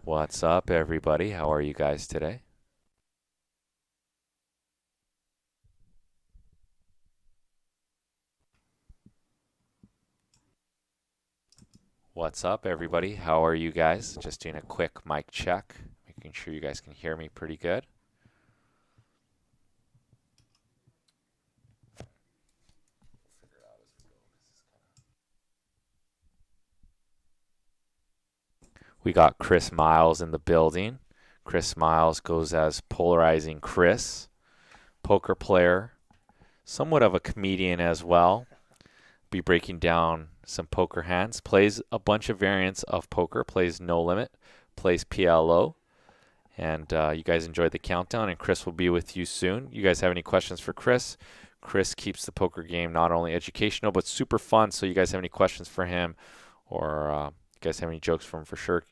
What's up, everybody? How are you guys today? What's up, everybody? How are you guys? Just doing a quick mic check, making sure you guys can hear me pretty good. We got Chris Miles in the building. Chris Miles goes as Polarizing Chris, poker player, somewhat of a comedian as well. Be breaking down some poker hands. Plays a bunch of variants of poker. Plays No Limit. Plays PLO. And you guys enjoyed the countdown, and Chris will be with you soon. You guys have any questions for Chris? Chris keeps the poker game not only educational but super fun. So you guys have any questions for him, or you guys have any jokes for him, for sure,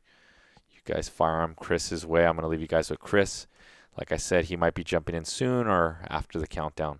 you guys fire him Chris's way. I'm going to leave you guys with Chris. Like I said, he might be jumping in soon or after the countdown.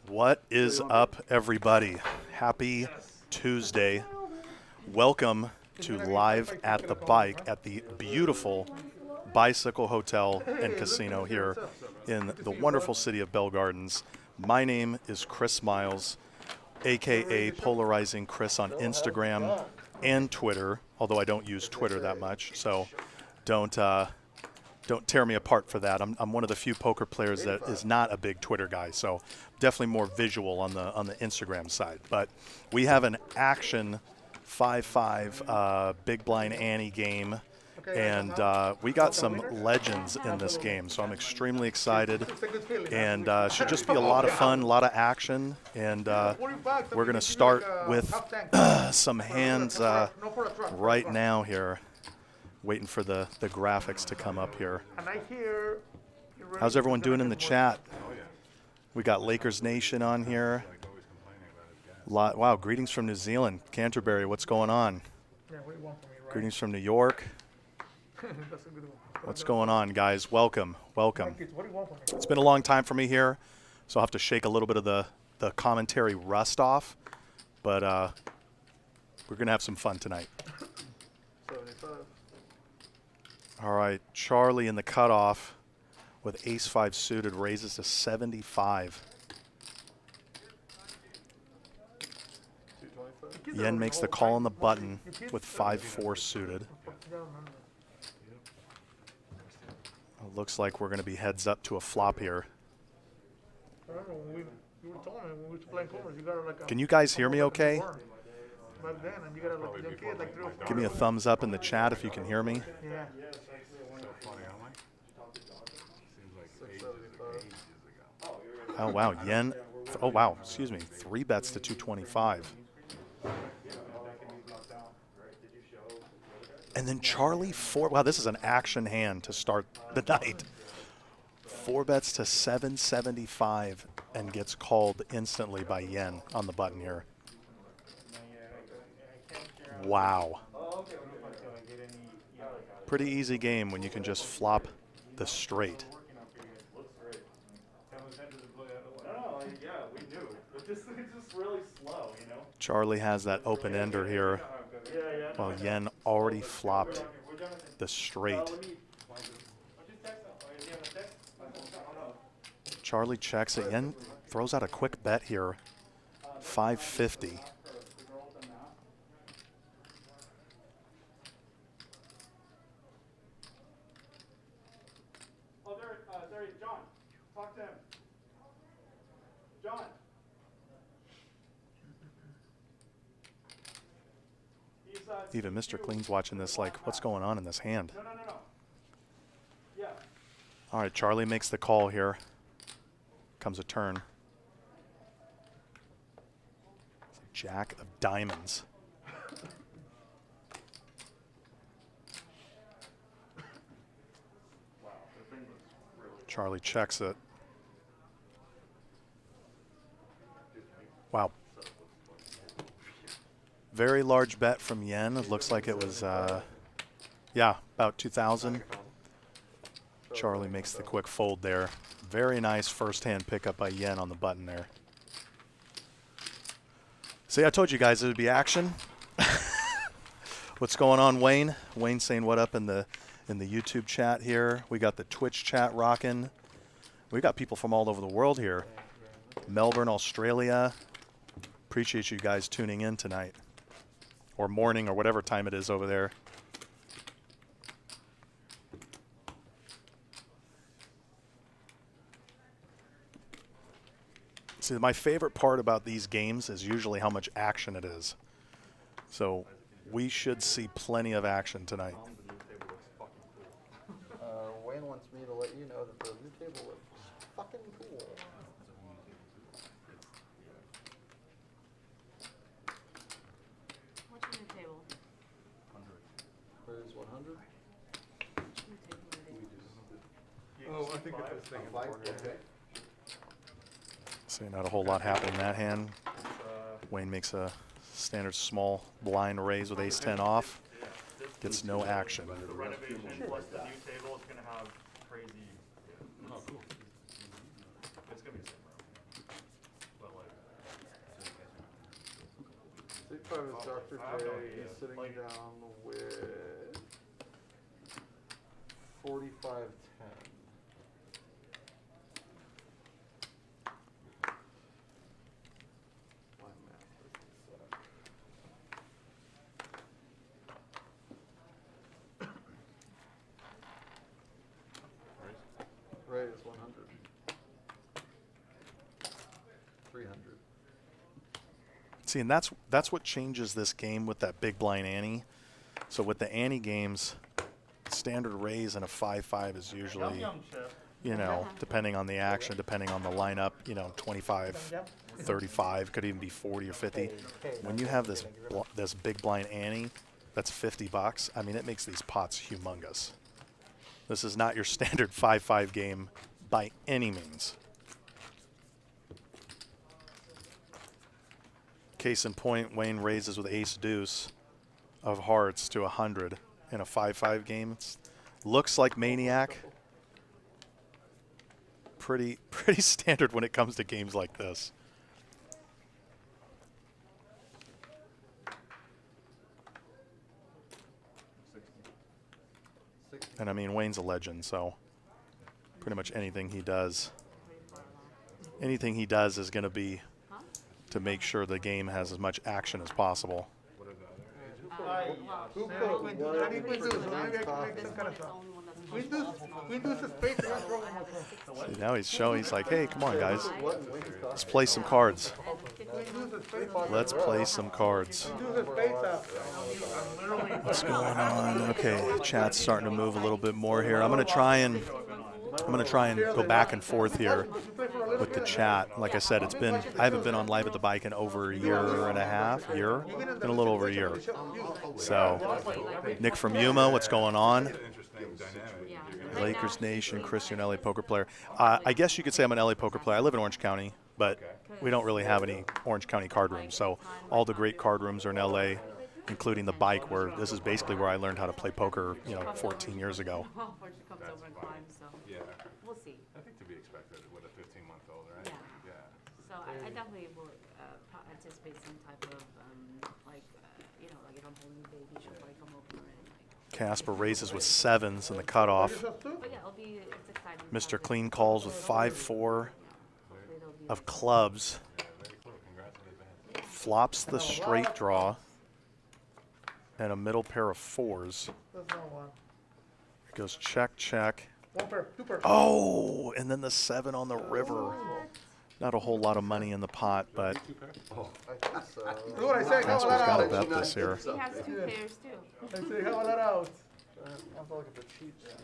What is up, everybody? Happy Tuesday. Welcome to Live at the Bike at the beautiful Bicycle Hotel and Casino here in the wonderful city of Bell Gardens. My name is Chris Miles, aka Polarizing Chris on Instagram and Twitter, although I don't use Twitter that much, so don't tear me apart for that. I'm one of the few poker players that is not a big Twitter guy, so definitely more visual on the Instagram side. But we have an action 5-5 big blind Ante game, and we got some legends in this game, so I'm extremely excited. And should just be a lot of fun, a lot of action, and we're going to start with some hands right now here. Waiting for the graphics to come up here. How's everyone doing in the chat? We got Lakers Nation on here. Wow, greetings from New Zealand. Canterbury, what's going on? Greetings from New York. What's going on, guys? Welcome, welcome. It's been a long time for me here, so I'll have to shake a little bit of the commentary rust off, but we're going to have some fun tonight. All right, Charlie in the cutoff with ace-5 suited raises to 75. Yen makes the call on the button with 5-4 suited. It looks like we're going to be heads up to a flop here. Can you guys hear me okay? Give me a thumbs up in the chat if you can hear me. Oh, wow. Yen. Oh, wow. Excuse me. 3 bets to 225. And then Charlie 4. Wow, this is an action hand to start the night. 4 bets to 775 and gets called instantly by Yen on the button here. Wow. Pretty easy game when you can just flop the straight. Charlie has that open ender here, while Yen already flopped the straight. Charlie checks it. Yen throws out a quick bet here, 550. John, talk to him. John. Even Mr. Clean's watching this like, what's going on in this hand? No. Yeah. All right, Charlie makes the call here. Comes a turn. It's a jack of diamonds. Charlie checks it. Wow. Very large bet from Yen. It looks like it was, yeah, about 2,000. Charlie makes the quick fold there. Very nice first-hand pickup by Yen on the button there. See, I told you guys it would be action. What's going on, Wayne? Wayne saying what up in the YouTube chat here. We got the Twitch chat rocking. We got people from all over the world here. Melbourne, Australia. Appreciate you guys tuning in tonight. Or morning or whatever time it is over there. See, my favorite part about these games is usually how much action it is. So we should see plenty of action tonight. Wayne wants me to let you know that the new table looks fucking cool. What's your new table? 100. Where's 100? New table it is. Oh, I think it's this thing. Okay. See, not a whole lot happening in that hand. Wayne makes a standard small blind raise with ace-10 off. Gets no action. The renovation plus the new table is going to have crazy. Oh, cool. It's going to be the same room. But like. 6-5 is Dr. I have no J. idea. He's sitting Like- down with 45-10. My math doesn't suck. Right is 100. 300. See, and that's what changes this game with that big blind ante. So with the ante games, standard raise and a 5-5 is usually, you know, depending on the action, depending on the lineup, you know, 25, 35, could even be 40 or 50. When you have this this big blind ante, that's $50. I mean, it makes these pots humongous. This is not your standard 5-5 game by any means. Case in point, Wayne raises with ace deuce of hearts to 100 in a 5-5 game. It's, looks like maniac. Pretty standard when it comes to games like this. And I mean, Wayne's a legend, so pretty much anything he does is going to be to make sure the game has as much action as possible. Who put one See, now he's showing, he's like, hey, come on, guys. Let's play some cards. Let's play some cards. What's going on? Okay, chat's starting to move a little bit more here. I'm gonna try and go back and forth here with the chat. Like I said, I haven't been on Live at the Bike in over a year and a half. Been a little over a year. So, Nick from Yuma, what's going on? Lakers Nation, Chris, you're an LA poker player. I guess you could say I'm an LA poker player. I live in Orange County, but we don't really have any Orange County card rooms. So all the great card rooms are in LA, including the Bike, where this is basically where I learned how to play poker, 14 years ago. Fortune comes over in time, so Yeah, we'll see. I think to be expected with a 15-month-old, right? Yeah. So I definitely will anticipate some type of like if I'm holding a baby, she'll probably come over and Casper raises with sevens in the cutoff. But yeah, it's exciting. Mr. Clean calls with 5-4 Hopefully there'll be of clubs. Flops the straight draw and a middle pair of fours. It goes check, check. Oh, and then the 7 on the river. Not a whole lot of money in the pot, but I think so. that's what's got to bet this here. He has 2 pairs too. I'm looking at the cheat sheet.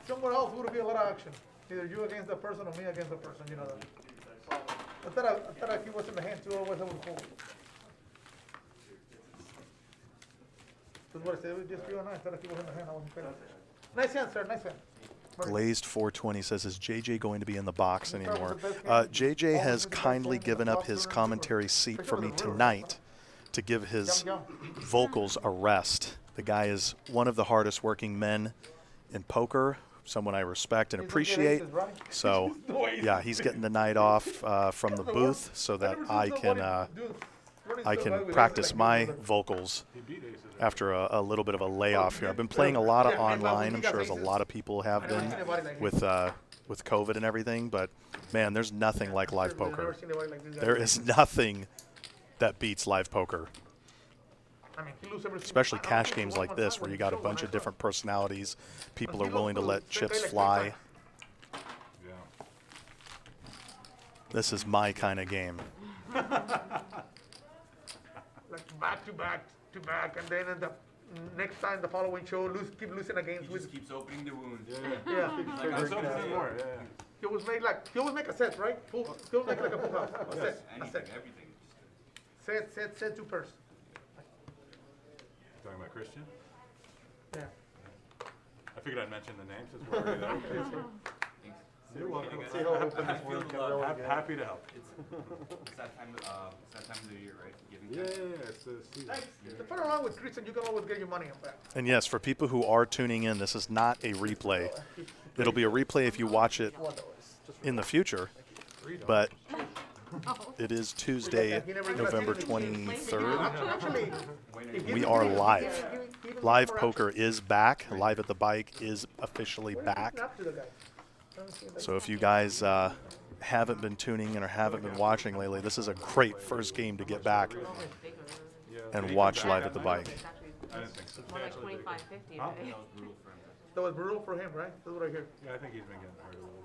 Somewhere else would be a lot of action. Either you against the person or me against the person, you know that. I thought he was in the hand too, always I would hold. That's what I said, it would just you and I thought he was in the hand, I wasn't fair. Nice hand, sir, nice hand. Glazed 420 says, is JJ going to be in the box anymore? JJ has kindly given up his commentary seat for me tonight to give his vocals a rest. The guy is one of the hardest working men in poker, someone I respect and appreciate. So, yeah, he's getting the night off from the booth so that I can practice my vocals after a little bit of a layoff here. I've been playing a lot of online. I'm sure as a lot of people have been with COVID and everything. But, man, there's nothing like live poker. There is nothing that beats live poker. Especially cash games like this where you got a bunch of different personalities. People are willing to let chips fly. This is my kind of game. Like back to back to back, and then in the next time, the following show, keep losing against. He just keeps opening the wound. Yeah. That's something more. Yeah. He always make a set, right? He always make like a full house. A set. Everything. Set 2 pairs. Talking about Christian? Yeah. I figured I'd mention the names as well. You're welcome. See how open this one can really I'm get. happy to help. It's that time of the year, right? Giving Yeah, it's the season. To put along with Christian, you can always get your money back. And yes, for people who are tuning in, this is not a replay. It'll be a replay if you watch it in the future, but it is Tuesday, November 23rd. We are live. Live poker is back. Live at the Bike is officially back. So if you guys haven't been tuning in or haven't been watching lately, this is a great first game to get back and watch Live at the Bike. I didn't think so. More like 25, 50, right? That was brutal for him, right? That's what I hear. Yeah, I think he's been getting hurt a little bit.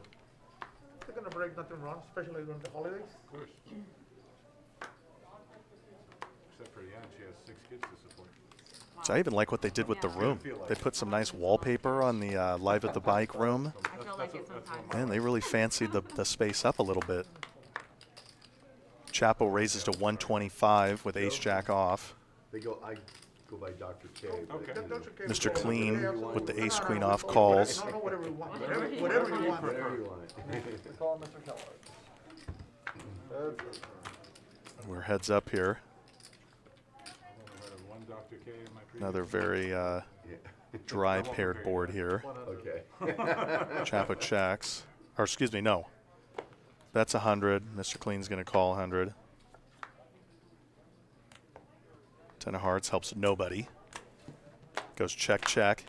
They're gonna break nothing wrong, especially during the holidays. Of course. Except for Yan, she has 6 kids to support. So I even like what they did with the room. They put some nice wallpaper on the Live at the Bike room. I feel like it sometimes. Man, they really fancied the space up a little bit. Chapo raises to 125 with ace-jack off. I go by Dr. K. Okay. Mr. Clean with the ace-queen off calls. No, whatever you want. Whatever you want. Whatever you want. We call him Mr. Keller. We're heads up here. I've only heard of one Dr. K in my previous. Another very dry paired board here. Okay. Chapo checks. Or excuse me, no. That's 100. Mr. Clean's going to call 100. 10 of hearts helps nobody. Goes check, check.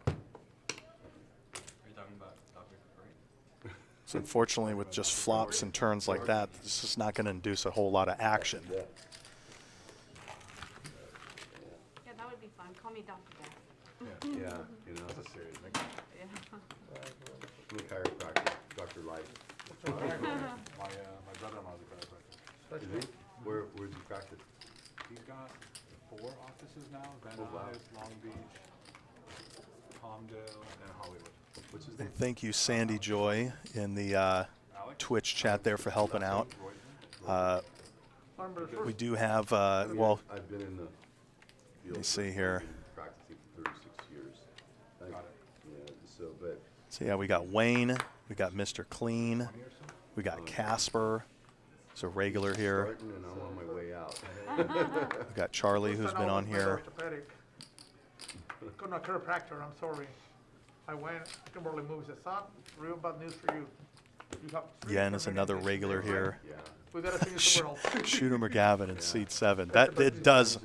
Are you talking about Dr. Curry? So unfortunately, with just flops and turns like that, this is not going to induce a whole lot of action. Yeah, that would be fun. Call me Dr. Death. Yeah, you know, That's a serious thing. Yeah. I'm a chiropractor, Dr. Life. My brother-in-law's a chiropractor. Is he? Where'd you practice? He's got 4 offices now: Van wow. Nuys, Long Beach, Palmdale, and Hollywood. What's his name? And thank you, Sandy Joy, in the Twitch chat there for helping out. We do have, well, I've been in the field. let me see here. Practicing for 36 years. Got it. Yeah, so, but So yeah, we got Wayne, we got Mr. Clean, we got Casper, it's a regular here. starting and I'm on my way out. We got Charlie, who's been on here. I'm not a chiropractor, I'm sorry. I went, I can barely move. He said, son, real bad news for you. You have 3 Yen is another regular here. Yeah. We gotta finish the world. Shooter McGavin in seat 7. That it does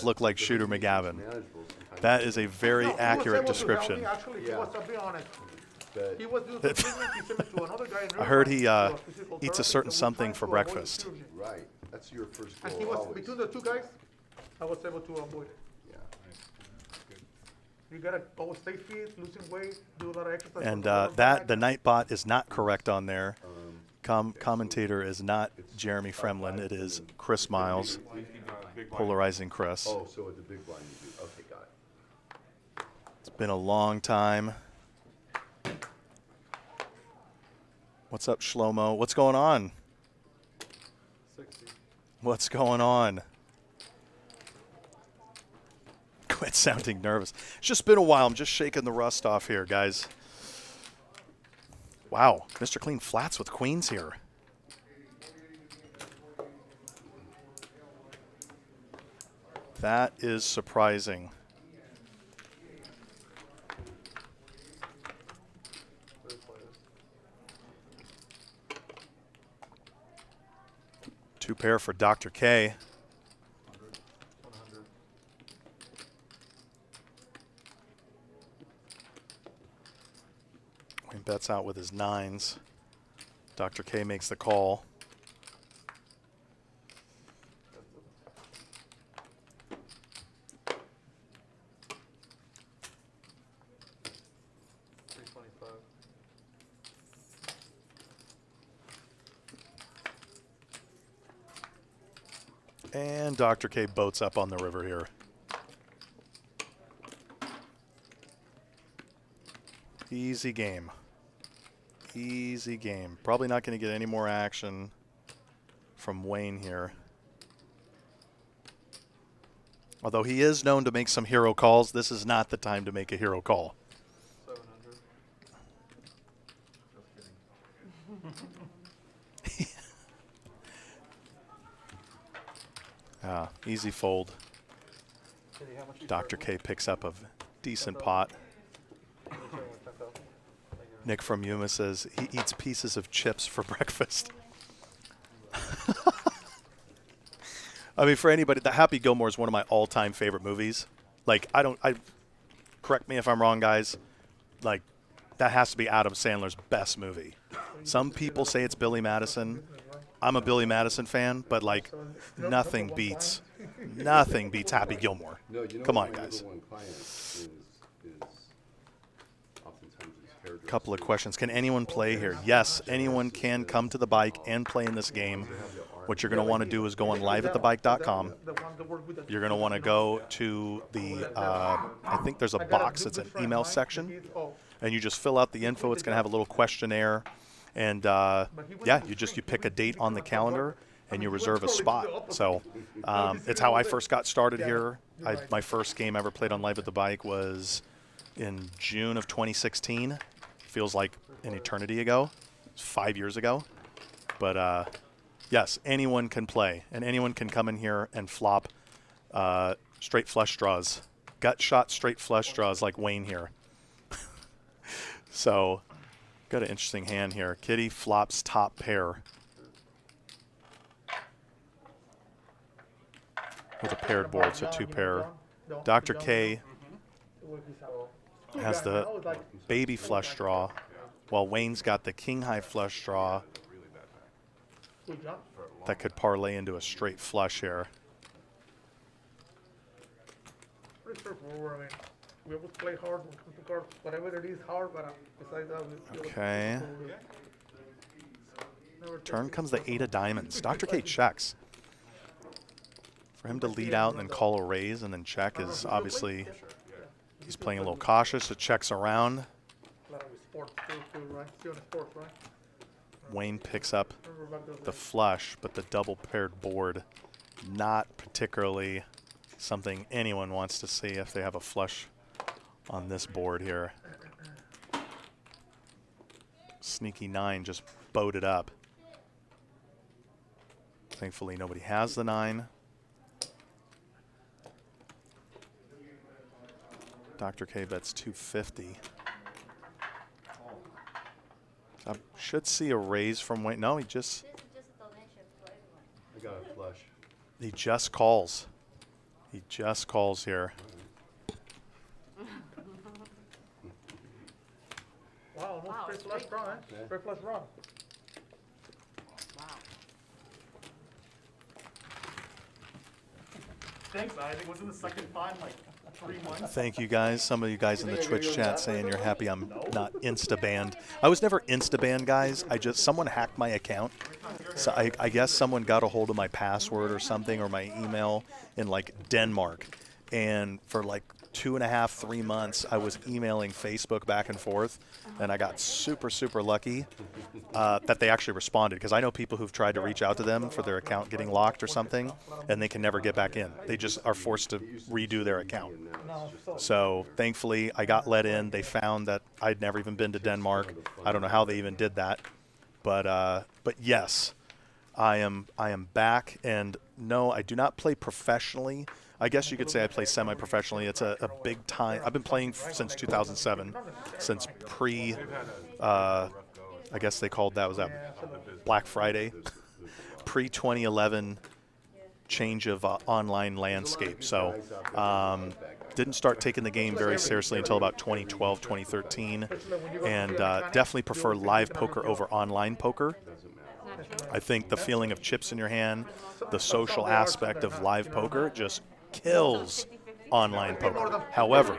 look like Shooter McGavin. Manageable sometimes. That is a very No, he was accurate able to help me. description. Actually, he Yeah. was, I'll be honest. But He was doing some treatment, he sent me to another guy in I heard he Riverside to a physical eats a therapist, certain and we something tried for to avoid breakfast. surgery. right, that's your first And he goal was, always. between the 2 guys, I was able to avoid it. Yeah. You gotta always stay fit, losing weight, do a lot of exercise. And for the lower that back. the Nightbot is not correct on there. Commentator is not Jeremy Fremlin. It is Chris Miles, Big blind. polarizing Chris. Oh, so at the big blind you do, okay, got it. It's been a long time. What's up, Shlomo? What's going on? 60. What's going on? Quit sounding nervous. It's just been a while. I'm just shaking the rust off here, guys. Wow, Mr. Clean flats with queens here. That is surprising. Two pair for Dr. K. 100. He bets out with his nines. Dr. K makes the call. And Dr. K boats up on the river here. Easy game. Easy game. Probably not going to get any more action from Wayne here. Although he is known to make some hero calls, this is not the time to make a hero call. 700. Easy fold. Kitty, how much you Dr. charge K picks up a decent pot. me? You're charging 10,000. Thank you. Nick from Yuma says he eats pieces of chips for breakfast. I mean, for anybody, The Happy Gilmore is one of my all-time favorite movies. Like, correct me if I'm wrong, guys. Like, that has to be Adam Sandler's best movie. Some people say it's Billy Madison. I'm a Billy Madison fan, but like, nothing beats Happy Gilmore. No, you know Come what on, my guys. number one client is oftentimes his hairdresser. Couple of questions. Can anyone play here? Yes, anyone can come to the bike and play in this game. What you're going to want to do is go on liveatthebike.com. You're going to want to go to the, I think there's a box that's an email section, and you just fill out the info. It's going to have a little questionnaire, and yeah, you pick a date on the calendar, and you reserve a spot. So it's how I first got started here. My first game I ever played on Live at the Bike was in June of 2016. Feels like an eternity ago. It's 5 years ago. But yes, anyone can play, and anyone can come in here and flop straight flush draws. Gut shot straight flush draws like Wayne here. So, got an interesting hand here. Kitty flops top pair. With a paired board, so two pair. Dr. K has the baby flush draw, while Wayne's got the king high flush draw that could parlay into a straight flush here. Pretty straightforward. I mean, we always play hard when it comes to cards. Whatever it is, hard, but besides that, we Okay. Turn comes the 8 of diamonds. Dr. K checks. For him to lead out and then call a raise and then check is obviously, he's playing a little cautious, so checks around. sports too, right? Still in sports, right? Wayne picks up Remember back those the days. flush, but the double paired board, not particularly something anyone wants to see if they have a flush on this board here. Sneaky 9 just boated up. Thankfully, nobody has the 9. Dr. K bets 250. I should see a raise from Wayne. No, he just I got a flush. he just calls. He just calls here. Wow, almost Wow, straight straight flush draw, eh? Yeah. Straight flush draw. Wow. Thanks, I think it was in the second find like 3 months. Thank you guys. Some of you guys in the Twitch chat saying you're happy I'm not insta-banned. I was never insta-banned, guys. Someone hacked my account. So I guess someone got a hold of my password or something, or my email in like Denmark. And for like 2.5, 3 months, I was emailing Facebook back and forth, and I got super, super lucky that they actually responded, because I know people who've tried to reach out to them for their account getting locked or something, and they can never get back in. They just are forced to redo their account. So thankfully, I got let in. They found that I'd never even been to Denmark. I don't know how they even did that, but yes, I am back, and no, I do not play professionally. I guess you could say I play semi-professionally. It's a big time. I've been playing since 2007, since I guess they called that, was that Black Friday? Pre-2011 change of online landscape. So didn't start taking the game very seriously until about 2012, 2013, and definitely prefer live poker over online poker. I think the feeling of chips in your hand, the social aspect of live poker just kills online poker. However,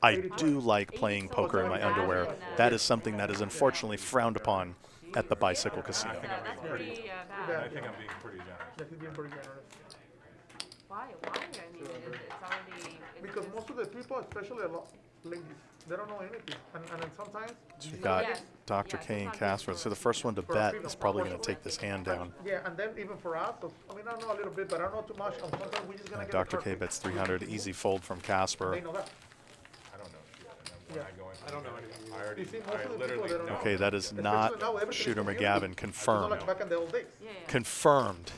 I do like playing poker in my underwear. That is something that is unfortunately frowned upon at the Bicycle Casino. I think I'm being pretty generous. Yeah, he's being pretty generous. Why? I mean, it's already. Because most of the people, especially a lot ladies, they don't know anything, and then sometimes. So we got Dr. K and Casper. So the first one to bet is probably going to take this hand down. Yeah, and then even for us, I mean, I know a little bit, but I don't know too much. And sometimes we just gonna get Dr. the K card. bets 300. Easy fold from Casper. They know that. I don't know shit. And then when I go into I don't know anything. I already, You see, most I of the people, literally they don't know. Okay, that is Especially not now, everything is Shooter computer. McGavin. It's not Confirmed. like back in the old days. Yeah. Confirmed.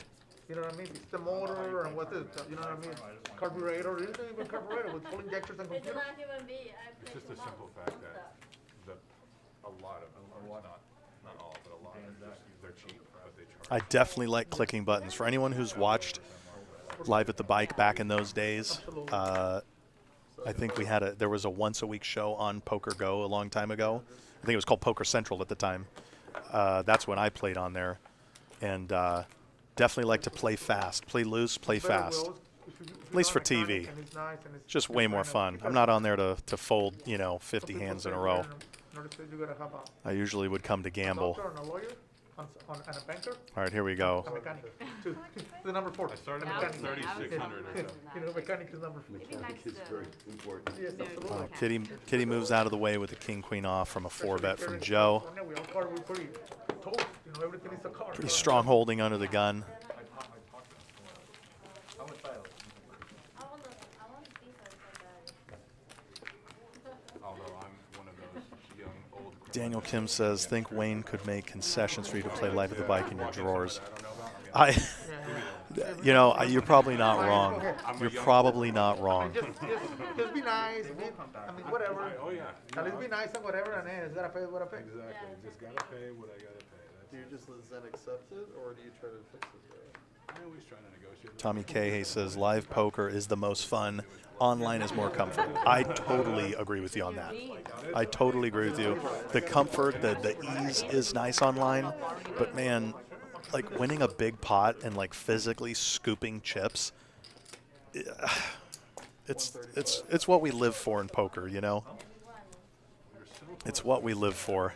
You know what I mean? It's the motor and what is, you know what I mean? Carburetor, it isn't even carburetor with full injectors and computer. It's just a simple fact that a lot of them, not all, but a lot of them, they're cheap, but they charge. I definitely like clicking buttons. For anyone who's watched Live at the Bike back in those days, I think there was a once a week show on Poker Go a long time ago. I think it was called Poker Central at the time. That's when I played on there, and definitely like to play fast, play loose, play fast. At least for TV. It's just way more fun. I'm not on there to fold, 50 hands in a row. I usually would come to gamble. And a banker, All right, here we go. a mechanic. Two. The number 4. I started Now at it's- 3,600 or so. You know, mechanic is number 4. It'd be nice It's very important. Yes, absolutely. Kitty moves out of the way with the king queen off from a 4-bet from Joe. We all card, we're pretty toast. You know, everything is a card. Pretty strong holding under the gun. Although I'm one of those young, old. Daniel Kim says, think Wayne could make concessions for you to play Live at the Bike in your drawers. I don't know about You're probably not wrong. You're probably not wrong. Just be nice. I mean, whatever. Oh, yeah. At least be nice and whatever, and then it's gotta pay what I pay. Exactly. Just gotta pay what I gotta pay. Do you just let Zen accept it, or do you try to fix it? I always try to negotiate. Tommy Cahay says, live poker is the most fun. Online is more comfort. I totally agree with you on that. I totally agree with you. The comfort, the ease is nice online, but man, like winning a big pot and like physically scooping chips, it's what we live for in poker, you know? It's what we live for.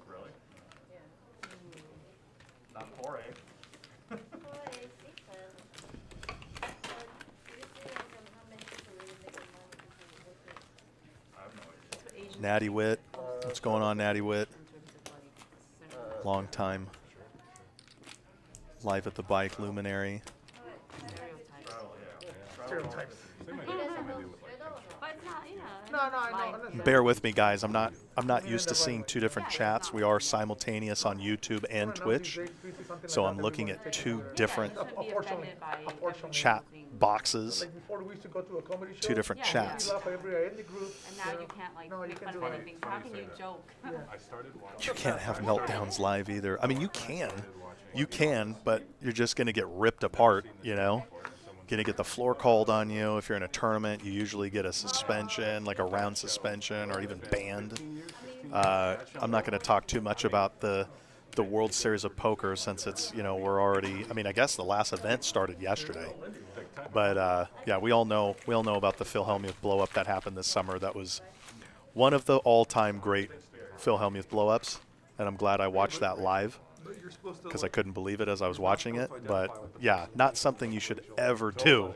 Really? Not 4, eh? I have no idea. Natty Wit. What's going on, Natty Wit? Long time. Live at the Bike luminary. Stereotypes. They might do something with like But it's not, No, I know. Bear with me, guys. I'm not used to seeing two different chats. We are simultaneous on YouTube and Twitch, so I'm looking at two different chat boxes, Like before, we used to go to a comedy show. two different Yeah, chats. We laugh at every indie group. And now you can't like No, you make can't fun do of that. anything. So how can you joke? I started watching. You can't have meltdowns live either. I mean, you can, but you're just gonna get ripped apart, you know? Gonna get the floor called on you. If you're in a tournament, you usually get a suspension, like a round suspension, or even banned. I'm not going to talk too much about the World Series of Poker since it's, we're already. I mean, I guess the last event started yesterday, but yeah, we all know about the Phil Hellmuth blow up that happened this summer. That was one of the all-time great Phil Hellmuth blow-ups, and I'm glad I watched that live, because I couldn't believe it as I was watching it. But yeah, not something you should ever do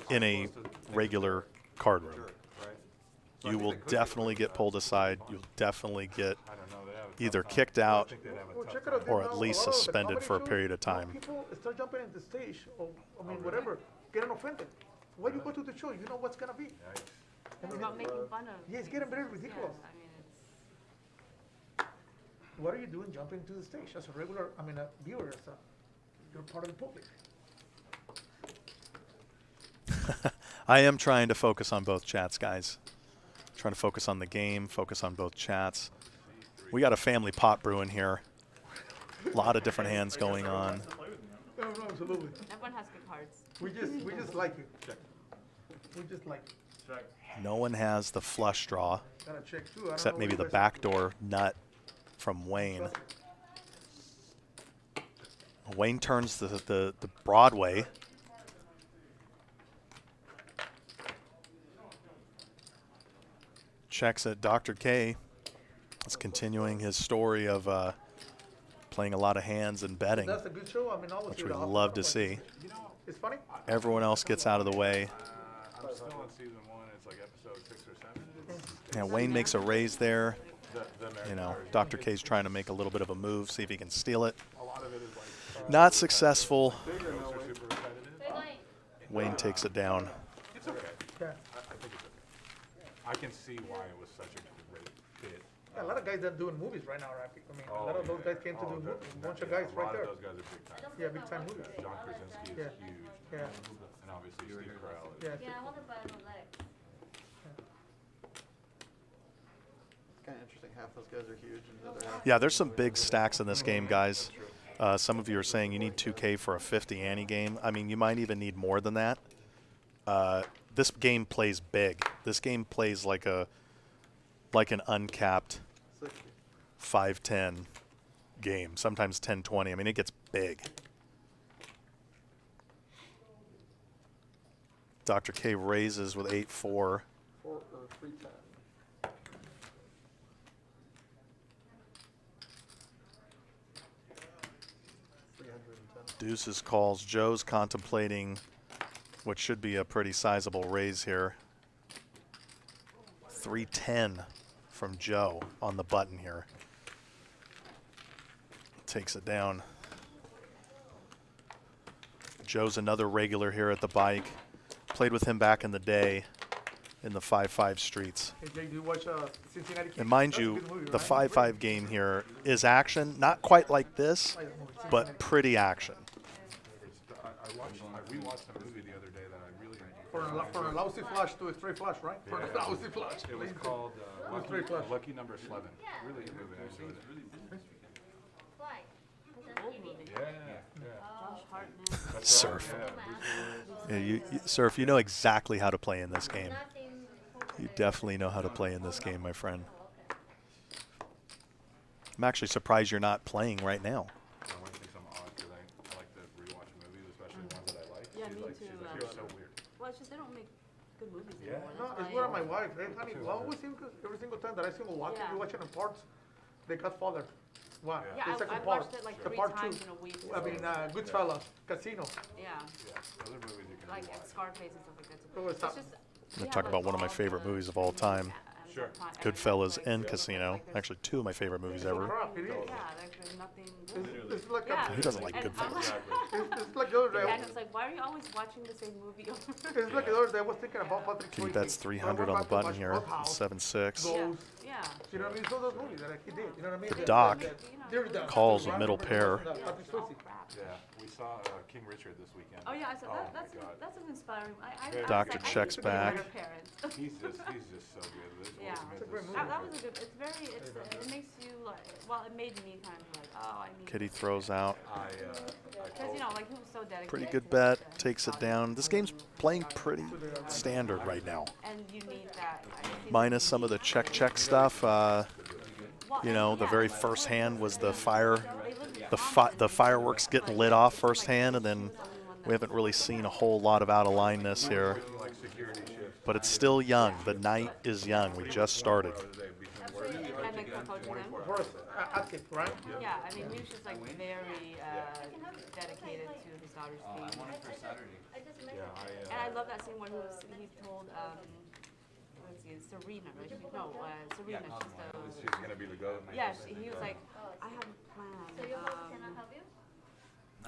in a regular card room. Right? So I You think will they could definitely get that. pulled aside. You'll definitely get I don't know. They have a tough either time. kicked I out think they'd have a Well, tough check it time. out. or now, at a least lot of the suspended comedy for a shows, period of now time. people start jumping in the stage, or I mean, whatever, getting offended. When you go to the show, you know what's gonna be. Yikes. I mean, About making fun of. yeah, it's getting very Yeah, ridiculous. I mean, it's. What are you doing jumping to the stage as a regular, I mean, a viewer, you're part of the public. I am trying to focus on both chats, guys. Trying to focus on the game, focus on both chats. We got a family pot brewing here. A lot of different hands going on. No, absolutely. Everyone has good cards. We just like you. We just like you. No one has the flush draw, Gotta check too. I don't except know maybe what the you guys- backdoor nut from Wayne. Wayne turns the Broadway. Checks at Dr. K. Is continuing his story of playing a lot of hands and betting, That's a good show. I mean, always which hear we the love to opposite. see. It's funny. Everyone else gets out of the way. I'm still on season 1. It's like episode 6 or 7. It's, Yeah, Wayne makes a raise there. the American You know, version. Dr. K's trying to make a little bit of a move, see if he can steal it. A lot of it is like Not successful. jokes are super repetitive. Wayne takes it down. It's okay. Yeah. I think it's okay. I can see why it was such a great fit. Yeah, a lot of guys that are doing movies right now, right? I mean, a lot of those yeah. guys came to Oh, do they're- movies. A bunch of guys A right lot there. of those guys are big time. Yeah, big time movies. John Krasinski is Yeah. huge. Yeah. And obviously Steve Carell is. Yeah. Yeah, I want to buy my legs. It's kind of interesting. Half those guys are huge, and the other half. Yeah, there's some big stacks in this game, guys. Some of you are saying you need 2K for a 50 ante game. I mean, you might even need more than that. This game plays big. This game plays like an uncapped 60. 5-10 game, sometimes 10-20. I mean, it gets big. Dr. K raises with 8-4. 4 or 310. Deuces calls. Joe's contemplating what should be a pretty sizable raise here. 310 from Joe on the button here. Takes it down. Joe's another regular here at the bike. Played with him back in the day in the 5-5 streets. Hey, Jake, do you watch Cincinnati Kings? And mind That's a you, good movie, the right? 5-5 game here is action. Not quite like this, but pretty action. I rewatched a movie the other day that I really For a lousy flush to a straight flush, right? For a lousy flush. It was called Straight flush. Lucky Number 11. Really good movie. I enjoyed it. Old movie. Yeah. Josh Hartnett. That's right, Surf. yeah. Yeah, Surf, you know exactly how to play in this game. You definitely know how to play in this game, my friend. I'm actually surprised you're not playing right now. I want to think something odd because I like to rewatch movies, especially ones that I like. Yeah, she's me like, too, She's like, um, you're so weird. Well, it's just they don't make good movies Yeah. anymore. No, That's it's why, where my wife. Hey, honey, well, always think every single time that I see them watching, Yeah. you watching in parts, they got father. Why? Yeah, The I second watched part. it like The 3 part times two. in a week. I mean, Goodfellas, Casino. Yeah, Yeah. Those are movies you can like rewatch. Scarface and stuff like that. Oh, it's not- I'm going to talk about one of my favorite movies of all time. Sure. Goodfellas and Casino. Actually, 2 of my favorite movies ever. Crap, it is. Yeah, like there's nothing good. It's like Yeah. He doesn't like And I'm Goodfellas. like- it's like the other day. And it's like, why are you always watching the same movie over? It's like the other day. I was thinking about Patrick Kitty Swayze. bets 300 on the button here. 7-6. Yeah, yeah. You know what I mean? So those movies that he did. You know what I mean? The Doc They're the- calls a middle pair. Patrick Swayze. Yeah. We saw King Richard this weekend. Oh yeah, I said Oh that, my that's God. that's an inspiring. I Doctor was like, checks I need to be a back. better parent. He's just so good. This Yeah. Ultimate It's a is great so movie. That good. was a good. It's very. It makes you like. Well, it made me kind of like, oh, I need. Kitty throws out. I Because you know, like he was so dedicated. Pretty good to bet. the Takes it product. down. This game's playing pretty standard right now. And you need that. I think Minus some of the check stuff. well, You and know, the yeah, very like, first like, hand was the fire, they live in the common, the fireworks getting lit off like, first hand, and then someone we haven't really seen a whole lot of out of lineness here. like security shifts. But it's still young. The night is young. We just started. and like coaching them. First, active, right? Yeah, I mean, he was just like very dedicated to his daughter's team. I want it for Saturday. Yeah, And I love that scene where he told let's see, Serena, right? No, Serena. She's gonna be the goat. Yeah, he was like, I have a plan. So your host cannot help you?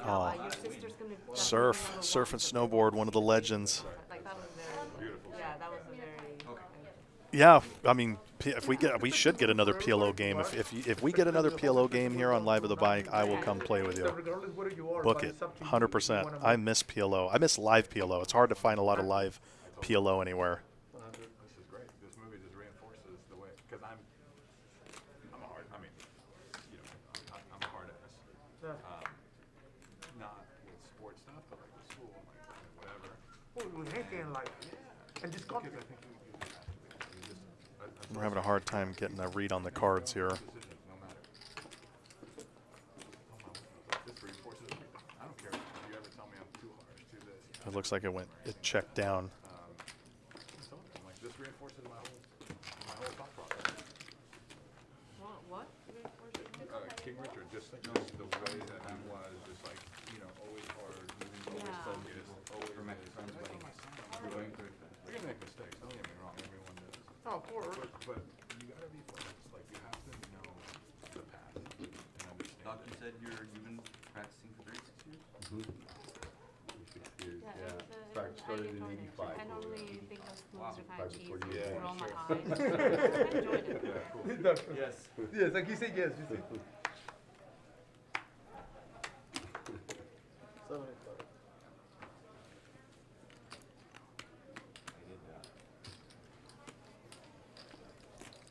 Oh, Your sister's gonna surf and snowboard, one of the legends. Like that was very beautiful. Yeah, that was a very. Yeah, I mean, if we should get another PLO game. If we get another PLO game here on Live at the Bike, I will come play with you. Regardless where you are, Book but it, it's up to you. 100%. I miss PLO. I miss live PLO. It's hard to find a lot of live PLO anywhere. This is great. This movie just reinforces the way, because I'm a hard, I mean, you know, I'm a hard ass. Yeah. Not with sports stuff, but like with school and like whatever. Oh, we hate in life. And this country. Because I think you just, We're having a hard time getting a read on the cards here. decisions no matter. This reinforces it. I don't care if you ever tell me I'm too harsh, too this. It looks like it checked down. I'm like, this reinforces my whole thought process. What? King Richard, just the way that he was, just like, you know, always hard, moving, always focused, always for my friends, we're going through. You're gonna make mistakes. Don't get me wrong, everyone does. Oh, poor. But you gotta be focused. Like you have to know the path and understand. Doc, you said you've been practicing for 36 years? Yeah. In fact, started in '85. I normally think those moves are kind of cheesy. before you- Roll my eyes. I enjoyed it. Yeah, cool. Yes. Yes, like you say yes, you see. 75.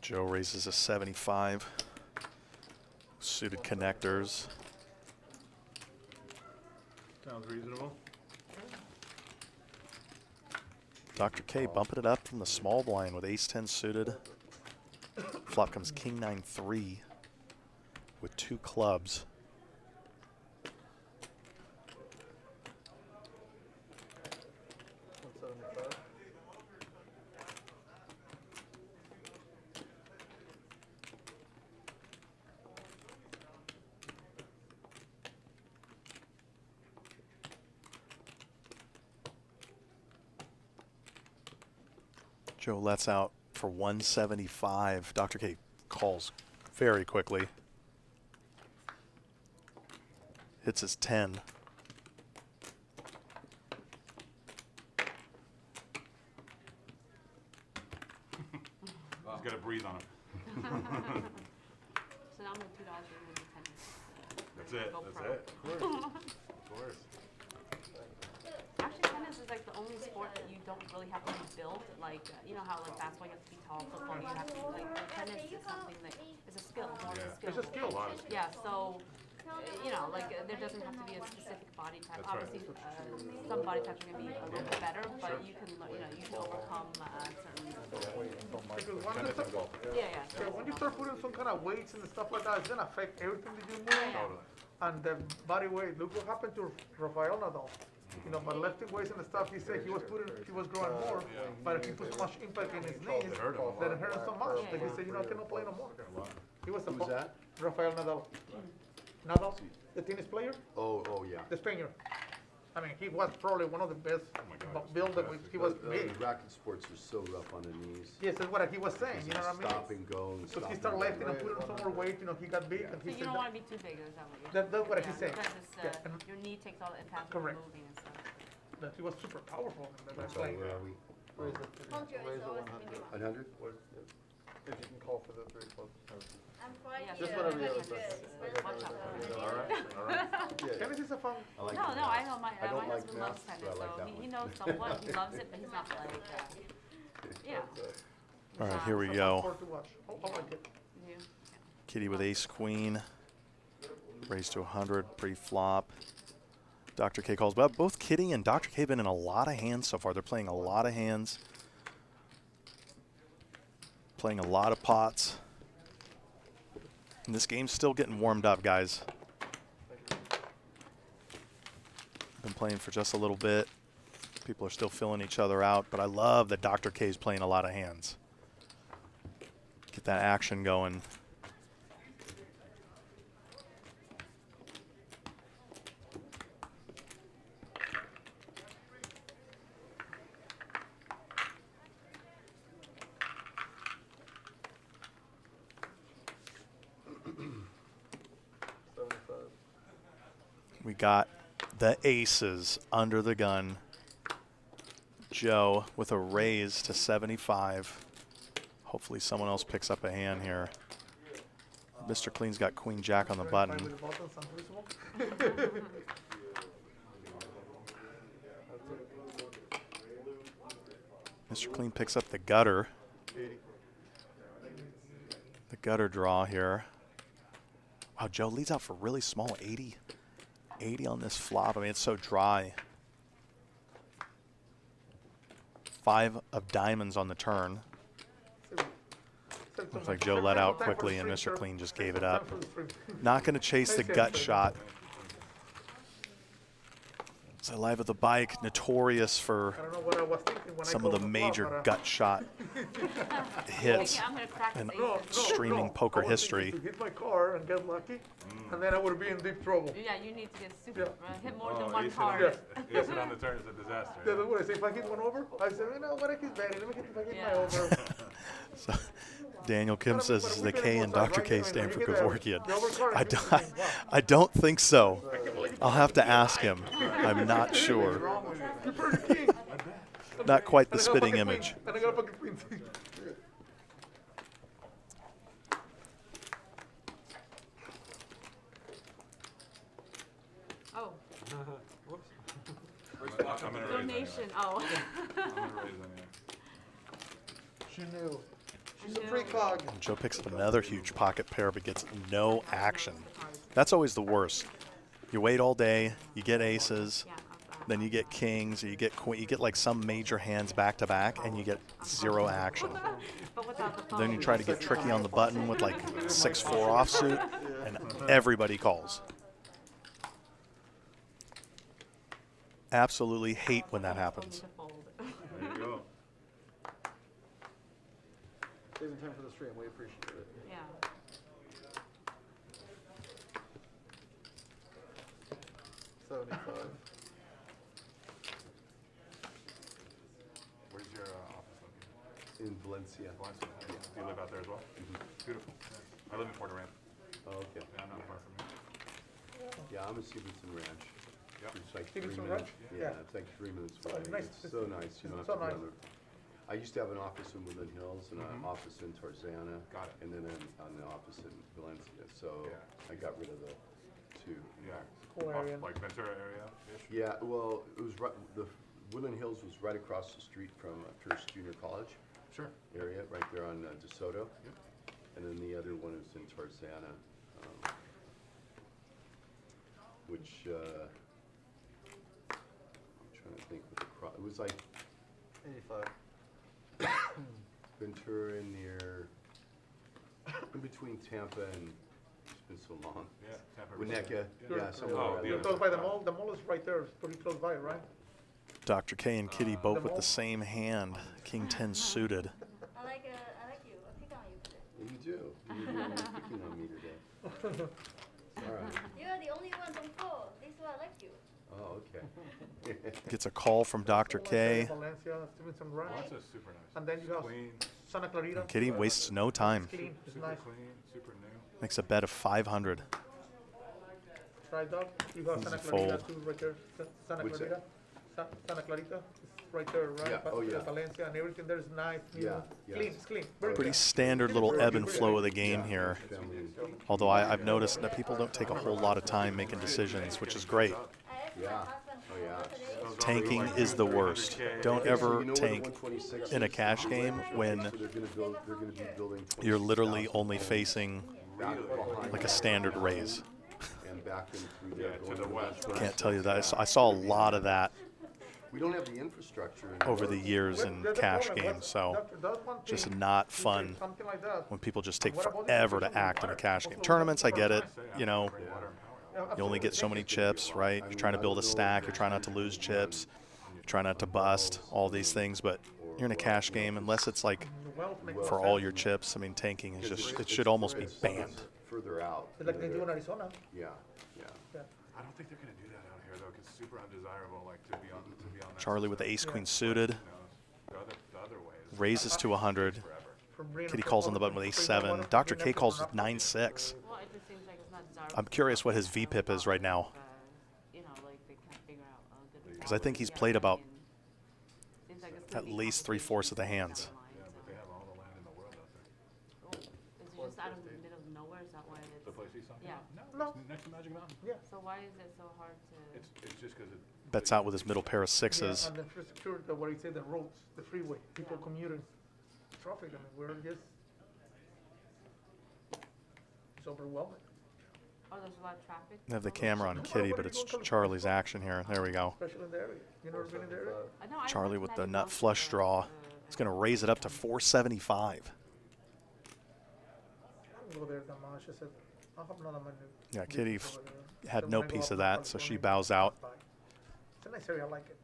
Joe raises a 75. Suited connectors. Sounds reasonable. Dr. K bumping it up from the small blind with ace-10 suited. Flop comes king-9-3 with 2 clubs. Joe lets out for 175. Dr. K calls very quickly. Hits his 10. He's gotta breathe on him. So now I'm at $2 and the tennis. That's it. Go That's pro. it. Of course. Actually, tennis is like the only sport that you don't really have to be built. Like, you know how like basketball you have to be tall, football you have to be like. Tennis is something that is a skill, more of a skill. It's a skill. A lot of Yeah, so, you know, like there doesn't have to be a specific body type. That's right. Obviously, some body types are gonna be a little bit better, but you can, you know, you can overcome certain. Because once you start, Yeah. yeah, when you start putting some kind of weights and stuff like that, it's gonna affect everything that you move. Yeah. And the body weight. Look what happened to Rafael Nadal. You know, by lifting weights and stuff, he said he was growing more, but he put so much impact in his knees It hurt him a lot. that it hurt him so much Yeah. that he said, you know, I cannot play no more. He was a Who's that? Rafael Nadal. Nadal, the tennis player, Oh, yeah. the Spaniard. I mean, he was probably one of the best God, built that he was big. Racket sports are so rough on the knees. Yes, that's what he was saying, you know what I mean? Stop and go and So stop he and started go. lifting and putting some more weight, you know, he got big and So he you said don't want to be too big, is that what you're that's what he said. Because it's, Yeah, and your knee takes all the impact of Correct. moving and stuff. that he was super powerful in that So playing. where are we? Hold your eyes always thinking. 100? If you can call for the 3 clubs. I'm quite Just here. whatever you That's have good. to Watch out. Yeah. Tennis is a fun. I like No, the I math. know my I don't my like husband loves math, tennis, so I like so that he one. knows somewhat. He loves it, but he's not like, you know. All right, here we So go. sport to watch. I like it. You, Kitty with ace-queen. Raised to 100 pre-flop. Dr. K calls. But both Kitty and Dr. K have been in a lot of hands so far. They're playing a lot of hands. Playing a lot of pots. And this game's still getting warmed up, guys. Been playing for just a little bit. People are still filling each other out, but I love that Dr. K is playing a lot of hands. Get that action going. We got the aces under the gun. Joe with a raise to 75. Hopefully someone else picks up a hand here. Mr. Clean's got Queen Jack on the button. Mr. Clean picks up the gutter. The gutter draw here. Wow, Joe leads out for really small, 80. 80 on this flop. I mean, it's so dry. 5 of diamonds on the turn. Looks like Joe let out quickly and Mr. Clean just gave it up. Not going to chase the gut shot. So Live at the Bike, notorious for some of the major gut shot hits in streaming poker history. Hit my car and get lucky, and then I would be in deep trouble. Yeah, you need to get super, hit more than one card. Ace it on the turn is a disaster. That's what I say. If I hit one over, I say, you know what, I keep betting. Let me hit if I hit my over. So Daniel Kim says this is the K and Dr. K stand for Kevorkian. I don't think so. I'll have to ask him. I'm not sure. Not quite the spitting image. Oh, I'm gonna raise donation, oh. I'm gonna raise anyway. She knew. She's a precog. And Joe picks up another huge pocket pair but gets no action. That's always the worst. You wait all day, you get aces, then you get kings, or you get queen, you get like some major hands back to back, and you get 0 action. Then you try to get tricky on the button with like 6-4 offsuit, and everybody calls. Absolutely hate when that happens. There you go. Saving time for the stream. We appreciate it. Yeah. Where's your office located? In Valencia. Valencia. Do you live out there as well? Beautiful. Yeah. I live in Puerto Ramp. Oh, okay. Yeah, I'm not far from here. Yeah, I'm a Stevenson Ranch. Yep. It's like Stevenson 3 Ranch? minutes. Yeah. It's like 3 minutes Oh, away. nice. It's so nice. You don't So have to be nice. on the. I used to have an office in Woodland Hills and an office in Tarzana. Got it. And then an office in Valencia. So Yeah. I got rid of the 2. Yeah. Cool area. Like Ventura area-ish? Yeah, well, it was right, the Woodland Hills was right across the street from Pierce Junior College Sure. area, right there on DeSoto. Yep. And then the other one is in Tarzana, which, I'm trying to think what it was like 85. Ventura near, in between Tampa and, it's been so long. Yeah. Tampa. Winnetka, Yeah. yeah, somewhere Oh, around the You're there. close by the mall. The mall is right there. It's pretty close by, right? Dr. K and Kitty both with the same hand, King 10 suited. I like you. I pick on you today. You do. You're picking on me today. All right. You are the only one don't fall. This is why I like you. Oh, okay. Gets a call from Dr. K. Valencia, Stevenson Ranch. Oh, that's a super nice. And then you have Clean, Santa Clarita. Kitty wastes no time. Clean. It's super nice. clean, super new. Makes a bet of 500. Try dog. You have Santa Easy Clarita fold. too, right there. Santa What's Clarita. Santa Clarita. It's right there, right? Yeah, oh, yeah. Valencia and everything there is nice. New. Yeah, yeah. Clean. It's clean. Very Pretty clean. standard little ebb and flow of the game here. Family. Although I've noticed that people don't take a whole lot of time making decisions, which is great. I asked my Yeah. husband Oh, yeah. yesterday. Tanking is the worst. Don't ever You know what a tank 126 in a is? cash game when So they're gonna be building you're literally 26,000 only facing back behind like a standard raise. and back in through there Yeah, to going the west. Can't tell you that. I saw a lot of that We don't have the infrastructure in over the years in cash games, so just not fun Something like that. when people just take forever to act in a cash game. Tournaments, I get it. You know, you only get so many chips, right? You're trying to build a stack. You're trying not to lose chips. You're trying not to bust, all these things. But you're in a cash game, unless it's like for all your chips. I mean, tanking is just, it should almost be banned. Further out. It's like they do in Arizona. Yeah, yeah. I don't think they're gonna do that out here though, 'cause it's super undesirable, like to be on that. Charlie with the ace queen suited. You know, the other way is Raises to 100. Kitty calls on the button with ace 7. Dr. K calls with 9-6. Well, it just seems like it's not desirable. I'm curious what his VPIP is right now. because I think he's played about Seems like it's gonna at be least complicated 3/4 of the down hands. line, Yeah, but so. they have all the land in the world out there. Oh, is it just out of the middle of nowhere? Is that why it's? The place he's talking Yeah. about? No. It's next to Magic Mountain. Yeah. So why is it so hard to? It's just because it. Bets out with his middle pair of sixes. Yeah, and then for secure, what he said, the roads, the freeway, people commuting, traffic. I mean, we're just it's overwhelming. Oh, there's a lot of traffic. I have the camera on Kitty, but it's Charlie's action here. There we go. Especially in the area. You never been in the area? I know, I Charlie went with to the Magic nut Mountain, flush draw. It's going to raise it up to 475. I don't go there that much. I said, I'll have another menu. Yeah, Kitty over there. had Then no when I go piece up of to that, so she California, bows out. It's a nice area. I like it.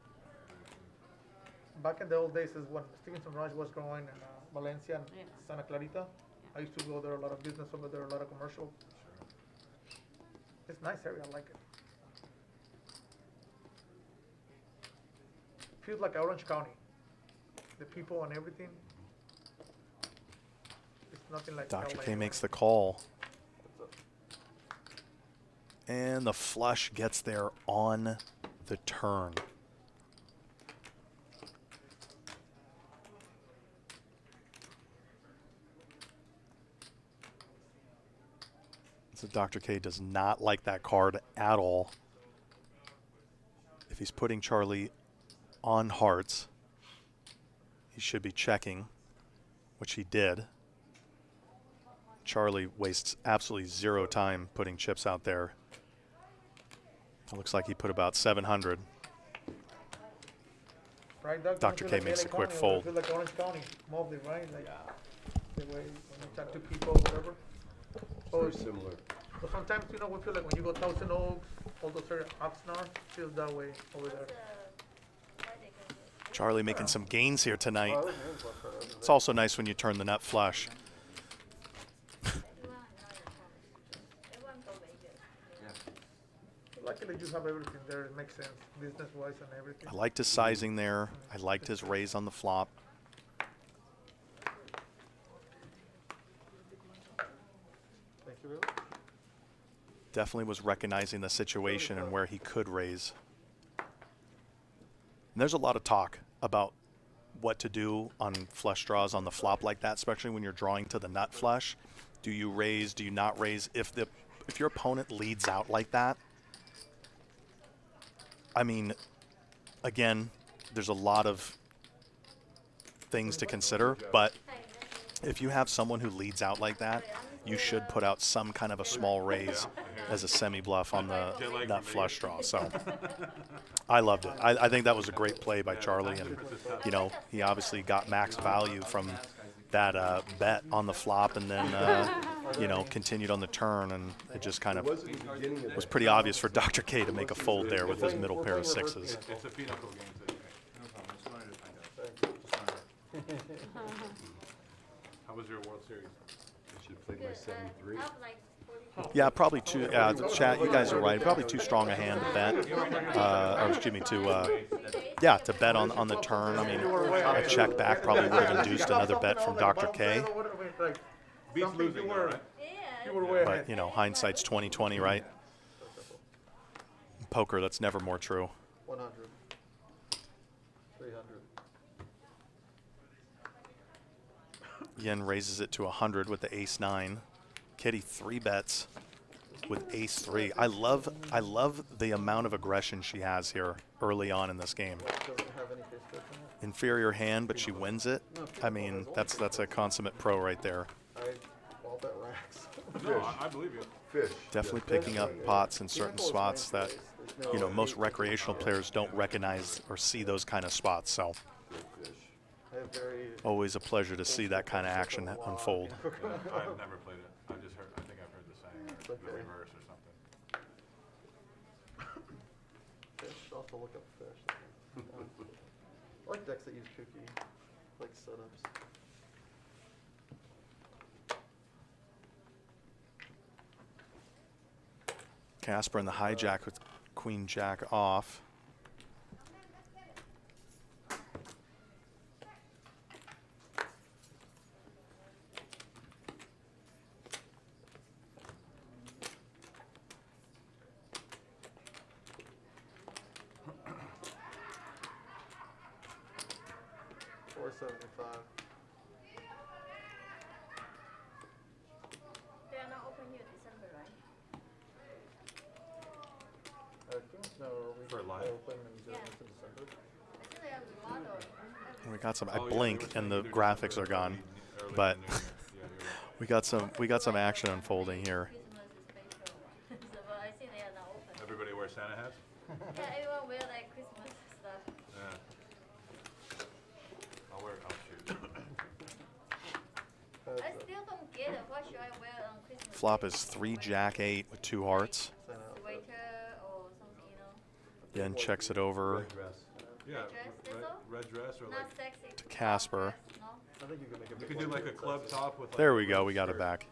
Back in the old days is when Stevenson Ranch was growing in Valencia and Yeah. Santa Clarita. I used to go there, a lot of business over there, a lot of commercial. It's a nice area, I like it. Feels like Orange County. The people and everything. It's nothing like Dr. LA. K makes the call. And the flush gets there on the turn. So Dr. K does not like that card at all. If he's putting Charlie on hearts, he should be checking, which he did. Charlie wastes absolutely zero time putting chips out there. It looks like he put about 700. Right, Doug? Dr. Don't K feel makes LA a quick County, fold. Feel like Orange County, mostly, right? Like the way when you talk to people, whatever. Oh, Very similar. but sometimes we feel like when you go Thousand Oaks, all those areas, Oxnard, feels that way over there. Why they go there? Charlie making some gains here tonight. It's also nice when you turn the nut flush. Everyone another comment. Everyone go Vegas. Luckily, you have everything there. It makes sense, business-wise and everything. I liked his sizing there. I liked his raise on the flop. Thank you very much. Definitely was recognizing the situation and where he could raise. And there's a lot of talk about what to do on flush draws on the flop like that, especially when you're drawing to the nut flush. Do you raise? Do you not raise? If your opponent leads out like that, I mean, again, there's a lot of things to consider, but if you have someone who leads out like that, you should put out some kind of a small raise as a semi-bluff on the nut flush draw. So I loved it. I think that was a great play by Charlie, and he obviously got max value from that bet on the flop, and then continued on the turn, and it just kind of Was at the beginning of was that. pretty obvious for Dr. K to make a fold there with his middle pair of sixes. It's a pinochle game today. No problem, just wanted to find out. Just wondering. How was your World Series? I should have played my Good. 73. Up like 40. Yeah, probably too. Yeah, the chat. You guys are right. Probably too strong a hand to bet. Or excuse me, to bet on the turn. I mean, a check back probably would have induced another bet from Dr. K. Beats losing, though, right? Yeah. You were way But ahead. hindsight's 20/20, right? Poker, that's never more true. 100. 300. Yen raises it to 100 with the ace 9. Kitty 3 bets with ace 3. I love the amount of aggression she has here early on in this game. Doesn't have any face touch in it. Inferior hand, but she wins it. I mean, that's a consummate pro right there. I'll bet racks. No, I believe you. Fish. Definitely Yeah, picking fish. up pots in certain Gamble is spots that, There's no- most recreational players don't recognize or see those kind of spots. So Good fish. I have very. always a pleasure to see that kind of action unfold. I've never played it. I think I've heard the saying, or the Okay. reverse or something. Fish. I'll have to look up fish. I like decks that use cookie, like setups. Casper in the hijack with Queen Jack off. No, we For live? we're playing in Yeah. December. I think they have remodel. We got some. I Oh, yeah, they blink were saying and the they're just graphics early- are gone, early but in the new year. Yeah, you're right. we got some action unfolding here. Christmas is special. So, but I think they are not open. Everybody wear Santa hats? Yeah, everyone wear like Christmas stuff. Yeah. I'll wear, I'll shoot. I still don't get it. What should I wear on Christmas? Flop Day? is 3 Jack 8 with 2 hearts. Sweater or something, you know. Then checks it over Red dress. Yeah, dress, that's all? red dress or Not like, sexy. to Casper. No. I think you can make a you big could do one like a too, club that's top with like. There a we go. red We got it skirt. back.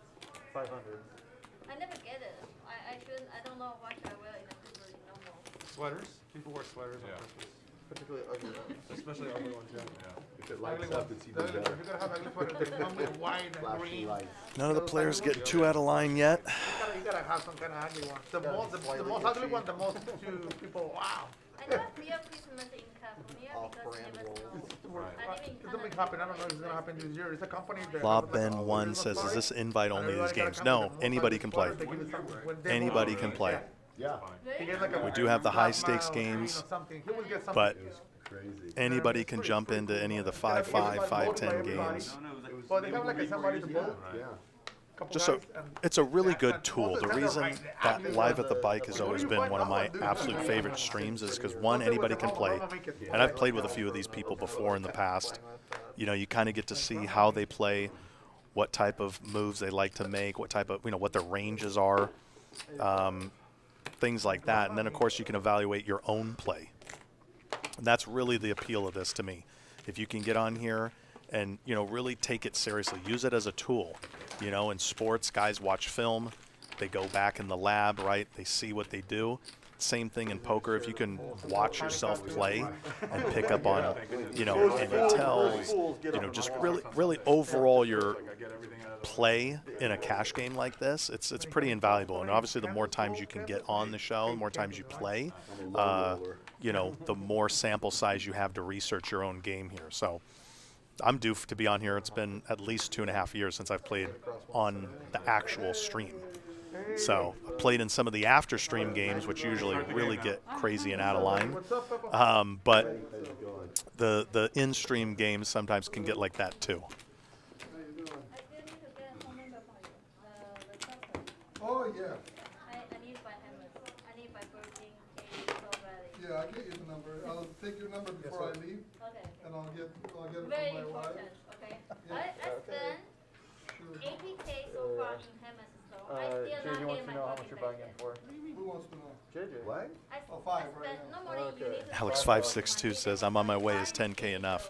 500. I never get it. I shouldn't. I don't know what should I wear in a Christmas normal. Sweaters. People wear sweaters Yeah. on Christmas. Particularly ugly ones. Especially ugly ones, yeah. Yeah. If it Ugly lights up, one. it's even If better. you're gonna have ugly sweater, there's one with white and Flashing green. lights. None of the players getting too out of line yet. You gotta have some kind of ugly one. The Gotta most, be the slightly most ugly itchy. one, the most to people. Wow. I never fear Christmas in California Off-brand because never rolls. snow. Right. I live in It doesn't Canada. happen. I don't know if it's gonna happen this year. It's a company that. Flop Ben 1 says, "Is this invite only to these games?" No, anybody can play. Anybody can play. Yeah. We do have the high-stakes games, but It was crazy. anybody can jump into any of the 5-5, 5-10 games. Well, they have like somebody to vote. Yeah. Just so it's a really good tool. The reason that Live at the Bike has always been one of my absolute favorite streams is because, one, anybody can play, and I've played with a few of these people before in the past. You know, you kind of get to see how they play, what type of moves they like to make, what type of, you know, what their ranges are, things like that. And then, of course, you can evaluate your own play. And that's really the appeal of this to me. If you can get on here and, you know, really take it seriously, use it as a tool. You know, in sports, guys watch film, they go back in the lab, right? They see what they do. Same thing in poker. If you can watch yourself play and pick up on, you know, any tells, you know, just really overall your play in a cash game like this, it's pretty invaluable. And obviously, the more times you can get on the show, the more times you play, you know, the more sample size you have to research your own game here. So I'm due to be on here. It's been at least 2.5 years since I've played on the actual stream. So I played in some of the after stream games, which usually really get crazy and out of line. But the in-stream games sometimes can get like that too. I still need to get a phone number for you. The customer. Oh, yeah. I need by Amazon. I need by Virgin, K, Valley. Yeah, I'll get you the number. I'll take your number before I leave, Okay. and I'll get it Very from my wife. important. Okay. Yeah. I spent Sure. 80K so far in Amazon store. I still JJ not wants get to my know how money much you're back buying in yet. for. Who wants to know? JJ. What? Oh, 5 right Spent now. normally you Okay. need to Alex spend 562 says, "I'm on my way. Is 10K enough?"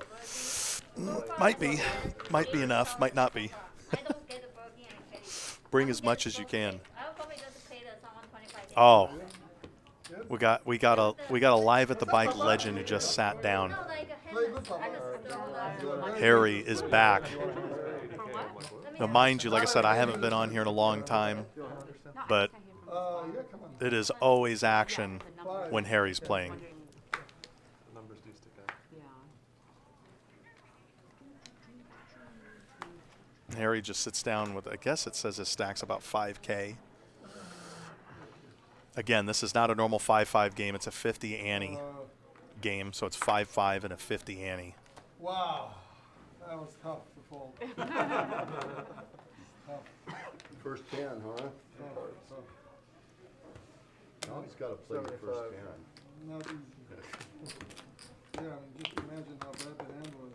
Might be enough. Might not be. I don't get the Virgin and K. Bring as much as you can. I'll probably just pay the someone 25K. Oh, we got a Live at the Bike legend who just sat down. No, like a Amazon. I just throw the. Harry is back. For what? Now, mind you, like I said, I haven't been on here in a long time, No, I but just got here from Yeah, come on. it is always action the numbers. when Harry's playing. The numbers do stick out. Yeah. Harry just sits down with, I guess it says his stack's about 5K. Again, this is not a normal 5-5 game. It's a 50 ante game, so it's 5-5 and a 50 ante. Wow, that was tough to fold. First hand, huh? Now he's got to play the first 75. hand. Not easy. Yeah, I mean, just imagine how bad the hand was.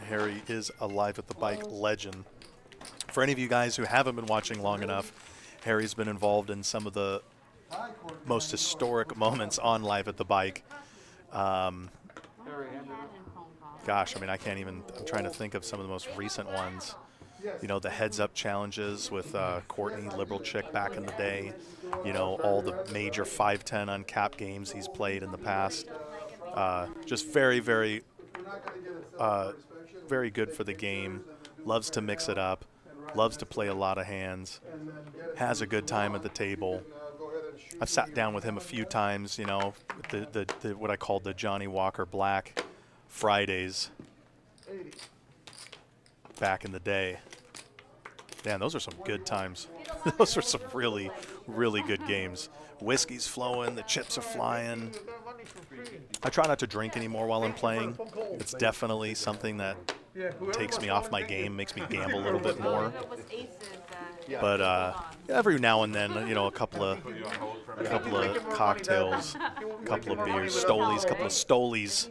Harry is a Live at the Bike legend. For any of you guys who haven't been watching long enough, Harry's been involved in some of the High court most historic moments on Live at the Bike. Gosh, I mean, I can't even, I'm trying to think of some of the most recent ones. You know, the heads-up challenges with Courtney, Liberal Chick back in the day. You know, all the major 5-10 uncapped games he's played in the past. Just very, very, very good for the game. Loves to mix it up. Loves to play a lot of hands. Has a good time at the table. I've sat down with him a few times, you know, the what I called the Johnny Walker Black Fridays back in the day. Man, those are some good times. You don't Those are some really, really good games. Whiskey's flowing, the chips are flying. I try not to drink anymore while I'm playing. It's definitely something that takes me off my game, makes me gamble a little bit more. But every now and then, you know, a couple of cocktails, a couple of beers, a couple of Stolies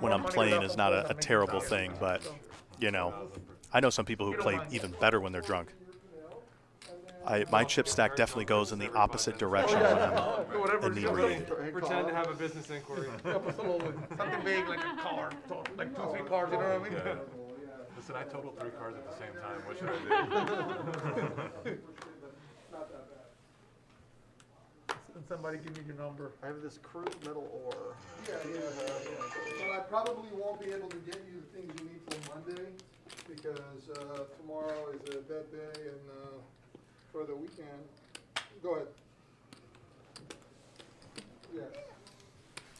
when I'm playing is not a terrible thing. But, you know, I know some people who play even better when they're drunk. My chip stack definitely goes in the opposite direction when I'm inebriated. Pretend to have a business inquiry. Something big like a car, like 2-3 cars, you know what I mean? Yeah. Listen, I totaled 3 cards at the same time. What should I do? And somebody give me your number. I have this crude metal ore. Yeah. But I probably won't be able to get you the things you need till Monday, because tomorrow is a dead day, and for the weekend. Go ahead. Yes.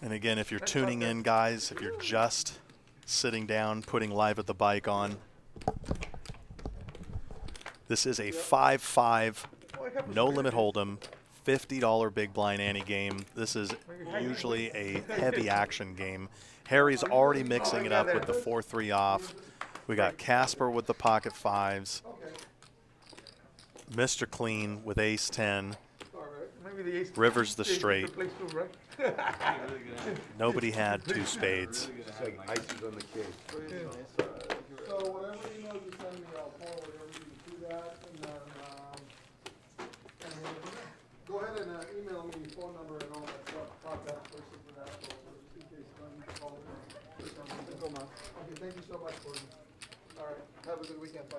And again, if you're tuning in, guys, if you're just sitting down, putting Live at the Bike on, this is a 5-5, no limit hold'em, $50 big blind ante game. This is usually a heavy action game. Harry's already mixing it up with the 4-3 off. We got Casper with the pocket fives. Mr. Clean with ace 10. Rivers the straight. Nobody had 2 spades. It's like icing on the cake. So whatever emails you send me, I'll forward everything to that, and then go ahead and email me your phone number and all that stuff, contact person for that, so just in case I need to call it. Okay, thank you so much, Gordon. All right, have a good weekend. Bye.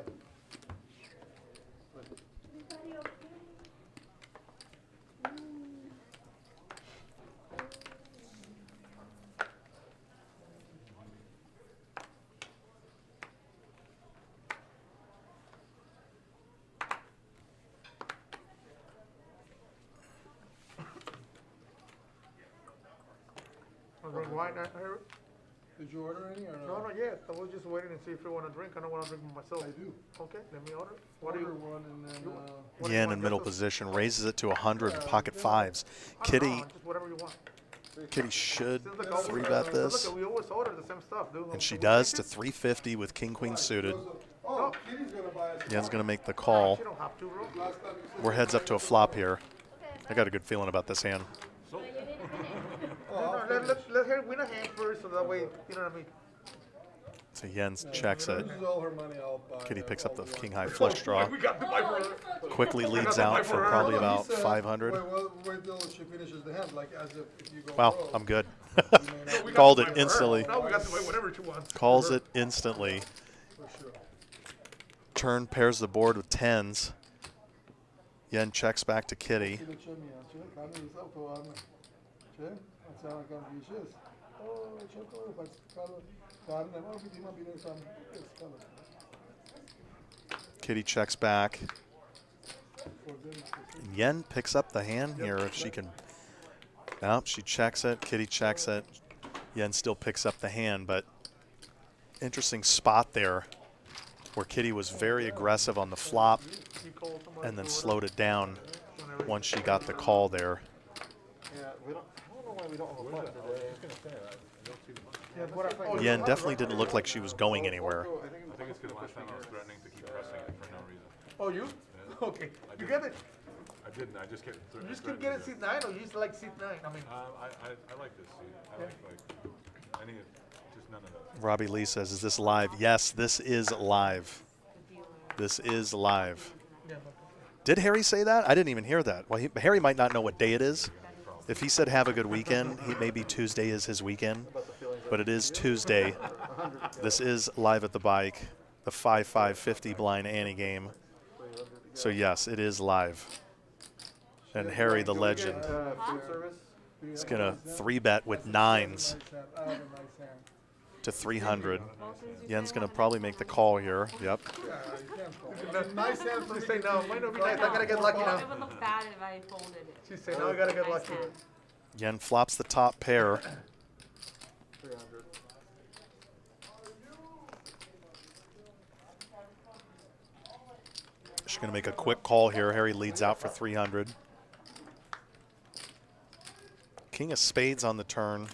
Drink wine, Harry? Did you order any or No, not yet. I was just waiting to see if you want to drink. I don't want to drink myself. I do. Okay, let me order. What do you? One and then, What do you Yen want, in middle Justin? position, raises it to 100 pocket fives. I don't know, Kitty, just whatever you want. Kitty should Seems like always- 3-bet this, Look, we always order the same stuff, dude. and she We does take to it? 350 with king queen suited. oh, Kitty's gonna buy us. Yen's gonna make the call. You don't have to, bro. Last time you said We're heads up to a flop here. I got a good feeling about this hand. No, let her win a hand first, so that way, you know what I mean. So Yen checks it. this is all her money, I'll buy. Kitty picks up the king high flush draw. We got to buy for her. Quickly leads out for probably about He said, 500. Wait till she finishes the hand, like as if you go. Wow, pro. I'm good. No, we got Called to it buy for her. instantly. Now we got to buy whatever she wants. Calls it instantly. For sure. Turn pairs the board with 10s. Yen checks back to Kitty. Kitty, ce mi-a, ce? Care is autoarmă. Ce? Înseamnă că am greșit. Oh, ce acolo faci scală? Dar ne va fi mai bine să am scală. Kitty checks back. And Yen picks up the hand here if she can. Nope, she checks it. Kitty checks it. Yen still picks up the hand, but interesting spot there where Kitty was very aggressive on the flop and then slowed it down once she got the call there. Yeah, I don't know why we don't have a putt today. Yen definitely didn't look like she was going anywhere. I think it's because last time I was threatening to keep pressing it for no reason. Oh, you? Yeah. Okay. I You didn't. get it? I didn't. I just kept. You just keep getting seat 9, or you just like seat 9? I mean, I like this seat. I like. I need just none of that. Robbie Lee says, is this live? Yes, this is live. This is live. yeah. Did Harry say that? I didn't even hear that. Well, Harry might not know what day it is. If he said have a good weekend, maybe Tuesday is his weekend. But it is Tuesday. This is Live at the Bike, the 5-5-50 blind ante game. So yes, it is live. And Harry, the legend, Food service? is going to 3-bet with 9s I have a nice hand. to 300. Yen's going to probably make the call here. Yep. Yeah, you can call. Nice hand for She me. say no. Might not be nice. I gotta get lucky now. It would look bad if I folded it. She say no. I gotta get Nice lucky. hand. Yen flops the top pair. 300. She's going to make a quick call here. Harry leads out for 300. King of spades on the turn.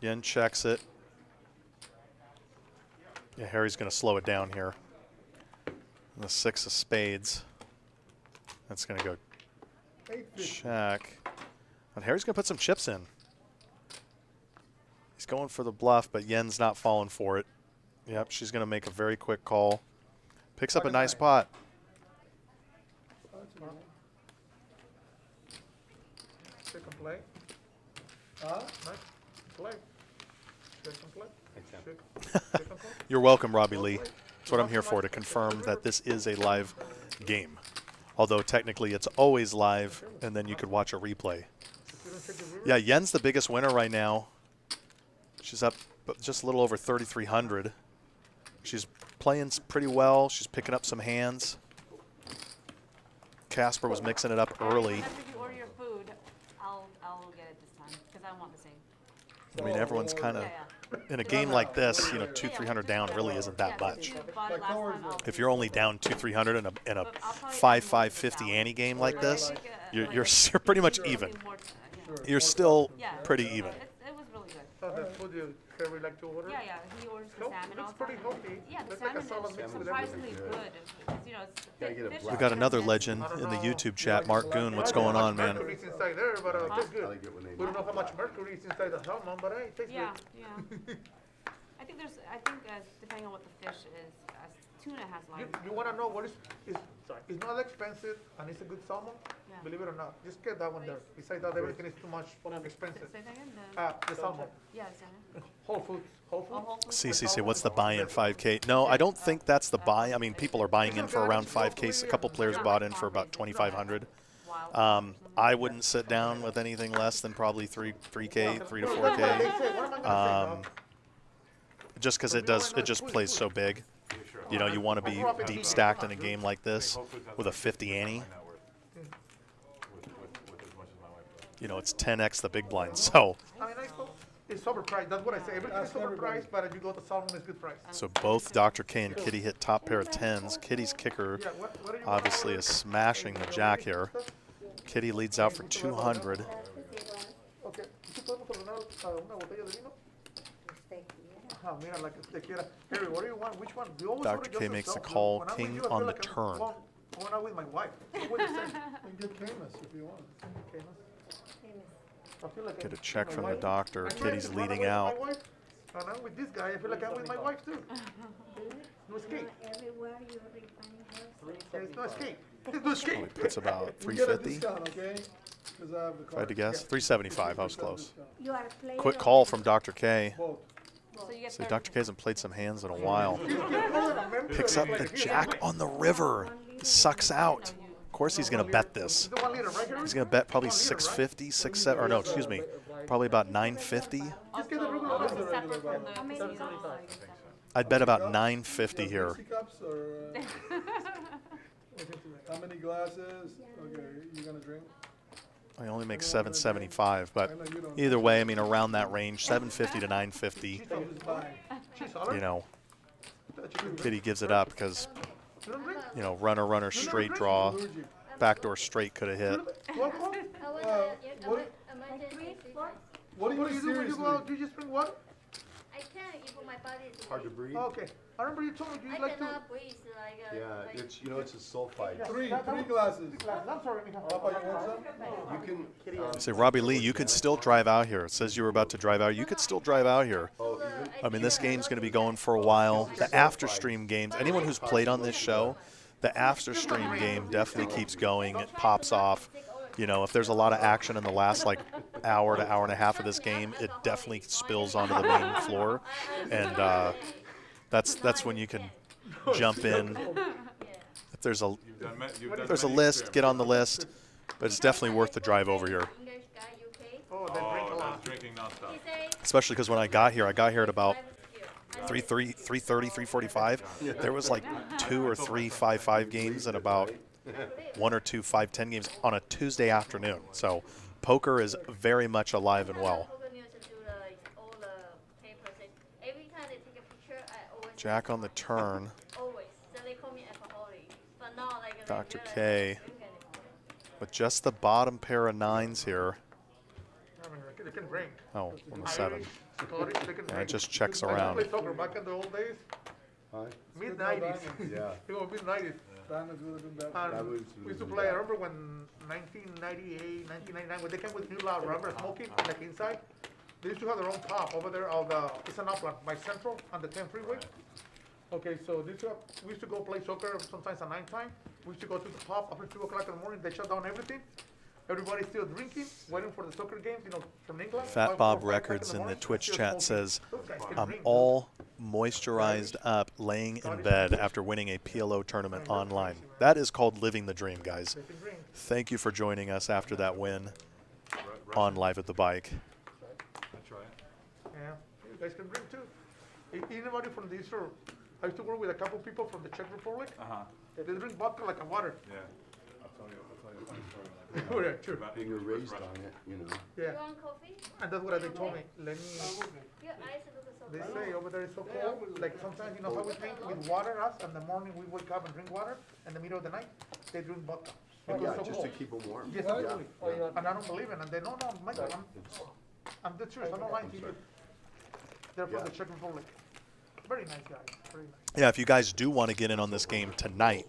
Yen checks it. Yeah, Harry's going to slow it down here. And the 6 of spades. That's going to go check. And Harry's going to put some chips in. He's going for the bluff, but Yen's not falling for it. Yep, she's going to make a very quick call. Picks up a nice pot. Second play. Nice play. Second play. Second play. You're welcome, Robbie Lee. That's what I'm here for, to confirm that this is a live game. Although technically it's always live, and then you could watch a replay. Yeah, Yen's the biggest winner right now. She's up just a little over 3,300. She's playing pretty well. She's picking up some hands. Casper was mixing it up early. After you order your food, I'll get it this time because I want the same. I mean, everyone's kind of, in a game like this, you know, 200-300 down really isn't that much. If you're only down 200-300 in a 5-5-50 ante game like this, you're pretty much even. You're still pretty even. It was really good. So the food you Harry like to order? Yeah, he orders the salmon Looks all the pretty time. healthy. Yeah, the Looks like a salmon solid is mix with surprisingly everything. good. It's, you know, it's Gotta get a fish black- We got another and- legend in the YouTube chat, Mark Goon. What's going on, man? Mercury's inside there, but it tastes I good. like it when they We don't know how much mercury is inside the salmon, but hey, it tastes Yeah, good. yeah. I think depending on what the fish is, tuna has lime. You want to know what is it's not expensive and it's a good salmon? Yeah. Believe it or not. Just get that one there. Besides that, everything is too much expensive. Say that again? The salmon. Yeah, the salmon. Whole Foods. Whole Foods? Oh, Whole Foods? CCC, what's the buy in 5K? No, I don't think that's the buy. I mean, people are buying in for around 5K. A couple players bought in for about 2,500. I wouldn't sit down with anything less than probably 3K, 3 to 4K. Just because it just plays so big. You know, you want to be deep stacked in a game like this with a 50 ante. You know, it's 10x the big blind. So I mean, it's overpriced. That's what I say. Everything is overpriced, but if you go to salmon, it's good price. so both Dr. K and Kitty hit top pair of 10s. Kitty's kicker What are you obviously is smashing the jack here. Kitty leads out for 200. Okay. ¿Sí podemos ordenar una botella de vino? Ah, mira, la que usted quiera. Harry, what do you want? Which one? We always Dr. order K just makes the yourself. call, When I'm with king you, I feel on the like I'm turn. going out with my wife. We're the same. And get Camus if you want. I feel like Get I'm a check with from my the wife. doctor. I'm Kitty's ready to run leading away out. with my wife, and I'm with this guy. I feel like I'm with my wife too. No escape. Everywhere you refine There's no escape. There's no escape. Probably puts about We get a 350. discount, okay? 'Cause I have the If I had to card. guess, 375. I was close. You are a player. Quick call from Dr. K. Both. So you get So Dr. K hasn't played some hands in a while. Picks up the jack on the river. Sucks out. Of course he's going to bet this. The 1 liter, right, Harry? He's going to bet probably 650, 67, or no, excuse me, probably about 950. Just get the regular Oh, one. it's separate from the casino. I'd bet about 950 here. 60 cups or how many glasses? Okay, you gonna drink? I only make 775, but either way, I mean, around that range, 750 to 950, Just buy. you know, Kitty gives it up because, you know, runner, straight draw, backdoor straight could have hit. What do What do you you do when you go out? seriously? Do you just drink water? I can if my body is Hard to weak. breathe? Okay. I remember you told me you I like to. cannot breathe like Yeah, it's, you know, it's a sulfide. Three glasses. I'm sorry, Mija. How about you want some? You can, Say, Robbie Lee, you could still drive out here. It says you were about to drive out. You could still drive out here. I mean, this game's going to be going for a while. The after stream games, anyone who's played on this show, the after stream game definitely keeps going. It pops off. You know, if there's a lot of action in the last like hour to hour and a half of this game, it definitely spills onto the main floor, and that's when you can jump in. If there's a list, get on the list, but it's definitely worth the drive over here. English guy, UK. Oh, then drink a lot. Drinking nonstop. He say, Especially because when I got here at about 3:30, 3:45. There was like 2 or 3 5-5 games and about 1 or 2 5-10 games on a Tuesday afternoon. So poker is very much alive and well. Poker News do all the papers. Every time they take a picture, I always Jack on the turn. all Dr. K with just the bottom pair of nines here. I mean, they can bring. Oh, on the 7. Irish, Scottish, they can Yeah, bring. it just checks I used to around. play soccer back in the old days, Huh? mid-90s. Yeah. It was mid-90s. Diamonds would have been better. That And was- we used to play, I remember when 1998, 1999, when they came with new loud rubber smoking, like inside, they used to have their own top over there on the, it's an upland by Central on the 10 freeway. Okay, so this, we used to go play soccer sometimes at nighttime. We used to go to the pub after 2 o'clock in the morning. They shut down everything. Everybody's still drinking, waiting for the soccer games, you know, from England. Fat 5, Bob 4, 5 Records o'clock in the morning, Twitch still chat smoking. says, Those guys can I'm drink. all moisturized up laying in bed after winning a PLO tournament online. That is called living the dream, guys. They can drink. Thank you for joining us after that win on Live at the Bike. I try it. Yeah, you guys can drink too. Anybody from the Eastern, I used to work with a couple people from the Czech Republic. They drink vodka like a water. Yeah. I'll tell you a funny story. Oh, yeah, sure. Being raised on it, you know. Yeah, You want coffee? and that's what they told me. Let me, Your eyes look so they cold. say over there is so cold. Like sometimes, you know how we drink with water, us, in the morning we wake up and drink water. In the middle of the night, they drink vodka. Because Yeah, it's so just to cold. keep them warm. Yes, Yeah, absolutely. yeah. And I don't believe it. And they, no, Michael, I'm dead serious. I'm not lying to you. They're from the Czech Republic. Very nice guys. Very nice. Yeah, if you guys do want to get in on this game tonight,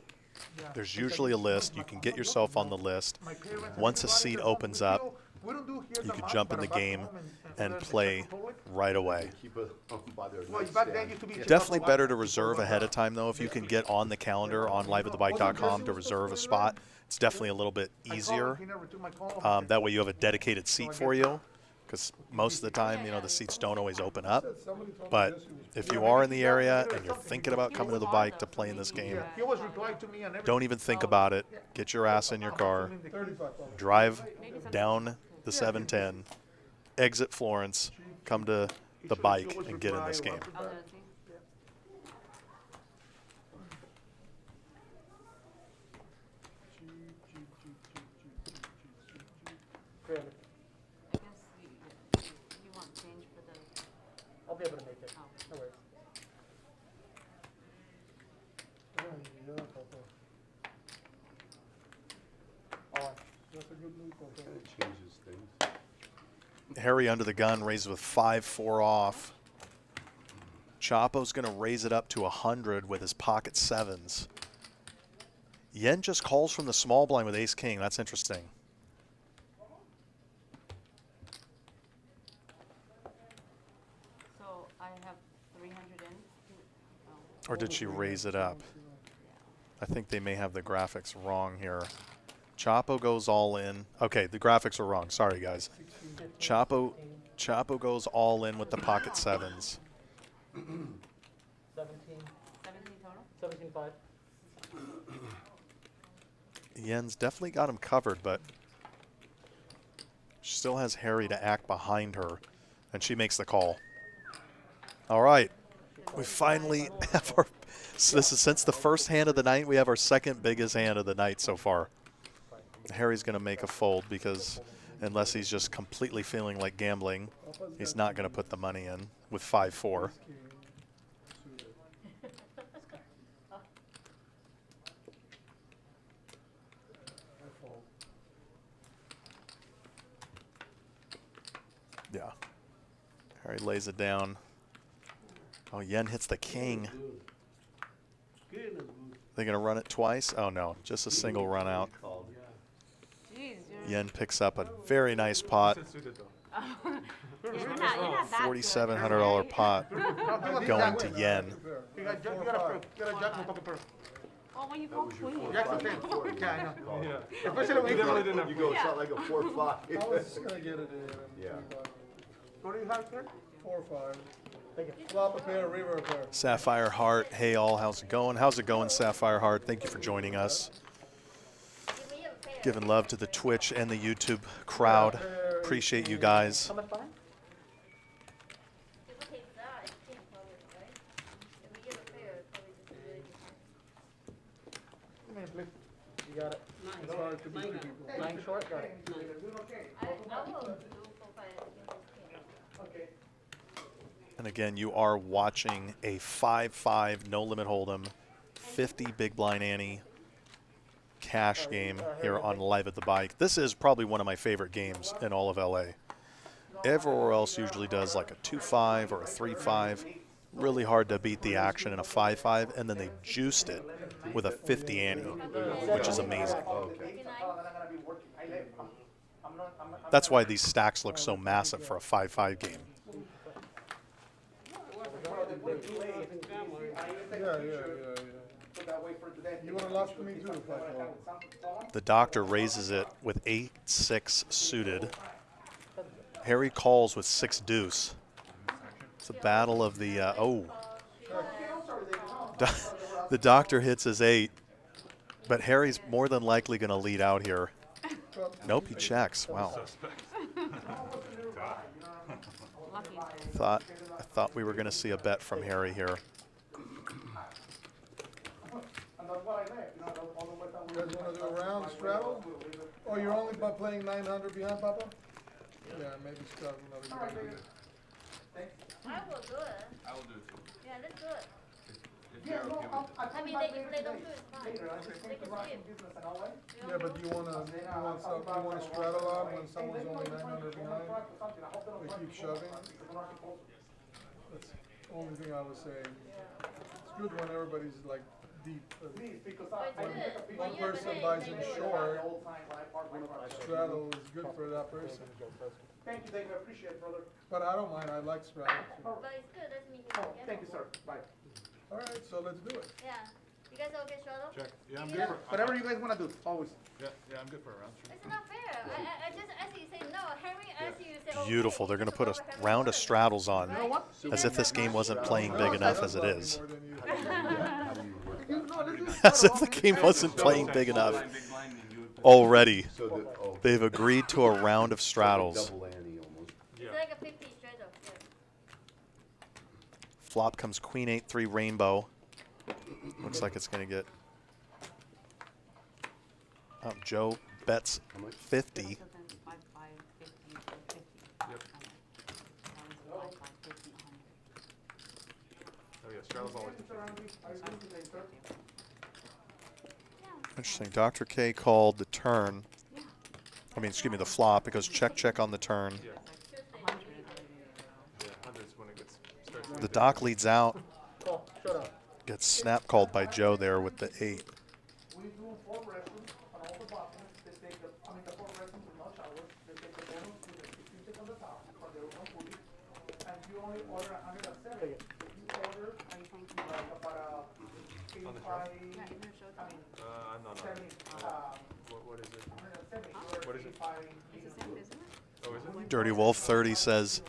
Yeah. there's usually a list. You can get yourself on the list. My parents and Once a everybody, seat they're from opens Brazil. up, We don't do here you that can much, jump in but the back game home and the Czech play Republic, right away. Keep it by their well, nightstand. back then used to be Definitely better to reserve ahead of time, though. If you can get on the calendar on liveatthebike.com to reserve a spot, it's definitely a little bit easier. That way you have a dedicated seat for you, because most of the time, you know, the seats don't always open up. But if you are in the area and you're thinking about coming to the bike to play in this game, He always replied to me and everything. don't even think about it. Get your ass in your car, drive down the 710, exit Florence, come to the bike, and get in this game. Oh, does he? Really. Yes, you want change for the, I'll be able to make it. oh. No worries. It changes things. Harry under the gun raises with 5-4 off. Chapo's going to raise it up to 100 with his pocket sevens. Yen just calls from the small blind with ace king. That's interesting. So I have 300 in. Oh. Or did she raise it up? I think they may have the graphics wrong here. Chapo goes all in. Okay, the graphics are wrong. Sorry, guys. Chapo goes all in with the pocket sevens. 17, 17 total? 17.5. Yen's definitely got him covered, but she still has Harry to act behind her, and she makes the call. All right, we finally have our. So this is since the first hand of the night. We have our second biggest hand of the night so far. Harry's going to make a fold because unless he's just completely feeling like gambling, he's not going to put the money in with 5-4. Yeah. Harry lays it down. Oh, Yen hits the king. They're going to run it twice? Oh, no. Just a single run out. Jeez, Yen picks up a very nice pot. you're not that good. $4,700 pot going to Yen. You got a jack and pocket pair. Oh, when you go queen. Jack's a 10. Yeah, I know. Especially when you go. You go, it's not like a 4-5. I was gonna get it in. Yeah. What do you have here? 4 or 5. Flop a pair, river a pair. Sapphire Heart. Hey, all. How's it going? How's it going, Sapphire Heart? Thank you for joining us. Giving love to the Twitch and the YouTube crowd. Appreciate you guys. How much behind? If we take that, it's 10 probably, right? If we get a pair, it's probably just really different. Come here, please. You got it. It's hard to beat people. 9 short, got it. I will do 4-5 against king. And again, you are watching a 5-5 no limit hold'em, 50 big blind ante cash game here on Live at the Bike. This is probably one of my favorite games in all of LA. Everywhere else usually does like a 2-5 or a 3-5. Really hard to beat the action in a 5-5, and then they juiced it with a 50 ante, which is amazing. That's why these stacks look so massive for a 5-5 game. You would have lost to me too if I The doctor raises it with 8-6 suited. Harry calls with 6 deuce. It's a battle of the, the doctor hits his 8, but Harry's more than likely going to lead out here. Nope, he checks. Wow. I thought we were going to see a bet from Harry here. You guys want to do a round straddle? Oh, you're only by playing 900 behind, Papa? Yeah, maybe straddle another game. I will do it. I will do it too. Yeah, let's do it. If you're okay with it. I mean, if they don't do it, it's fine. They can skip. Yeah, but do you want to straddle out when someone's only 900 behind? We keep shoving? That's the only thing I was saying. It's good when everybody's like deep. One person buys in short, straddle is good for that person. Thank you, David, I appreciate it, brother. But I don't mind, I like straddle too. But it's good, that's me. Thank you, sir, bye. All right, so let's do it. Yeah. You guys okay, Shadow? Check. Yeah, I'm You good know, for, Whatever you guys wanna do, always. yeah, I'm good for a round. Sure. It's not fair. I just asked you, say no. Henry asked you, say okay. Beautiful. They're going to put a round of straddles on, as if this game wasn't playing big enough as it is. As if the game wasn't playing big enough already. They've agreed to a round of straddles. Double ante almost. It's like a 50 straddle. Yeah. Flop comes queen 8-3 rainbow. Looks like it's going to get. Joe bets 50. Oh yeah, straddle's always the Interesting. Dr. K called the turn. I mean, excuse me, the flop. It goes check, check on the turn. Yeah, 100's when it gets starts. The doc leads out. Gets snap called by Joe there with the 8. We do 4 restrooms on all the bathrooms. They take the 4 restrooms with no showers. They take the bonus with the 16 on the top for their own food. And you only order 170. You order about 85, I'm not. 70, What is it? 170. What is it? Oh, is it? Dirty Wolf 30 says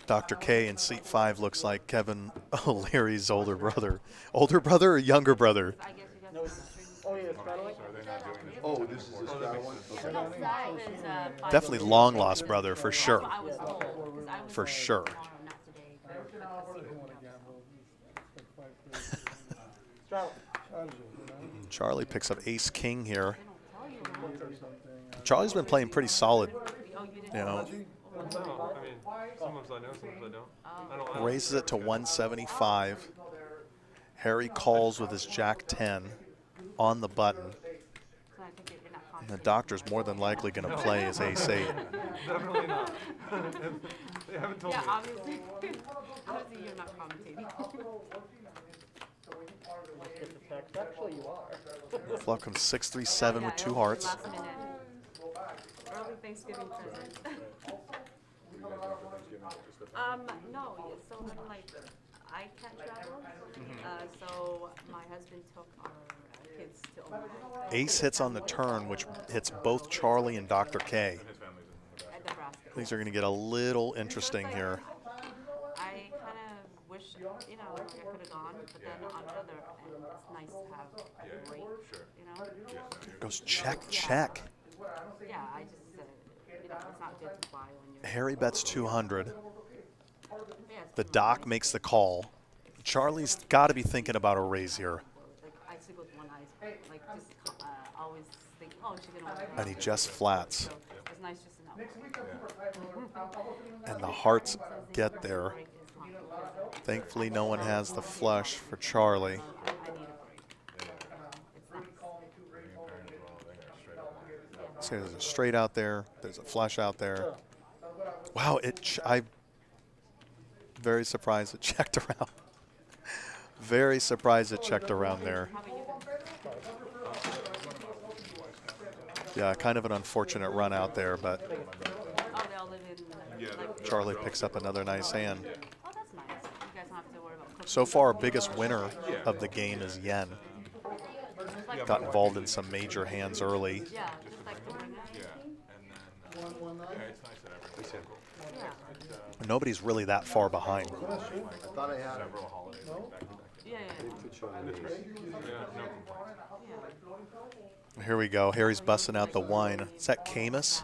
Dr. K in seat 5 looks like Kevin O'Leary's older brother. Older brother or younger brother? Oh, yeah, straddling? So are they not doing this? Oh, this is the straddle one? Definitely long lost brother for sure. For sure. Charlie picks up ace king here. Charlie's been playing pretty solid. You know, No, I mean, sometimes I know, sometimes I don't. raises it to 175. Harry calls with his jack 10 on the button. And the doctor's more than likely going to play his ace 8. Definitely not. They haven't told Yeah, me. obviously. Obviously, you're not commentating. Actually, you are. Flop comes 6-3-7 with 2 hearts. Last minute. Early Thanksgiving present. No, so like, I can't travel, so my husband took our kids to Omaha. Ace hits on the turn, which hits both Charlie and Dr. K. At Nebraska. Things are going to get a little interesting here. I kind of wish, I could have gone, but then on the other end, it's nice to have a break, Goes check, check. Yeah, I just, it's not good to fly when you're. Harry bets 200. The doc makes the call. Charlie's got to be thinking about a raise here. Like, I sleep with one eye, like, just always think, oh, she's going to win. And he just flats. So it's nice just to know. And the hearts get there. Thankfully, no one has the flush for Charlie. See, there's a straight out there. There's a flush out there. Wow, I'm very surprised it checked around. Very surprised it checked around there. Yeah, kind of an unfortunate run out there, but Oh, they all live in, like, Charlie picks up another nice hand. oh, that's nice. You guys don't have to worry about cooking. So far, our biggest winner of the game is Yen. Got involved in some major hands early. Yeah, just like to bring it. Yeah, and then, yeah, it's nice that everything's Yeah. Nobody's really that far behind. I thought I had it. several holidays back to back. Yeah, yeah. Put you on the ace. Yeah, no complaints. Yeah. Here we go. Harry's busting out the wine. Is that Camus?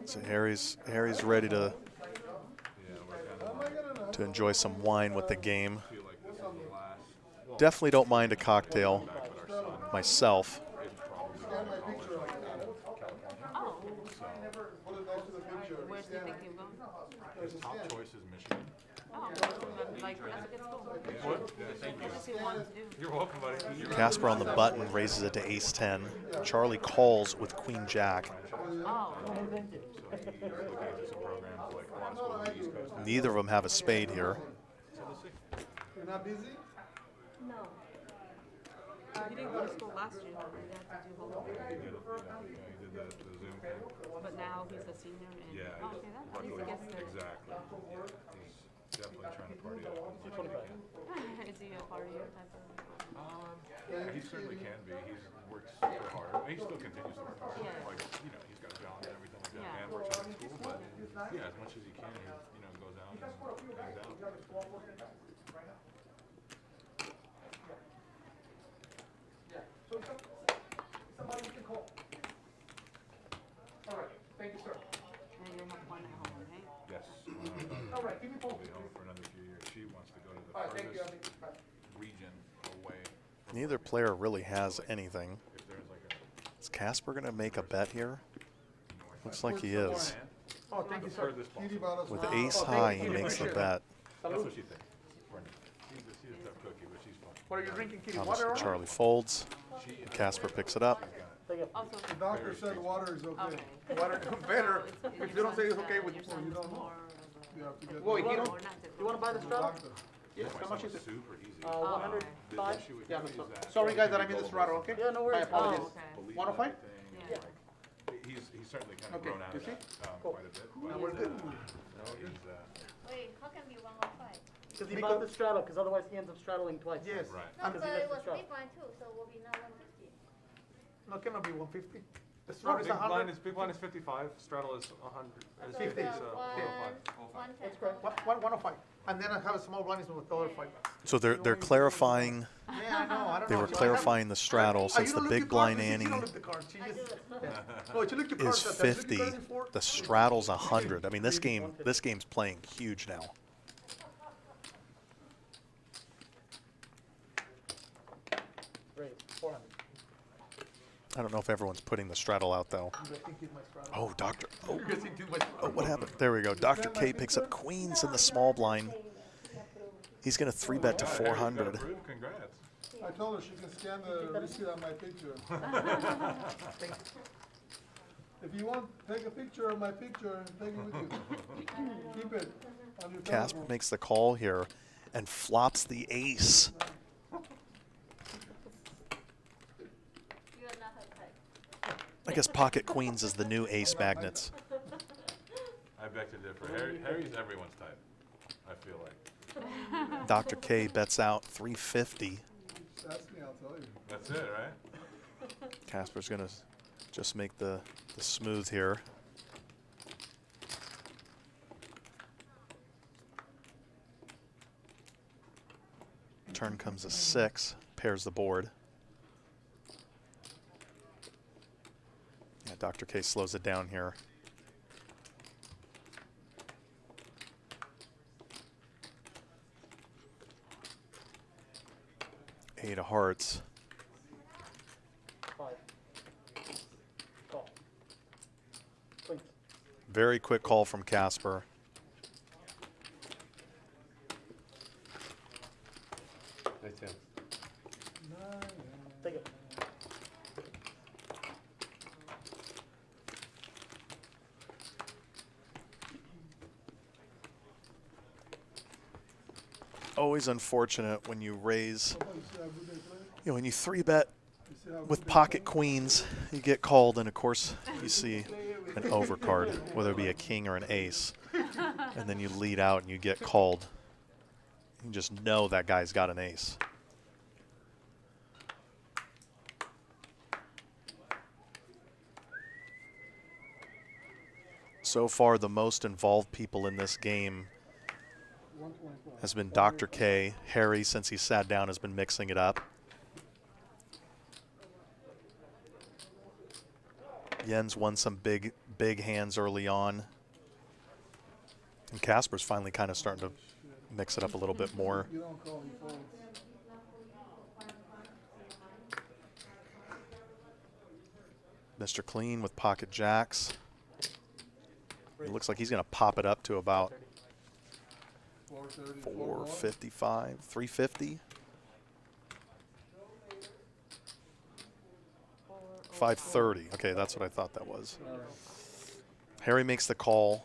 So Harry's ready to enjoy some wine with the game. Definitely don't mind a cocktail myself. Oh. Where's he thinking of going? Top choice is Michigan. Oh, like, that's a good school. What? Yeah, thank you. That's just what he wanted to do. You're welcome, buddy. Casper on the button raises it to ace 10. Charlie calls with queen jack. Oh. Neither of them have a spade here. You're not busy? No. He didn't go to school last year. He had to do homework. Yeah, he did the Zoom thing. But now he's a senior. And, Yeah, oh, okay, that, at least he gets the. exactly. He's definitely trying to party out as much as he can. Is he a partier type of? Yeah, he certainly can be. He's works super hard. I mean, he still continues to work hard. Yeah. Like, you know, he's got a job and everything like that, Yeah. and works hard at school. But yeah, as much as he can, he goes out and hangs out. Somebody can call. All right, thank you, sir. And you have one at home, right? Yes. All right, give me We'll both. be home for another few years. She wants to go to the All right, thank you. furthest region away. Neither player really has anything. If there's like a Is Casper going to make a bet here? Looks like he is. Oh, thank you, sir. furthest Cutie possible. bought us With one. ace high, he makes the bet. That's what she thinks. She's a tough cookie, but she's fun. What are you drinking, kitty? Obviously, Water? Charlie folds. Casper picks it up. Also, The doctor said water is okay. okay. Water, better. If you don't say it's okay with Your you. son's you don't know. more You have to get Whoa, the you of a, don't- or not You want to buy the straddle? doctor. Yes, My how son much was is it? super easy. 105? The issue with Yeah, him no, is so- that sorry guys that I he missed this gullible. rattle, okay? Yeah, no worries. I apologize. Oh, okay. Believe 105? everything, Yeah. like, he's certainly kind of Okay, grown out you of see? that Cool. quite a bit. Now But we're good. no, he's Wait, how can be 105? Because he bought the straddle, because otherwise he ends up straddling twice. Yes. right. No, Because so he it gets the was straddle. big blind too, so will be now 150. No, cannot be 150. The No, straddle is big blind 100. is, big blind is 55, straddle is 100, is So 50, the so one- 105. 110. That's correct. 105. And then I have a small blind with the other 5. So they're clarifying. Yeah, I know, I don't They know. were So I clarifying the straddle have- since you the don't big look at blind cards, Annie you don't look at cards. She I do just- it. yeah. Oh, you look at is cards, that's it. You look at 50. cards before. The straddle's 100. I mean, this game's playing huge now. Great, 400. I don't know if everyone's putting the straddle out though. I think he's my straddle. Oh, Doctor. Oh, You're guessing too much. oh, what happened? There we go. Dr. K picks up queens in the small blind. He's going to 3-bet to 400. Approved, congrats. I told her she can scan the receipt on my picture. If you want, take a picture of my picture and take it with you. Keep it on your Casper telephone. makes the call here and flops the ace. You are not her type. I guess pocket queens is the new ace magnets. I beg to differ. Harry's everyone's type, I feel like. Dr. K bets out 350. Ask me, I'll tell you. That's it, right? Casper's going to just make the smooth here. Turn comes a 6, pairs the board. Yeah, Dr. K slows it down here. Eight of hearts. 5. Call. Queens. Very quick call from Casper. Nice hand. always unfortunate when you raise, How about you see how good they play? you know, when you 3-bet You see how with good they pocket play? queens, you get called, and of course you see an overcard, whether it be a king or an ace, and then you lead out and you get called. You just know that guy's got an ace. So far, the most involved people in this game 125. has been Dr. K. Harry, since he sat down, has been mixing it up. Jens won some big hands early on. And Casper's finally kind of starting to mix it up a little bit more. You don't call, he folds. Mr. Clean with pocket jacks. It looks like he's going to pop it up to about 430, 455, 350. 530. Okay, that's what I thought that was. Harry makes the call.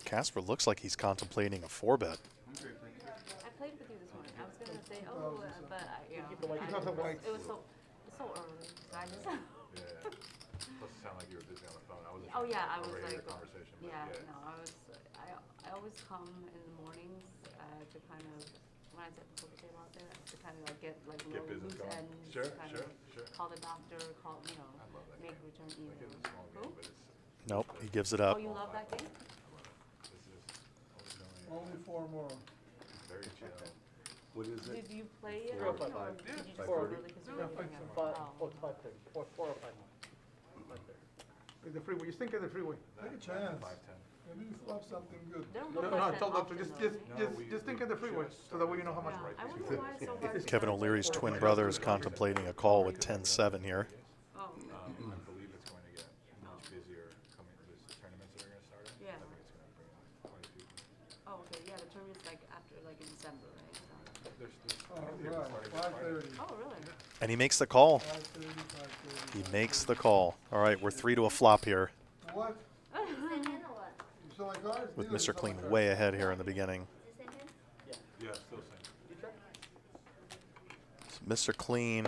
Casper looks like he's contemplating a 4-bet. I played with you this morning. I was gonna say, oh, but You I have the whites. it was so early, so I just. Yeah. Plus it sounded like you were busy on the phone. I wasn't Oh trying to yeah, I was overhear like, the conversation. But yeah, no, I always come in the mornings to kind of when I set the poker table out there to kind of like get like Get little business loose going. ends, Sure, kind sure, of sure. call the doctor, call I love that make game. return Like it's a small email. game, but it's Nope, he gives it Oh, up. you love that game? this is always Only 4 more. very chill. What is it? Did you play it? 4 or 5. Or did you just 4. really because you Yeah, were looking at it? 5, Oh. oh, it's 530. 4 or 5. 530. It's the freeway. You stink at the freeway. Take a chance. 5-10. Maybe you flop something good. They don't No, go no, I 5-10 told doctor, often, just, though. just think of the freeway, so that way you know how much. Yeah, I wonder why it's so hard. Kevin O'Leary's twin brother is contemplating a call with 10-7 here. Oh, I believe it's going to get much busier coming this tournaments that are going to start. Yeah. I think it's going to bring on quite a few people. oh, okay, yeah, the tournament's like after, like in December, right? So. There's All people right, starting 530. Oh, really? And he makes the call. 530, 530. He makes the call. All right, we're 3 to a flop here What? Same hand or what? You sell my cards? with Dealer, you Mr. sell my Clean cards. way ahead here in the beginning. The same hand? Yeah, still same. So Mr. Clean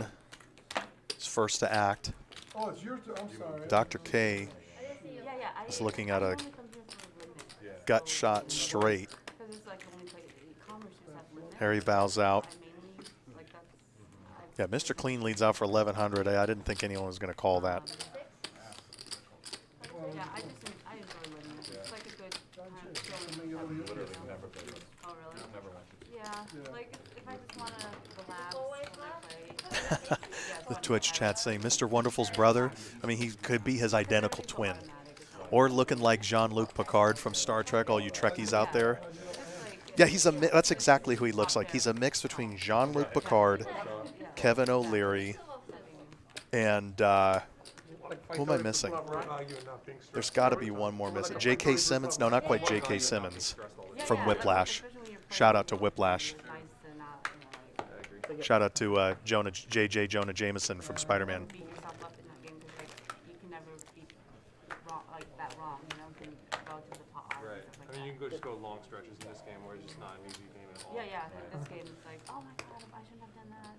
is first to act. Oh, it's your turn. I'm sorry. Dr. K I didn't see you. Yeah, I is looking at I a only come here for a limit. Yeah. gut shot straight. Because it's like only play e-commerce just have limit. Harry bows out. I mainly, like that's, Yeah, Mr. Clean leads out for 1100. I didn't think anyone was going to call that. yeah, I enjoy limit. It's like a good kind of feeling. Literally never played it. Oh, really? Never went to. Yeah, like if I just want to relax Always when I laugh? play. Yeah, The so Twitch I- chat saying Mr. Wonderful's brother. I mean, he could be his identical twin. automatic, it's like- Or looking like Jean-Luc Picard from Star Trek, all you Trekkies out there. it's like- Yeah, he's a that's exactly who he looks like. He's a mix between Jean-Luc Picard, Kevin O'Leary, and who am I missing? There's got to be one more missing. J.K. Simmons? No, not quite J.K. Simmons from Whiplash. Shout out to Whiplash. It's nice to not, you know, like, Shout out to J.J. Jonah Jameson from Spider-Man. beat yourself up in that game because like you can never be wrong like that wrong, you know, can go to the pot. Right. And stuff like I mean, you that. can just go long stretches in this game where it's just not an easy game at all. Yeah, like this game is like, oh my god, I shouldn't have done that,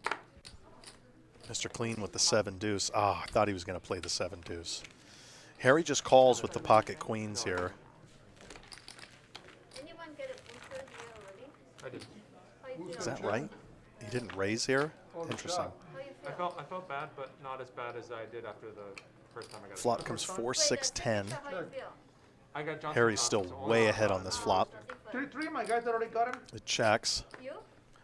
and Mr. Clean with the 7 deuce. Ah, I thought he was going to play the 7 deuce. Harry just calls with the pocket queens here. Anyone get a booster here already? I did. How you feel? Is that right? He didn't raise here? Interesting. How you I feel? felt bad, but not as bad as I did after the first time I got Flop it. comes Wait, 4, the 6, second 10. shot, how you feel? I got Johnson Harry's Johnson, still so only way one ahead shot. on this flop. Three of my guys that already got him. It checks. You?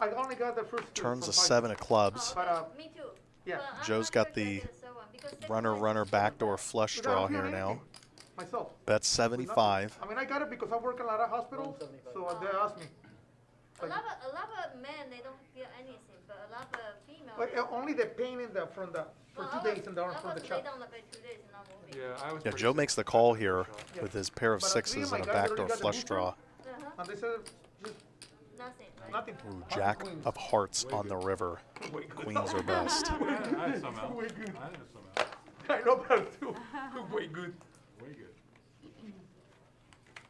I only got the first two. Turns from a five. 7 of clubs. But Me too. yeah, But I'm Joe's not got sure the if I get a second one, because second runner, one is runner, so backdoor bad. flush But I don't draw feel here anything. now. myself. Bet 75. I mean, I got it because I work in a lot of hospitals, so they asked me. A lot of men, they don't feel anything. but a lot of females. But only the pain in the from the for 2 days and the arm from the lay chop. down the bed 2 days and not moving. Yeah, I was Yeah, pretty Joe sick makes the after call that here shot. with his pair of But sixes three and of a my guys backdoor already got the flush booster. draw. Uh-huh. And they said just Nothing, right? nothing. Ooh, Jack of hearts on the river. Queens are best. I had some out. Way good. I had some out. I know that too. Way good. Way good.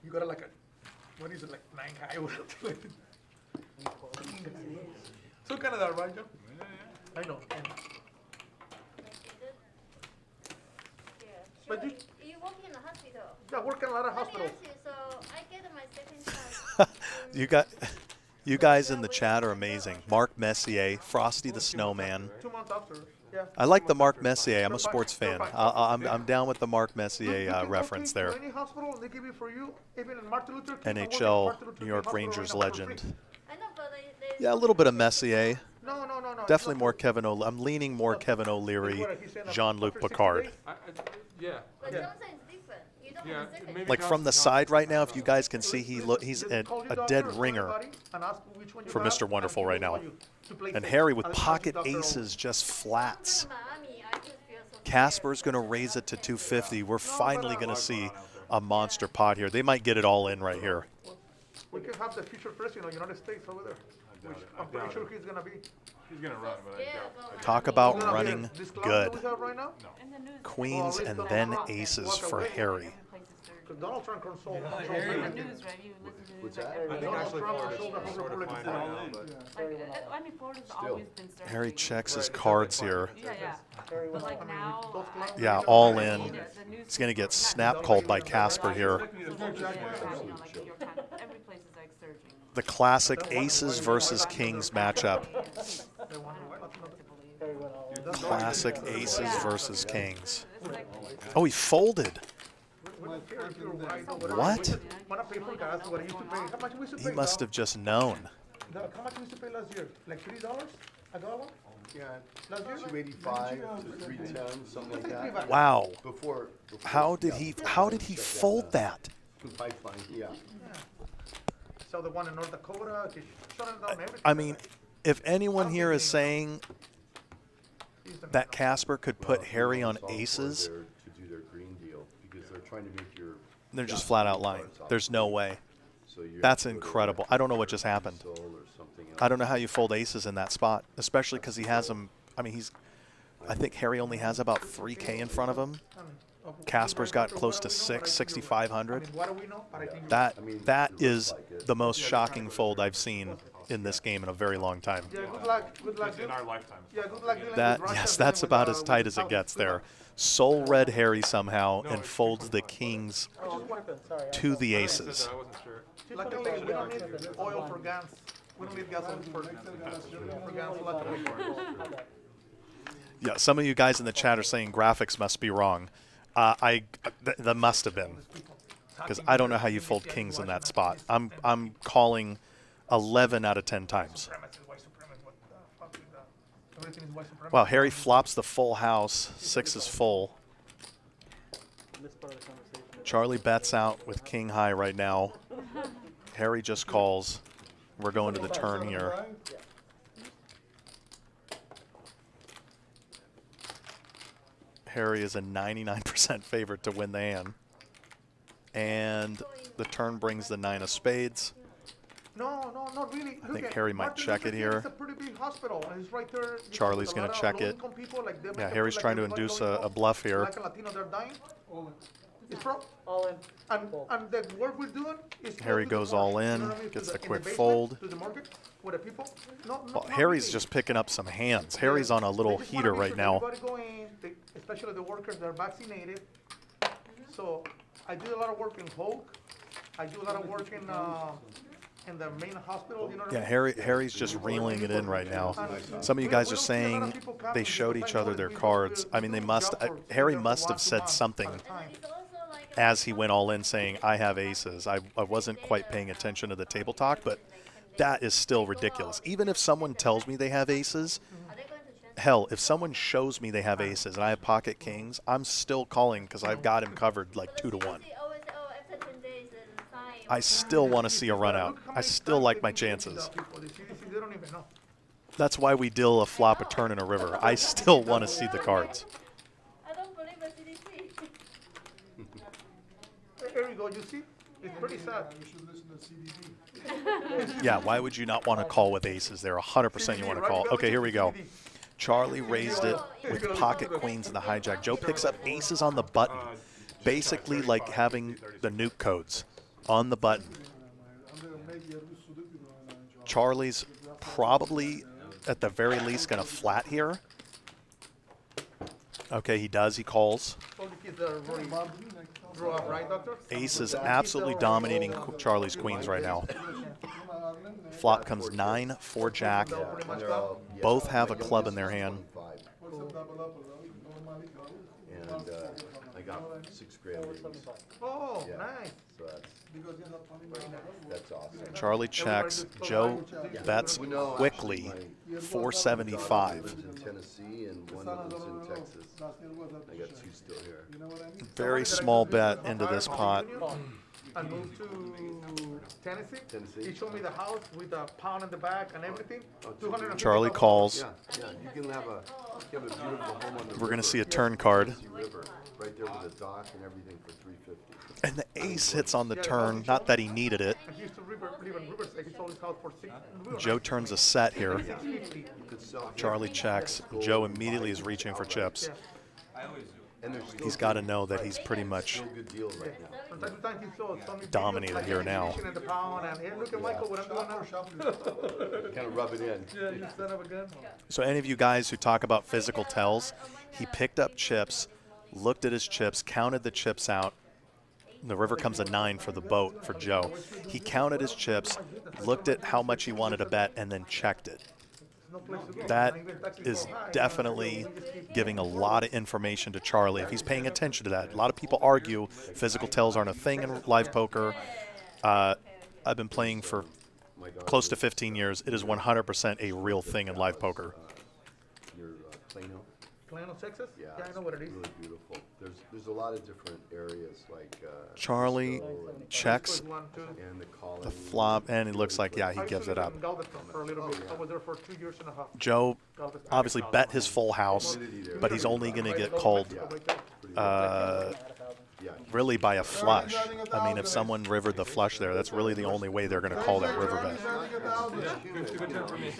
You got like a, what is it, like 9 high or something like that. So Canada, right, Joe? Yeah, yeah. I know. And Yeah. But Sure, you- you work in a hospital. I work in a lot of Let me hospitals. ask you, so I get my second chance. You guys in the chat are amazing. Mark Messier, Frosty the Snowman. 2 months after. Yeah. I like the Mark Messier. I'm a sports fan. I'm down with the Mark You Messier can reference go to there. any hospital, they give it for you. Even in Martin Luther King. I work in NHL, Martin Luther New King York Hospital Rangers right now for free. legend. I know, but they Yeah, a little bit of Messier. No. Definitely more Kevin O'Leary. I'm leaning more Kevin O'Leary, Jean-Luc Picard. Yeah. But Yeah. Johnson is different. You don't Yeah, have a second maybe Like from the side right now, if you guys can see, he's Just a call your dead doctor, ringer everybody, and ask which one you for have, Mr. and Wonderful he will right now. call you to play And safe. Harry with I'll ask pocket Dr. O. aces, just flats. Miami, I just feel so Casper's going to raise it to 250. We're finally going to see a monster pot here. They might get it all in right here. We can have the future president of the United States over there. Which I'm pretty sure he's gonna be. He's gonna run, but I doubt. Talk about He's gonna be running this clown good. that we have right now. In the news. Queens and then aces for Harry. Because Donald Trump controls In the news, right? You listen to the news. What's like, that? every I think day. actually Donald Trump Florida's controls the whole sort of Republican fine right Party. now, but I mean, Florida's always been surging. Harry checks his Right, cards it's like here. Yeah. But like now, Yeah, all in. He's going to get snap called by Casper here. every place is like surging. The classic aces versus kings matchup. Classic aces versus kings. Oh, he folded. What? He must have just known. How much we used to pay last year? Like $3 a gallon? Yeah, Last year? 285 to 310, something like that. Wow. Before. How did he fold that? Pipeline, yeah. So the one in North Dakota, he's shutting down everything. I mean, if anyone here is saying that Casper could put Harry on aces, To do their green deal, because they're trying to make your. they're just flat out lying. There's no way. So you have That's to put a incredible. I don't know what just happened. soul or something else. I don't know how you fold aces in that spot, especially because he has them. I mean, I think Harry only has about 3K in front of him. Casper's got close to 6,500. What do we know? But I think That is the most shocking fold I've seen in this game in a very long time. yeah, good luck. Good luck. in our lifetime. Yeah, good luck dealing That with Russia, yes, dealing that's with, about as tight as it South. gets Good there. luck. Soul red Harry somehow and folds the kings to the aces. I wasn't sure. Luckily, we don't need oil for guns. We don't need gasoline for guns. Luckily. Yeah, some of you guys in the chat are saying graphics must be wrong. That must have been, because I don't know how you fold kings in that spot. I'm calling 11 out of 10 times. Wow, Harry flops the full house. 6 is full. Charlie bets out with king high right now. Harry just calls. We're going to the turn here. Harry is a 99% favorite to win the hand. And the turn brings the 9 of spades. No, not really. I think Harry might check it here. It's a pretty big hospital, and it's right there. Charlie's going to check it. Yeah, Harry's trying to induce a bluff here. Like a Latino, they're dying. It's from All in. and the work we're doing is Harry to the goes market, all you in, know what I mean? gets To the in quick basement, fold. to the market with the people. Well, Not Harry's really. just picking up some hands. Harry's on a little They just wanna heater make right sure now. everybody go in, especially the workers that are vaccinated. So I do a lot of work in Polk. I do a lot of work in the main hospital. You know what I Yeah, mean? Harry's just reeling it in right now. Some of you guys are saying they showed each other their cards. I mean, they must. Harry must have said something as he went all in, saying, "I have aces." I wasn't quite paying attention to the table talk, but that is still ridiculous. Even if someone tells me they have aces, hell, if someone shows me they have aces and I have pocket kings, I'm still calling because I've got him covered like 2 to 1. I still want to see a run out. I still like my chances. The CDC, they don't even know. That's why we deal a flop, a turn, and a river. I still want to see the cards. I don't believe a CDC. Here we go, you see? It's pretty sad. You should listen to CDB. Yeah, why would you not want to call with aces there? 100% you want to call. Okay, here we go. Charlie raised it with pocket queens and the hijack. Joe picks up aces on the button. Basically like having the nuke codes on the button. Charlie's probably, at the very least, going to flat here. Okay, he does. He calls. Ace is absolutely dominating Charlie's queens right now. Flop comes 9, 4 jack. Both have a club in their hand. And I got 6 grand winnings. Oh, Yeah. nice. So that's awesome. Charlie checks. Joe bets quickly. 475. One in Tennessee and one that lives in Texas. I got 2 still here. Very small bet into this pot. I moved to Tennessee. He showed me the house with the pound in the back and everything. Charlie calls. Yeah, you can have a beautiful home on the We're going to see a turn card. river right there with a dock and everything for 350. And the ace hits on the turn. Not that he needed it. He used to live in Riverside. He sold his house for Joe turns a set here. You could sell Charlie checks. Joe immediately is reaching for chips. He's got to know that he's pretty much good deal right now. From time to time, he sold some dominated here now. in the pound and, hey, look at Michael, what I'm doing now. Kind of rub it in. Yeah, you son of a gun. So any of you guys who talk about physical tells, he picked up chips, looked at his chips, counted the chips out. The river comes a 9 for the boat for Joe. He counted his chips, looked at how much he wanted to bet, and then checked it. That is definitely giving a lot of information to Charlie if he's paying attention to that. A lot of people argue physical tells aren't a thing in live poker. I've been playing for close to 15 years. It is 100% a real thing in live poker. Your Plano? Plano, Texas? Yeah, I know what it is. really beautiful. There's a lot of different areas like Charlie checks and the colony. the flop, and it looks like, yeah, he gives it up. For a little bit. I was there for 2 years and a half. Joe obviously bet his full house, but he's only going to get called really by a flush. I mean, if someone rivered the flush there, that's really the only way they're going to call that river bet.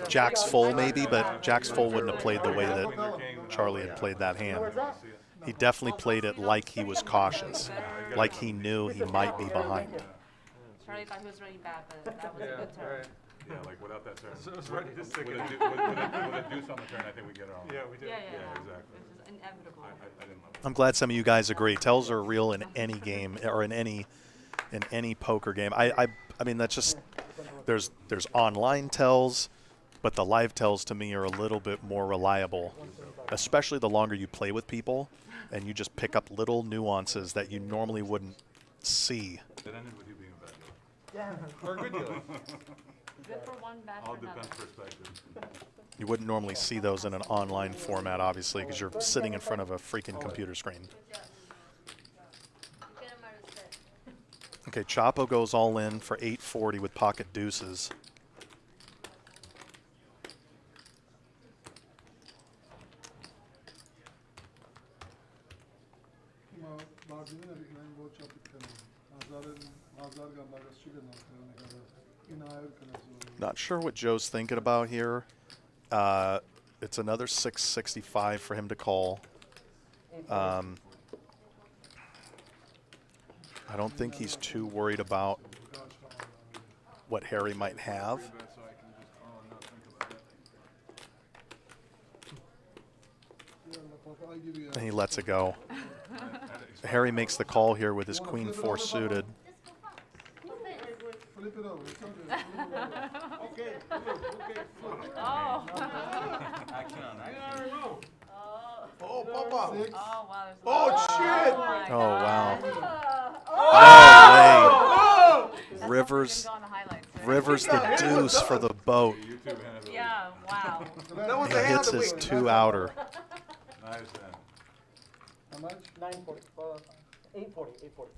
Jack's full maybe, but Jack's full wouldn't have played the way that Charlie had played that hand. He definitely played it like he was cautious, like he knew he might be behind. Charlie thought he was running bad, but that was a good turn. Yeah, like without that turn. With a deuce on the turn, I think we get it all. Yeah, we did. Yeah, exactly. Which is inevitable. I didn't love it. I'm glad some of you guys agree. Tells are real in any game or in any poker game. I mean, that's just there's online tells, but the live tells to me are a little bit more reliable, especially the longer you play with people and you just pick up little nuances that you normally wouldn't see. That ended with you being a bad deal. Yeah, or a good deal. Good for one, bad All for another. depends perspective. You wouldn't normally see those in an online format, obviously, because you're sitting in front of a freaking computer screen. Okay, Chapo goes all in for 840 with pocket deuces. Not sure what Joe's thinking about here. It's another 665 for him to call. I don't think he's too worried about what Harry might have. And he lets it go. Harry makes the call here with his queen 4 suited. Flip it over. It's okay. Oh. Oh, Papa. Six. Oh, wow. There's a Oh, lot. shit. my Oh, God. wow. No way. Rivers, Go on the highlights, right? Rivers the deuce for the boat. Yeah, wow. That was He the hand hits of the his week. 2 outer. Nice, man. How much? 940. 840.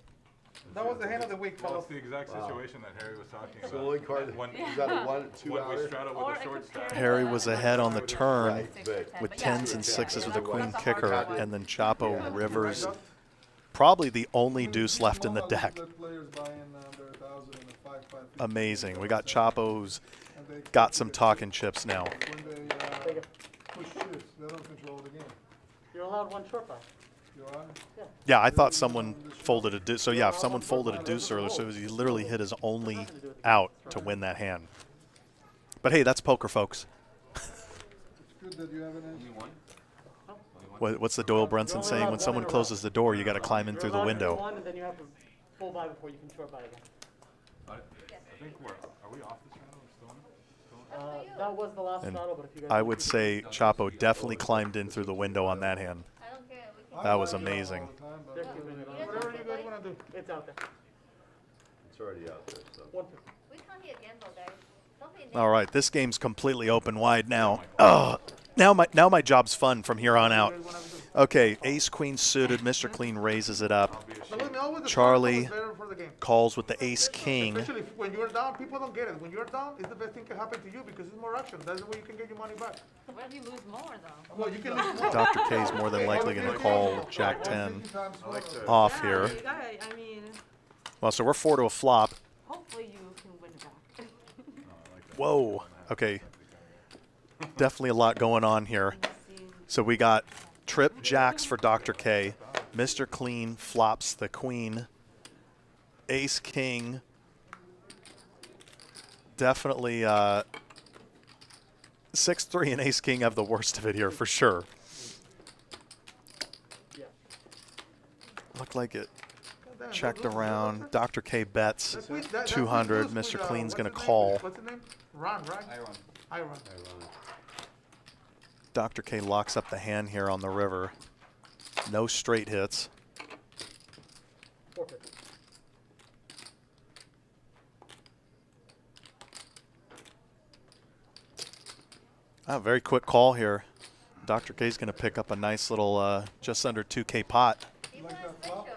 That was the hand of the week, Well, fellas. it's the exact situation that Harry was talking So about. only card, When, is that a 1, 2 when we outer? straddle Or with the it short could stack. pair Harry with was the ahead on the six or turn Right, six or big. 10, with but yeah, 10s and yeah, 6s yeah, with a that's queen a hard kicker, one. and then Chapo Yeah. rivers. Probably the only deuce left in the Small deck. let players buy in under 1,000 and a 5, 5, Amazing. We got Chapo who's and they got keep some it. talking chips now. When they push chips, they don't control the game. You're allowed one short buy. You are? Yeah, I thought someone folded a deuce. So yeah, if someone folded a deuce earlier, so he literally hit his only out to win that hand. But hey, that's poker, folks. It's good that you have an edge. What's the Doyle Brunson saying? When someone closes the door, you got to climb in You're through the allowed to do window. one, and then you have to full buy before you can short buy again. I think are we off this channel? Still on? That was the last And straddle, but if you guys I want would to- say Chapo definitely climbed in through the window on that hand. I don't care. We can That was amazing. They're keeping it on. Whatever you guys want to do. It's out there. It's already out there, so. 150. we can't hear gamble, guys. Don't be All right, this game's completely open wide now. Now my job's fun from here on out. Okay, ace queen suited. Mr. Clean raises it up. Now, look, always the Charlie straddle is better for the game. calls with the ace king. Especially when you're down, people don't get it. When you're down, it's the best thing can happen to you because it's more action. That's the way you can get your money back. What if you lose more though? Well, you can lose more. Dr. K is more than likely going to call Jack 10 off Yeah, here. you got it. I mean, Well, so we're 4 to a flop. hopefully you can win it back. Whoa. Okay. Definitely a lot going on here. So we got trip jacks for Dr. K. Mr. Clean flops the queen. Ace king. Definitely 6-3 and ace king have the worst of it here for sure. Looked like it checked around. Dr. K bets 200. Mr. Clean's going to call. What's the name? Ron, right? Iron. Dr. K locks up the hand here on the river. No straight hits. 450. Very quick call here. Dr. K's going to pick up a nice little just under 2K pot.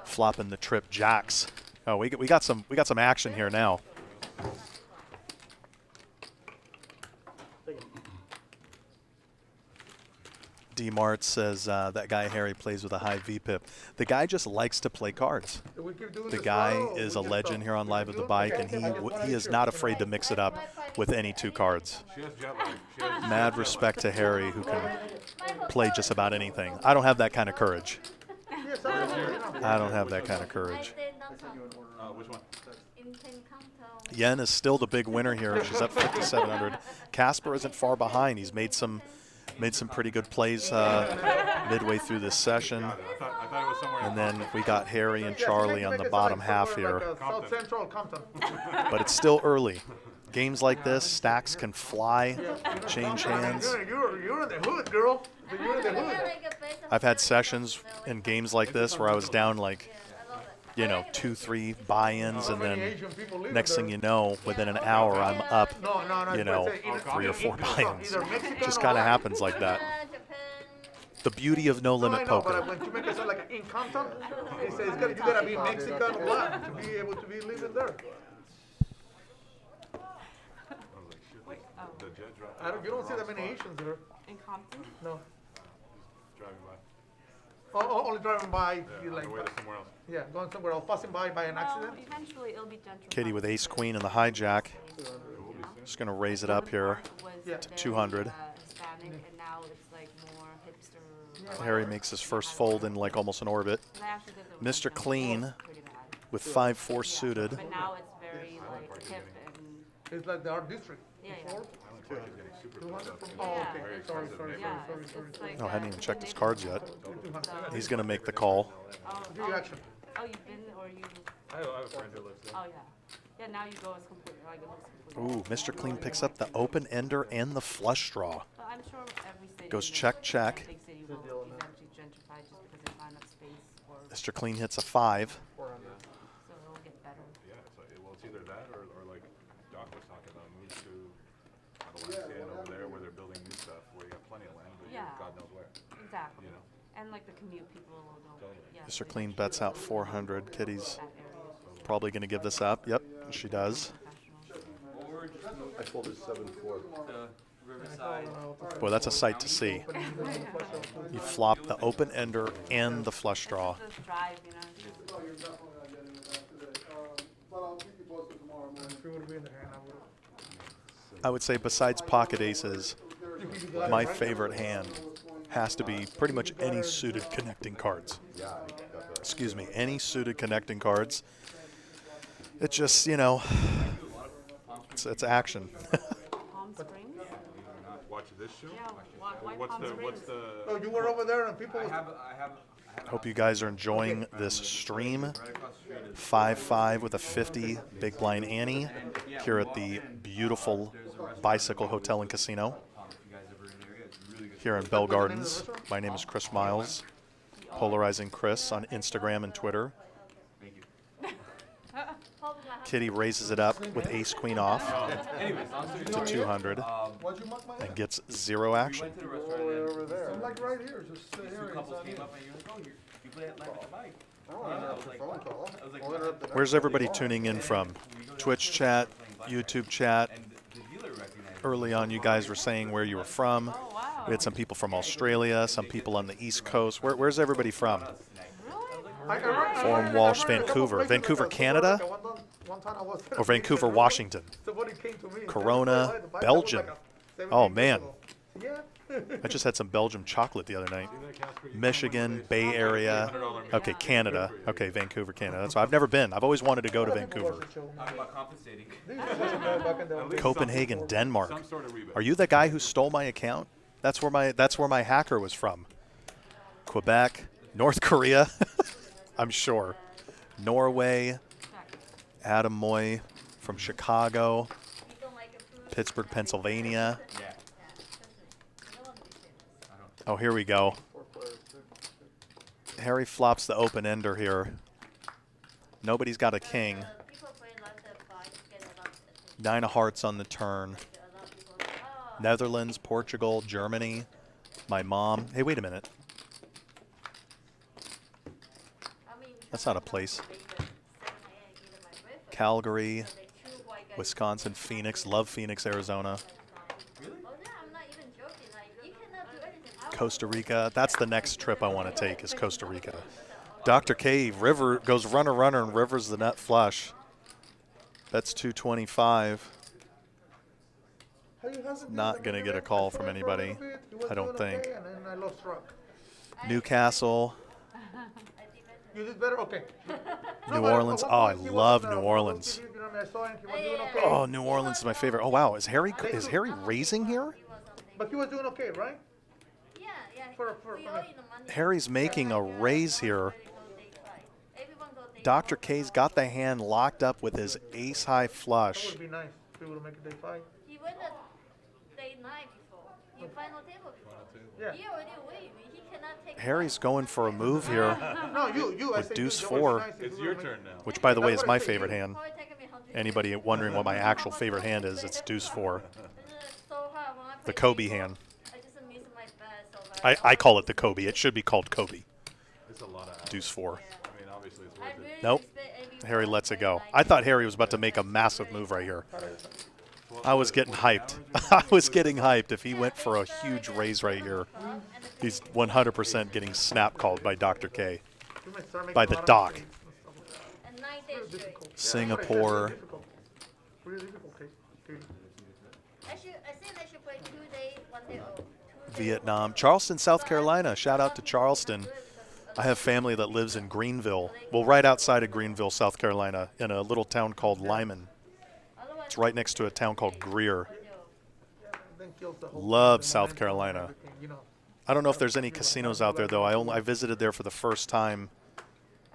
Flopping the trip jacks. Oh, we got some action here now. D-Mart says that guy Harry plays with a high VPIP. The guy just likes to play cards. We keep doing The this guy straddle, is we a just legend stop. here on Live at the Bike, and he is not afraid to mix it up with any 2 cards. She has jet lag. She has Mad respect to Harry, who can play just about anything. I don't have that kind of courage. Yes, I know. I don't have that kind of courage. which one? Yen is still the big winner here. She's up 5,700. Casper isn't far behind. He's made some pretty good plays midway through this session. I thought it was somewhere And then we got Harry and Charlie on the bottom half here. South Central Compton. But it's still early. Games like this, stacks can fly, change hands. You're in the hood, girl. You're in the hood. I've had sessions in games like this where I was down like, 2-3 buy-ins, and then next thing you know, within an hour I'm up, 3 or 4 buy-ins. Just kind of happens like that. The beauty of no limit poker. But when you make it sound like in Compton, it says you gotta be Mexican or what to be able to be living there. the jet dropped. You don't see that many Asians there. In Compton? No. Driving by. Only driving by, you On like, the way to somewhere else. yeah, going somewhere else, passing by an accident. Well, eventually it'll be gentrified. Kitty with ace queen and the hijack. Just going to raise it up here Was to very, 200. Hispanic, and now it's like more hipster. Harry makes his first fold in like almost an orbit. I actually did the Mr. Clean pretty bad. with 5-4 suited. But now it's very like hip and It's like the art district. yeah. Before. Island Park is getting super 200 close up. from, oh, okay, Very sorry, expensive sorry, Yeah, sorry, it's, sorry, it's sorry. like Oh, I hadn't even it's checked a his neighborhood. cards yet. So- He's going to make the call. Free action. Oh, you've been or you? I have a friend who lives there. Oh yeah. Yeah, now you go as completely like it looks completely. Ooh, Mr. Clean picks up the open ender and the flush draw. But I'm sure every city. Goes in check, the check. Big city will eventually gentrify just because there's not enough space or Mr. Clean hits a 5. so it'll get better. Yeah, it's either that or like Doc was talking about, move to Valencia and over there where they're building new stuff, where you have plenty of land, but Yeah. God knows where. Exactly. You know. And like the commute people don't. Yeah. Mr. Clean bets out 400. Kitty's That area. probably going to give this up. Yep, she does. Or just move I folded 7-4. the Riverside. Boy, that's a sight to see. You flop the open ender and the flush draw. Just drive, you know. Oh, you're definitely not getting it back today. But I'll keep you posted tomorrow morning. If it would be in the hand, I would. I would say besides pocket aces, my favorite hand has to be pretty much any suited connecting cards. Yeah, I got that. Excuse me, any suited connecting cards. It's just, you know, it's action. Palm Springs? Watch this show? Yeah, why What's Palm the, Springs? what's the? Oh, you were over there and people. I have Hope you guys are enjoying this stream. 5-5 with a 50 big blind Annie here at the beautiful Bicycle Hotel and Casino here in Bell Gardens. My name is Chris Miles, Polarizing Chris on Instagram and Twitter. Kitty raises it up with ace queen off to 200 Why'd you mark my and gets 0 action. over there? I'm like right here, just sit here. You play at the bike. I don't want to interrupt your phone call. I'll interrupt the next Where's one. everybody tuning in from? Twitch chat, YouTube chat. Early on, you guys were saying where you were from. We had some people from Australia, some people on the East Coast. Where's everybody from? Forum Walsh, Vancouver. Vancouver, Canada? Or Vancouver, Washington? Corona, Belgium. Oh, man. I just had some Belgium chocolate the other night. Michigan, Bay Area. Okay, Canada. Okay, Vancouver, Canada. That's why I've never been. I've always wanted to go to Vancouver. Talking about compensating. Copenhagen, Denmark. Are you the guy who stole my account? That's where my hacker was from. Quebec, North Korea. I'm sure. Norway. Adam Moy from Chicago. Pittsburgh, Pennsylvania. Oh, here we go. Harry flops the open ender here. Nobody's got a king. 9 of hearts on the turn. Netherlands, Portugal, Germany. My mom. Hey, wait a minute. That's not a place. Calgary, Wisconsin, Phoenix. Love Phoenix, Arizona. Costa Rica. That's the next trip I want to take is Costa Rica. Dr. K, river goes runner, runner, and rivers the nut flush. That's 225. Not going to get a call from anybody, I don't think. Newcastle. You did better? Okay. New Orleans. Oh, I love New Orleans. Oh, New Orleans is my favorite. Oh, wow. Is Harry raising here? But he was doing okay, right? Harry's making a raise here. Dr. K's got the hand locked up with his ace-high flush. That would be nice if he would make a day 5. He went at day 9 before. He final table before. Yeah. He already win. He cannot take. Harry's going for a move here No, you. I with say deuce you. 4, It's your turn now. which, by the way, is my favorite hand. Anybody wondering what my actual favorite hand is, it's deuce 4. The Kobe hand. I call it the Kobe. It should be called Kobe. It's a lot of Deuce 4. I mean, obviously it's worth it. Nope. Harry lets it go. I thought Harry was about to make a massive move right here. I was getting hyped. I was getting hyped. If he went for a huge raise right here, he's 100% getting snap called by Dr. K. By the doc. Singapore. Vietnam. Charleston, South Carolina. Shout out to Charleston. I have family that lives in Greenville. Well, right outside of Greenville, South Carolina, in a little town called Lyman. It's right next to a town called Greer. Love South Carolina. I don't know if there's any casinos out there, though. I visited there for the first time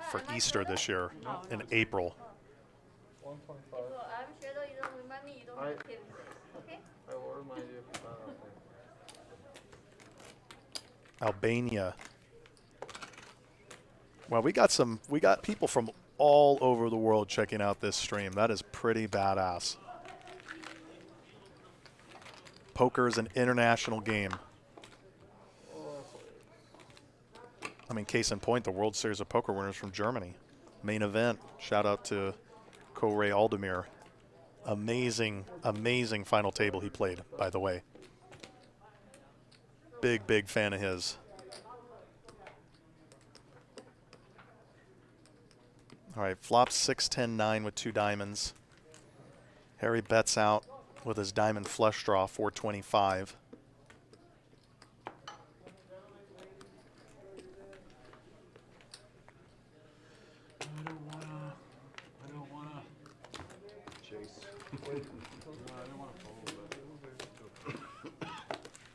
for Easter this year in April. 125. I will remind you if it's not out there. Albania. Well, we got people from all over the world checking out this stream. That is pretty badass. Poker is an international game. I mean, case in point, the World Series of Poker winners from Germany. Main event. Shout out to Corey Aldemir. Amazing, amazing final table he played, by the way. Big, big fan of his. All right, flop 6-10-9 with 2 diamonds. Harry bets out with his diamond flush draw, 425. I don't wanna Chase. I don't wanna fold,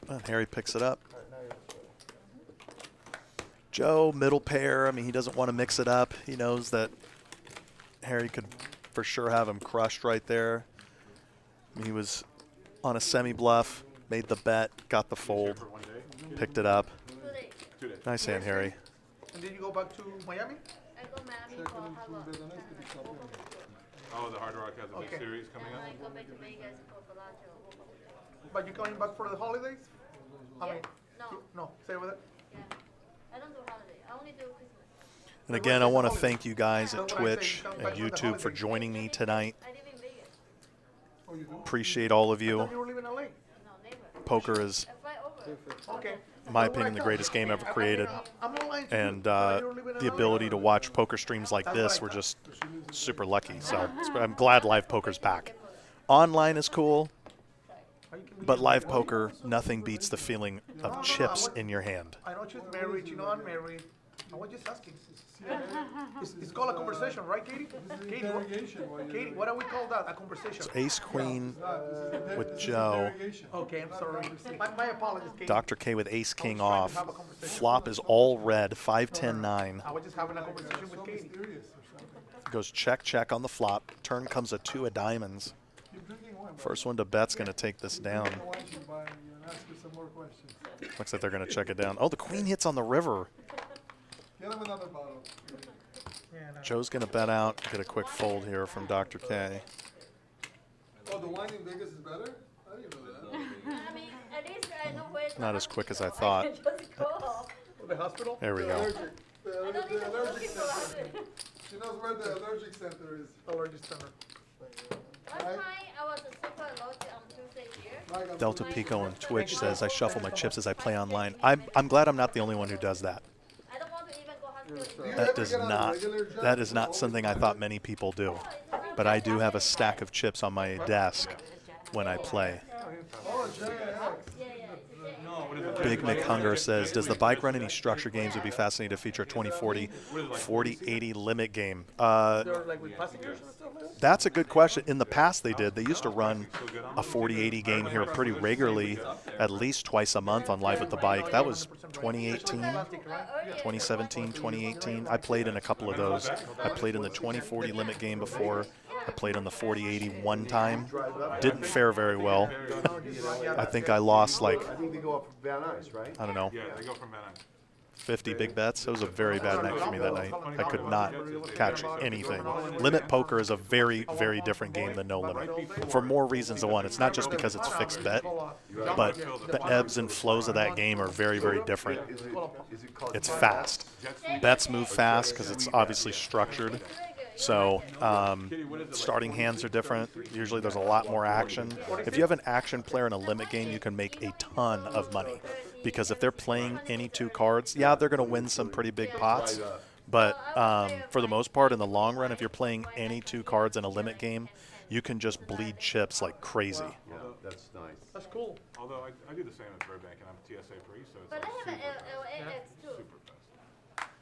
but And Harry picks it up. Joe, middle pair. I mean, he doesn't want to mix it up. He knows that Harry could for sure have him crushed right there. I mean, he was on a semi-bluff, made the bet, got the fold, picked it up. 2 days. Nice hand, Harry. And then you go back to Miami? I go Miami for Harvard. Oh, the Hard Rock has a big Okay. series coming And up? I go back to Vegas for Bellagio. But you coming back for the holidays? I Yeah. mean, No, no, say with it. yeah. I don't do holiday. I only do Christmas. And again, I want to thank you guys at Twitch and YouTube for joining me tonight. I live in Vegas. Oh, you do? Appreciate all of I you. thought you were living in LA. No, neighbor. Poker is, I fly over. Okay. in my opinion, the greatest game ever created. I'm not lying to you. And I thought you were living in the LA. ability to watch poker streams like this, we're just super lucky. So I'm glad live poker's back. Online is cool, but live poker, nothing beats the feeling of chips in your hand. I know she's married, you know I'm married. I was just asking. It's called a conversation, right, Katie? Katie, Katie, what do we call that? A conversation. Ace Queen with Joe. Okay, I'm sorry. My apologies, Katie. Dr. K with Ace King off. Flop is all red, 5-10-9. I was just having a conversation with Katie. Goes check, check on the flop. Turn comes a 2 of diamonds. First one to bet's going to take this down. Looks like they're going to check it down. Oh, the queen hits on the river. Get him another bottle. Joe's going to bet out. Get a quick fold here from Dr. K. Oh, the wine in Vegas is better? I didn't know that. I mean, at least I know where Not as quick as I thought. I can just go. The hospital? There we go. Allergic. The I don't need to allergic looking for center. hospital. She knows where the allergic center is. Allergic center. Last time I was super allergic on Tuesday here. Like, I'm Delta so- Pico on Twitch says, I shuffle my chips as I play online. I'm glad I'm not the only one who does that. I don't want to even go hospital. Do you That ever does get on a not, regular job? that is not something I thought many people do. But I do have a stack of chips on my desk when I play. Oh, Jack. Yeah, yeah. Big McHunger says, does the bike run any structure games? Would be fascinating to feature a 2040 40-80 limit game. They're like with passengers and stuff like that? That's a good question. In the past, they did. They used to run a 40-80 game here pretty regularly, at least twice a month on Live at the Bike. That was 2018, 2017, 2018. I played in a couple of those. I played in the 2040 limit game before. I played on the 40-80 one time. Didn't fare very well. I think I lost like, I think they go up Van Nuys, right? I don't know, Yeah, they go from Van Nuys. 50 big bets. It was a very bad night for me that night. I could not catch anything. Limit poker is a very, very different game than no limit. For more reasons than one. It's not just because it's fixed bet, but the ebbs and flows of that game are very, very different. Is it called? It's fast. Bets move fast because it's obviously structured. So starting hands are different. Usually there's a lot more action. If you have an action player in a limit game, you can make a ton of money. Because if they're playing any 2 cards, yeah, they're going to win some pretty big pots. But for the most part, in the long run, if you're playing any 2 cards in a limit game, you can just bleed chips like crazy. Yeah, that's nice. That's cool. Although I do the same at Burbank, and I'm TSA free, so it's But like I have super, an LAX too. super fast.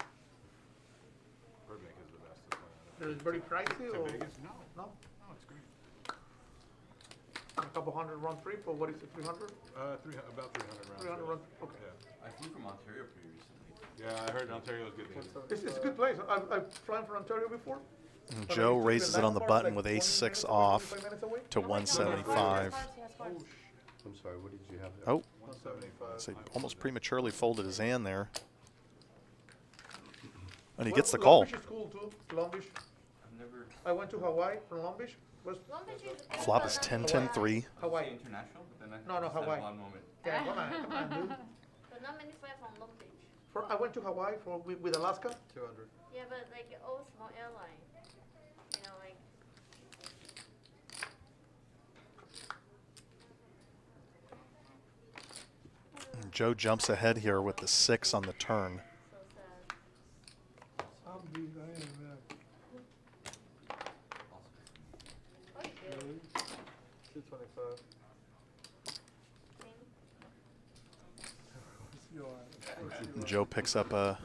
Burbank is the best. That's why I Is it very pricey To or? Vegas? No, No? no, it's great. A couple hundred round trip or what is it, 300? About 300 rounds. 300 round, okay. Yeah. I flew from Ontario pretty recently. Yeah, I heard Ontario's good too. It's a good place. I've flown from Ontario before. And Joe raises it on the button with ace-6 off to 175. I'm sorry, what did you have there? Oh, 175. so he almost prematurely folded his hand there. And he gets the Long call. Beach is cool too. Long Beach. I've never. I went to Hawaii from Long Beach. Was Long Beach is Flop is 10-10-3. Say Hawaii. international, but then I No, no, just had Hawaii. a blonde moment. Yeah, come on, dude. but not many fly from Long Beach. I went to Hawaii with Alaska. 200. Yeah, but like all small airline. You know, like Joe jumps ahead here with the 6 on the turn. I'm beat. I am mad. 225. Joe picks up a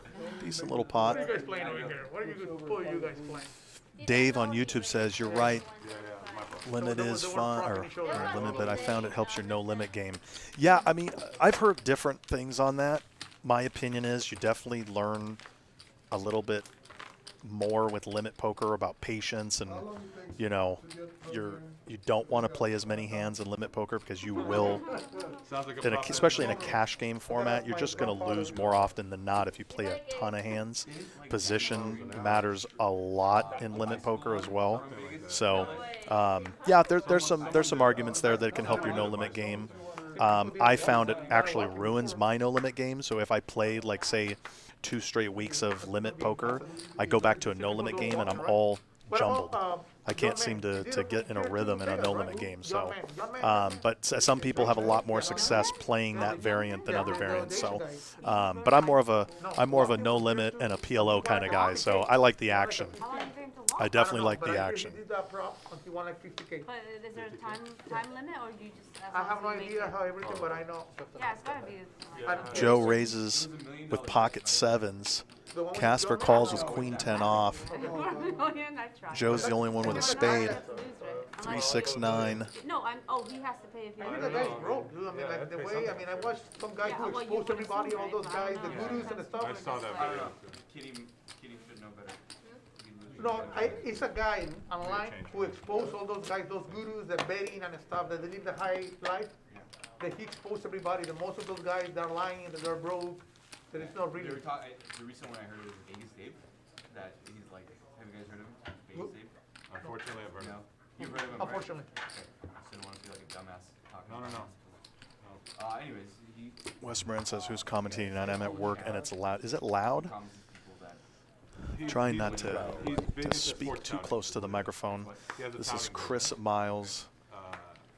decent little pot. What are you guys playing over here? What are you guys playing? Dave on YouTube says, you're right. Yeah, yeah, my fault. Limit There is was fun, one or property show that- limit, but I found it helps your no limit game. Yeah, I mean, I've heard different things on that. My opinion is you definitely learn a little bit more with limit poker about patience, and you know, you don't want to play as many hands in limit poker because you will, Sounds like especially in a cash game format, you're just going to lose more often than not if you play a ton of hands. Position matters a lot in limit poker as well. So, yeah, there's some arguments there that can help your no limit game. I found it actually ruins my no limit game. So if I played, like, say, 2 straight weeks of limit poker, I go back to a no limit game and I'm all jumbled. I can't seem to get in a rhythm in a no limit game. So, but some people have a lot more success playing that variant than other variants. So, but I'm more of a no limit and a PLO kind of guy. So I like the action. I definitely like the action. Did that prop until 1 like 50K. But is there a time limit, or do you just? I have no idea how everything, but I know. Yeah, it's gotta be. Joe raises with pocket 7s. Casper calls with queen 10 off. Joe's the only one with a spade. 3, 6, 9. No, he has to pay if he. I mean, the guy's broke, dude. I mean, like the way. I mean, I watched some guy who exposed everybody, all those guys, the gurus and the stuff. I saw that video. Kitty should know better. No, it's a guy online who exposed all those guys, those gurus, the betting and stuff, that they live the high life. That he exposed everybody. That most of those guys, they're lying, that they're broke. That it's not really. The recent one I heard was Vegas Dave. That he's like, have you guys heard of him? Vegas Dave? Unfortunately, I've heard No. of You've heard of him, Unfortunately. right? Okay. I just didn't want to feel like a dumbass talking. No. Anyways, he Wes Moran says, who's commentating on? I'm at work and it's loud. Is it loud? promises people that Trying not to speak too close to the microphone. This is Chris Miles,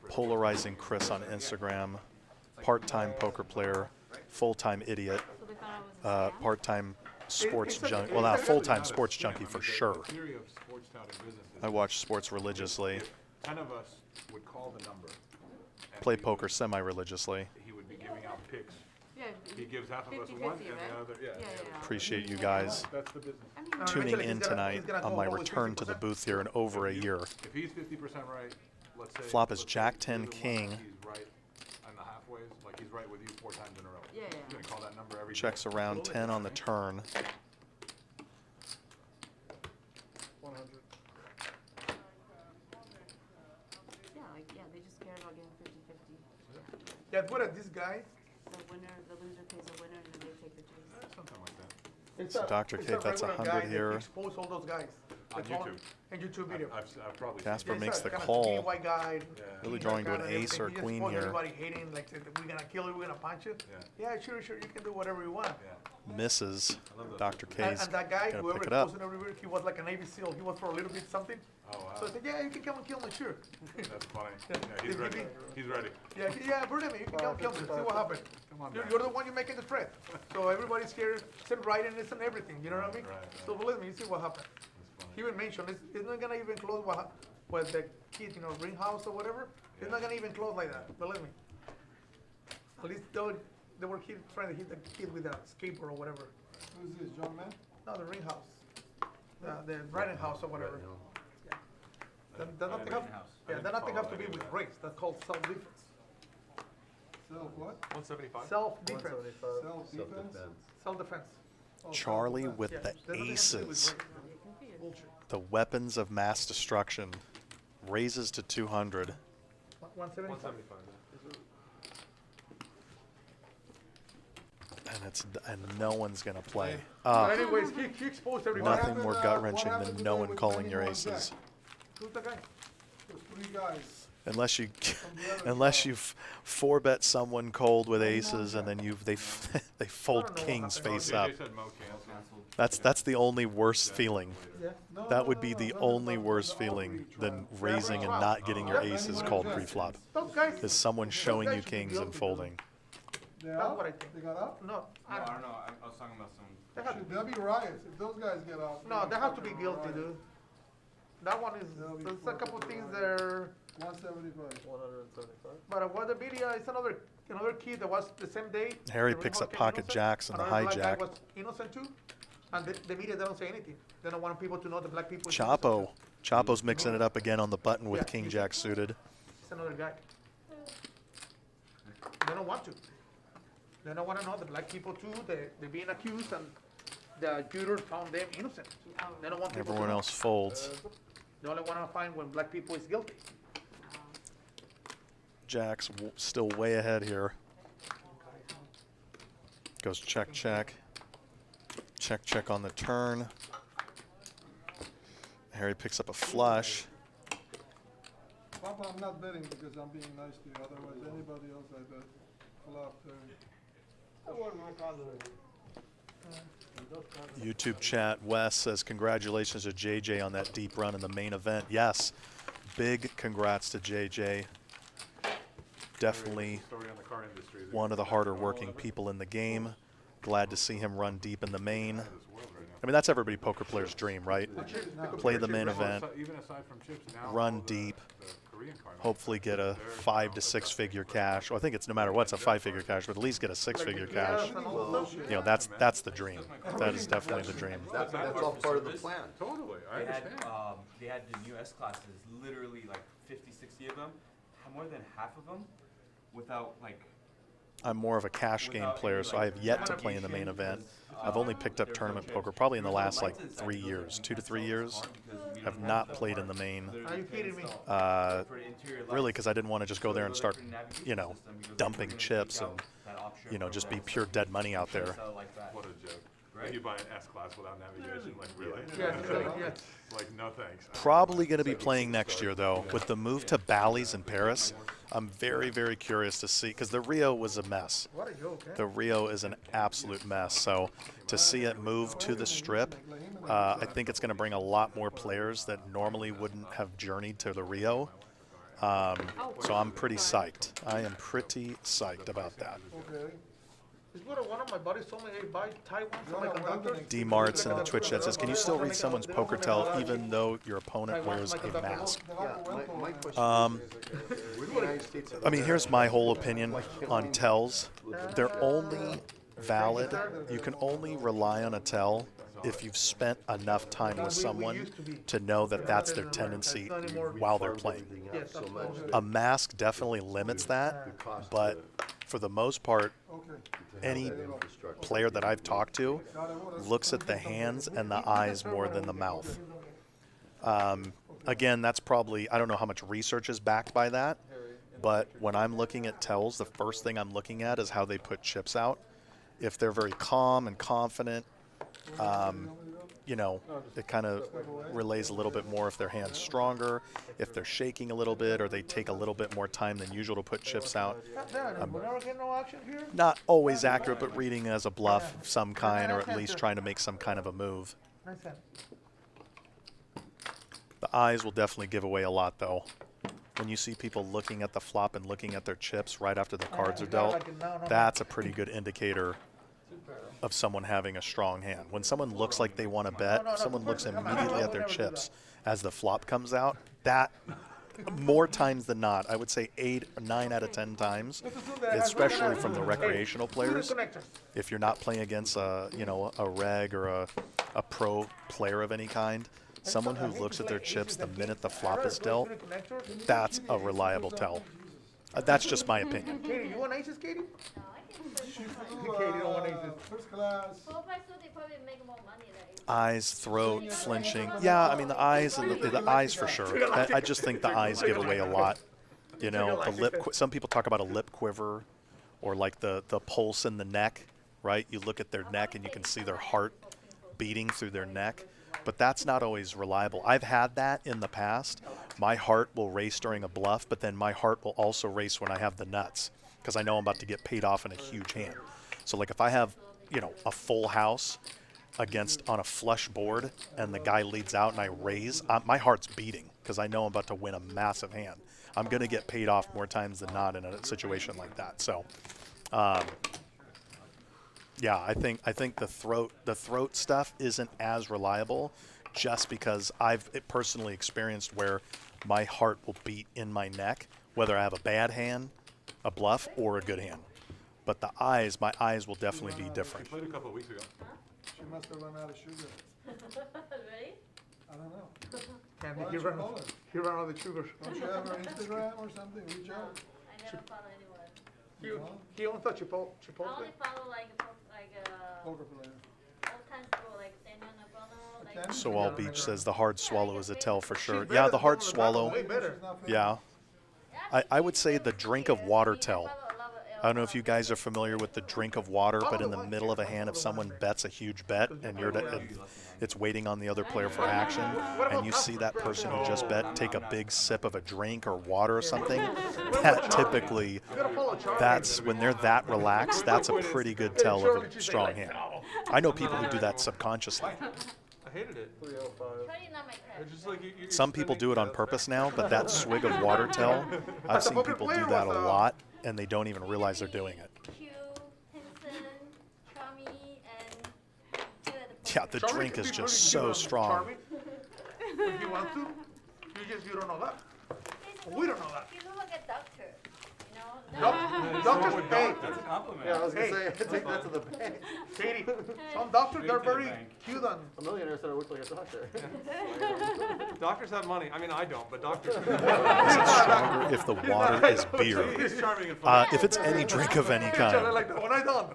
polarizing Chris on Instagram, part-time poker player, full-time idiot, part-time sports junkie. Well, not full-time sports junkie for sure. theory of sports touting business is I watch sports religiously, 10 of us would call the number. and play we would- poker semi-religiously. He would be giving out picks. Yeah. He gives half of us 50-50, one and right? the other, yeah. Appreciate you guys That's the business. tuning in tonight on my return to the booth here in over a year. If he's 50% right, let's say. Flop is let's say Jack you're 10 the one king. He's right on the halfways, like he's right with you 4 times in a row. Yeah. You're gonna call that number every Checks day. around 10 on the turn. 100. Yeah, they just care about getting 50-50. Yeah, good at this guy. The loser pays the winner, and then they take the chase. Something like that. It's So Dr. it's Kate, that's regular 100 guy that here. Exposed all those guys. On They call YouTube. him in YouTube video. I've probably seen Casper it. makes the Kinda call. skinny white guy. Really he's drawing to kinda an ace everything. or He just queen wants here. Everybody hating, like, said, we're gonna kill you, we're gonna punch you. Yeah. Yeah, sure, you can do whatever you want. Yeah. Misses. those. Dr. And, K's and that guy, gonna whoever pick it up. posted everywhere, he was like a Navy SEAL. He was for a little bit something. Oh, wow. So I said, yeah, you can come and kill me, sure. That's funny. Yeah. Yeah, he's Did ready. he- He's ready. Yeah, bring him. You can come and kill me. See what happens. Come on, You're, man. you're the one you're making the threat. So everybody's here, send writing this and everything. You know what I mean? Right. So believe me, you see what happens. He even mentioned it's not gonna even close with the kid, ring house or whatever. It's not gonna even close like that. Believe me. At least they were trying to hit the kid with a skateboard or whatever. Who's this, John Man? No, the ring house, the writing house or whatever. Yeah. That nothing have, house. yeah, that nothing have to be with race. That's called self-defense. Self what? 175. Self-defense. 175. Self-defense? Self-defense. Charlie with Yeah, the that nothing have to do with aces. race. Bullshit. The weapons of mass destruction. Raises to 200. 175. And no one's gonna play. But anyways, he exposed everybody. Nothing more gut wrenching what than happened no today one with calling your 21 aces. Who's the guy? Those 3 guys. Unless you the other unless side. you 4-bet someone cold with aces and then they I fold don't know what kings happened. face JJ up. said Mo canceled. That's the only worst feeling. Yeah. No, That no, would no, be no, the no, only no, no, worst the feeling outreach than round. raising and not getting your aces called pre-flop. Those guys. Is someone showing you should be kings and guilty, folding. They're That's out? what I think. They got out? No, No, I don't know. I was talking about some. Shoot, there'll be riots if those guys get out. no, they have to be guilty, dude. That one is, That'll be there's a couple fucking things right. there. 175. 175. But what the media is another kid that was the same day. Harry the picks remote up came pocket innocent. jacks and the Another black guy hijack. was innocent too, and the media don't say anything. They don't want people to know the black people. is innocent Chapo. too. Chapo's mixing it up again on the button with Yeah, King he's- Jack suited. It's another guy. They don't want to. They don't want to know the black people too. They're being accused, and the jurors found them innocent. They don't want people to Everyone know. else folds. They only want to find when black people is guilty. Jack's still way ahead here. Goes check, check. Check, check on the turn. Harry picks up a flush. Papa, I'm not betting because I'm being nice to you. Otherwise, anybody else I bet flop turn. YouTube chat, Wes says congratulations to JJ on that deep run in the main event. Yes, big congrats to JJ. Definitely Story on the car industry. one of the harder working people in the game. Glad to see him run deep in the main. I mean, that's every poker player's dream, right? Play the main event, Even aside from chips, now run all the- deep, the Korean car hopefully get a 5 to 6 figure cash. Well, I think it's no matter what, it's a 5-figure cash, but at least get a 6-figure cash. You know, that's the dream. That is definitely the dream. That's all part of the plan. Totally, I understand. They had the new S classes, literally like 50, 60 of them. More than half of them, without like. I'm more of a cash game player, so I have yet to play in the main event. I've only picked up tournament poker probably in the last like 3 years, 2 to 3 years. I've not played in the main. Are you kidding me? Really, because I didn't want to just go there and start, you know, dumping chips and, you know, just be pure dead money out there. What a joke. You buy an S class without navigation, like really? Yes. Like no thanks. Probably going to be playing next year, though. With the move to Bally's in Paris, I'm very, very curious to see, because the Rio was a mess. What a joke, eh? The Rio is an absolute mess. So to see it move to the Strip, I think it's going to bring a lot more players that normally wouldn't have journeyed to the Rio. So I'm pretty psyched. I am pretty psyched about that. Okay. It's what one of my buddies told me, hey, buy Taiwan semiconductors. D Martz in the Twitch chat says, can you still read someone's poker tell even though your opponent wears a mask? Yeah, my question is, I mean, here's my whole opinion on tells. They're only valid. You can only rely on a tell if you've spent enough time with someone to know that that's their tendency while they're playing. Yes, absolutely. A mask definitely limits that, but for the most part, any player that I've talked to looks at the hands and the eyes more than the mouth. Again, that's probably, I don't know how much research is backed by that, but when I'm looking at tells, the first thing I'm looking at is how they put chips out. If they're very calm and confident, you know, it kind of relays a little bit more if their hand's stronger, if they're shaking a little bit, or they take a little bit more time than usual to put chips out. We're never getting no action here? Not always accurate, but reading as a bluff of some kind, or at least trying to make some kind of a move. Nice hand. The eyes will definitely give away a lot, though. When you see people looking at the flop and looking at their chips right after the cards are dealt, that's a pretty good indicator of someone having a strong hand. When someone looks like they want to bet, if someone looks immediately at their chips as the flop comes out, that more times than not, I would say 8 or 9 out of 10 times, especially from the recreational players, if you're not playing against a, you know, a reg or a pro player of any kind, someone who looks at their chips the minute the flop is dealt, that's a reliable tell. That's just my opinion. Katie, you want aces, Katie? Katie don't want aces. First class. They probably make more money than aces. Eyes, throat, flinching. Yeah, I mean the eyes and the eyes for sure. I just think the eyes give away a lot. You know, the lip. Some people talk about a lip quiver, or like the pulse in the neck. Right? You look at their neck and you can see their heart beating through their neck. But that's not always reliable. I've had that in the past. My heart will race during a bluff, but then my heart will also race when I have the nuts, because I know I'm about to get paid off in a huge hand. So like if I have, you know, a full house against on a flush board and the guy leads out and I raise, my heart's beating because I know I'm about to win a massive hand. I'm going to get paid off more times than not in a situation like that. So Yeah, I think the throat stuff isn't as reliable, just because I've personally experienced where my heart will beat in my neck, whether I have a bad hand, a bluff, or a good hand. But the eyes, my eyes will definitely be different. Played a couple of weeks ago. She must have run out of sugar. Really? I don't know. Candy, Why he don't you ran, call her? he ran out of the sugars. Don't you have her Instagram or something? Reach out. I never follow anyone. He owns the Chipotle. I only follow like Poker player. old times people like Daniel Navarro, like So All Beach says the hard swallow is a tell for sure. better Yeah, the than hard Daniel swallow. Navarro, way better. Yeah. I would say the drink of water tell. I don't know if you guys are familiar with the drink of water, but in the middle of a hand, if someone bets a huge bet and it's waiting on the other player for action, and you see that person who just bet take a big sip of a drink or water or something, that typically, that's when they're that relaxed, that's a pretty good tell of a strong hand. I know people who do that subconsciously. I hated it. 305. Charlie not my type. It's just like you're Some people spending- do it on purpose now, but that swig of water tell, I've seen people do that a lot, and they don't even realize they're doing it. Q, Hinson, Chummy, and Q at the Yeah, the Charlie drink can is be just pretty so good, strong. Charlie. If you want to, you don't know that. We don't know that. You look like a doctor, you know? Doctors pay. That's a compliment. Yeah, I was gonna Hey. say, take that to the bank. Katie, some doctors, they're Straight to the very bank. cute and A millionaire said I looked like a doctor. Doctors have money. I mean, I don't, but doctors. Is it stronger if the water is beer? He's charming and funny. If it's any drink of any Charlie kind, like that one. I don't.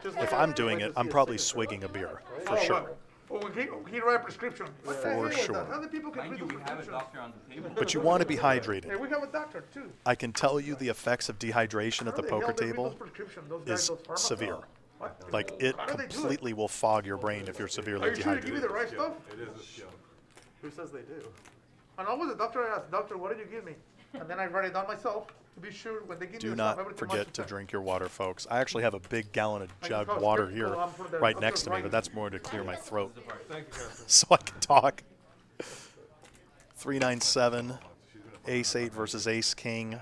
if I'm doing it, I'm probably swigging a beer, for sure. Oh, he write a prescription. What the hell For is that? sure. How do people can Mind read you, the we have a prescriptions? doctor on the table. But you want to be Hey, hydrated. we have a doctor too. I can tell you the effects of dehydration at the How poker they read table those prescriptions, those guys, is those pharmacists? severe. What? Like, it How do they do it? completely will fog your brain if you're Are severely you sure they give you the dehydrated. right stuff? It is a skill. Who says they do? And always the doctor asks, doctor, what did you give me? And then I write it down myself to be sure when they give Do me the stuff, not every 2 months forget it's to there. drink your water, folks. I actually have a big gallon of I jug just water got here, script, for the right doctor's next to me, writing. but that's more to clear my throat, Thank you, Catherine. so I can talk. 397, Ace 8 versus Ace King.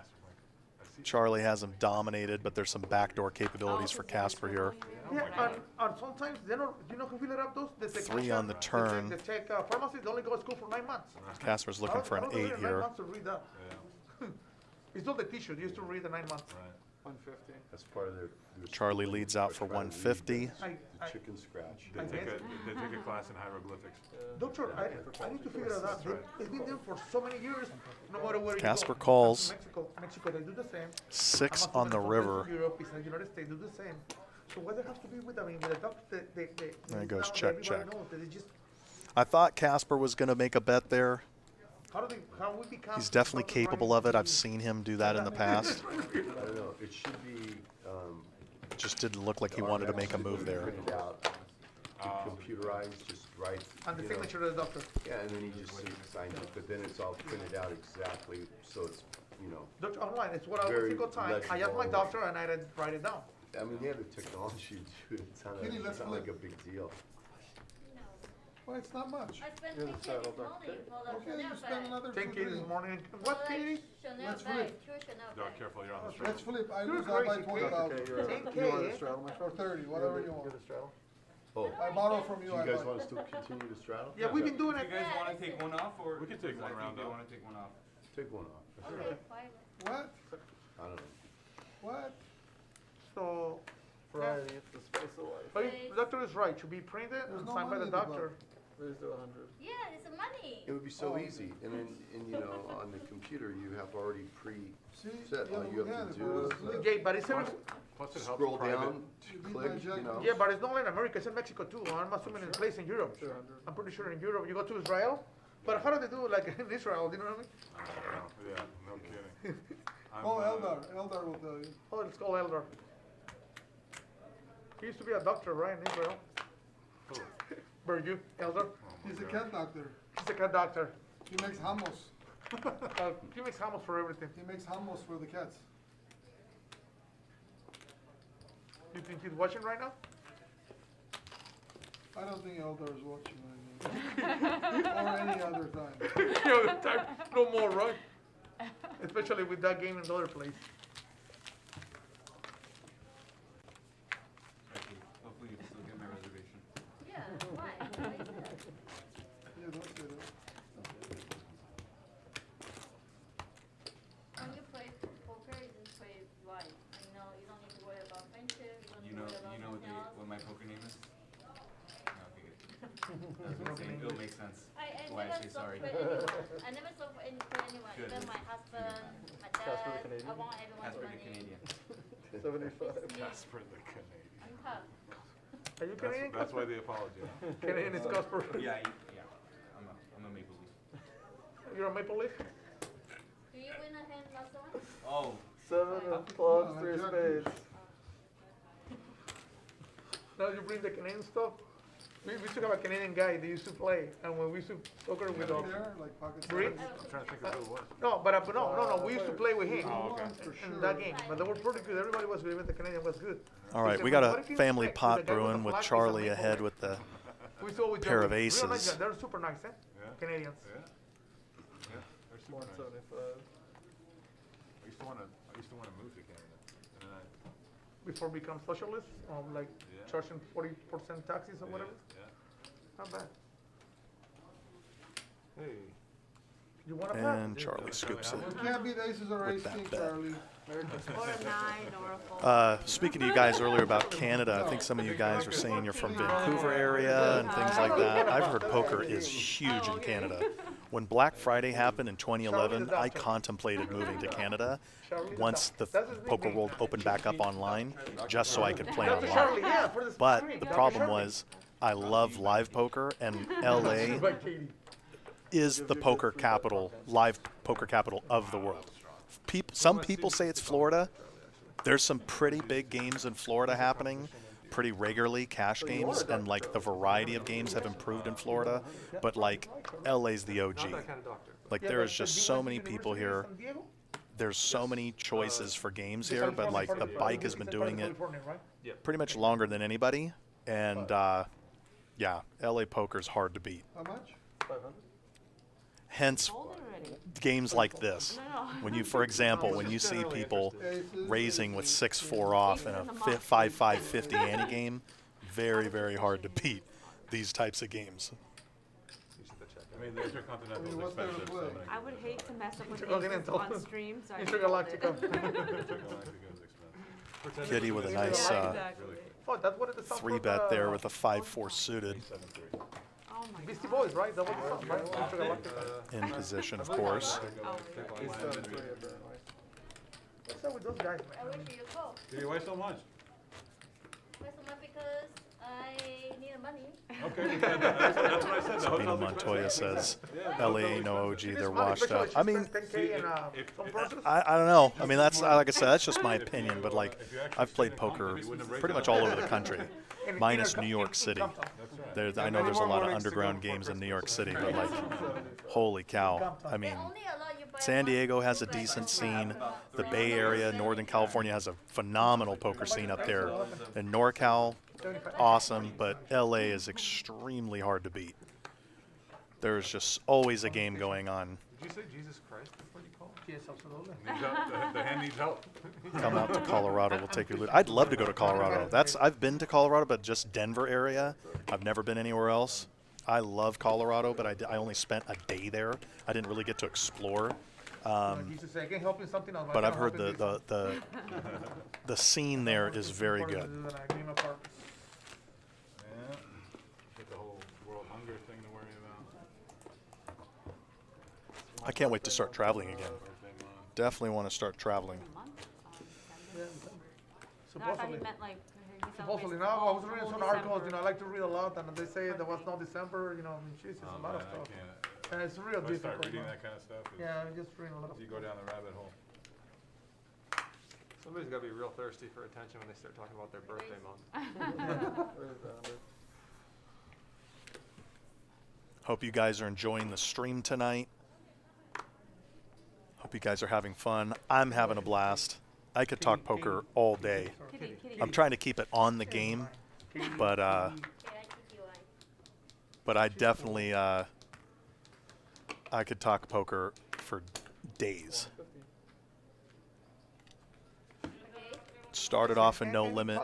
Charlie has him dominated, but there's some backdoor capabilities for Casper here. Yeah, and sometimes they don't, you know who fill it up those? The 3 on the technician, turn. The tech pharmacy, they only go to school for 9 months. Casper's looking for an I don't 8 read 9 here. months to read that. It's not the t-shirt, you used to read the 9 months. 150. That's part of their Charlie leads out for 150. the chicken scratch. They take a class in hieroglyphics. Doctor, I need to figure it out. It's been there for so many years, no matter where you go. Casper calls. Mexico, they do the same. 6 I'm on the assuming river. Europe, is the United States do the same. So what they have to be with, I mean, with the doctor, There it goes, now check, everybody check. knows that it's just, I thought Casper was going to make a bet there. how we become. He's definitely capable of it. I've seen him do that in the past. I don't know, it should be, It just didn't look like he wanted to make a move there. printed out, computerized, just right. And the you know. signature of the doctor. Yeah, and then he just signs it, but then it's all printed out exactly, so it's, you know, Doctor, online, it's what I Very single time. I asked my legible. doctor and I didn't write it down. I mean, they have the technology to do it, it's not, Kitty, let's it's not like a flip. big deal. Well, it's not much. I spent Here's the 10K this saddle, morning for the Okay, you Chanel spend bag. another 10K two, this three. morning. What, Katie? Chanel Let's bag, flip. 2 Chanel Dog, bags. careful, you're on the street. Let's flip. I You're lose out by crazy, 20,000. Okay, you're, 10K, you want eh? to straddle my Or 30, whatever you want. Get a straddle? Oh, I borrow from do you, you I guys buy. wanna still continue to straddle? Yeah, we've been doing Do it. you guys want to take one off, or? We can take one I think round they off. want to take one off. Take one off, Okay, 5. What? I don't know. What? So, Variety, it's the spice of life. but the doctor is right, should be printed There's and no signed by money the in the doctor. Raise to 100. Yeah, it's the money. It would be so Oh. easy, and then, you know, on the computer, you have already See? set, all you yeah, have to the do ball is is flipped. Yeah, but it's Plus it helps scroll private. down, You beat click, my jack. you know. yeah, but it's not only in America, it's in Mexico too. I'm assuming it's place in Europe. 200. I'm pretty sure in Europe. You go to Israel, but how do they do it like in Israel? Do you know what I mean? I don't know. Yeah, no kidding. I'm, Oh, Eldar. Eldar will tell you. Oh, it's called elder. He used to be a doctor, right, in Israel. Were you, elder? He's a cat doctor. He's a cat doctor. He makes hummus. He makes hummus for everything. He makes hummus for the cats. You think he's watching right now? I don't think Eldar is watching right now. Or any other time. Yeah, time, no more, right? Especially with that game in the other place. Hopefully It'll make sense. I Why I never say sold sorry. for anyone. I never sold for anyone. Good. Even my husband, my Casper the dad. Canadian? I want everyone's Casper the money. Canadian. 75. Casper the Canadian. Uncut. Are you Canadian? That's why the apology. Canadian is Casper. Yeah, I'm a Maple Leaf. You're a Maple Leaf? Do you win a hand last one? Oh, 7 of clubs, 3 of spades. Now you bring the Canadian stuff. We used to have a Canadian guy that used to play, and when we used to poker with There, the like pocket Brits. I'm trying to think of who it was. No, but no, we used to play with him Oh, okay. in that game. But they were pretty good. Everybody was good. Even the Canadian was good. All right, said, we "Well, got what a if you family connect pot with the guy with brewing the with flag piece Charlie and ahead Maple with the We used to always pair joke of with- real nice aces. guys. They're super nice, eh? Yeah. Canadians. Yeah. Yeah. They're super nice. 175. I used to want to move to Canada. And then Before become socialists, like Yeah. charging 40% taxes or whatever. Yeah. Not bad. Hey. You want a and bet? Charlie scoops it. It can't be the aces or ace that king, bet. Charlie. Or a 9 or a 4. Speaking to you guys earlier about Canada, I think some of you guys were saying you're from Vancouver area and things like that. I've heard poker is huge in Canada. When Black Friday happened in 2011, I contemplated moving to Canada once the poker world opened back up online, just so I could play That's a Charlie, online. yeah. For the But screen. the That's a problem Charlie. was I love live poker, and LA is the poker capital, live poker capital of the world. Some people say it's Florida. There's some pretty big games in Florida happening pretty regularly, cash games, and like the variety of games have improved in Florida, but like LA's the OG. Like there is just so many people here. There's so many choices for games here, but like the bike has been doing it pretty much longer than anybody, and yeah, LA poker's hard to beat. How much? 500. Hence Sold it already. games like this. No. When you, for example, when you see people raising with 6-4 off in a 5-5 50 ante game, very, very hard to beat these types of games. I mean, the Intercontinental is what's there to expensive. So play? many I would hate to mess up with Intercontinental. aces on stream, so I Intergalactica. Kitty with a nice Exactly. Oh, that's what it is. 3-bet there with a 5-4 suited Oh my Beastie god. Boys, right? That was the song, right? Intergalactica. in position, of course. Oh, He's 7-3 apparently. What's up with those guys, I man? wish you go. Kitty, why so much? Why so much? Because I need money. Okay. That's what I said. The Sabina hotel's Montoya expensive. says Yeah, LA ain't no OG, they're washed up. I I mean, 10K and some purses. I don't know. I mean, that's like I said, that's just my opinion. But like, I've played poker pretty much all over the country, minus New York City. I know there's a lot of underground games in New York City, but like, holy cow! I mean, Only allow you buy San one Diego has a two, like, decent $100. scene. The Bay Area, Northern California has a phenomenal poker scene up there. And NorCal, awesome, but LA is extremely hard to beat. There's just always a game going on. Did you say Jesus Christ before you called? Yes, absolutely. Needs help. The hand needs help. Come out to Colorado, we'll take your loot. I'd love to go to Colorado. I've been to Colorado, but just Denver area. I've never been anywhere else. I love Colorado, but I only spent a day there. I didn't really get to explore. Jesus said, I can help you in something else. But I've heard the scene there is very good. Yeah. Get the whole world hunger thing to worry about. I can't wait to start traveling again. Definitely want to start traveling. No, I thought he Supposedly. meant like he Supposedly, celebrates no, I all- was reading whole some articles, December. you know, I like to read a lot, and they say there was no December, you know, I mean, Jesus, a lot of Man, I stuff. can't. And it's real If I start difficult. reading man. that kind of stuff, Yeah, just reading a lot of you go down the rabbit hole. Somebody's got to be real thirsty for attention when they start talking about their birthday month. Hope you guys are enjoying the stream tonight. Hope you guys are having fun. I'm having a blast. I could talk poker all day. Kitty, kitty. I'm trying to keep it on the game, but Okay, I keep you on. I definitely I could talk poker for days. Started off in No Limit,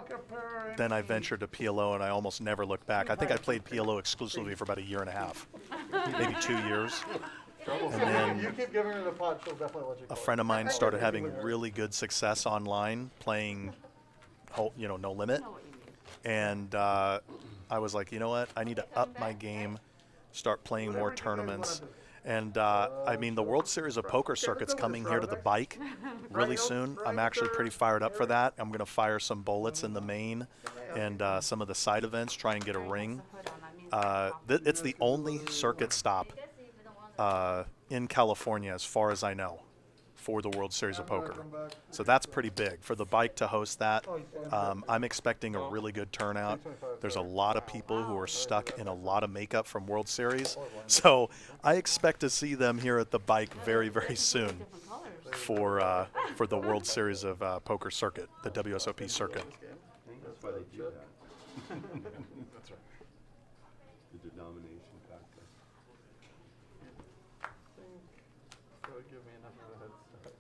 then I ventured to PLO, and I almost never looked back. I think I played PLO exclusively for about a year and a half, maybe 2 years. And then You keep giving her the pot, she'll definitely let you a call. friend of mine started having really good success online playing, No Limit, I know what you mean. and I was like, you know what? I need to up my game, start playing more tournaments. And I mean, the World Series of Poker circuit's coming here to the bike really soon. I'm actually pretty fired up for that. I'm going to fire some bullets in the main and some of the side events, try and get a ring. It's the only circuit stop in California, as far as I know, for the World Series of Poker. So that's pretty big. For the bike to host that, I'm expecting a really good turnout. There's a lot of people who are stuck in a lot of makeup from World Series. So I expect to see them here at the bike very, very soon for the World Series of Poker circuit, the WSOP circuit. That's why they do that. That's right. The denomination factor. That would give me enough of a head start.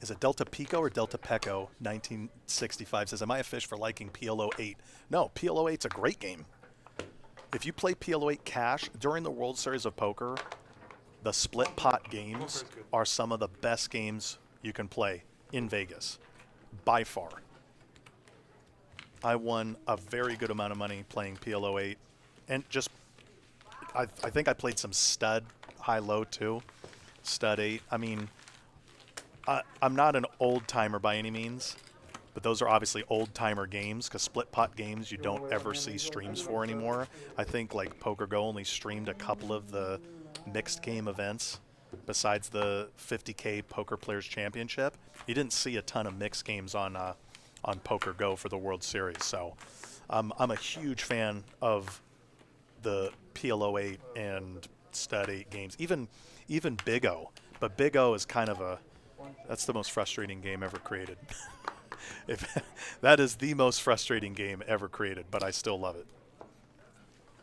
Is it Delta Pico or Delta Pecco? 1965 says, am I a fish for liking PLO 8? No, PLO 8's a great game. If you play PLO 8 cash during the World Series of Poker, the split pot games are some of the best games you can play in Vegas, by far. I won a very good amount of money playing PLO 8, and just, I think I played some stud high-low too, stud 8. I mean, I'm not an old timer by any means, but those are obviously old timer games, because split pot games you don't ever see streams for anymore. I think like Poker Go only streamed a couple of the mixed game events besides the 50K Poker Players Championship. You didn't see a ton of mixed games on Poker Go for the World Series. So I'm a huge fan of the PLO 8 and stud 8 games, even Big O. But Big O is kind of that's the most frustrating game ever created. That is the most frustrating game ever created, but I still love it.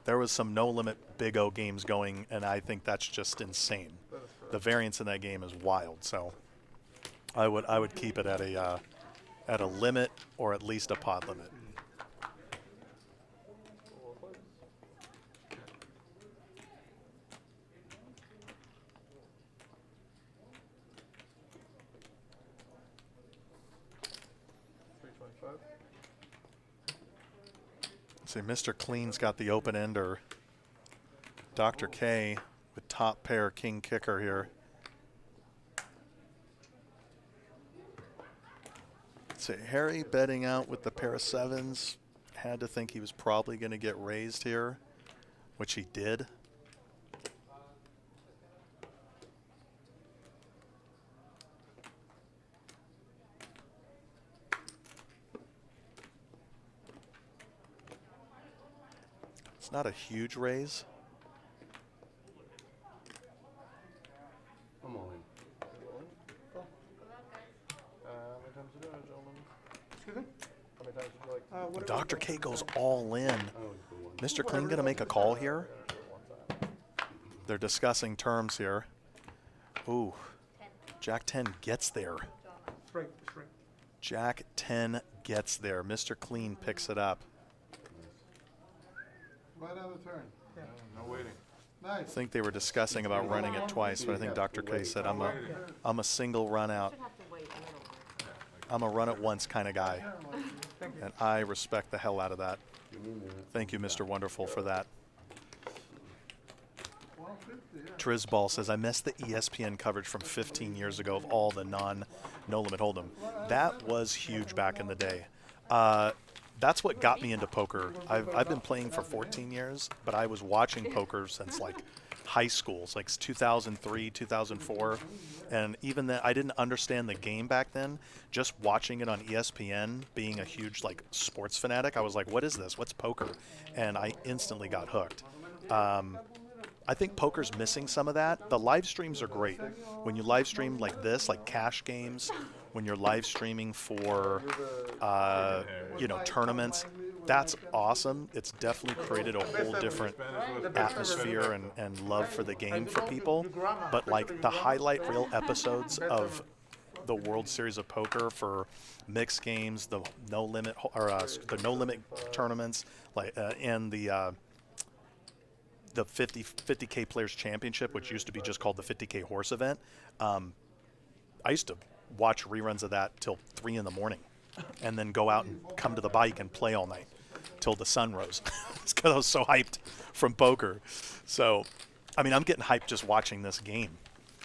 There was some no limit Big O games going, and I think that's just insane. The variance in that game is wild. So I would keep it at a limit, or at least a pot limit. See, Mr. Clean's got the open ender. Dr. K with top pair king kicker here. Let's see, Harry betting out with the pair of sevens. Had to think he was probably going to get raised here, which he did. It's not a huge raise. I'm all in. How many times you doing it, gentlemen? Excuse me? How many times would you like? Dr. K goes all in. Mr. Clean going to make a call here? They're discussing terms here. Ooh. Jack 10 gets there. Straight. Jack 10 gets there. Mr. Clean picks it up. Right on the turn. Yeah. No waiting. I Nice. think they were discussing about running it twice, but I think Dr. K said I'm a single run out. I'm a run it once kind of guy. And I respect the hell out of that. Thank you, Mr. Wonderful, for that. Trizball says, I missed the ESPN coverage from 15 years ago of all the no limit hold'em. That was huge back in the day. That's what got me into poker. I've been playing for 14 years, but I was watching poker since like high school, like 2003, 2004. And even then, I didn't understand the game back then. Just watching it on ESPN, being a huge like sports fanatic, I was like, what is this? What's poker? And I instantly got hooked. I think poker's missing some of that. The live streams are great. When you live stream like this, like cash games, when you're live streaming for, tournaments, that's awesome. It's definitely created a whole different atmosphere and love for the game for people. But like the highlight reel episodes of the World Series of Poker for mixed games, the no limit the no limit tournaments, like and the 50K Players Championship, which used to be just called the 50K Horse event. I used to watch reruns of that till 3 in the morning and then go out and come to the bike and play all night. till the sun rose. It's because I was so hyped from poker. So, I mean, I'm getting hyped just watching this game.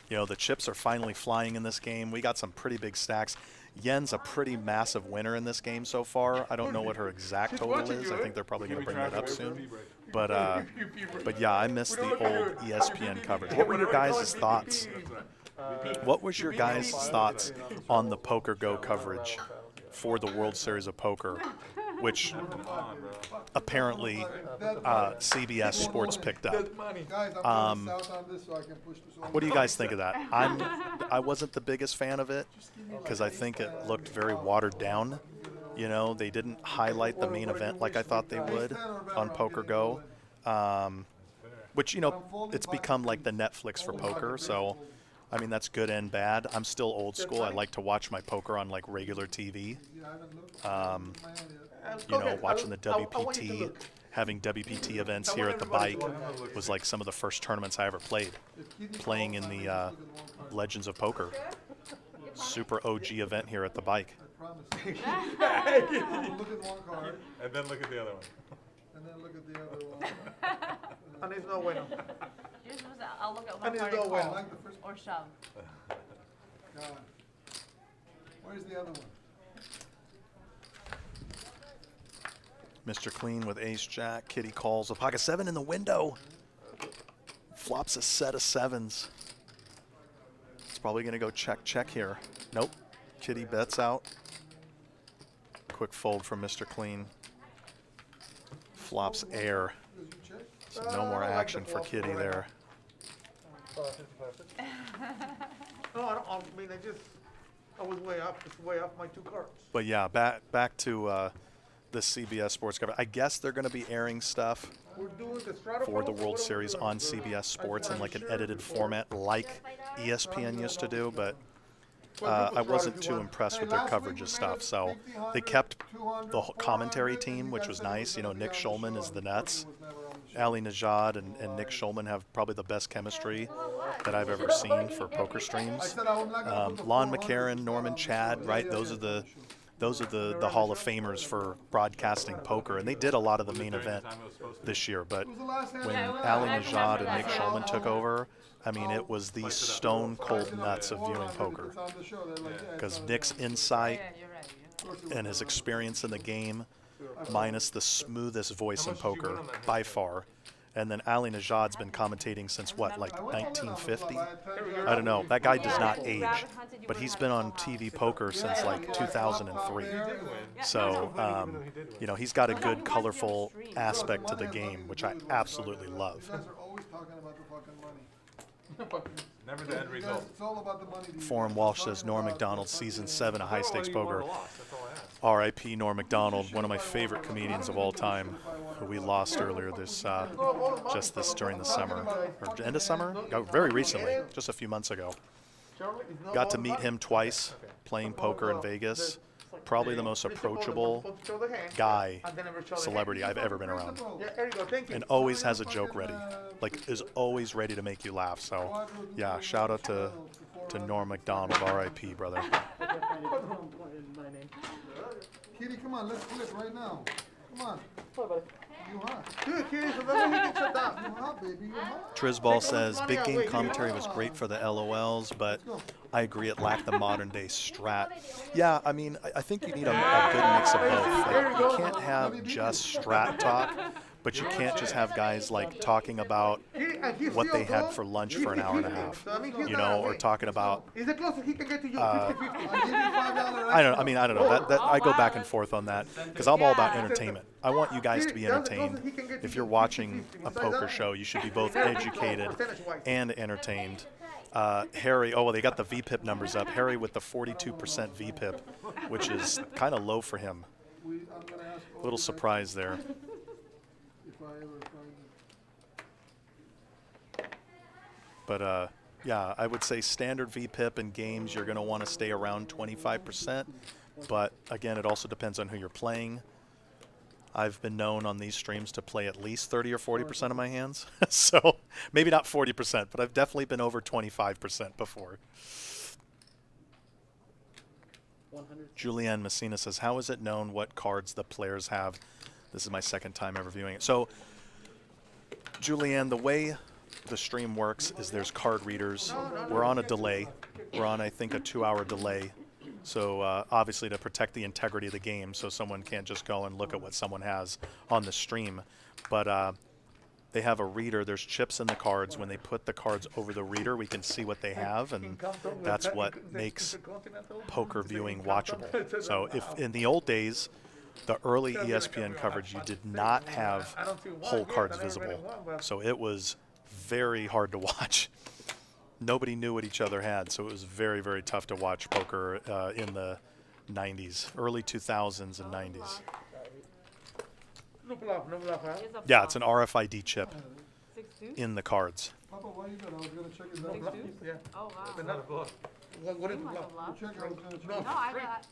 You know, the chips are finally flying in this game. We got some pretty big stacks. Yen's a pretty massive winner in this game so far. I don't know what her exact total is. I think they're probably going to bring that up soon. But yeah, I missed the old ESPN coverage. What were your guys' thoughts? What was your guys' thoughts on the Poker Go coverage for the World Series of Poker, which apparently CBS Sports picked up? What do you guys think of that? I wasn't the biggest fan of it because I think it looked very watered down. You know, they didn't highlight the main event like I thought they would on Poker Go, which, you know, it's become like the Netflix for poker. So, I mean, that's good and bad. I'm still old school. I like to watch my poker on like regular TV. You know, watching the WPT, having WPT events here at the bike was like some of the first tournaments I ever played. Playing in the Legends of Poker. Super OG event here at the bike. Look at one card. And then look at the other one. And then look at the other one. And it's no bueno. Yours was, I'll look at And one it's card no and bueno. call, Like the first or shove. God. Where's the other one? Mr. Clean with ace jack. Kitty calls a pocket seven in the window. Flops a set of sevens. It's probably going to go check here. Nope. Kitty bets out. Quick fold from Mr. Clean. Flops air. So no more action for Kitty there. No, I mean, I was way up. It's way off my two cards. But yeah, back to the CBS Sports coverage. I guess they're going to be airing stuff We're doing the Strata for the Pro. World Series on CBS Sports in like an edited format like ESPN used to do, but I wasn't too impressed with their coverage of stuff. So they kept the whole commentary team, which was nice. You know, Nick Schulman is the Nets. Ali Najad and Nick Schulman have probably the best chemistry that I've ever seen for poker streams. Lon McCarron, Norman Chad, right? Those are the Hall of Famers for broadcasting poker, and they did a lot of the main event this year. But when Ali Najad and Nick Schulman took over, I mean, it was the stone cold nuts of viewing poker, because Nick's insight and his experience in the game, minus the smoothest voice in poker by far. And then Ali Najad's been commentating since what, like 1950? I don't know. That guy does not age, but he's been on TV poker since like 2003. So, you know, he's got a good, colorful aspect to the game, which I absolutely love. You guys are always talking about the fucking money. Never the end result. It's all about the money. Forum Walsh says Norm MacDonald, season 7 of High Stakes Poker. R.I.P. Norm MacDonald, one of my favorite comedians of all time, who we lost earlier during the summer, or end of summer, very recently, just a few months ago. Got to meet him twice playing poker in Vegas. Probably the most approachable guy, celebrity I've ever been around, and always has a joke ready, like is always ready to make you laugh. So yeah, shout out to Norm MacDonald, R.I.P. brother. Kitty, come on, let's flip right now. Come on. You hot. Dude, Kitty, so then we can shut down. You hot, baby. You hot. Trizball says big game commentary was great for the LOLs, but I agree it lacked the modern day strat. Yeah, I mean, I think you need a good mix of both. Like, you can't have just strat talk, but you can't just have guys like talking about what they had for lunch for an hour and a half, you know, or talking about. Is it close? He can get to you. 50-50. I don't know. That I go back and forth on that because I'm all about entertainment. I want you guys to be entertained. If you're watching a poker show, you should be both educated and entertained. Harry, oh, well, they got the VPIP numbers up. Harry with the 42% VPIP, which is kind of low for him. A little surprise there. But yeah, I would say standard VPIP in games, you're going to want to stay around 25%. But again, it also depends on who you're playing. I've been known on these streams to play at least 30 or 40% of my hands. So maybe not 40%, but I've definitely been over 25% before. Julianne Messina says, how is it known what cards the players have This is my second time ever viewing it. So, Julianne, the way the stream works is there's card readers. We're on a delay. We're on, I think, a 2-hour delay. So obviously to protect the integrity of the game, so someone can't just go and look at what someone has on the stream. But they have a reader. There's chips in the cards. When they put the cards over the reader, we can see what they have, and that's what makes poker viewing watchable. So if in the old days, the early ESPN coverage, you did not have whole cards visible. So it was very hard to watch. Nobody knew what each other had, so it was very, very tough to watch poker in the 90s, early 2000s and 90s. Yeah, it's an RFID chip in the cards. Papa, why you got? I was gonna check his No, out. yeah. Oh, wow. But not a bluff. What is a bluff? Check, I was gonna check. No, I got,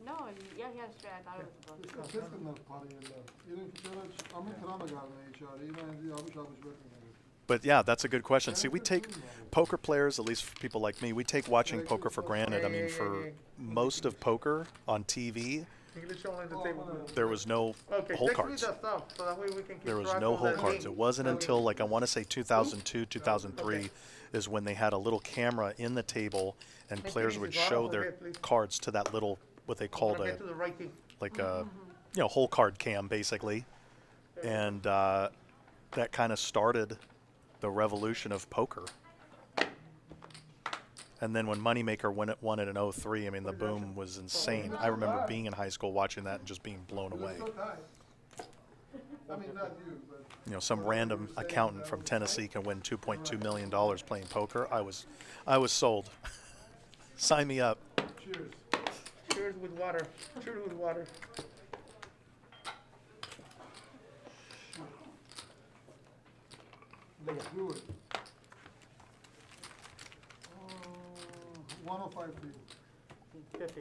no, yeah, he had a straight, I thought it was a bluff. It's in the party and you didn't get it. I'm in Canada, HR. You know, I wish I was working on it. But yeah, that's a good question. See, we take poker players, at least for people like me, we take watching poker for granted. I mean, for most of poker on TV, English only the table. there was no Okay, whole text me cards. that stuff, so that way we can keep There was track no of whole the cards. game. It wasn't until, like, I want to say 2002, 2003 is when they had a little camera in the table and players would show their cards to that little, what they called Wanna a, get to the right thing. like a, you know, whole card cam, basically. And that kind of started the revolution of poker. And then when Moneymaker won it in 03, I mean, the boom was insane. I remember being in high school watching that and just being blown away. I mean, not you, but. You know, some random accountant from Tennessee can win $2.2 million playing poker. I was sold. Sign me up. Cheers. Cheers with water. Cheers with water. Let's do it. 105 people. 50.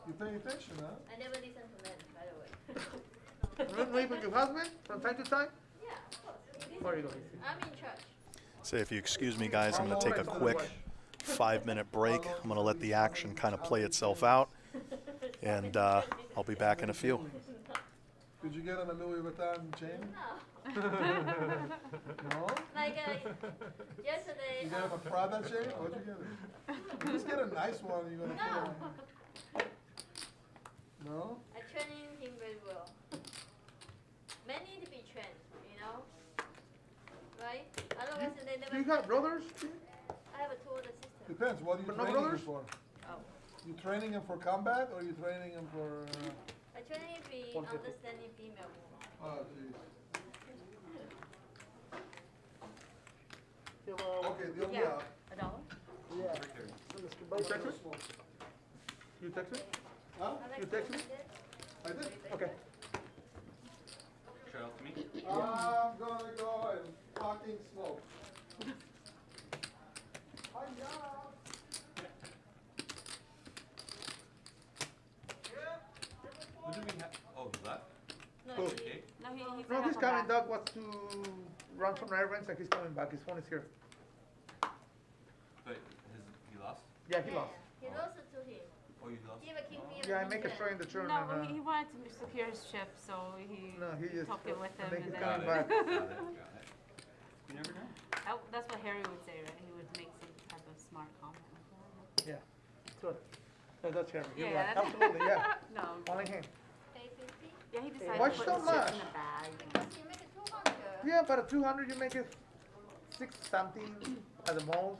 You paying attention, huh? I never listen to men, by the way. Not even your husband from time to time? Yeah, of course. There you go. I'm in church. So if you excuse me, guys, I'm going to take a quick 5-minute break. I'm going to let the action kind of play itself out, and I'll be back in a few. Did you get him a Louis Vuitton chain? No. No? Like yesterday. You got him a Prada chain? What'd you get him? Just get a nice one. You're gonna put him. No? I training him very well. Men need to be trained, you know? Right? Otherwise they never. You got brothers? I have a two older sister. Depends. What are you But no training him brothers? for? Oh. You training him for combat or you training him for? I training him be understanding female woman. Oh, jeez. Hello. Okay, the only Yeah. $1? Yeah. You text me? You text me? Huh? I You text me? I did. Okay. Shout out to me. I'm gonna go and fucking smoke. Who do we have? Oh, he left? No, Cool. Okay. No, he's No, gonna he's come coming. back. Doug wants to run some errands and he's coming back. His phone is here. But he lost? Yeah, he lost. He lost it to him. Oh, you lost? He have a king, he have Yeah, I a make a king. show in the No, tournament. he wanted to secure his chip, so he No, he just talked it with him, and then and he's then coming back. Got it. You never know. that's what Harry would say, right? He would make some type of smart comment. Yeah. Good. No, that's him. You're Yeah, right. that's- Absolutely, yeah. No. Only him. Pay 50? Yeah, he decided Why to put so his chips much? in a bag. Because you make it 200. Yeah, but at 200 you make it 6 something at the most.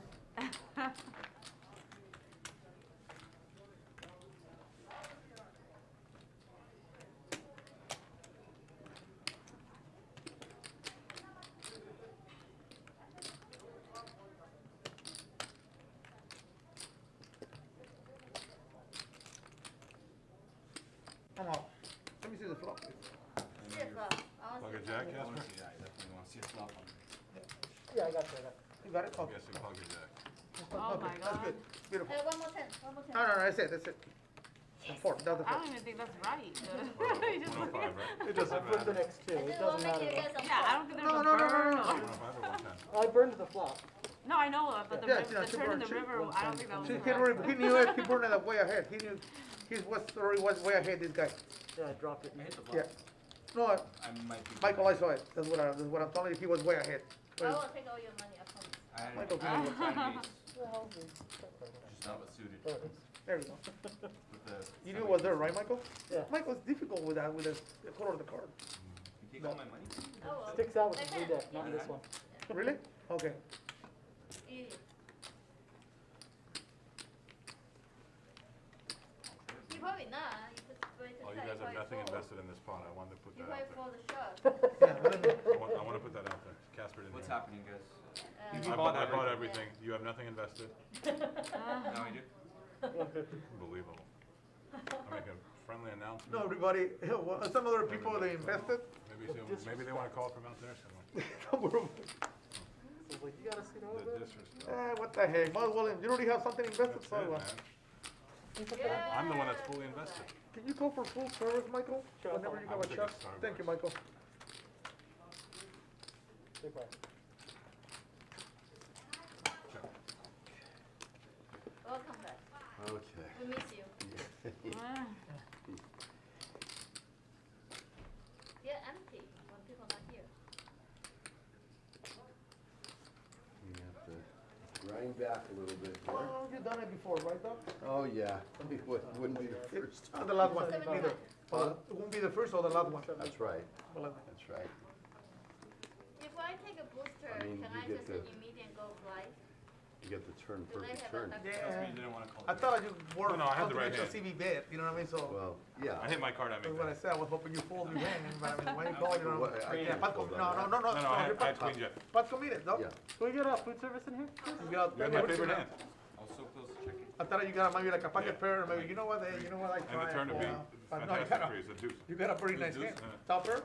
Come on. Let me see the flop. please. See it first. I want Pocket to jack, I want Casper? to see that. I definitely want to see a flop on it. Yeah, I got you. I got You got it? I'm Okay. guessing pocket jack. Oh Okay, my that's god. good. Beautiful. Hey, one more 10. One more 10. No, that's it. That's it. The fourth. That's the I fourth. don't even think that's right. He just 105, right? it. I flipped the next two. I It just doesn't want to make matter. you get some Yeah, I don't think there's No, a no, no, burn no, no. or 105 or 110? I burned the flop. No, I know, but the, Yeah, river, yeah, the turn in the she river, I don't think that was He correct. knew it. He burned it way ahead. He knew. He was way ahead. This guy. Yeah, I dropped it. I hit the Yeah. block. No, I might be. Michael, I saw it. That's what I'm telling you. He was way ahead. I will take all your money, I promise. I had Michael, I had a tiny ace, Well, just not with suited. there it is. There you go. With the You knew it was there, right, Michael? Yeah. Michael, it's difficult with that, with the color of the card. You take all my money? Oh, well. Sticks out with I the blue can. deck, not Yeah. this one. Really? Okay. Easy. You probably not. You just wait to Oh, you say guys have probably nothing fold. invested in this pot. I wanted to put You that probably out fold the shot. Yeah. What is it? there. I want to put that out there. Casper didn't What's hear. happening, guys? I bought everything. You have nothing invested. Now we do? Unbelievable. I make a friendly announcement. No, everybody. Some other people they invested. Maybe they want to call from out there somewhere. Somewhere. So it's like, you gotta see over The there. disrespect. What the heck? Might as well. You already have something invested, That's so it, what? man. I'm the one that's fully invested. Can you call for full service, Michael? Sure, Whenever you I'll have a take shot. a Starbucks. Thank you, Michael. Big price. Welcome back. Okay. We miss you. Ah. You're empty when people are not here. We have to grind back a little bit here. Oh, you've done it before, right, Doc? Oh, yeah. It wouldn't be the first time. The last one, 75. either. It won't be the first or the last one. That's right. Well, That's right. If I take a booster, I mean, can you I get just the- immediate go fly? You get the turn, Do they perfect have turn. a Trust Yeah. me, you didn't want to call I it. thought you were No, I had the right confidential hand. CB bet, you know what I mean? So Well, yeah. I hit my card. I that's make what I that. said. I was hoping you fold your hand, but I mean, why you call you know? What- I Yeah, can't Pat's fold com- on that. no. No, I had queen jet. Pat's committed, no? Yeah. Can we get a food service in here? You got, You had my favorite hand. I was so close to checking. I thought you got maybe like a pocket Yeah. pair, maybe, you know what, I And try the turn to it, be yeah. But no, you fantastic got for you. It's a deuce. you got a pretty nice Deuce, hand. yeah. Top pair?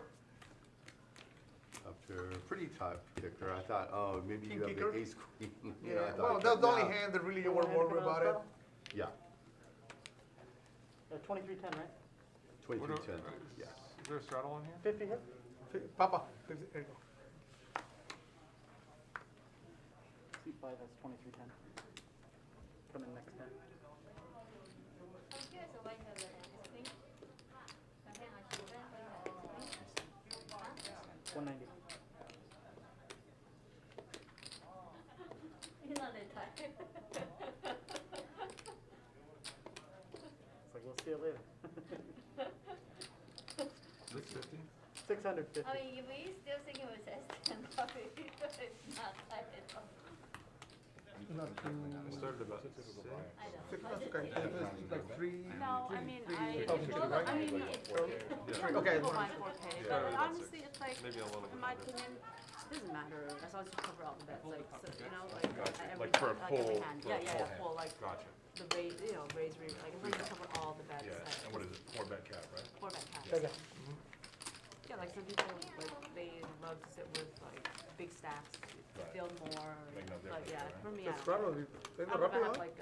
After a pretty top kicker, I thought, oh, maybe King you have kicker? the ace queen. You know, I Yeah, thought, well, that's the only nah. hand that really you were worried about it. Yeah, 2310, right? 2310, yeah. Is there a straddle on here? 50 here? Papa, there you go. C5 has 2310. Come in next 10. I'm curious why you have a queen. My hand actually bent, why you have a queen? Huh? 190. You're not that tired. It's like, we'll see you later. 650. 650. I mean, if we still thinking with S10, probably it's not tight at all. Not too. I started about 6. I know. Six, that's okay. It's like three. No, I mean, I, Oh, 60, well, right? I mean, it's, Three, okay. people buy 4K, Yeah. but honestly, it's like, Maybe a little in bit my of it. opinion, it doesn't matter, as long as you cover all the bets, like, so, you know, like, Gotcha. every, Like for a every full- hand. for Yeah, a yeah, full yeah, hand. full, like, Gotcha. the raise, you know, raise, like, as long as you cover all the bets, Yeah. like, And what is it? 4 bet cap, right? 4 bet caps. Okay. Yeah, like some people, like, they love to sit with, like, big stacks, to Right. build more, Make no but difference, yeah, right? for me, It's I don't. raro, tengo I'm gonna rápido, have ¿eh? like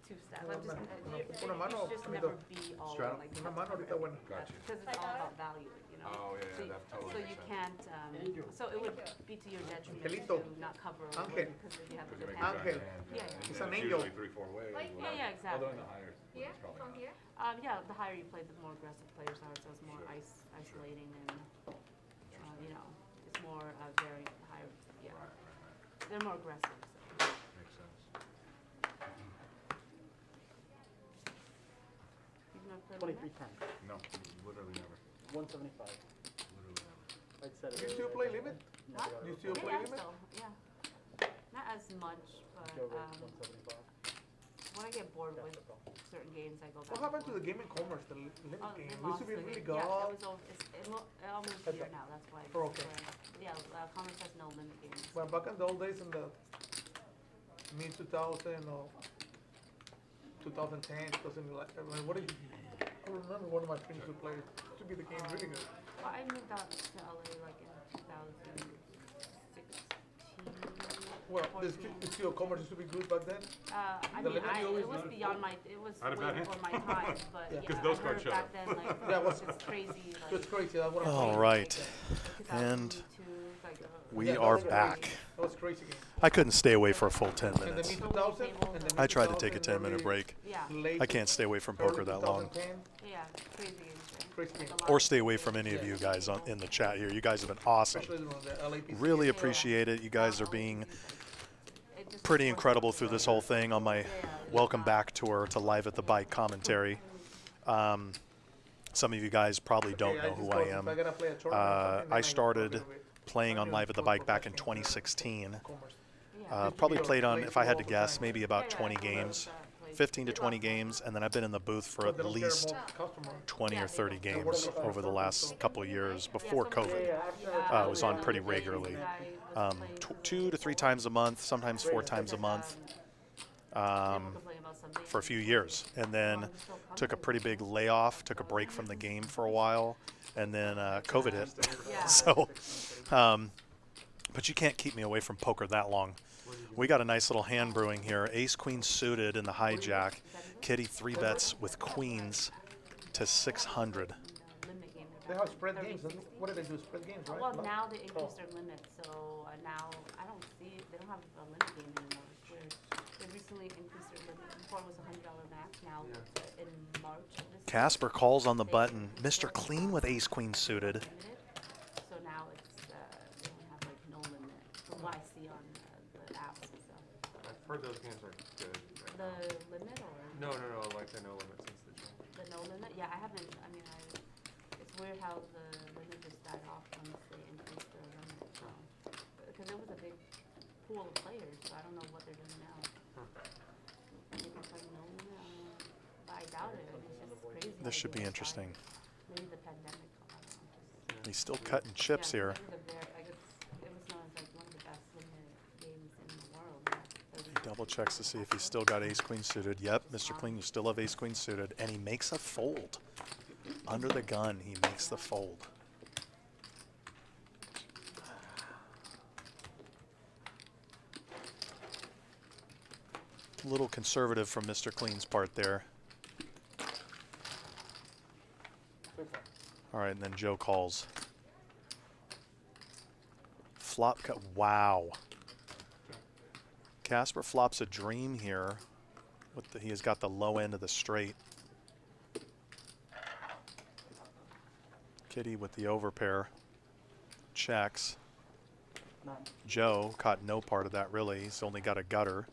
two stacks. I'm just, Una mano, it should just amigo. never be all Straddle? like Una mano ahorita buena. Gotcha. because it's all about value, you know. Oh, yeah, So yeah, that totally so makes you sense. can't. So it would be to your detriment Angelito. to not cover Ángel. because then you have the Because you good make a hand. Ángel. giant hand. Yeah, And It's then an it's angel. usually 3-4 ways. Why you whatever. Yeah, yeah, exactly. Although in the higher, Here? it's probably From not. here? Yeah, the higher you play, the more aggressive players are. So it's more isolating and you know, it's more very higher. Yeah, Right, right, they're more aggressive. So. right. Makes sense. You've never played with that? 2310. No, literally never. 175. Literally never. I'd set it. You still play limit? Huh? You still play Yeah, limit? still, yeah. Not as much, but Joe rates 175. when I get bored That's with the problem. certain games, I go back. What happened to the Game and Commerce, the limit Oh, game? they We used to lost be the really game. good. Yeah, it was over. It almost That's here right. now. That's why. Oh, okay. Yeah, Commerce has no limit games. Well, back in the old days in the mid 2000 or 2010, 2011, I mean, what did you, I remember one of my friends who played, used to be the game really good. Well, I moved out to LA like in 2016. Well, the 14. Steel Commerce used to be good back then. I the mean, limit you always it was wanted beyond my. It was I had a way bad hand. before my time. But Yeah. yeah, 'Cause I those heard cards showed back up. then like Yeah, it what's- was just crazy. It's Like, crazy, that's what I'm All saying. right. like, And 2002, like, we Yeah, are those are back. Oh, was crazy game. I couldn't stay away for a full 10 In the minutes. mid 2000, in the I tried to mid- take a 10-minute break. Yeah. late I can't stay away from poker early that long. 2010, Yeah, crazy games. right? crazy game. Or stay away from any of you guys in the chat here. You guys have been awesome. Especially when the LAPC. Really appreciate it. You guys are being It just pretty works incredible out through so this well. whole thing on my welcome back tour to Live at the Bike commentary. Some of you guys probably don't know who I am. I started playing on Live at the Bike back in 2016. Probably played on, if I had to guess, maybe about 20 games, 15 to 20 games, and then I've been in the booth for at least 20 or 30 games over the last couple of years before COVID. I was on pretty regularly, 2 to 3 times a month, sometimes 4 times a month. For a few years, and then took a pretty big layoff, took a break from the game for a while, and then COVID hit. So, but you can't keep me away from poker that long. We got a nice little hand brewing here. Ace queen suited in the hijack. Kitty 3-bets with queens to 600. They have spread games. What do they do? Spread games, right? Well, now they increased their limit, so now I don't see they don't have a limit game anymore. It's weird. They recently increased their limit. Before it was $100 max. Now in March of this year, Casper calls on the button. Mr. Clean with ace queen suited. so now it's they don't have like no limit from what I see on the apps and stuff. I've heard those games are good. The limit or No, like the no limit since the change. the no limit? Yeah, I haven't. I mean, it's weird how the limit just died off once they increased the limit. So, because it was a big pool of players, so I don't know what they're doing now. Maybe it's like no limit. I don't know. But I doubt it. I mean, it's just crazy. This how should they be died. interesting. Maybe the pandemic. I don't know. He's still cutting chips here. I guess it was known as like one of the best limit games in the world. He double checks to see if he's still got ace queen suited. Yep, Mr. Clean, you still have ace queen suited, and he makes a fold. Under the gun, he makes the fold. A little conservative from Mr. Clean's part there. All right, and then Joe calls. Flop cut. Wow. Casper flops a dream here. He has got the low end of the straight. Kitty with the overpair. Checks. Joe caught no part of that really. He's only got a gutter.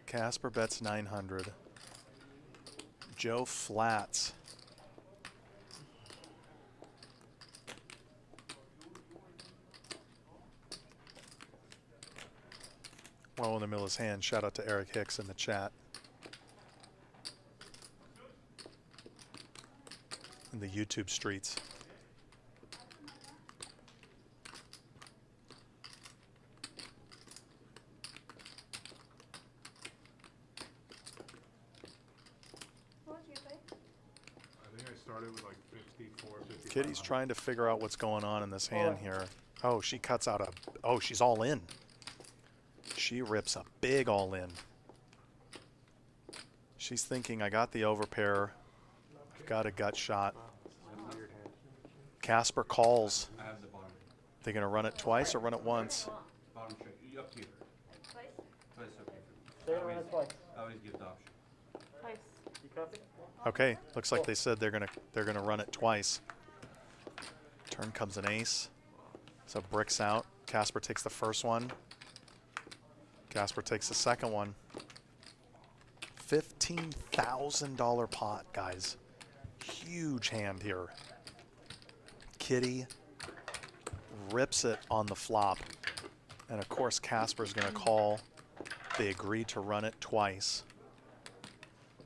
Casper bets 900. Joe flats. Well in the middle of his hand. Shout out to Eric Hicks in the chat. In the YouTube streets. Started with like 54, 55. Kitty's trying to figure out what's going on in this hand here. Oh, she cuts out a... Oh, she's all in. She rips a big all in. She's thinking, I got the overpair. I've got a gut shot. Casper calls. I have the bottom. They're going to run it twice or run it once? Bottom straight. Up to you. Twice? Twice, okay. They're gonna run it twice. I always give the option. Twice. You copy? Okay, looks like they said they're gonna run it twice. Turn comes an ace. So bricks out. Casper takes the first one. Casper takes the second one. $15,000 pot, guys. Huge hand here. Kitty rips it on the flop. And of course Casper's gonna call. They agree to run it twice.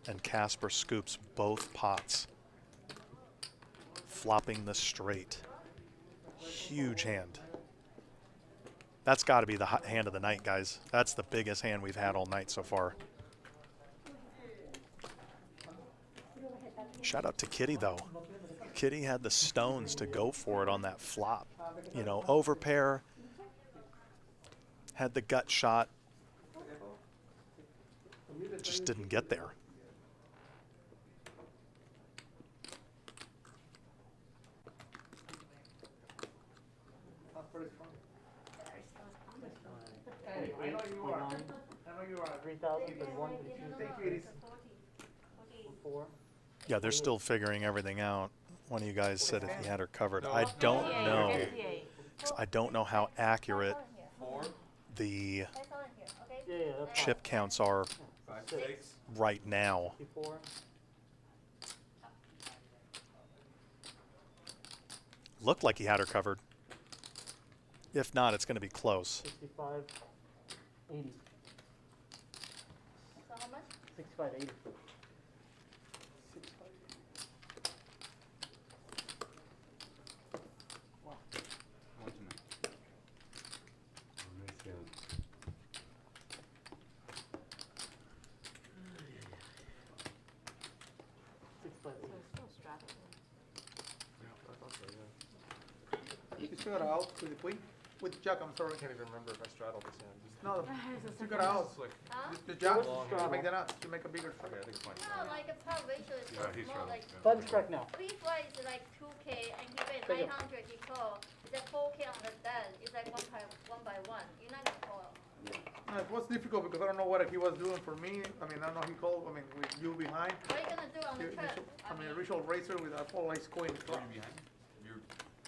And Casper scoops both pots, flopping the straight. Huge hand. That's got to be the hand of the night, guys. That's the biggest hand we've had all night so far. Shout out to Kitty, though. Kitty had the stones to go for it on that flop. You know, overpair, had the gut shot, just didn't get there. 3,000, 31, 32, Thank you, it is. 4. Yeah, they're still figuring everything out. One of you guys said if he had her covered. I don't know. 58. 'Cause I don't know how accurate Four, the That's all in here, okay? Yeah, that's chip counts are 5, 6. right now. 54. Looked like he had her covered. If not, it's going to be close. 65, 80. So how much? 65, 80. One to me. Nice hand. 65, So it's still straddling. You still got out with the queen? With jack, I'm sorry. I can't even remember if I straddled this hand. No, you got out. It's like, Huh? The jack, Long you hand. make that out, you make a bigger okay, strike. I think it's fine. No, like a power ratio is Yeah, he's more trying like to. Button's correct now. three flights is like 2K and he bet Take it. 900 he call. It's like 4K on the dead. It's like one by one. You're not gonna call. It was difficult because I don't know what he was doing for me. I mean, I don't know he called, I mean, with you behind. What are you gonna do on the turn? I mean, Rachel Racer with a full ice queen. Were you behind? You're,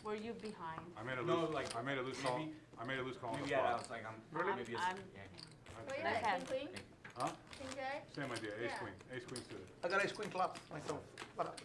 Were you behind? I made a No, loose, like, I made a loose call. maybe- I made a loose call on the maybe yeah, I spot. was like, I'm Really? maybe a, I'm- yeah. Where you Nice at? hand. King queen? Huh? King jack? Same idea, ace Yeah. queen, ace queen suited. I got ice queen clubs myself. But,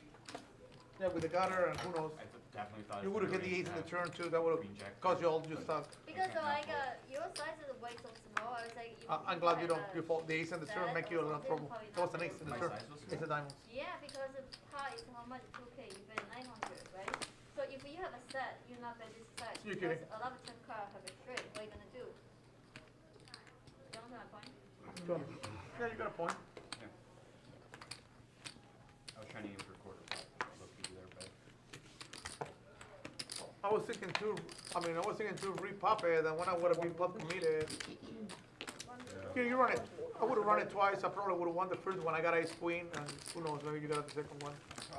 yeah, with the gutter and who knows. I definitely thought You it would have was hit the range ace in the to have turn too. That would queen jack. have caused you all just stuck. Because can't like not your size is way so small. I was like, if I'm you glad had you don't. a- You fall the ace in the turn, make you a lot of trouble. That was an ace in the My turn. size was Ace of diamonds. Yeah, because the pot is how much? 2K. You bet 900, right? So if you have a set, you not bet this size. You're Because kidding. a lot of turn cards have a straight. What are you gonna do? You don't know my point? Yeah, you got a point. I was trying to aim for quarter pot. Low key there, but I was thinking to, I was thinking to repop it, and when I would have been pop committed. Here, you run it. I would have run it twice. I probably would have won the first one. I got ace queen, and who knows, maybe you got the second one.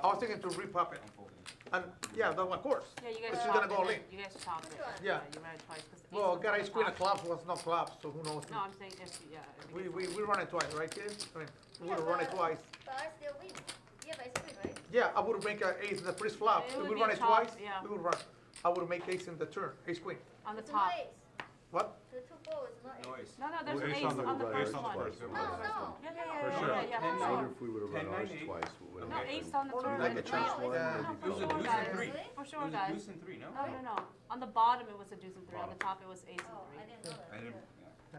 I was thinking to repop it. I'm folding. And yeah, that's of course. Yeah, you guys But she's chopped gonna go it. all in. You guys chopped it. Yeah. You ran it twice. 'Cause Well, ace got was ace on queen of top. clubs was not clubs, so who knows? No, I'm saying if, yeah. if it We gets- run it twice, right, kid? I mean, we would have run it twice. But I still win. Yeah, but it's win, right? Yeah, I would have make an ace in the first flop. It If would we be run a it chop, twice, yeah. we would run. I would have make ace in the turn, ace queen. On the It's top. not ace. What? The 2-4 is not No ace. ace. No, there's Well, an ace ace on the on the right, first ace on the one. first, it No, was. no. Yeah, For sure. yeah. I No, wonder if we would have run 10, ours 9, twice, what would no, have ace happened? on the turn. Like a No, chase one, yeah. maybe No, for It was a sure, deuce guys. and three. Really? For It sure, was a guys. deuce and three, no? No. On the bottom, it was a deuce and three. On the top, it was ace Oh, and I three. didn't know that. I didn't, Yeah.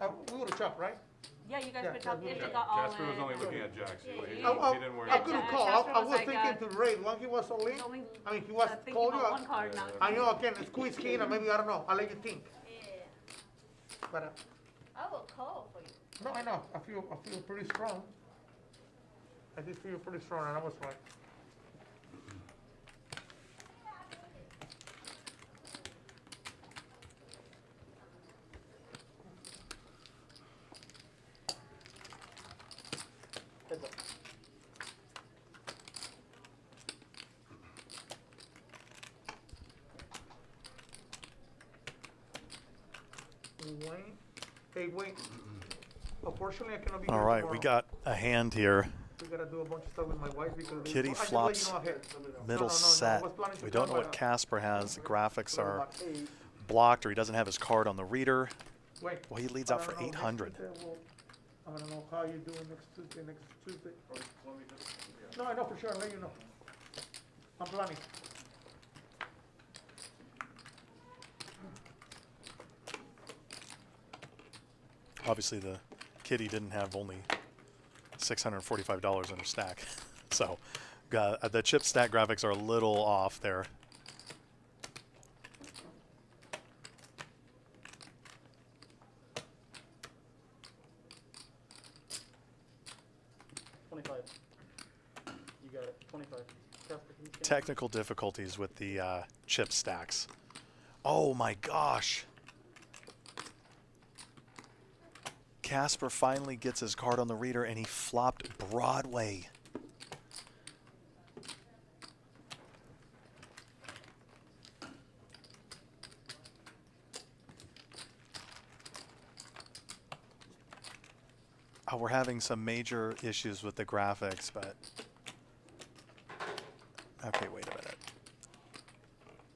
yeah. We would have chopped, right? Yeah, you guys Yeah, could chop yeah, if yeah. you got all in. Jasper was only looking at jacks, he Yeah, he yeah. didn't worry I about couldn't it. call. Jasper I was was like, thinking to raise. When he was all in, He's only I mean, he was thinking called you about up. one card now. I know, again, squeeze king, or maybe, I don't know. I'll let you think. Yeah. But, I will call for you. no, I know. I feel pretty strong. I did feel pretty strong, and I was right. Heads up. Wayne, hey, Wayne. Unfortunately, I cannot be All here right, we tomorrow. got a hand here. We gotta do a bunch of stuff with my wife because Kitty I can let flops you know ahead. middle No, set. I was planning to We don't come, know what but, Casper has. The graphics are about 8. blocked, or he doesn't have his card on the reader. Wait. Well, he leads I out for don't know, next 800. Tuesday I don't know how you're doing next Tuesday. No, I know for sure. I'll let you know. I'm planning. Obviously, the kitty didn't have only $645 in her stack. So the chip stack graphics are a little off there. You got it. 25. Casper, can you scan? Technical difficulties with the chip stacks. Oh my gosh. Casper finally gets his card on the reader and he flopped Broadway. we're having some major issues with the graphics, but okay, wait a minute.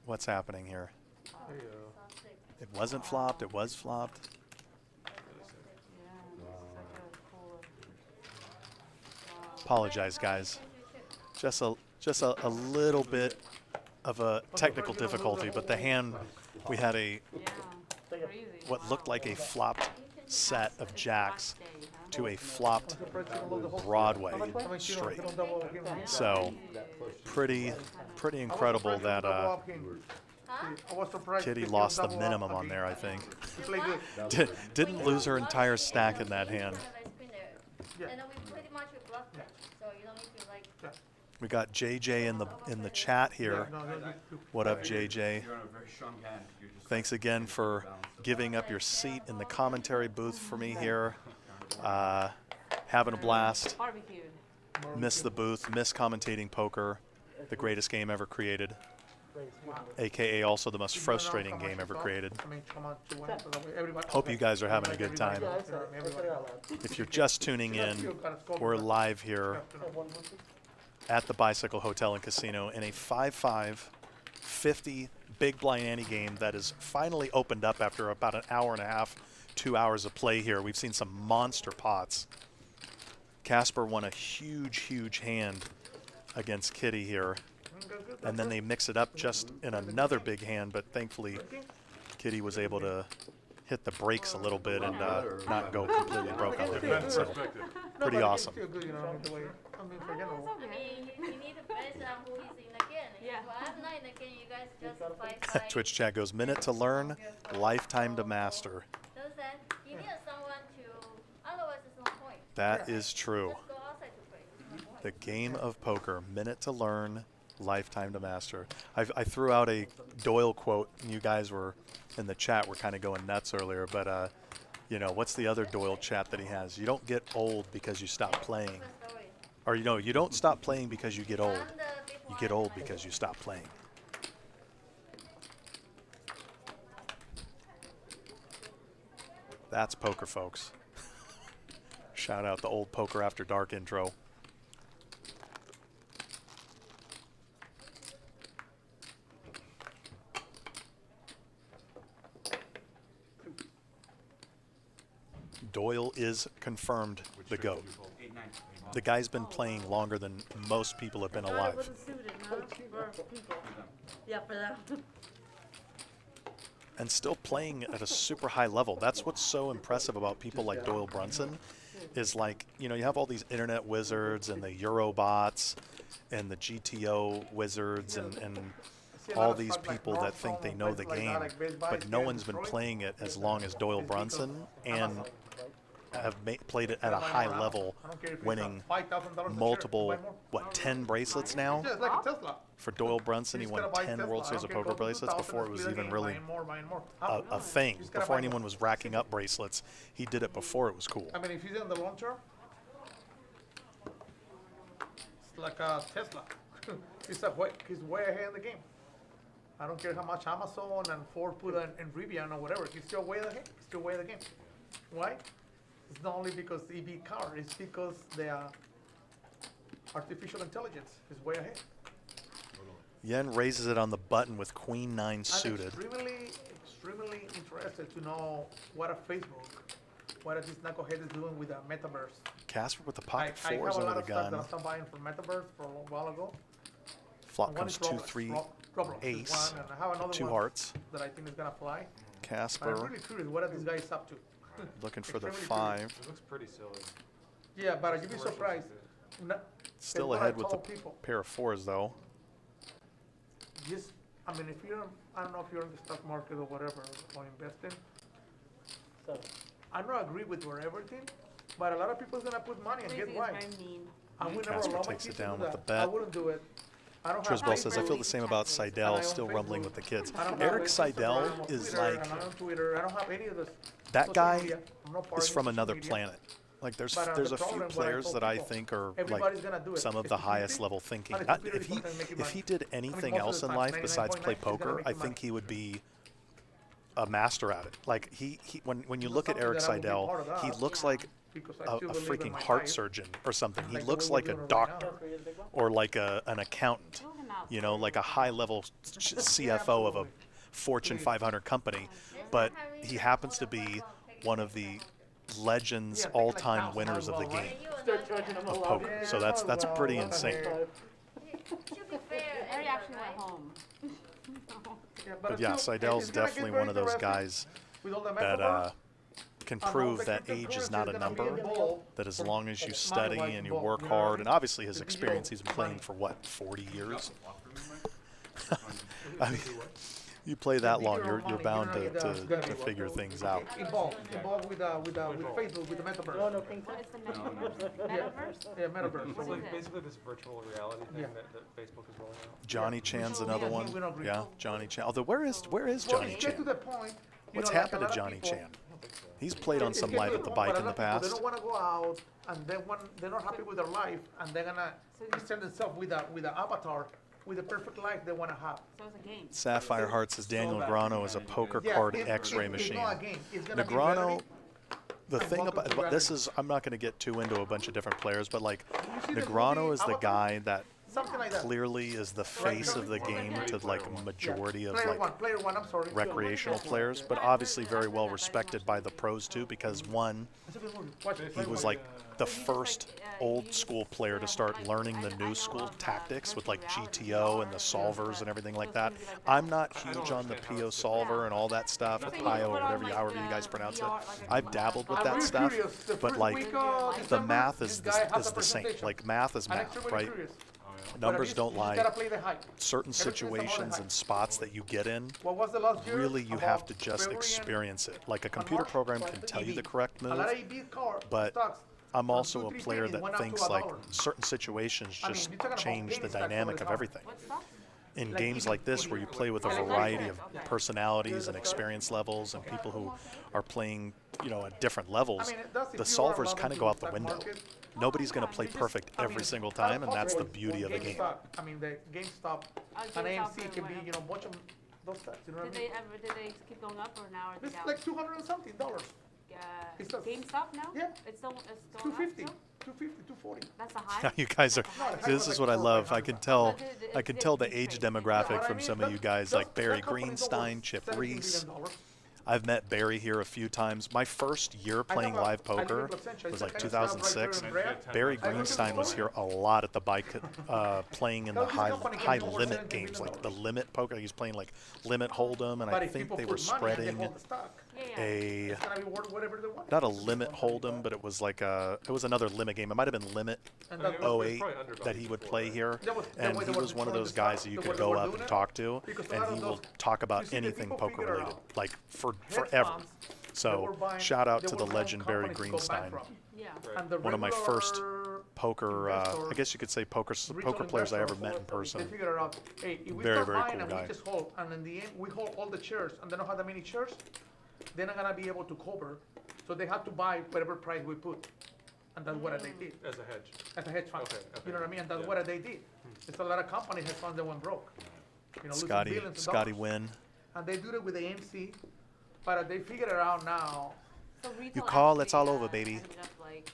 What's happening here? It wasn't flopped. It was flopped. Apologize, guys. Just a little bit of a technical difficulty, but the hand, we had what looked like a flopped set of jacks to a flopped Broadway straight. So pretty incredible that Kitty lost the minimum on there, I think. Didn't lose her entire stack in that hand. We got JJ in the chat here. What up, JJ? Thanks again for giving up your seat in the commentary booth for me here. Having a blast. Miss the booth. Miss commentating poker. The greatest game ever created. AKA also the most frustrating game ever created. Hope you guys are having a good time. If you're just tuning in, we're live here at the Bicycle Hotel and Casino in a 5-5, 50 big blind ante game that is finally opened up after about an hour and a half, 2 hours of play here. We've seen some monster pots. Casper won a huge hand against Kitty here. And then they mix it up just in another big hand, but thankfully Kitty was able to hit the brakes a little bit and not go completely broke on their hand. So pretty awesome. I mean, you need a person who is in the game. Yeah. If I'm not in the game, you guys just fight. Twitch chat goes, minute to learn, lifetime to master. You need someone to, otherwise there's no point. That is true. Just go outside to play. The game of poker, minute to learn, lifetime to master. I threw out a Doyle quote, and you guys were in the chat were kind of going nuts earlier, but you know, what's the other Doyle chat that he has? You don't get old because you stop playing. Or you know, you don't stop playing because you get old. You get old because you stop playing. That's poker, folks. Shout out the old Poker After Dark intro. Doyle is confirmed the GOAT. The guy's been playing longer than most people have been alive. Yeah, for them. And still playing at a super high level. That's what's so impressive about people like Doyle Brunson, is like, you know, you have all these internet wizards and the Eurobots and the GTO wizards and all these people that think they know the game, but no one's been playing it as long as Doyle Brunson and have played it at a high level, winning multiple, 10 bracelets now? For Doyle Brunson, he won 10 World Series of Poker bracelets before it was even really a thing. Before anyone was racking up bracelets, he did it before it was cool. I mean, if he's in the long term, it's like a Tesla. He's way ahead in the game. I don't care how much Amazon and Ford put in Rivian or whatever. He's still way ahead. He's still way ahead of the game. Why? It's not only because EV car. It's because the artificial intelligence is way ahead. Yen raises it on the button with Queen 9 suited. Extremely interested to know what this knucklehead is doing with the metaverse. Casper with the pocket I fours have a under lot the of stuff gun. that I'm buying for metaverse for a while ago. Flop comes 2-3 ace, and I have another 2 one hearts. that I think is gonna fly. Casper I'm really curious what are these guys up to. looking for the Extremely 5. It looks pretty silly. Yeah, but you'd be surprised. Still what ahead I with the told people. pair of 4s though. Just, I mean, if you're, I don't know if you're in the stock market or whatever, or investing. So, I don't agree with your everything, but a lot of people's gonna put money and get right. I would never Casper allow my takes kids it down to do with that. the bet. I wouldn't do it. I don't have Trisbell says, I Facebook. feel the same about And I Seidel, own still Facebook. rumbling with the kids. I don't have Eric Instagram, Seidel I'm on is Twitter, like, and I'm on Twitter. I don't have any of this. that social guy media. I'm not part is of from social another media. planet. Like there's But, a the few problem, what I players told that I people, think are everybody's like gonna do it. some of It's the stupid, highest level thinking. and it's stupid If is something making he money. did anything most of else the in time, life besides play 99.9% is gonna poker, make I you money. think he would be a master at it. Like when you look at something Eric that I would be Seidel, part of he that. looks like because I a still believe in freaking my heart life. surgeon or something. He Like the looks way we're like a doing it right now. doctor or like an accountant, you know, like a high-level CFO of a Fortune 500 company. But he happens to be one of the legends, all-time winners of the game of poker. So that's pretty insane. Harry actually went home. But yeah, Seidel's definitely one of those guys that can prove that age is not a number, that as long as you study and you work hard, and obviously his experience, he's been playing for what, 40 years? I mean, you play that long, you're bound to figure things out. Involved with Facebook, with the metaverse. No, King What is the metaverse? Yeah, metaverse. It's like basically this virtual reality thing that Facebook is rolling out. Johnny Chan's another one. we don't agree. Yeah, Johnny Chan. Although where is Well, Johnny it gets to Chan? the point, What's like a happened lot to of Johnny people- Chan? He's played on It some gets Live to at the point, Bike but in a the lot of people, past. they don't want to go out, and they're not happy with their life, and they're gonna present themselves with a avatar, with the perfect life they want to have. So it's a game. Sapphire Heart says Daniel Negreanu is a poker Yeah, card it- X-ray it's machine. not a game. It's gonna be Negreanu, reality. the and thing welcome about to but this reality. is, I'm not going to get too into a bunch of different players, but like see the Negreanu movie is the Avatar? guy that Something like that. clearly is the face of the game to like a majority of like Player one, I'm sorry. recreational players, but obviously very well respected by the pros too, because one, he was like the first old school player to start learning the new school tactics with like GTO and the solvers and everything like that. I'm not huge on the PO solver and all that stuff, or PIO, or whatever, however you guys pronounce it. I've dabbled with that stuff, but like the math is the same. Like math is math, right? Numbers don't lie. Certain situations and spots that you get in, What was the last year? really you have to just experience it. Like a computer program can tell you the correct move, but I'm also a player that thinks like certain situations just change the dynamic of everything. In games like this, where you play with a variety of personalities and experience levels and people who are playing, you know, at different levels, the solvers kind of go out the window. Nobody's going to play perfect every single time, and that's the beauty of the game. I mean, the GameStop and AMC can be, you know, bunch of those stocks. You know what I mean? Did they keep going up or now are they It's down? like $200 and something. It's a- GameStop now? Yeah. It's going 250, up still? 250, 240. That's a high? You guys are. This is what I love. I can tell the age demographic from some of you guys, like Barry Greenstein, Chip Reese. I've met Barry here a few times. My first year playing live poker was like 2006. Barry Greenstein was here a lot at the bike, playing in the high limit games, like the limit poker. He was playing like limit hold'em, and I think they were spreading a not a limit hold'em, but it was like it was another limit game. It might have been Limit 08 that he would play here, and he was one of those guys that you could go up and talk to, and he will talk about anything poker related, like forever. So shout out to the legend Barry Greenstein, one of my first poker, I guess you could say poker players I ever met in person. They figured out, hey, if we Very, start very buying cool and guy. we just hold, and in the end we hold all the chairs, and they don't have that many chairs, they're not gonna be able to cover, so they have to buy whatever price we put, and that's what they did. As a hedge. As a hedge fund, Okay, okay. you know what I mean? And that's what they did. It's a lot of companies hedge funds that went broke. You know, losing billions of Scotty dollars. Wynn. And they do it with the AMC, but they figured it out now. You call, it's all over, baby. Ended up like,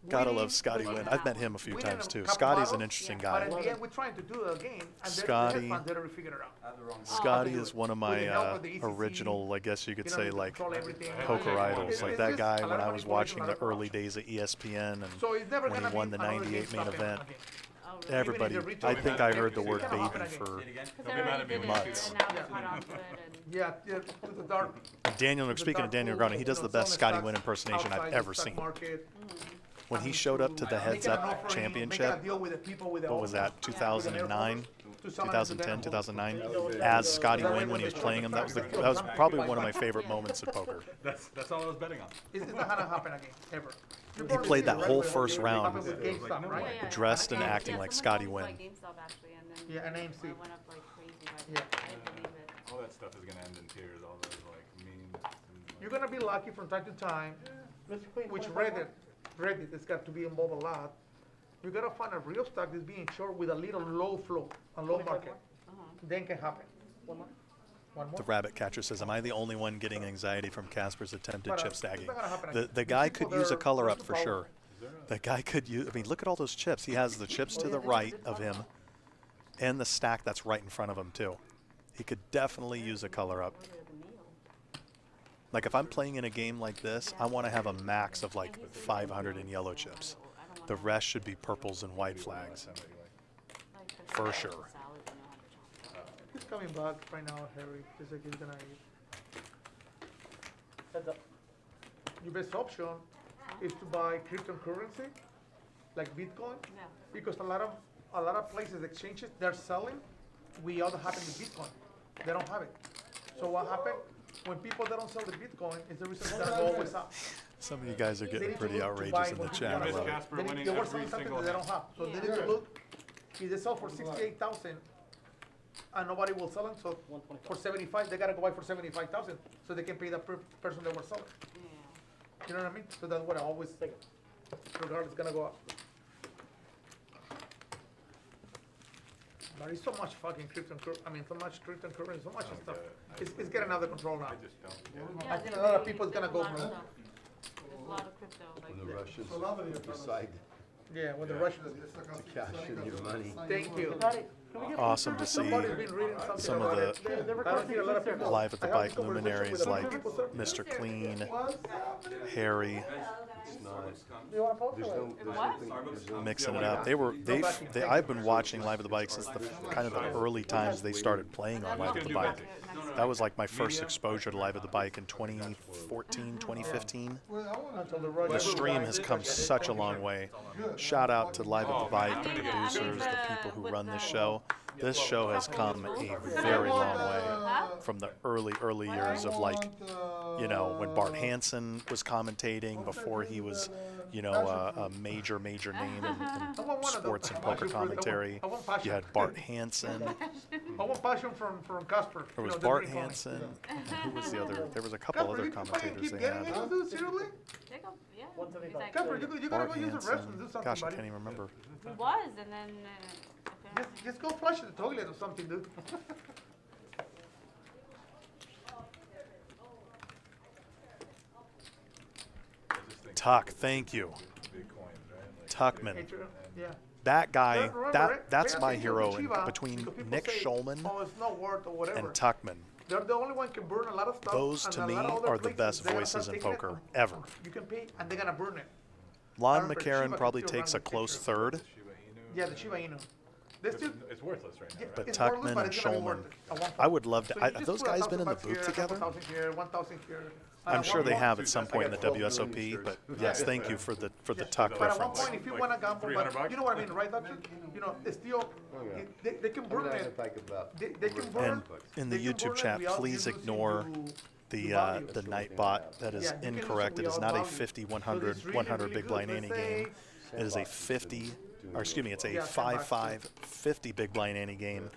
Gotta love Scotty Wynn. I've met him a few times too. Scotty's an interesting But guy. in the end, we're trying to do it again, and the Scotty- hedge funds they already figured it out. Scotty is one of With the my help of the ECC, original, I guess you could you know, say, to like control everything. poker idols. Like that It's guy just a when lot I of was manipulation, watching a the lot of early days of ESPN So it's never and when gonna he won be the another '98 main GameStop event. again. Everybody, Even if I they think reach I out, heard the it word cannot happen baby again. for because they already did it, months. and now they're caught on to it, and Yeah, to the dark. Daniel, speaking of Daniel Negreanu, he does the best Scotty Wynn impersonation I've ever seen. When he showed up to the Heads Up Championship, what was that, 2009, 2010, 2009, as Scotty Wynn when he was playing him, that was probably one of my favorite moments at poker. That's all I was betting on. It's not gonna happen again, ever. He played that whole first round Happened with GameStop, right? dressed and acting like Scotty Wynn. GameStop actually, and then Yeah, and AMC. it went up like crazy. Yeah. I didn't believe it. All that stuff is gonna end in tears, all those like memes. And, You're gonna be lucky from time to time, which Reddit has got to be involved a lot. You gotta find a real stock that's being short with a little low flow, a low market. Then can happen. 1 The rabbit catcher says, "Am I the only one getting anxiety from Casper's attempted chip it's stacking?" not gonna happen The again. guy People, could use a they're color up too for power. sure. The guy could use. I mean, look at all those chips. He has the chips to the right of him, and the stack that's right in front of him too. He could definitely use a color up. Like if I'm playing in a game like this, I want to have a max of like 500 in yellow chips. The rest should be purples and white flags. For sure. He's coming back right now, Harry. He's like he's gonna eat. Heads up. Your best option is to buy cryptocurrency, like Bitcoin, Yeah. because a lot of places, exchanges, they're selling. We all happen to Bitcoin. They don't have it. So what happened? When people that don't sell the Bitcoin, is the reason it's gonna go always up. Some of you guys are They getting need to pretty look to outrageous buy in the when people chat. I wanna love sell. it. Casper They need- winning they want every something single that they don't have. So they need to look. If they sell for 68,000, and nobody will sell them, so 125. for 75, they gotta go buy for 75,000, so they can pay the person that was selling. Yeah. You know what I mean? So that's what I always think. Regardless, it's gonna go up. There is so much fucking cryptocurrency. I mean, so much cryptocurrency, so much stuff. It's getting out of control now. I just don't get it. I think a lot of people is gonna go There's a blue. lot of stuff. There's a lot of crypto. Like, When the Russians Yeah. decide Yeah, when the Russians. to cash in your money. Thank you. Buddy, can we get Awesome to see Somebody's been reading something some of about the it. They're I don't see a lot of recording people. live at the I have bike this conversation luminaries with a lot like of people, sir. Mr. Clean, Harry, It's not, Do you wanna post there's it? no, there's What? nothing, there's no. mixing it up. I've been watching Live at the Bike since the kind of the early times they started playing on Live at the Bike. That was like my first exposure to Live at the Bike in 2014, 2015. Until the The Russians. stream has come such a long way. Shout out to Live at the Bike, the producers, the people who run this show. This show has come a very long way from the early years of like, you know, when Bart Hansen was commentating before he was, you know, a major name in sports and poker commentary. You had Bart Hansen. I want passion from Casper. There was You know, Bart the green Hansen. And who was the other? There was a couple other commentators they had. Seriously? Take a, yeah. 175. He's like, Casper, you gotta Bart go use the restroom, do Hansen. something, Gosh, I buddy. can't even remember. he was, and then Just go flush the toilet or something, dude. Tuck, thank you. Big coins, right? Tuckman. Yeah. That guy, Remember, that's Vegas my ain't hero using Chiva between because people Nick say, Schulman oh, it's not worth or whatever. and Tuckman. They're the only one can burn a lot of stuff. Those and to a me lot of other are the places, best they're gonna voices start in taking it poker from- ever. You can pay and they're gonna burn it. Lon remember McCarran Shiva probably could still takes a run the close picture. third, Shiba Inu. Yeah, the Shiba Inu. They still, It's worthless right now, yeah, right? but it's worthless, Tuckman but and it's gonna be Schulman. worth it at one I point. would love to. So you just Those put guys been in the $1,000 booth here, together? 1,000 here, 1,000 here. I'm sure they one have point- at some point in the WSOP, but yes, thank you for the Tuck But at one reference. point, if you wanna gamble, $300 but you know what I mean, right, Doctor? You know, it's still, yeah. they can burn it. They can burn. And in the they can YouTube burn it chat, without please you losing ignore the value. the Nightbot. That is Yeah, you can lose incorrect. it It is without not a value. 50, So 100, it's really, 100 really big good. blind Let's ante say- game. It is a 50, or excuse me, it's a Yeah, $10 5-5, 50 big blind ante game.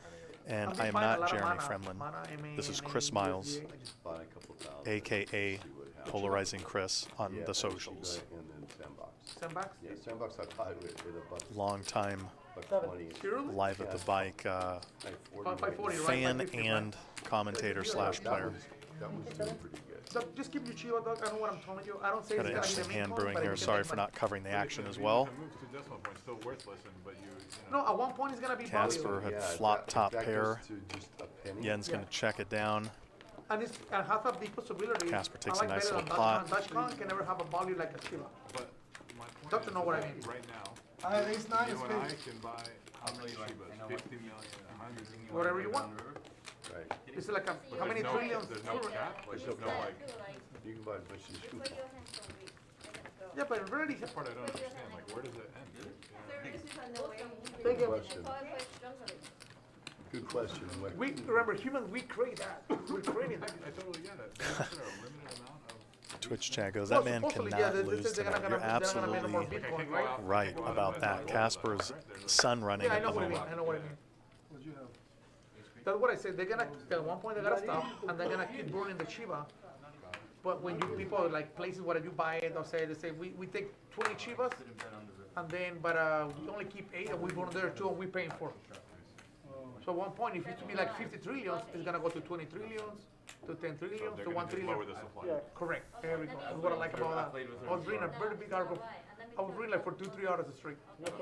And I've I been am buying a not lot of Jeremy mana, Fremlin. mana, MA, This is MA, Chris Miles, USDA. Buy a couple thousand. aka see what happens. Polarizing Chris on Yeah, the and socials. Shiba And then Sandbox. Sandbox? Yeah, Sandbox I bought with a buck, Long time buck 20. Seriously? live at the bike Like 40 540, right? fan 550, and commentator slash player. That was doing pretty good. So just keep your chill, dog. I know what I'm telling you. I don't say Got it's an gonna be interesting the main hand one, brewing but here. it can Sorry make for money. not covering the action as If well. you move to decimal point, still worthless, but you No, at one point it's gonna be Casper valuable. had Yeah, if flop that- if top that pair. goes to just a penny, Yen's going to check it down. And and has a big possibility. Casper takes I a like nice better little than pot. Dutch Con can never have a value like a Shiba. But my point Don't is know what I that mean. right now, Ace nine is you and I big. can buy how many Shibas? 50 million, 100 million. Whatever you want. right, It's like a, how many There's no- trillions? There's no cap, like, there's no like, you can buy as much as you want. Yeah, but really, that part I don't understand, like, where does it end? Good question. Good question. What- we remember humans. We create that. We're creating that. I totally get it. But is there a limited amount of? Twitch chat goes, Well, that man supposedly, cannot yeah, lose they're tonight. gonna- You're they're gonna make more absolutely Bitcoin, right? right about that. Casper's sun running Yeah, I at know the what I mean. moment. I know what I mean. What'd you have? That's what I said. They're gonna at one point they gotta stop, and they're gonna keep burning the Shiba. But when you people like places where you buy it, they say we take 20 Shibas, and then we only keep 8, and we burn there too, and we paying for. So at one point, if it used to be like 50 trillions, it's gonna go to 20 trillions, to 10 So trillions, they're to 1 gonna just trillion. lower the supply. Yeah. Correct. There we go. That's what I like about that. I was reading a very big article. I was reading like for 2-3 hours straight. So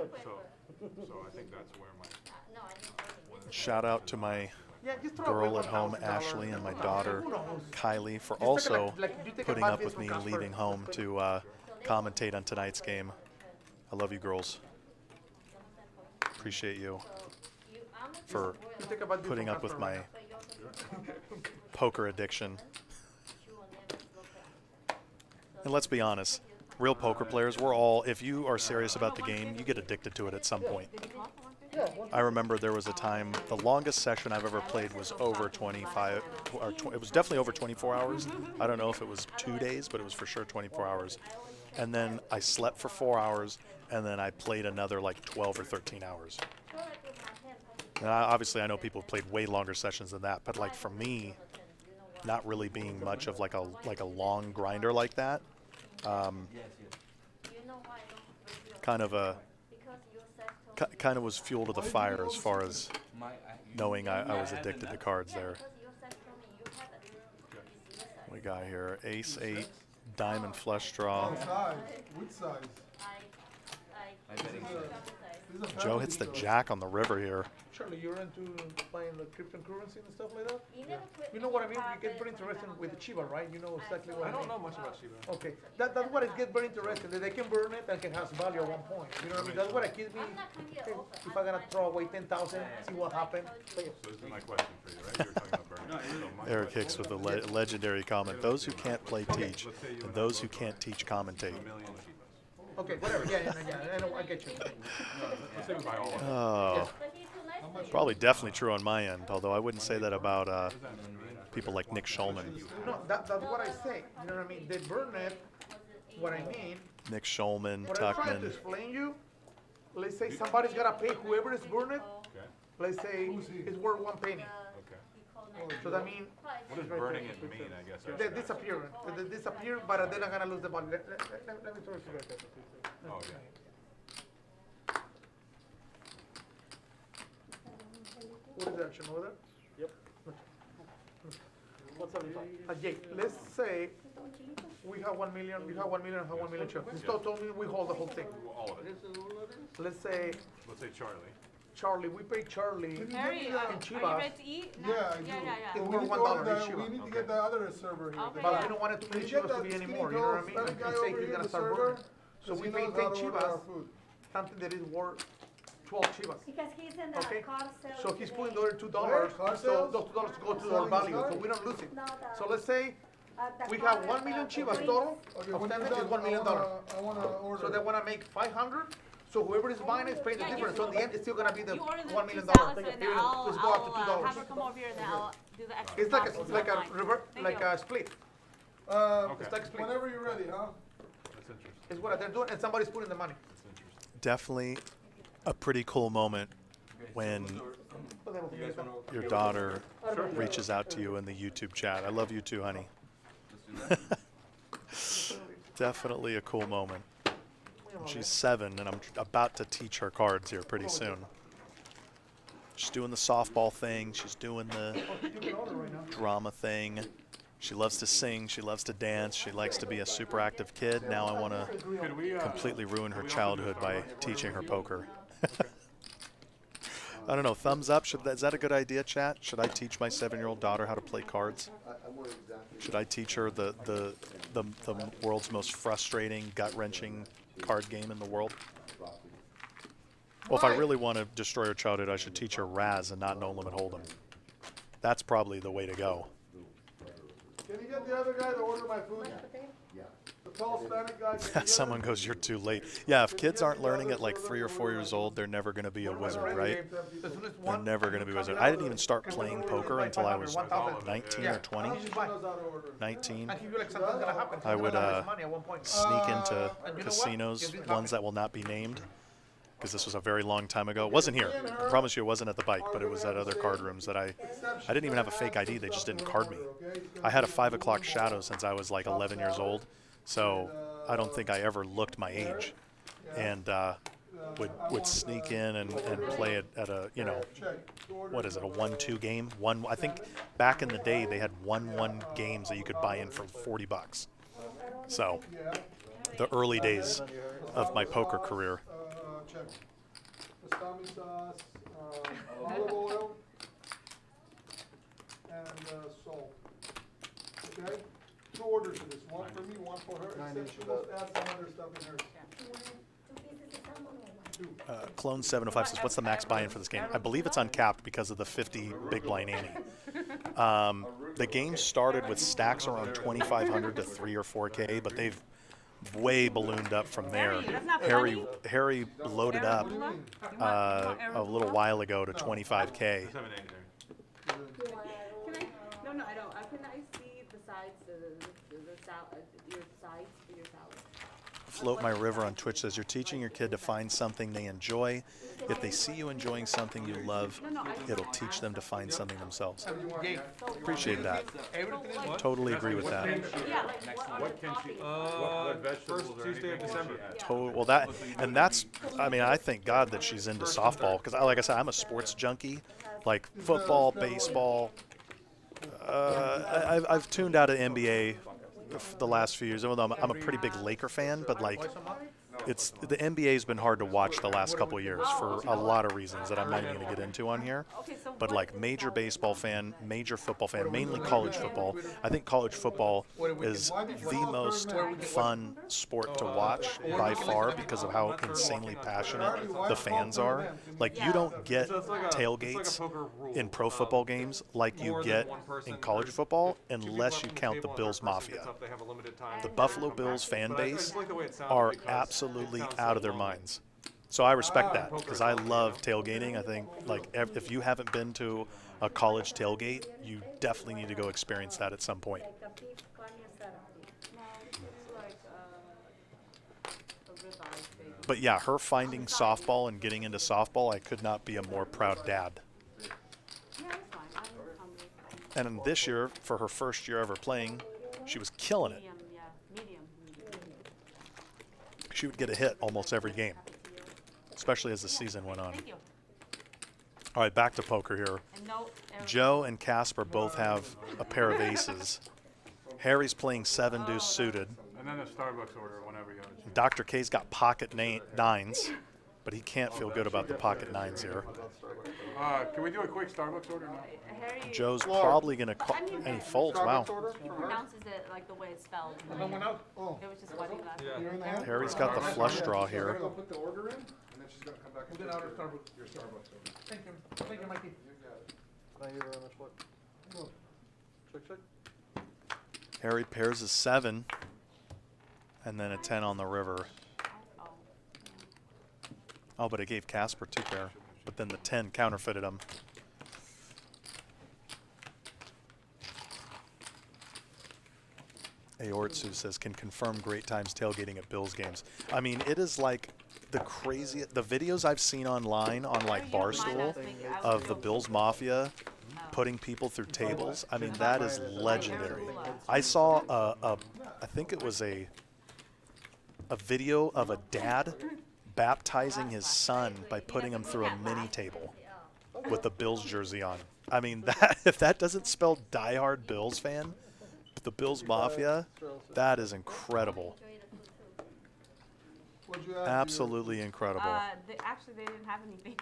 I think that's where my. No, I didn't. Shout out to my Yeah, just throw away girl at home, $1,000. Ashley, and my daughter, Who knows? Kylie, for Just take also you take a putting bad up bid with from me Casper. leaving home to commentate on tonight's game. I love you, girls. Appreciate you for Just take a bad bid putting from up with Casper my right now. poker addiction. And let's be honest, real poker players, we're all, if you are serious about the game, you get addicted to it at some point. I remember there was a time, the longest session I've ever played was over 25, or it was definitely over 24 hours. I don't know if it was 2 days, but it was for sure 24 hours. And then I slept for 4 hours, and then I played another like 12 or 13 hours. And obviously I know people have played way longer sessions than that, but like for me, not really being much of like a long grinder like that, kind of was fuel to the fire as far as knowing I was addicted to cards there. What we got here? Ace 8, diamond flush draw. Which size? Joe hits the jack on the river here. Charlie, you're into playing the cryptocurrency and stuff like that? You know what I mean? You get very interested with Chiba, right? You know exactly what I I mean. don't know much about Shiba. Okay, that's what it gets very interesting. That they can burn it and can have value at one point. You know what I mean? That's what it keeps me. Okay, if I'm gonna throw away 10,000, see what happens. So this is my question for you, right? You're talking about burning. So my Eric question Hicks with the legendary comment. Those who can't play teach, and those who can't teach commentate. $1 million Shibas. Okay, whatever. Yeah, I know. I get you. Let's say we buy all of them. Oh, probably definitely true on my end, although I wouldn't say that about people like Nick Schulman. No, that's what I say. You know what I mean? They burn it. What I mean. Nick Schulman, What I'm trying to Tuckman. explain you. Let's say somebody's gotta pay whoever is burning it. Okay. Let's say it's worth 1 penny. Okay. So that means What does burning it mean, I guess? I they should ask. disappear. They disappear, but they're not gonna lose the money. Let me throw it right there. Oh, yeah. What is the action over there? Yep. What's up, Jay, let's say we have 1 million, you have 1 million, I have 1 million shares. This told me we hold the whole thing. All of it. Let's say Let's say Charlie. Charlie, we pay Charlie Harry, in are you Chivas. ready to eat? Yeah, I do. Yeah. It's We worth need to $1 order each the- Shiba. we need to get the other server here. Okay. But we don't want it to Can pay you get Chivas to that be skinny anymore, you know what I mean? girl, And that guy he say over he's here, gonna the start server? burning. So Does we he pay knows 10 how to order our Chivas, food? something that is worth 12 Chivas. Because he's in the Okay. car sale. So he's putting today. the other $2, Car so sales? those $2 go to our Selling his value, car? so we don't lose it. No, So let's say the we car have 1 million the Chivas green- total, Okay, of when 10 you're is done, $1 million. I wanna order. So they wanna make 500, so whoever is buying it is paying the Yeah, you difference, so in the end, it's still gonna be the You order the $1 two million. salads and Here, I'll, let's go up to I'll have her $2. come over here and then I'll do the extra. It's like toppings a, like a online. revert, Thank like you. a split. Okay. It's like split. Whenever you're ready, huh? That's interesting. Is what they're doing, and somebody's putting the money. That's interesting. Definitely a pretty cool moment when your daughter reaches out to you in the YouTube chat. I love you too, honey. Definitely a cool moment. She's 7, and I'm about to teach her cards here pretty soon. She's doing the softball thing. She's doing the drama thing. She loves to sing. She loves to dance. She likes to be a super active kid. Now I want to Could we, completely ruin her childhood by teaching her poker. I don't know. Thumbs up. Is that a good idea, chat? Should I teach my 7-year-old daughter how to play cards? Should I teach her the world's most frustrating, gut-wrenching card game in the world? Well, if I really want to destroy her childhood, I should teach her Raz and not No Limit Hold'em. That's probably the way to go. Can you get the other guy to order my food? The tall Hispanic guy. can you get Someone him? goes, "You're too late." Yeah, if kids aren't learning at like 3 or 4 years old, they're never going to be a wizard, right? They're never going to be a wizard. I didn't even start playing poker until I was 19 or 20. 19. I would sneak into casinos, ones that will not be named, because this was a very long time ago. It wasn't here. I promise you it wasn't at the bike, but it was at other card rooms that I didn't even have a fake ID. They just didn't card me. I had a 5 o'clock shadow since I was like 11 years old, so I don't think I ever looked my age. And would sneak in and play it at a, you know, what is it, a 1-2 game? I think back in the day they had 1-1 games that you could buy in for $40. So the early days of my poker career. Check. Pastrami sauce, olive oil, and salt. Okay? 2 orders of this. One for me, one for her. Except she wants to add some other stuff in hers. Clone 705 says, what's the max buy-in for this game? I believe it's uncapped because of the 50 big blind ante. The game started with stacks around 2,500 to 3 or 4K, but they've way ballooned up from there. Harry loaded up a little while ago to 25K. No, I don't. Can I see the sides, your sides for your salad? Float My River on Twitch says, you're teaching your kid to find something they enjoy. If they see you enjoying something you love, it'll teach them to find something themselves. Appreciate that. Totally agree with that. What can she, what vegetables First or Tuesday of anything? December. Well, that's, I mean, I thank God that she's into softball because, like I said, I'm a sports junkie, like football, baseball. I've tuned out of NBA the last few years. Even though I'm a pretty big Laker fan, but like, the NBA's been hard to watch the last couple of years for a lot of reasons that I'm not even going to get into on here. But like major baseball fan, major football fan, mainly college football. I think college football is the most fun sport to watch by far because of how insanely passionate the fans are. Like you don't get tailgates in pro football games like you get in college football unless you count the Bills Mafia. The Buffalo Bills fan base are absolutely out of their minds. So I respect that because I love tailgating. I think like if you haven't been to a college tailgate, you definitely need to go experience that at some point. But yeah, her finding softball and getting into softball, I could not be a more proud dad. And this year, for her first year ever playing, she was killing it. She would get a hit almost every game, especially as the season went on. All right, back to poker here. Joe and Casper both have a pair of aces. Harry's playing 7 deuce suited. And then a Starbucks order whenever you have. Dr. K's got pocket nines, but he can't feel good about the pocket nines here. Can we do a quick Starbucks order now? Joe's probably going to call, and he folds. Wow. He pronounces it like the way it's spelled. It was just funny last time. Harry's got the flush draw here. I'll put the order in, and then she's going to come back and Then get out of Starbucks. your Starbucks order. Thank you. Thank you, Mikey. Thank you very much. What? Check, check. Harry pairs a 7, and then a 10 on the river. Oh, but it gave Casper 2 pair. But then the 10 counterfeited him. Aortsu says, can confirm great times tailgating at Bills games. I mean, it is like the craziest. The videos I've seen online on like Barstool of the Bills Mafia putting people through tables. I mean, that is legendary. I saw I think it was a video of a dad baptizing his son by putting him through a mini table with the Bills jersey on. I mean, that if that doesn't spell diehard Bills fan, the Bills Mafia, that is incredible. Absolutely incredible. Actually, they didn't have anything.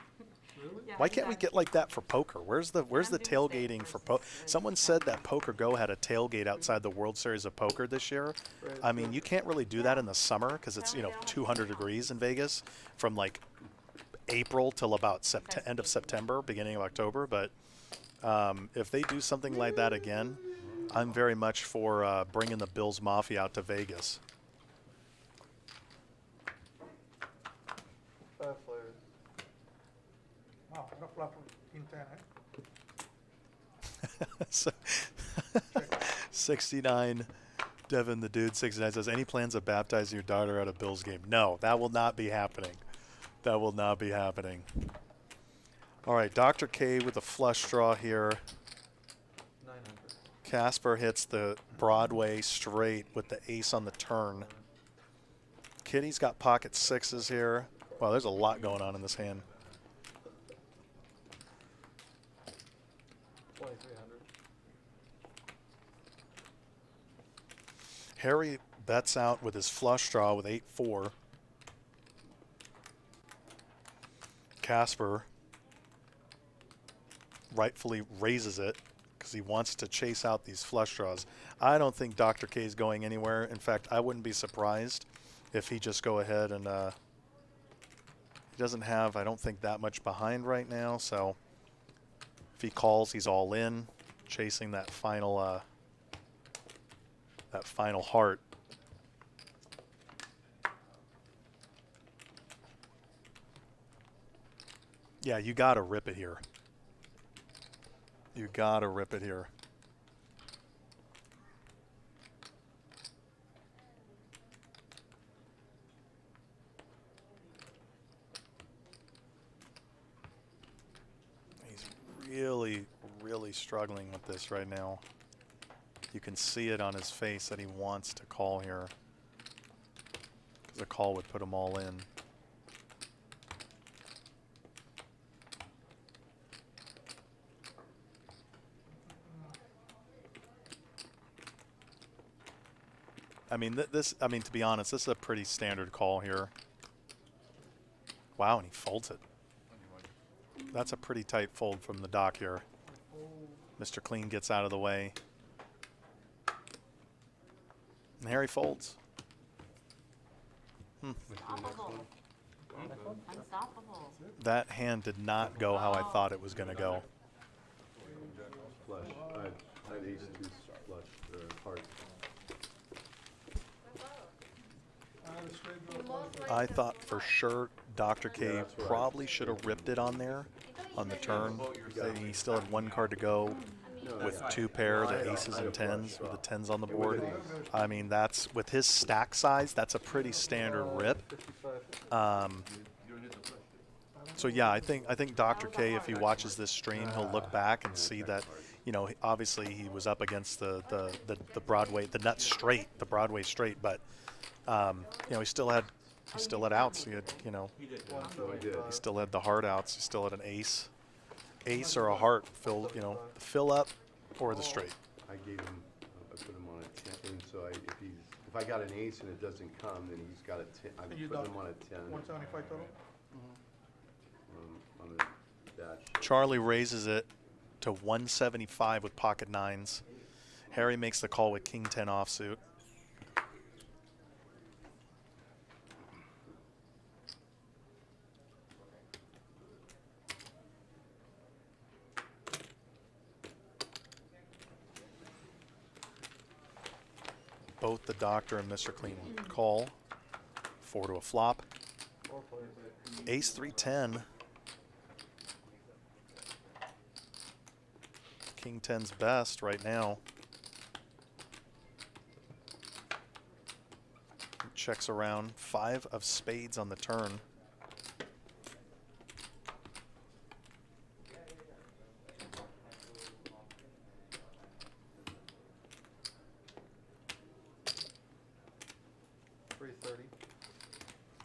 Yeah, Why can't we get like that for poker? Where's the tailgating for poker? Someone said that Poker Go had a tailgate outside the World Series of Poker this year. I mean, you can't really do that in the summer because it's 200 degrees in Vegas from like April till about end of September, beginning of October. But if they do something like that again, I'm very much for bringing the Bills Mafia out to Vegas. 5 players. Wow, no flop from King 10, So 69, Devin the Dude 69 says, any plans of baptizing your daughter at a Bills game? No, that will not be happening. That will not be happening. All right, Dr. K with a flush draw here. 900. Casper hits the Broadway straight with the ace on the turn. Kitty's got pocket 6s here. Wow, there's a lot going on in this hand. 2300. Harry bets out with his flush draw with 8-4. Casper rightfully raises it because he wants to chase out these flush draws. I don't think Dr. K is going anywhere. In fact, I wouldn't be surprised if he just go ahead and he doesn't have, I don't think, that much behind right now. So if he calls, he's all in, chasing that final heart. Yeah, you got to rip it here. You got to rip it here. He's really, really struggling with this right now. You can see it on his face that he wants to call here, because a call would put him all in. I mean, to be honest, this is a pretty standard call here. Wow, and he folds it. That's a pretty tight fold from the dock here. Mr. Clean gets out of the way. And Harry folds. Unstoppable. Unstoppable. That hand did not go how I thought it was going to go. Flush. I had ace two flush or heart. I thought for sure Dr. K probably should have ripped it on there on the turn. He still had one card to go with two pair, the aces and tens, with the tens on the board. I mean, that's, with his stack size, that's a pretty standard rip. So yeah, I think Dr. K, if he watches this stream, he'll look back and see that, you know, obviously he was up against the Broadway, the nut straight, the Broadway straight, but you know, he still had outs. He had, you know, he still had the heart outs. He still had an ace or a heart fill, you know, the fill up or the straight. I gave him, I put him on a 10, and so if I got an ace and it doesn't come, then he's got a 10. I put him on a 10. 175 total. On the dash. Charlie raises it to 175 with pocket nines. Harry makes the call with king 10 offsuit. Both the doctor and Mr. Clean call. 4 to a flop. Ace 3-10. King 10's best right now. Checks around. 5 of spades on the turn.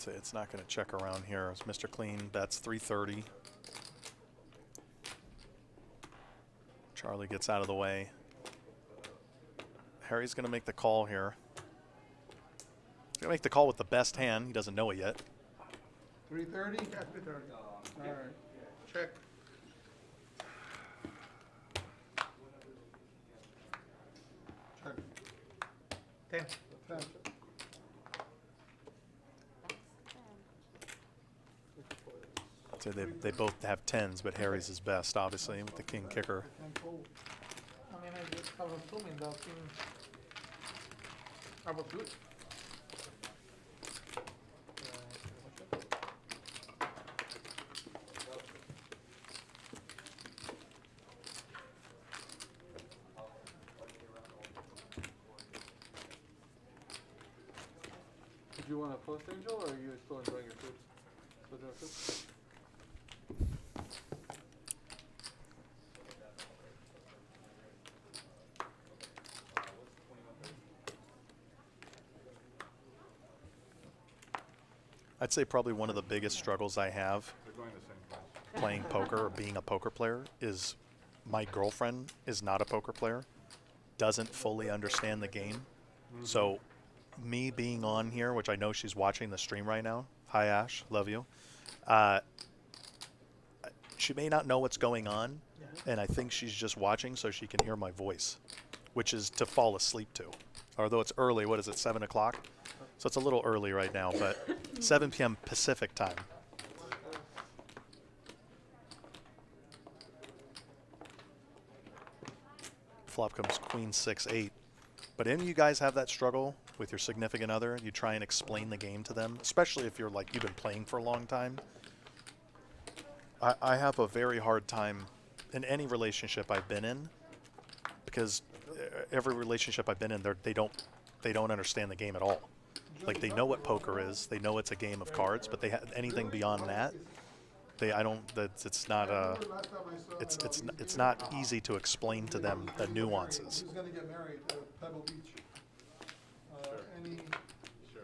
It's not going to check around here as Mr. Clean bets 330. Charlie gets out of the way. Harry's going to make the call here. He's going to make the call with the best hand. He doesn't know it yet. 330? Yeah, 330. All right. Check. Check. 10. 10. So they both have 10s, but Harry's is best, obviously, with the king kicker. I mean, I was assuming that king. I was good. Did you want a post angel, or are you still enjoying your food? Still doing food? I'd I'd say probably one of the biggest struggles I have They're going the same place. playing poker or being a poker player is my girlfriend is not a poker player, doesn't fully understand the game. So me being on here, which I know she's watching the stream right now. Hi, Ash. Love you. She may not know what's going on, and I think she's just watching so she can hear my voice, which is to fall asleep to. Although it's early, what is it, 7 o'clock? So it's a little early right now, but 7 p.m. Pacific time. Flop comes queen 6-8. But any of you guys have that struggle with your significant other? You try and explain the game to them, especially if you're like you've been playing for a long time. I have a very hard time in any relationship I've been in, because every relationship I've been in, they don't understand the game at all. Like, they know what poker is, they know it's a game of cards, but anything beyond that, it's not easy to explain to them the nuances. He's going to get married at Pebble Beach. Any? Sure.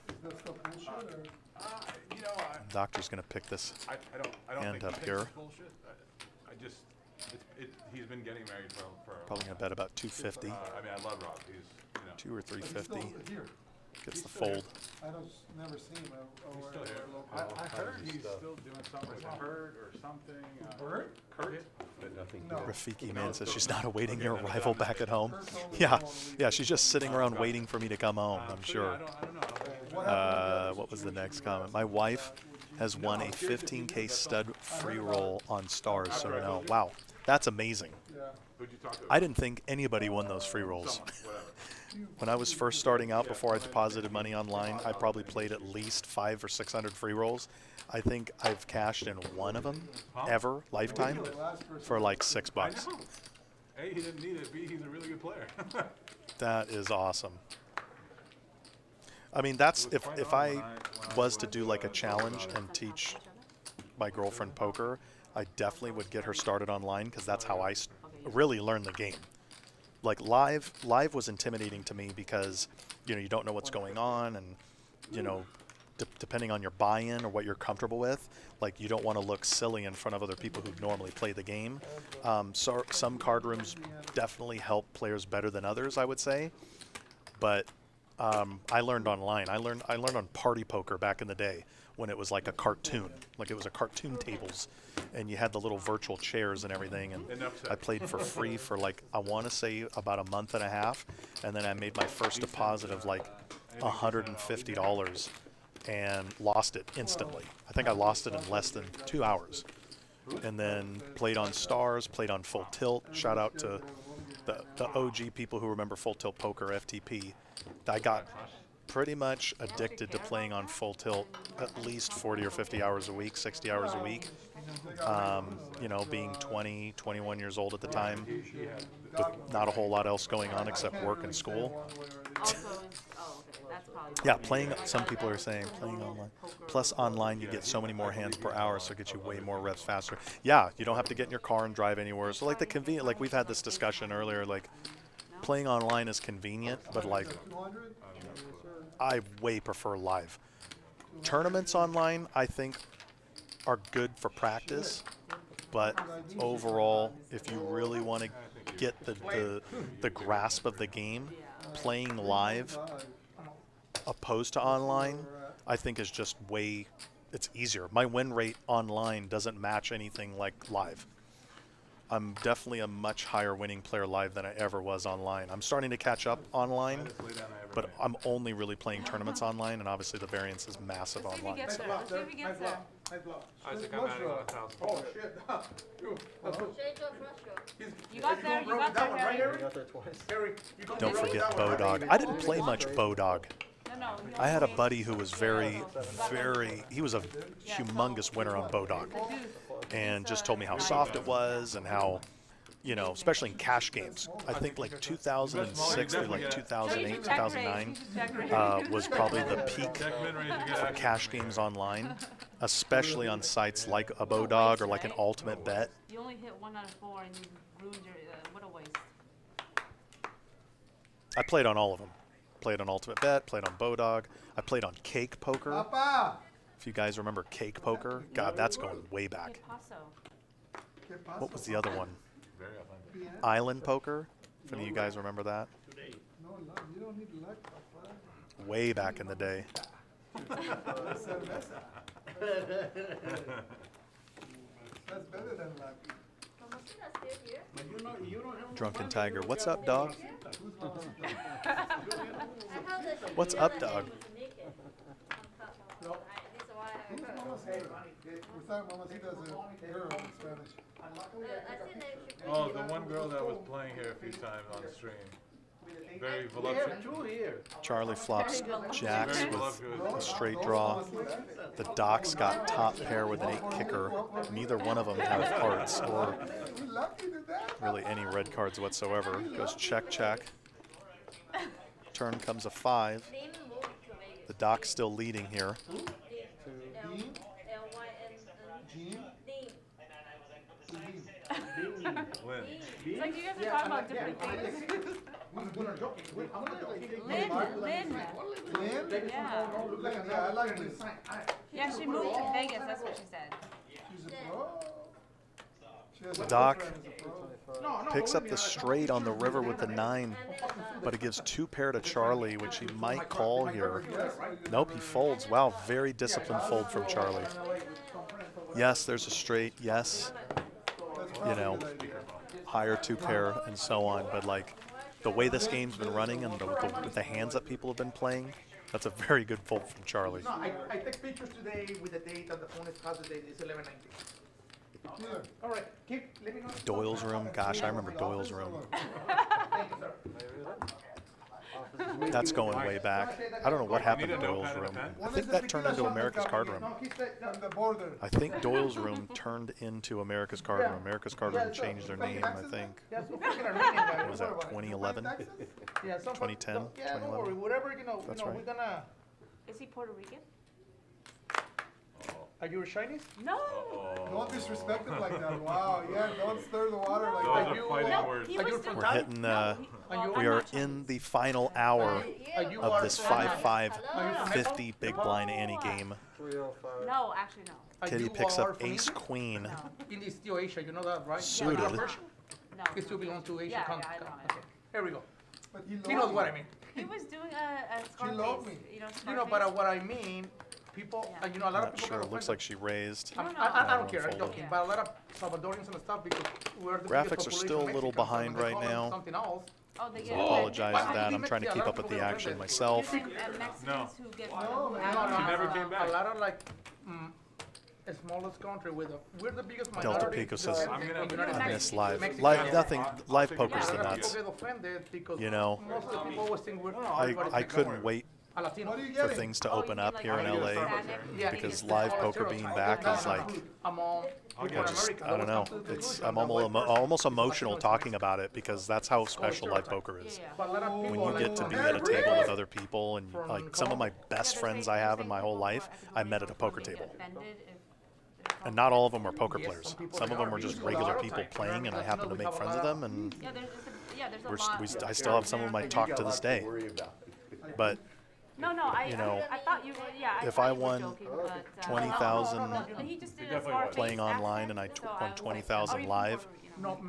Is that stuff bullshit or? You know, Doctor's going to pick this I don't hand think up he here. thinks it's bullshit. He's been getting married for Probably going to bet about 250. I mean, I love Rob. He's, you know. 2 or 350. Here. Gets the fold. I don't never see him. He's still here. I heard he's still doing something with Kurt or something. Kurt? But nothing. No. Rafiki man says she's not awaiting your arrival back at home. Yeah, she's just sitting around waiting for me to come home, I'm sure. I don't know. What was the next comment? My wife has won a 15K stud free roll on Stars, so no. Wow, that's amazing. Who'd you talk to? I didn't think anybody won those free rolls. When I was first starting out, before I deposited money online, I probably played at least 500 or 600 free rolls. I think I've cashed in one of them ever, lifetime, for like $6. I know. A, he didn't need it. B, he's a really good player. That is awesome. I mean, that's if I was to do like a challenge and teach my girlfriend poker, I definitely would get her started online, because that's how I really learned the game. Like live was intimidating to me because, you know, you don't know what's going on, and, you know, depending on your buy-in or what you're comfortable with, like, you don't want to look silly in front of other people who normally play the game. So some card rooms definitely help players better than others, I would say. But I learned online. I learned on Party Poker back in the day, when it was like a cartoon, like it was a cartoon tables, and you had the little virtual chairs and everything. And I played for free for like, I want to say about a month and a half, and then I made my first deposit of like $150 and lost it instantly. I think I lost it in less than 2 hours. And then played on Stars, played on Full Tilt. Shout out to the OG people who remember Full Tilt Poker, FTP. I got pretty much addicted to playing on Full Tilt at least 40 or 50 hours a week, 60 hours a week. You know, being 20, 21 years old at the time, with not a whole lot else going on except work and school. Yeah, playing, some people are saying playing online. Plus online, you get so many more hands per hour, so it gets you way more reps faster. Yeah, you don't have to get in your car and drive anywhere. So like the convenient, like we've had this discussion earlier, like playing online is convenient, but like I way prefer live. Tournaments online, I think, are good for practice, but overall, if you really want to get the grasp of the game, playing live opposed to online, I think is just it's easier. My win rate online doesn't match anything like live. I'm definitely a much higher winning player live than I ever was online. I'm starting to catch up online, but I'm only really playing tournaments online, and obviously the variance is massive online. Nice block. Isaac, I'm adding 1,000. Oh, shit. You got there, you got there, Harry. You got there twice. Harry, you got Don't there. forget Bodog. I didn't play much Bodog. No, I had a buddy who was he was a humongous winner on Bodog, and just told me how soft it was and how, you know, especially in cash games. I think like 2006 through like 2008, 2009 was probably the peak for cash games online, especially on sites like a Bodog or like an Ultimate Bet. You only hit 1 out of 4 and you ruined your, what a waste. I played on all of them. Played on Ultimate Bet, played on Bodog. I played on Cake Poker. Papa! If you guys remember Cake Poker, God, that's going way back. What was the other one? Island Poker. If any of you guys remember that? No, you don't need luck, Papa. Way back in the day. That's better than luck. Drunken Tiger. What's up, dog? What's up, dog? We thought Mamacita's a girl in Spanish. Oh, the one girl that was playing here a few times on stream. Very voluptuous. Charlie flops jacks with a straight draw. The Doc's got top pair with an 8 kicker. Neither one of them have hearts or really any red cards whatsoever. Goes check, check. Turn comes a 5. The Doc's still leading here. It's like you guys are talking about different things. Lynn. Yeah. Yeah, I like this. Yeah, she moved to Vegas, that's what she said. The Doc picks up the straight on the river with the 9, but it gives 2 pair to Charlie, which he might call here. Nope, he folds. Wow, very disciplined fold from Charlie. Yes, there's a straight. Yes, you know, higher 2 pair and so on. But like the way this game's been running and the hands that people have been playing, that's a very good fold from Charlie. No, I take pictures today with the date and the phone is past the date. It's 11:19. All right, let me know. Doyle's room. Gosh, I remember Doyle's room. Thank you, sir. That's going way back. I don't know what happened to Doyle's room. I think that turned into America's Card Room. I think Doyle's room turned into America's Card Room. America's Card Room changed their name, I think. What was that, 2011? 2010? Yeah, don't 2011? worry. Whatever, That's we're right. gonna. Is he Puerto Rican? Are you a Chinese? No. Don't disrespect him like that. Wow, yeah, don't stir the water like Those that. are fighting words. We're hitting, we are in the final hour of this 5-5 50 big blind Annie game. 305. No, actually no. Kitty picks up ace queen. In the Steel Asia, you know that, right? Suited. No. It still belongs to Asia. Yeah, I know it. Okay, here we go. But He knows what I mean. He was doing a Scarface, loved me. But what I mean, people, Yeah. a lot of Not people. sure. get It looks offended. like she raised. I don't care. I'm Folded. joking. But a lot of Salvadorians and stuff because we're the Graphics biggest are still a population little in Mexico, so behind when they right call them now. Something else. Oh, they So get I apologize for that. I'm trying to keep up with the action myself. And Mexicans No. who get No, She never came back. A lot of like, a smallest country with we're the biggest Delta minority. Pico says, I'm gonna- in the United I States. miss live. Mexico. Live, nothing. Live Yeah, poker's a the lot of nuts. people get offended because You know, most of the people always think we're I couldn't wait a Latino. What are you for getting? things to open up here in LA Yeah, because it's live all poker stereotype. being back is like, Among I don't know. I'm almost emotional talking about it because that's how special live poker is. But a lot of When people you like get to be at a table with other people and like some of my best friends I have in my whole life, I met at a poker table. And not all of them were poker players. Some of them were just regular people playing, and I happened to make friends with them. And there's a lot. I still have some of them I talk to this day. But No, you know, I thought you were, yeah. if thought I you were won joking, but, 20,000 he just did a Scarface playing online and I accent, so won was 20,000 like, live,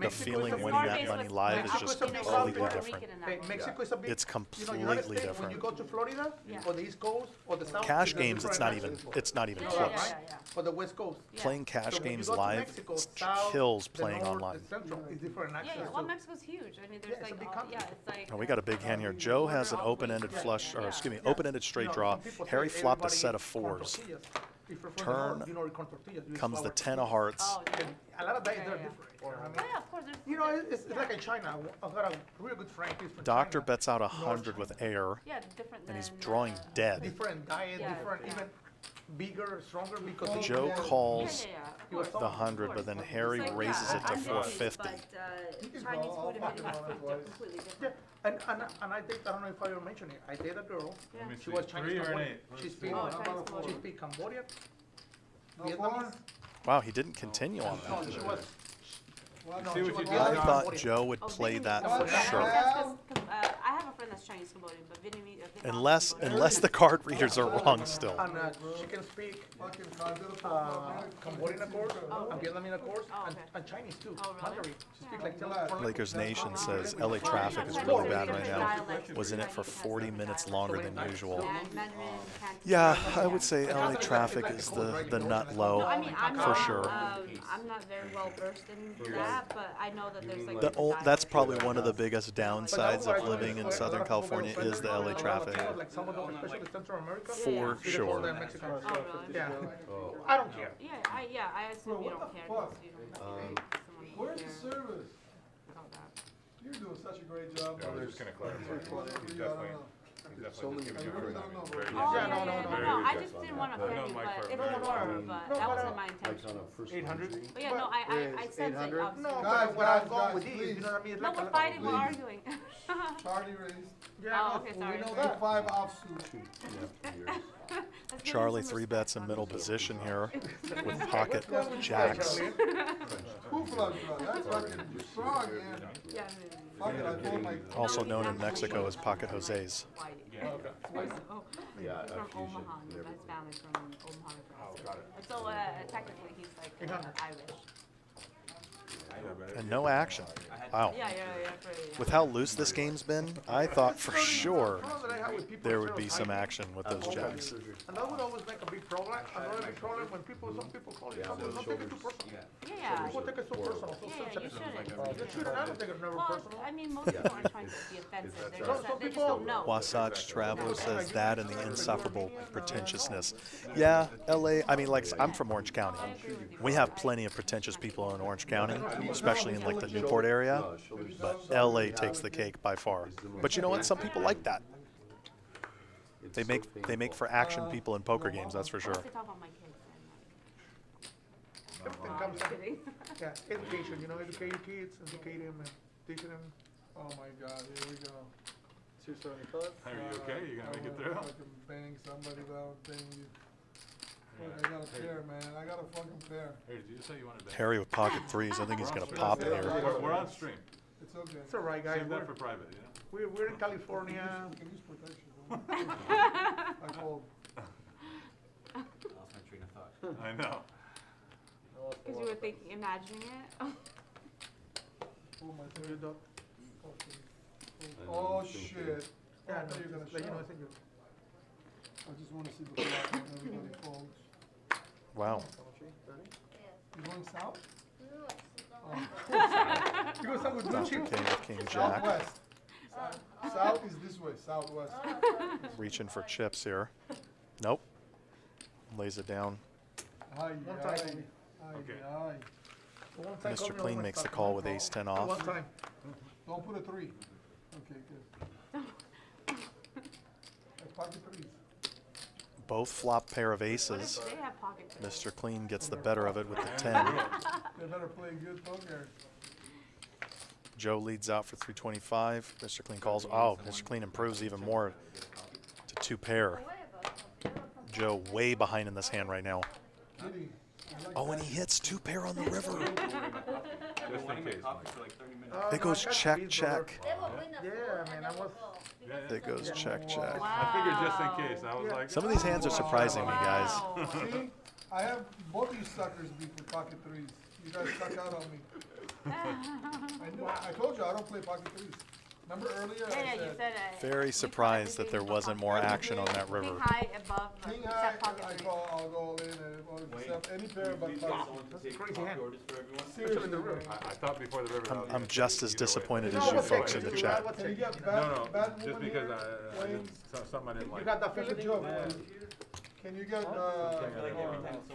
the feeling winning that money live is just completely different. Mexico is a big, It's United completely States, when different. you go to Florida Yeah. or the East Coast or the South, Cash it's a games, different it's not even accent. close. Yeah. Or the West Coast. Playing cash So when you games go to live Mexico, South, kills the playing North, online. the Central is different Yeah, accents. well, too. Mexico's huge. I mean, Yeah, there's it's a like, big all, country. yeah, it's like. Oh, we got a big hand here. Joe has an open-ended flush, or excuse me, open-ended straight draw. Some people say Harry flopped a everybody set of eats corn 4s. tortillas. If you're from the Turn North, you know, corn tortillas, you use comes the flour. 10 of hearts. Oh, yeah. A lot of diets are Yeah. different. You know what I mean? Oh, yeah, of course. There's, You know, it's like in China. I've got a real good friend. He's from Doctor China. bets out 100 with air, yeah, different and he's than, drawing dead. Different diet, Yeah, different, yeah. even bigger, stronger because he- Joe Yeah, calls yeah, of he was course. the 100, but then Harry It's like, raises yeah, it to I'm 450. But Chinese food and Vietnamese food are completely different. Yeah, and I think, I don't know if I ever mentioned it, I dated a girl, Yeah. she was Chinese 3 or an Cambodian. 8? She speak, Oh, Chinese food. she speak Cambodian, No Vietnamese. Wow, he didn't continue on No, that. she was, See what you did, I John? thought Joe would play that for sure. I have a friend that's Chinese Cambodian, but Vietnamese. Unless the card readers are wrong still. And she can speak Cambodian, of course, and Vietnamese, of course, and Chinese too. Mandarin. She speaks like 10 different Lakers Nation says LA traffic is really bad right now. Was in it for 40 minutes longer than usual. Yeah, I would say LA traffic is the nut low for sure. I'm not very well versed in that, but I know that there's like. That's probably one of the biggest downsides of living in Southern California is the LA traffic. Like some of them, especially Central America. For sure. Oh, really? Yeah. I don't care. Yeah, I assume you don't care. 'Cause you don't Where's the service? You're doing such a great job. I was just gonna clarify. He's definitely giving you a very No, I just didn't want to offend you, but it's more, but that wasn't my intention. 800? But yeah, no, I sense it. No, Guys, but when I'm guys, going with guys, these, you know what I mean? It's No, like we're a- fighting, we're arguing. Charlie raised. Yeah, Oh, okay, sorry. we know that. 5 offsuit. Charlie 3-bets in middle position here with pocket jacks. Who flush draw? That's fucking strong, man. Yeah, Fuck it, I told my. Also known in Mexico as pocket Jose's. Yeah, He's from fusion, Omaha. never- His family's from Omaha, Nebraska. So technically he's like Irish. And no action. Wow. Yeah, pretty. With how loose this game's been, I thought for sure there would be some action with those jacks. And that would always make a big problem. Another big problem when some people call it something, don't take it too personal. Yeah. People take it so personal, so Yeah, you sensitive. shouldn't. You shouldn't. I don't take it never Well, personal. I mean, most people aren't trying to be offensive. They just don't know. Wasatch Traveler says that and the insufferable pretentiousness. Yeah, LA, I mean, like, I'm from Orange County. We have plenty of pretentious people in Orange County, especially in like the Newport area, but LA takes the cake by far. But you know what? Some people like that. They make for action people in poker games, that's for sure. They talk about my kids and Everything like, comes I'm kidding. Yeah, education, you know, educate your kids, educate them, and teach them. Oh my God, here we go. 275. Are you okay? You gonna make it through? Fucking bang somebody without banging you. Fuck, I got a pair, man. I got a fucking pair. Hey, did you say you wanted to? Harry with pocket threes. I think he's going to pop in here. We're on stream. It's okay. It's all right, guys. Save that for private, you know? We're in California. You can use protection. I called. Lost my train of thought. I know. Because you were thinking, imagining it. Oh my God. Oh shit. Yeah, I no, thought you were gonna like, you know, show. I think I just want to see the flop when everybody folds. Wow. You going south? you go somewhere with blue Dr. chips. King with King Jack. Southwest. South is this way, southwest. Reaching for chips here. Nope. Lays it down. Aye, One aye, time. aye, One time, Mr. call me Clean over makes the stuff. call with ace-10 One off. time. Don't put a 3. Okay, good. Pocket threes. Both flop pair of aces. They have pocket threes. Mr. Clean gets the better of it with the 10. They better play good poker. Joe leads out for 325. Mr. Clean calls. Oh, Mr. Clean improves even more to 2 pair. Joe way behind in this hand right now. Kitty. Oh, and he hits 2 pair on the river. Just in case. It goes check, check. Yeah, man, I was. It goes check, check. I figured just in case. I was like. Some of these hands are surprising me, guys. See, I have both you suckers beat for pocket threes. You guys stuck out on me. I told you I don't play pocket threes. Remember earlier I Yeah, you said said Very surprised that there wasn't more action on that king river. high above, king except high, pocket I threes. call, I'll go all in and except any pair but pocket. Crazy hand. Seriously, man. I thought before the river. I'm just as disappointed as No, you what's folks it? in the You chat. got what's Can you it? get No, bad just woman because here? I Wayne? didn't, something I didn't You like. got that Here's a feeling? joke, Wayne. Can you get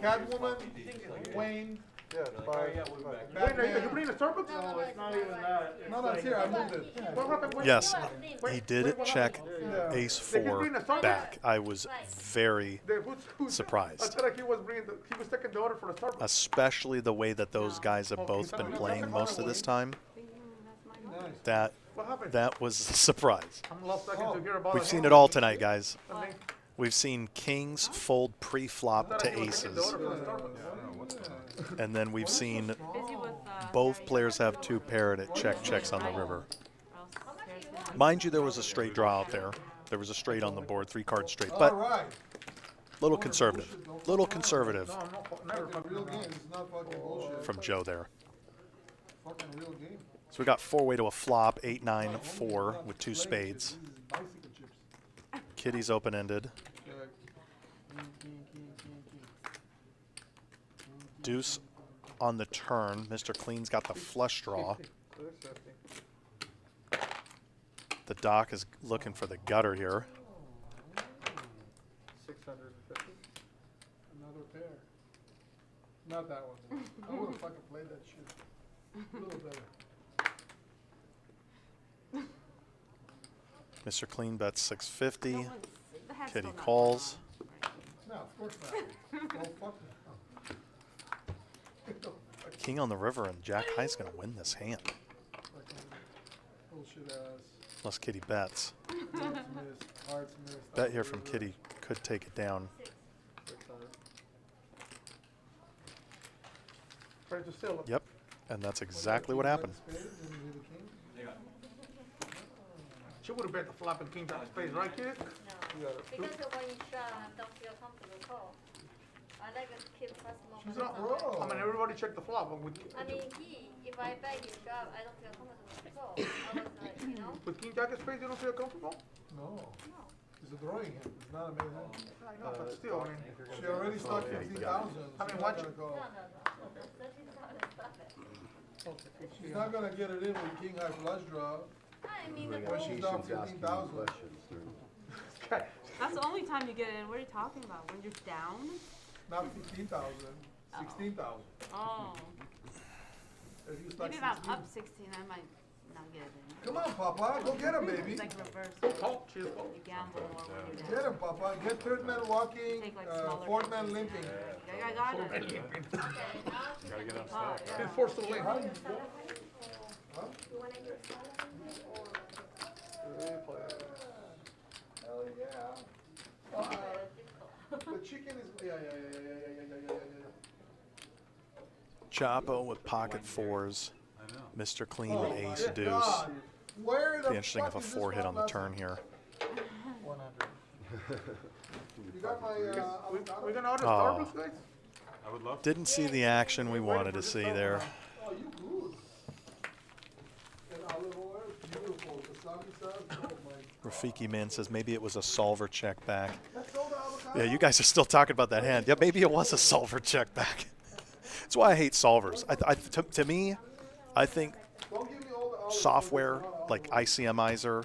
Catwoman, Wayne, Yeah, Wait, are you bringing a Starbucks? No, it's not even that. No, no, it's here. I moved it. What happened? Wait, Yes, wait, he did wait, what check happened? ace-4 back. I was very I surprised. thought like he was taking the order for the Starbucks. Especially the way that those guys have both been playing most of this time. Nice. What happened? That was a surprise. I'm lost second to hear about We've seen it all tonight, guys. We've seen kings fold pre-flop to aces. And then we've seen both players have two paired at checks on the river. Mind you, there was a straight draw out there. There was a straight on the board, 3-card straight, but little conservative. Little conservative Real game. This is not fucking bullshit. from Joe there. Fucking real game. So we got 4-way to a flop, 8-9-4 with 2 spades. Bicycle chips. Kitty's open-ended. Deuce on the turn. Mr. Clean's got the flush draw. The doc is looking for the gutter here. 650. Another pair. Not that one. I would have fucking played that shit. A little better. Mr. Clean bets 650. Kitty calls. No, of course not. Well, fuck no. King on the river and Jack High's going to win this hand. Bullshit ass. Unless Kitty bets. Hearts missed. Hearts missed. Bet here from Kitty could take it down. 600. Trying to steal it. Yep, and that's exactly what happened. She would have bet the flop and king jack of spades, right, kid? No. Because of when you shot, I don't feel comfortable call. I like to keep customer. She's not wrong. I mean, everybody checked the flop, but with I mean, if I bet you shot, I don't feel comfortable to call. I was like, you know? with king jack of spades, you don't feel comfortable? No. No. It's a drawing hand. It's not a main hand. I know, but still, I mean. She already stuck 50,000. I mean, watch it. No, no, no. That's not it. She's not gonna get it in with king high flush draw. I mean, the When she's down 15,000. That's the only time you get in. What are you talking about? When you're down? Not 15,000. 16,000. Oh. If you stuck Maybe if I'm 16. up 16, I might not get it in. Come on, Papa. Go get him, baby. It's like reverse. Oh, she's You gamble more when you're Get down. him, Papa. Get third man walking, Take, like, smaller fourth man pieces. limping. I got it. Gotta get on Oh, stack. yeah. He's forced to win. Huh? Hell yeah. The chicken is, yeah. Chapo with pocket fours. I know. Mr. Clean with ace Good deuce. God. Where the Be interesting if fuck a is this 4 hit from on the last turn time? here. 100. You got my, We're gonna order Oh. Starbucks, guys? I would love to. Didn't see the action we wanted to see there. Oh, you good. And olive oil, beautiful. Wasabi sauce, oh my. Rafiki Man says maybe it was a solver check back. That's all the avocado? Yeah, you guys are still talking about that hand. Yeah, maybe it was a solver check back. That's why I hate solvers. To me, I think Don't give me all the olive software oil. like ICMizer,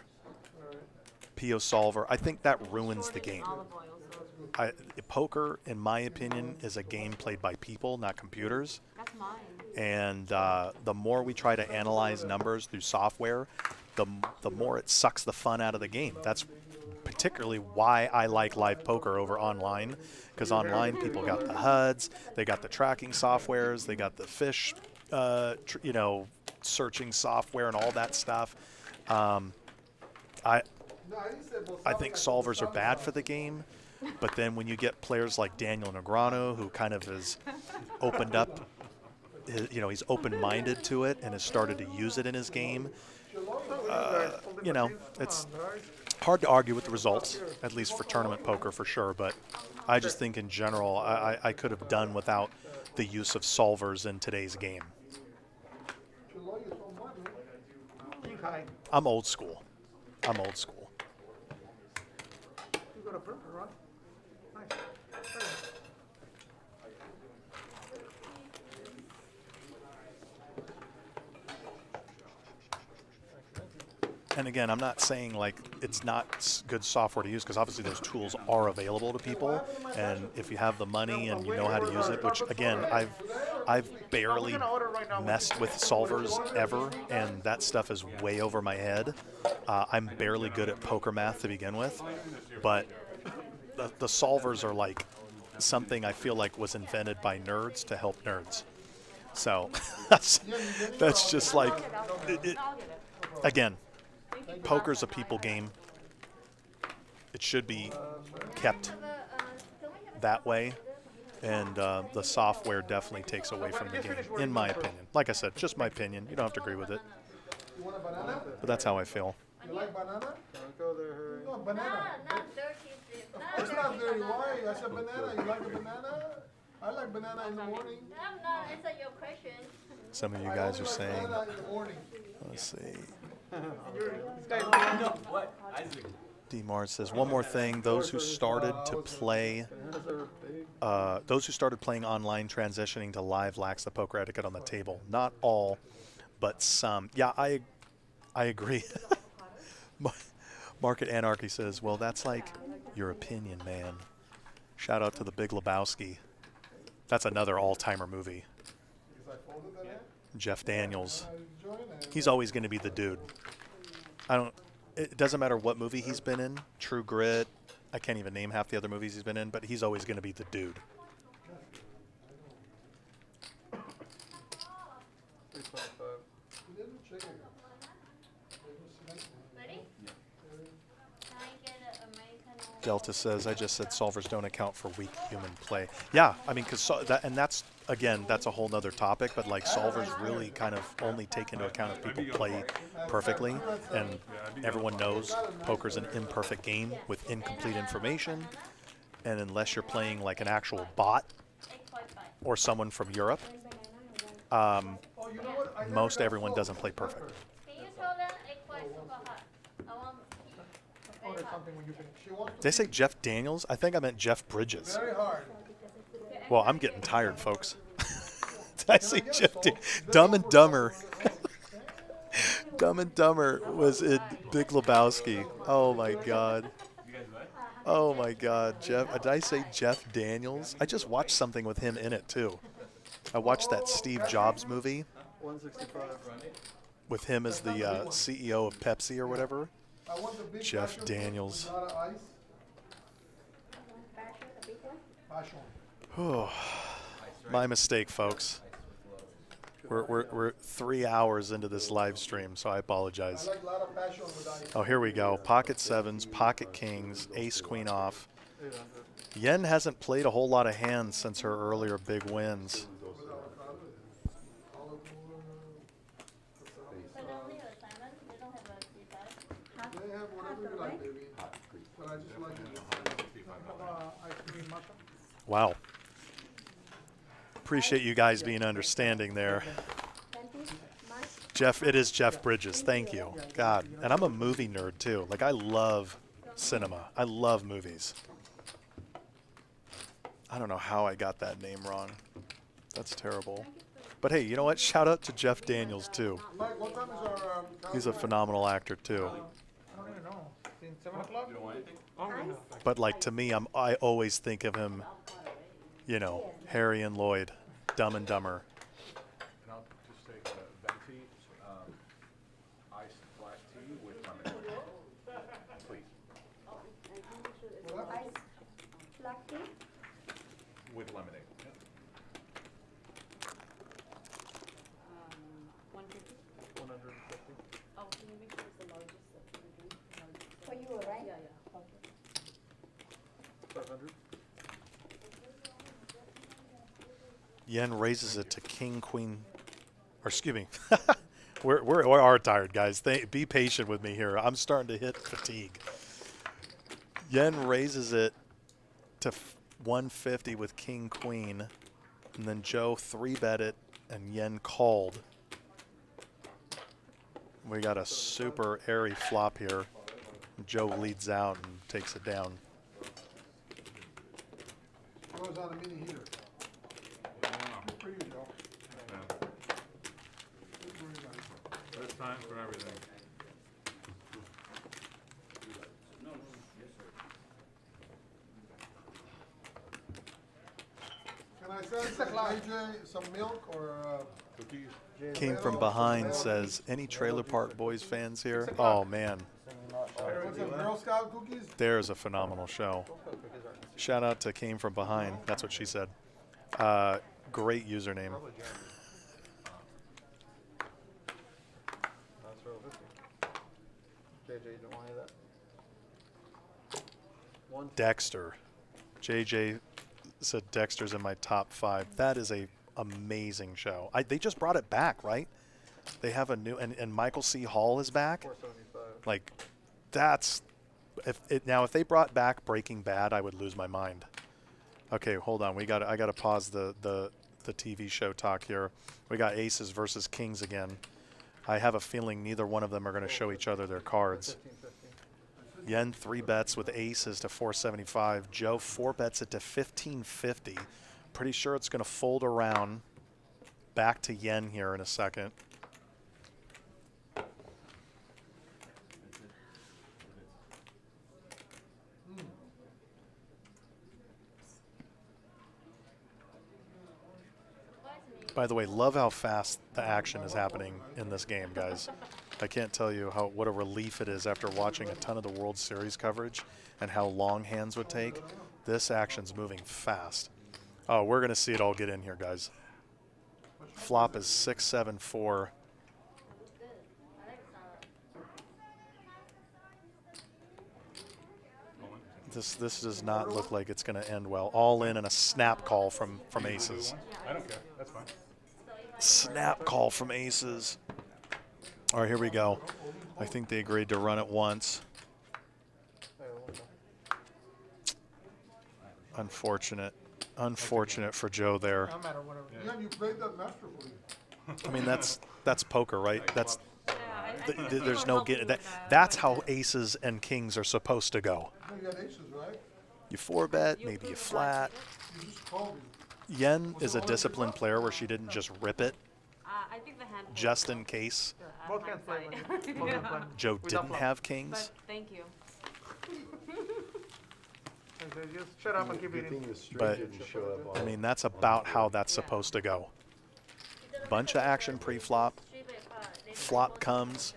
PO Solver, I think that ruins the game. Olive oil, so it's Poker, in my opinion, is a game played by people, not computers. that's mine. And the more we try to analyze numbers through software, the more it sucks the fun out of the game. That's particularly why I like live poker over online, because online people got the HUDs, they got the tracking softwares, they got the fish, searching software and all that stuff. I think solvers are bad for the game, but then when you get players like Daniel Negreanu, who kind of has opened up, he's open-minded to it and has started to use it in his game, it's hard to argue with the results, at least for tournament poker for sure, but I just think in general I could have done without the use of solvers in today's game. King high. I'm old school. You got a purple, right? Nice. Very nice. And again, I'm not saying like it's not good software to use, because obviously those tools are available to people, and if you have the money and you know how to use it, which again I've barely messed with solvers ever, and that stuff is way over my head. I'm barely good at poker math to begin with, but the solvers are like something I feel like was invented by nerds to help nerds. So that's just like again. Poker's a people game. it should be kept that way, and the software definitely takes away from the game, in my opinion. Like I said, just my opinion. You don't have to agree with it, You want a banana? but that's how I feel. You like banana? Don't go there, Harry. No, banana. Not dirty, Steve. It's not dirty. Why? I said banana. You like a banana? I like banana in the morning. I'm not answering your question. Some of you I guys only are like saying, banana in the morning. let's see. This guy's no, what? Isaac. D. Mars says, one more thing. Those who started to play, those who started playing online transitioning to live lacks the poker etiquette on the table. Not all, but some. Yeah, I agree. Market Anarchy says, well, that's like your opinion, man. Shout out to the Big Lebowski. That's another all-timer movie. Jeff Daniels. He's always going to be the dude. It doesn't matter what movie he's been in. True Grit. I can't even name half the other movies he's been in, but he's always going to be the dude. Ready? Can I get an American? Delta says, I just said solvers don't account for weak human play. Yeah, I mean, because and that's, again, that's a whole nother topic, but like solvers really kind of only take into account if people play perfectly, and everyone knows poker's an imperfect game with incomplete information, and unless you're playing like an actual bot or someone from Europe, most everyone doesn't play perfect. Can you tell them egg white super hot? I want Order something when you finish. Did they say Jeff Daniels? I think I meant Jeff Bridges. Very hard. Well, I'm getting tired, folks. Did I say Jeff Dumb and Dumber? Dumb and Dumber was in Big Lebowski. Oh, my God. Oh, my God. Jeff. Did I say Jeff Daniels? I just watched something with him in it, too. I watched that Steve Jobs movie 165. with him as the CEO of Pepsi or whatever. I want the big Jeff passion Daniels. with a lot of ice. Passion. Oh, my mistake, folks. We're 3 hours into this live stream, so I apologize. I like a lot of passion with ice. Oh, here we go. Pocket sevens, pocket kings, ace queen off. Yen hasn't played a whole lot of hands since her earlier big wins. But only a Simon. They don't have a C5. They have whatever you like, baby. But I just like it. Ice cream matcha. Wow. Appreciate you guys being understanding there. Jeff, it is Jeff Bridges. Thank you. God. And I'm a movie nerd, too. Like, I love cinema. I love movies. I don't know how I got that name wrong. That's terrible. But hey, you know what? Shout out to Jeff Daniels, too. Mike, what time is our He's a phenomenal actor, too. I don't even know. Since 7 o'clock? You don't want anything? But like, to me, I always think of him, you know, Harry and Lloyd, Dumb and Dumber. And I'll just take a venti, iced black tea with lemonade. Please. Black tea? With lemonade. 150. 150. Oh, can you make sure it's the largest that you drink? For you, right? Yeah, yeah. Okay. 500. Yen raises it to king, queen, or excuse me. we are tired, guys. Be patient with me here. I'm starting to hit fatigue. Yen raises it to 150 with king, queen, and then Joe 3-bet it, and Yen called. We got a super airy flop here. Joe leads out and takes it down. Goes on a mini heater. Good for you, Joe. Good for you, guys. There's time for everything. Can I send AJ some milk or Cookies? Came from behind says, any Trailer Park Boys fans here? Oh, man. want some Girl Scout cookies? There's a phenomenal show. Shout out to Came From Behind. That's what she said. Great username. JJ, you don't want any of that? Dexter. JJ said Dexter's in my top 5. That is a amazing show. They just brought it back, right? They have a new and Michael C. Hall is back. 475. Like, that's if they brought back Breaking Bad, I would lose my mind. Okay, hold on. I gotta pause the TV show talk here. We got aces versus kings again. I have a feeling neither one of them are going to show each other their cards. 1550. Yen 3 bets with aces to 475. Joe 4 bets it to 1550. Pretty sure it's going to fold around back to Yen here in a second. By the way, love how fast the action is happening in this game, guys. I can't tell you what a relief it is after watching a ton of the World Series coverage and how long hands would take. This action's moving fast. Oh, we're going to see it all get in here, guys. Flop is 6-7-4. This does not look like it's going to end well. All in and a snap call from aces. I don't care. That's fine. Snap call from aces. All right, here we go. I think they agreed to run it once. Unfortunate. Unfortunate for Joe there. No matter whatever. Yeah, you played that masterfully. I mean, that's poker, right? That's Yeah, there's no getting that. That's how aces and kings are supposed to go. No, you got aces, right? You 4-bet, maybe you flat. You just called me. Yen is a disciplined player where she didn't just rip it I think the hand. just in case Both can't play with it. Both can play. Joe Without didn't flop. have kings. But thank you. And so just shut up and keep Good eating. thing the straight But, didn't show up I on. mean, that's about how that's supposed to go. Bunch of action pre-flop. Flop comes.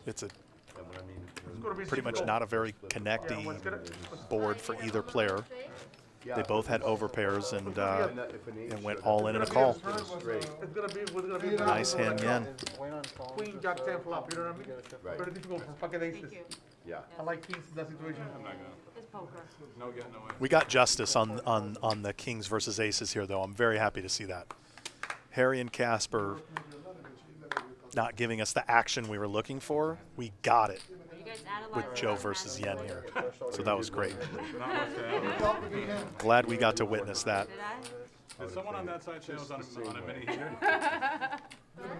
It's a I mean, It's gonna be pretty much super not a very Yeah, connecty what's gonna- board for either player. yeah, They both had overpairs and if an ace and went showed all up, in and a it's call. straight. It's gonna be Nice hand, Yen. Queen, jack, 10 flop, you know what I mean? Right. Very difficult for pocket aces. Thank you. Yeah. I like kings in that situation. I'm not gonna. It's poker. No get, no way. We got justice on the kings versus aces here, though. I'm very happy to see that. Harry and Casper not giving us the action we were looking for. We got it You guys analyze with the Joe hand. versus Yen here. So that was great. Not much to add. Glad we got to witness that. Did I? Did someone on that side say it was on a mini heater? Yeah,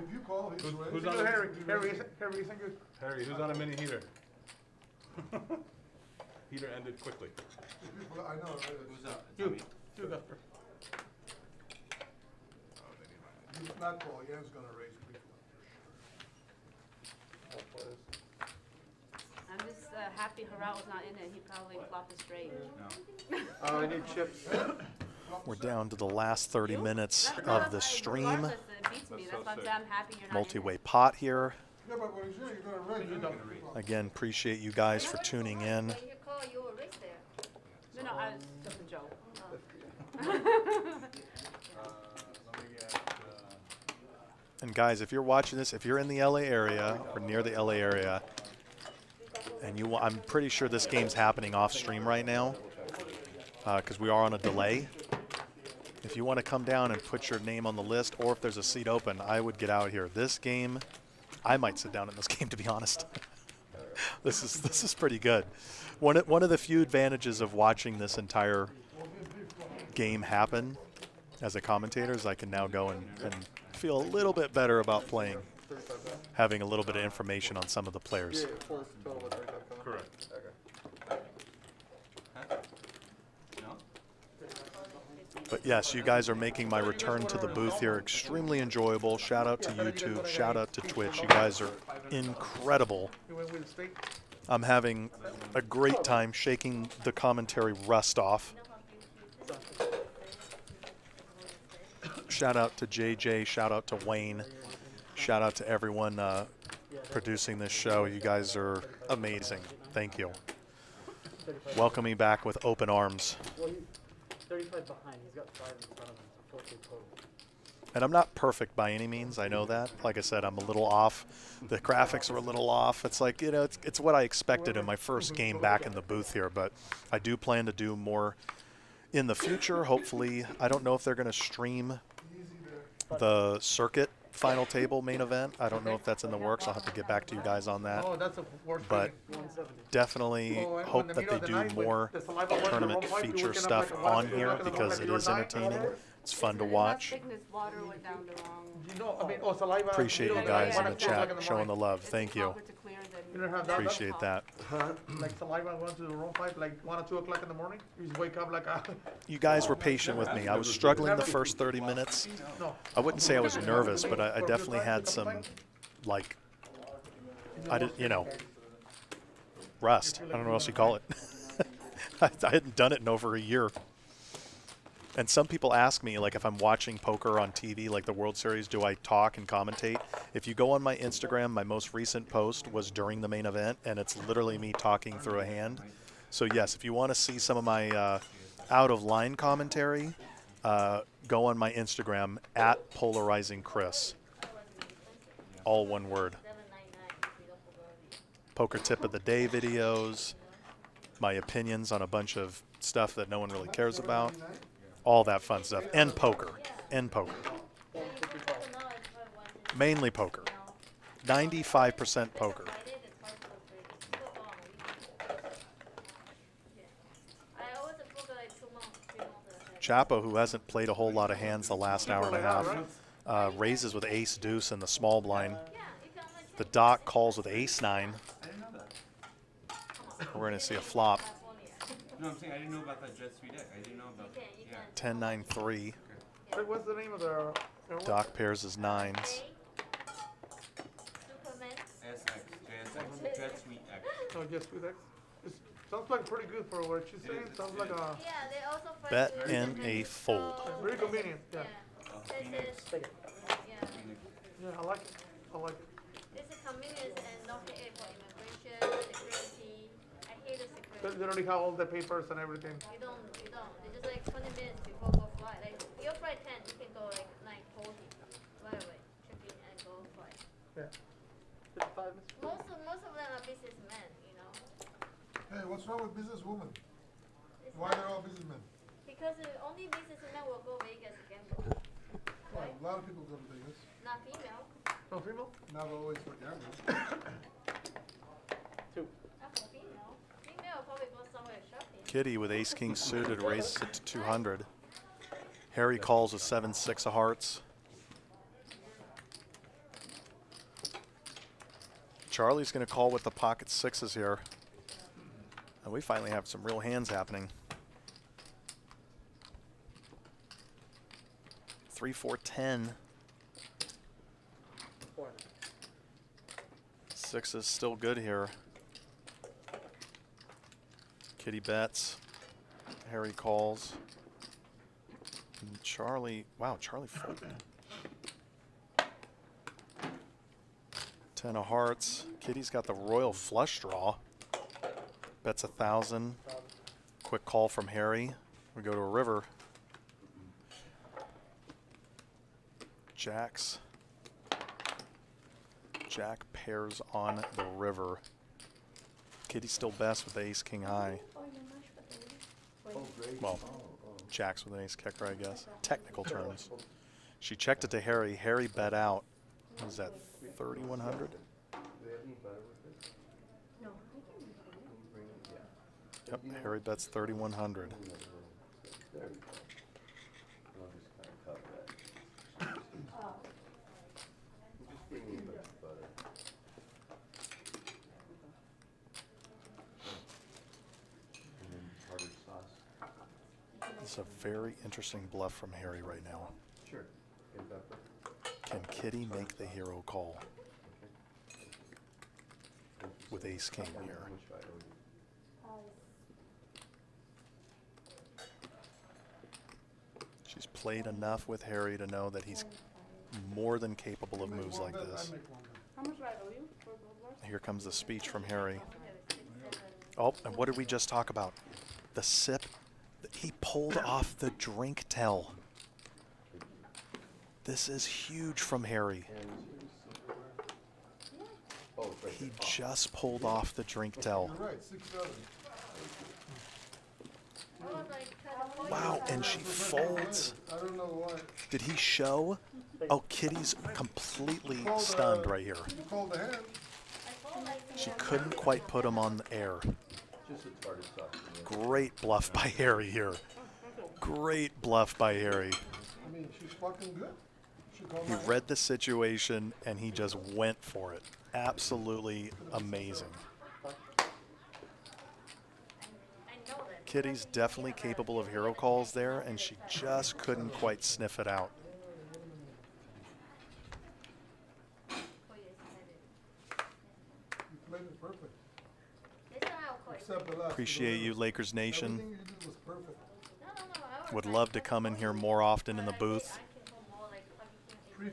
if you call, he's ready. Who's Good, on Harry, Harry isn't good. Harry, who's on a mini heater? Heater ended quickly. I know, right? Who's up? You, you got her. You not call, Yen's gonna raise pre-flop. I'm just happy Harat was not in it. He probably flopped it straight. Oh, I need chips. We're down to the last 30 minutes No, of the that's- stream. regardless, it beats me. That's why I'm saying I'm happy you're not in it. Multi-way pot here. Yeah, but when he's here, you're gonna raise. You're gonna pre-flop. Again, appreciate you guys for tuning in. When you call, you will raise there. No, I was just a joke. Let me get, And guys, if you're watching this, if you're in the LA area or near the LA area, and I'm pretty sure this game's happening off stream right now, because we are on a delay. If you want to come down and put your name on the list, or if there's a seat open, I would get out here. This game, I might sit down in this game, to be honest. This is pretty good. One of the few advantages of watching this entire game happen as a commentator is I can now go and feel a little bit better about playing, having a little bit of information on some of the players. Yeah, full total with 35 coming. correct. No? But yes, you guys are making my return to the booth here extremely enjoyable. Shout out to YouTube, shout out to Twitch. You guys are incredible. You went with the steak? I'm having a great time shaking the commentary rust off. Shout out to JJ, shout out to Wayne, shout out to everyone producing this show. You guys are amazing. Thank you. Welcome me back with open arms. Well, he's 35 behind. He's got 5 in front of him, so 14 total. And I'm not perfect by any means. I know that. Like I said, I'm a little off. The graphics are a little off. It's like, you know, it's what I expected in my first game back in the booth here. But I do plan to do more in the future. Hopefully, I don't know if they're going to stream the circuit final table main event. I don't know if that's in the works. I'll have to get back to you guys on that. Oh, that's a worst But feeling. definitely Oh, and hope in the that middle they of the do night when more the saliva was in the tournament wrong pipe, you feature waking up stuff like 1 on o'clock here in the because morning, it you're is dying. entertaining. It's fun to Enough watch. thickness, water went down the wrong. You know, I mean, oh, saliva. Appreciate you know, guys in 1 the o'clock chat the showing the morning. love. Thank you. To clear than You don't have that. Appreciate that. Like saliva going to the wrong pipe, like 1 or 2 o'clock in the morning. You just wake up like a. You guys were patient with me. I was struggling the first 30 minutes. No. I wouldn't say I was nervous, but I definitely had some, like, I didn't, you know, rust. I don't know what else you call it. I hadn't done it in over a year. And some people ask me, like, if I'm watching poker on TV, like the World Series, do I talk and commentate? If you go on my Instagram, my most recent post was during the main event, and it's literally me talking through a hand. So, yes, if you want to see some of my out-of-line commentary, go on my Instagram, @PolarizingChris. All one word. Poker tip of the day videos, my opinions on a bunch of stuff that no one really cares about, all that fun stuff, and poker, mainly poker, 95% poker. Chapo, who hasn't played a whole lot of hands the last hour and a half, raises with ace deuce in the small blind. The doc calls with ace 9. We're going to see a flop. No, I'm saying I didn't know about that Jet Suite deck. I didn't know about 10-9-3. Wait, what's the name of the? Doc pairs his 9s. SX, JSX, Jet Suite X. No, Jet Suite X. It sounds like pretty good for what she's saying. Sounds like a. Yeah, they also Bet in a fold. Very convenient. Yeah. Phoenix. Yeah, I like it. I like it. It's a convenience and not pay for immigration, security. I hate the security. They already have all the papers and everything. You don't. It's just like 20 minutes before go fly. Like, your flight 10, you can go like 9:40 right away. Check in and go fly. Yeah. Most of them are businessmen, you know. Hey, what's wrong with businesswomen? It's Why not- they're all businessmen? Because only businessmen will go Vegas to gamble. Well, a lot of people go to Vegas. Not female. No female? Not always for gambling. Not for female. Female will probably go somewhere shopping. Kitty with ace king suited raises it to 200. Harry calls with 7-6 of hearts. Charlie's going to call with the pocket 6s here. And we finally have some real hands happening. 3-4-10. 6 is still good here. Kitty bets. Harry calls. And Charlie, wow, Charlie folded. 10 of hearts. Kitty's got the royal flush draw. Bets 1,000. Quick call from Harry. We go to a river. Jacks. Jack pairs on the river. Kitty's still best with ace king high. Well, jacks with an ace kicker, I guess. Technical terms. She checked it to Harry. Harry bet out. What was that, 3,100? Yep, Harry bets 3,100. It's a very interesting bluff from Harry right now. Sure. Can Kitty make the hero call with ace king here? She's played enough with Harry to know that he's more than capable of moves like this. How much do I owe you for gold bars? Here comes the speech from Harry. Oh, and what did we just talk about? The sip. He pulled off the drink tell. This is huge from Harry. Oh, it's right He there. just pulled off the drink tell. You're right, 6-7. Wow, and she folds. I don't know why. Did he show? Oh, Kitty's completely stunned right here. You called the hand. She couldn't quite put him on the air. Just as hard as talking. Great bluff by Harry here. Great bluff by Harry. I mean, she's fucking good. She called He my hand. read the situation and he just went for it. Absolutely amazing. Kitty's definitely capable of hero calls there, and she just couldn't quite sniff it out. You played it perfect. Except the last. Appreciate you, Lakers Nation. Everything you did was perfect. Would love to come in here more often in the booth.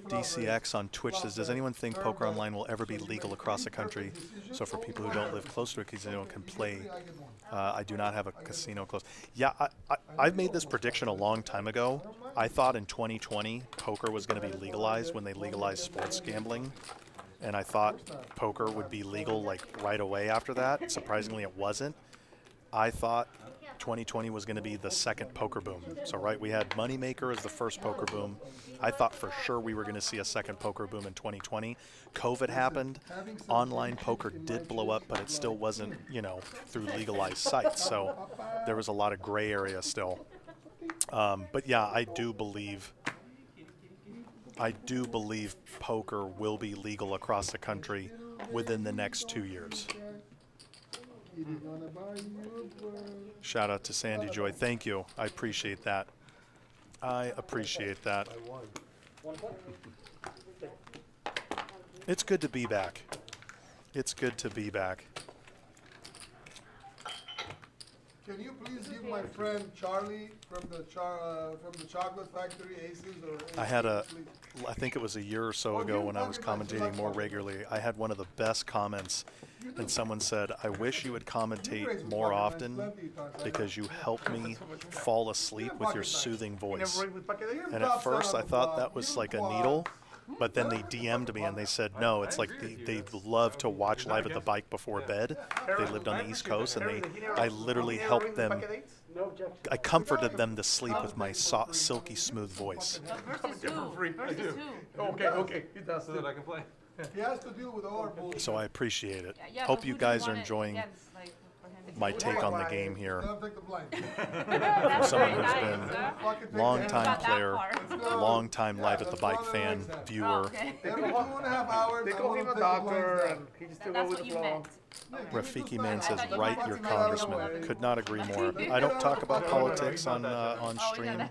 DCX on Twitch says, does anyone think poker online will ever be legal across the country? So for people who don't live close to a casino can play. I do not have a casino close. Yeah, I've made this prediction a long time ago. I thought in 2020 poker was going to be legalized when they legalized sports gambling. And I thought poker would be legal like right away after that. Surprisingly, it wasn't. I thought 2020 was going to be the second poker boom. So, right, we had Moneymaker as the first poker boom. I thought for sure we were going to see a second poker boom in 2020. COVID happened. Online poker did blow up, but it still wasn't, you know, through legalized sites. So there was a lot of gray area still. But yeah, I do believe poker will be legal across the country within the next 2 years. Shout out to Sandy Joy. Thank you. I appreciate that. I appreciate that. It's good to be back. It's good to be back. Can you please give my friend Charlie from the Chocolate Factory Aces or? I had I think it was a year or so ago when I was commentating more regularly. I had one of the best comments, and someone said, "I wish you would commentate more often because you help me fall asleep with your soothing voice." And at first, I thought that was like a needle. But then they DM'd me and they said, no, it's like they love to watch Live at the Bike before bed. They lived on the East Coast, and I literally helped them. I comforted them to sleep with my silky smooth voice. Okay. He does So that I can play. He has to deal with all our bullshit. So I appreciate it. Yeah, Hope but you who do you guys are want it enjoying against, like, for him to my do? take on the game here. Don't take the blind. For someone who's been Fucking take long-time Got that player, far. long-time Live at the Bike fan, viewer. Oh, okay. Every 2.5 hours, They I call wanna him take a the doctor, blinds and down. he just still That's goes with what the you flow. meant. Rafiki Man says, I thought you write meant your that. congressman. Could not agree more. I don't talk about politics on stream,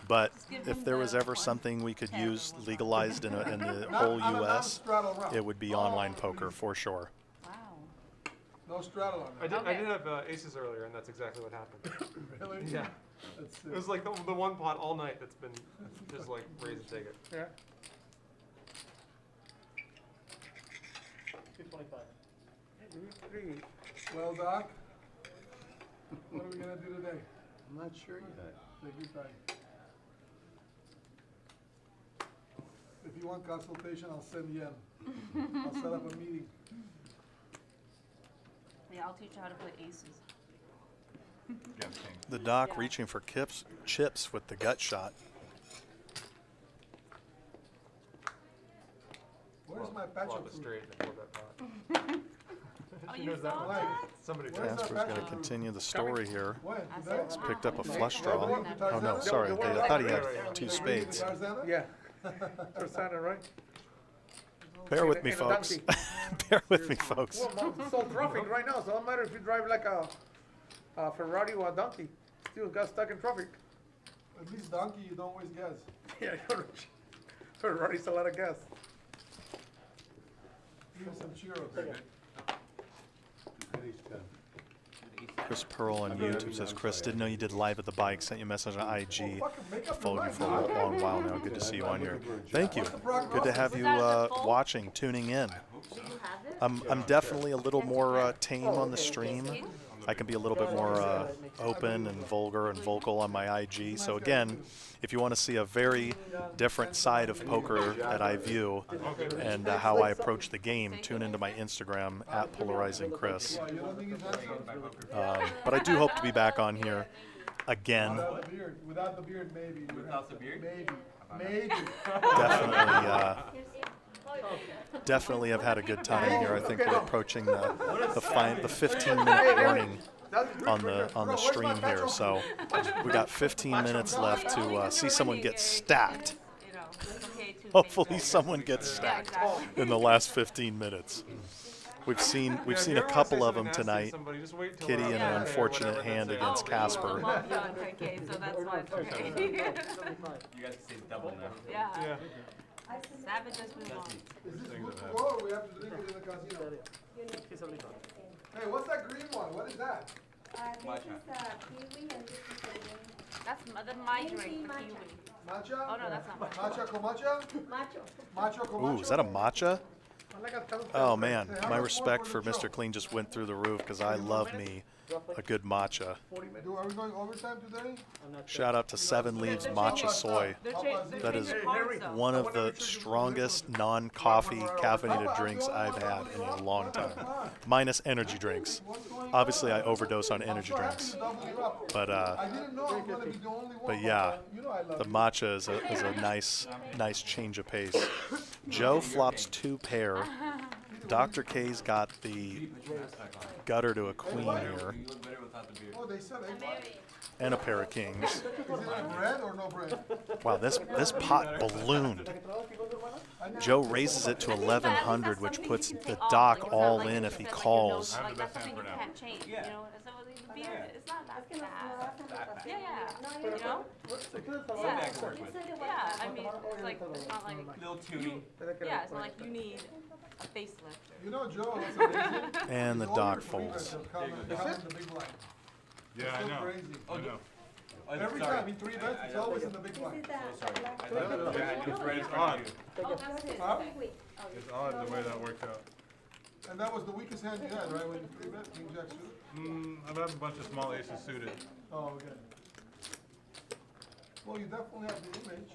but if there was ever something we could use legalized in the whole U.S., it would be online poker for sure. Wow. No straddle on I that. did have aces earlier, and that's exactly what happened. Really? Yeah. That's It was like the one pot all night that's been just like raise and take it. Yeah. 225. Well, Doc, what are we gonna do today? I'm not sure yet. Take your time. If you want consultation, I'll send Yen. I'll set up a meeting. Yeah, I'll teach you how to play aces. The Doc reaching for chips with the gut shot. Where's my Flop patch it straight and four bet pot. Oh, She you knows that saw one. that? Somebody Where's did. that Casper's going to patch? continue the story here. When? I Today? saw He's that. picked up a Oh, flush yeah. draw. Oh no, sorry. I thought he had two Are you spades. the Tarzana? Yeah. For Santa, right? Bear with me, And a folks. donkey. Bear with me, folks. Well, Mom, it's all traffic right now, so no matter if you drive like a Ferrari or a donkey, still got stuck in traffic. At least donkey, you don't waste gas. Yeah, Ferrari's a lot of gas. Give me some Cheetos. Pennies 10. Chris Pearl on YouTube says, Chris, didn't know you did Live at the Bike. Sent you a message on IG. I've followed you for a long while now. Good to see you on here. Thank you. Good to have you watching, tuning in. I'm definitely a little more tame on the stream. I can be a little bit more open and vulgar and vocal on my IG. So again, if you want to see a very different side of poker that I view and how I approach the game, tune into my Instagram at PolarizingChris. But I do hope to be back on here again. Without the beard, maybe. Without the beard? Maybe. Definitely have had a good time here. I think we're approaching the 15-minute warning on the stream here. So we got 15 minutes left to see someone get stacked. Hopefully someone gets stacked in the last 15 minutes. We've seen a couple of them tonight. Kitty in an unfortunate hand against Casper. So that's why it's okay. You guys can say double now. Yeah. Savage as we want. Is this good to go, or we have to drink it in the casino? Hey, what's that green one? What is that? This is kiwi and this is a That's my drink for kiwi. Matcha? Oh no, that's not matcha. Matcha con matcha? macho. Matcha con Ooh, macho? is that a matcha? Oh man, my respect for Mr. Clean just went through the roof because I love me a good matcha. Are we going overtime today? Shout out to 7 Leaves Matcha Soy. That is one of the strongest non-coffee caffeinated drinks I've had in a long time. Minus energy drinks. Obviously I overdose on energy drinks. But yeah, the matcha is a nice change of pace. Joe flops 2 pair. Dr. K's got the gutter to a queen here. Oh, they said And a pair of kings. Is it like bread or no bread? Wow, this pot ballooned. Joe raises it to 1100, which puts the dock all in if he calls. Like that's something you can't change, you know. So the beer, it's not that bad. Yeah. You know. Yeah. I mean, it's like it's not like Little tuning. yeah. It's not like you need a facelift. You know, Joe, that's amazing. And the dock folds. Yeah, I know. Crazy. I know. Every time in 3 bets, it's always in the big blind. It's right in front of you. Oh, that's it. Huh? It's odd the way that worked out. And that was the weakest hand you had, right? When you 3 bet, King Jack suited? I have a bunch of small aces suited. Oh, okay. Well, you definitely have the image.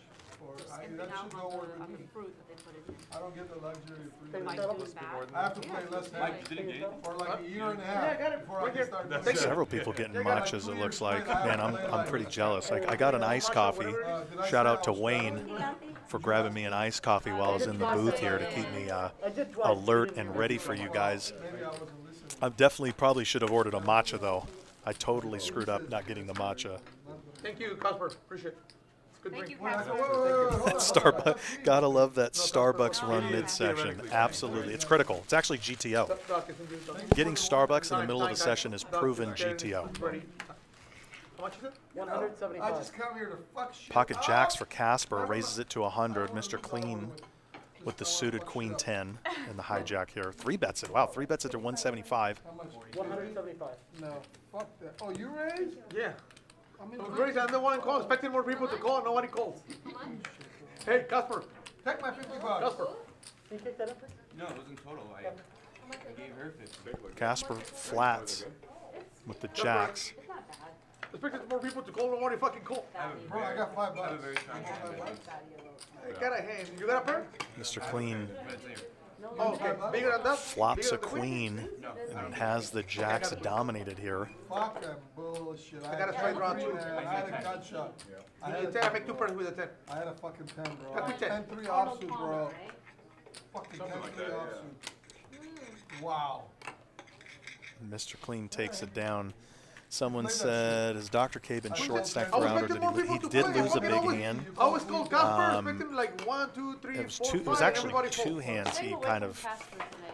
That should go over On with the me. fruit that they put in. I don't get the luxury of 3 They might bets. do bad. I have to play less hands Mike, did it get for like a year and a half before I can start doing Several people getting matchas, it looks like. Man, I'm pretty jealous. I got an iced coffee. Shout out to Wayne for grabbing me an iced coffee while I was in the booth here to keep me alert and ready for you guys. I definitely probably should have ordered a matcha, though. I totally screwed up not getting the matcha. Thank you, Casper. Appreciate it. It's good Thank you, drink. Casper. Starbucks, gotta love that Starbucks run midsection. Absolutely, it's critical. It's actually GTO. Getting Starbucks in the middle of the session is proven GTO. How much is it? 175. I just come here to fuck shit Pocket jacks up. for Casper, raises it to 100. Mr. Clean with the suited queen 10 and the hijack here. 3 bets it. Wow, 3 bets it to 175. How much? 175. No, fuck that. Oh, you raised? Yeah. I'm in So the Grace, I'm the one calling, expecting more people to call, nobody calls. Hey, Casper. Take my $50. Casper. Can you kick that up? No, it was in total. I gave her 50. Casper flats with the jacks. It's not bad. Expecting more people to call, nobody fucking call. Bro, I got $5. I have a very strong Hey, got a hand. You got a pair? Mr. Clean Oh, okay. Bigger than that? flops Bigger a than the queen? queen and has the jacks dominated here. Fuck that bullshit. I got a straight round too. I had a gun shot. I You had need 10, I make 2 pairs with a 10. I had a fucking 10, bro. Cut me 10. 10-3 offsuit, bro. Fucking 10-3 offsuit. Wow. Mr. Clean takes it down. Someone said, has Dr. K been short stacked I was around, or expecting more did he people to did play. lose a Fucking big always- hand? I always called Casper, expecting like 1, 2, 3, It was 4, 5. two. It was actually everybody 2 calls. hands he kind of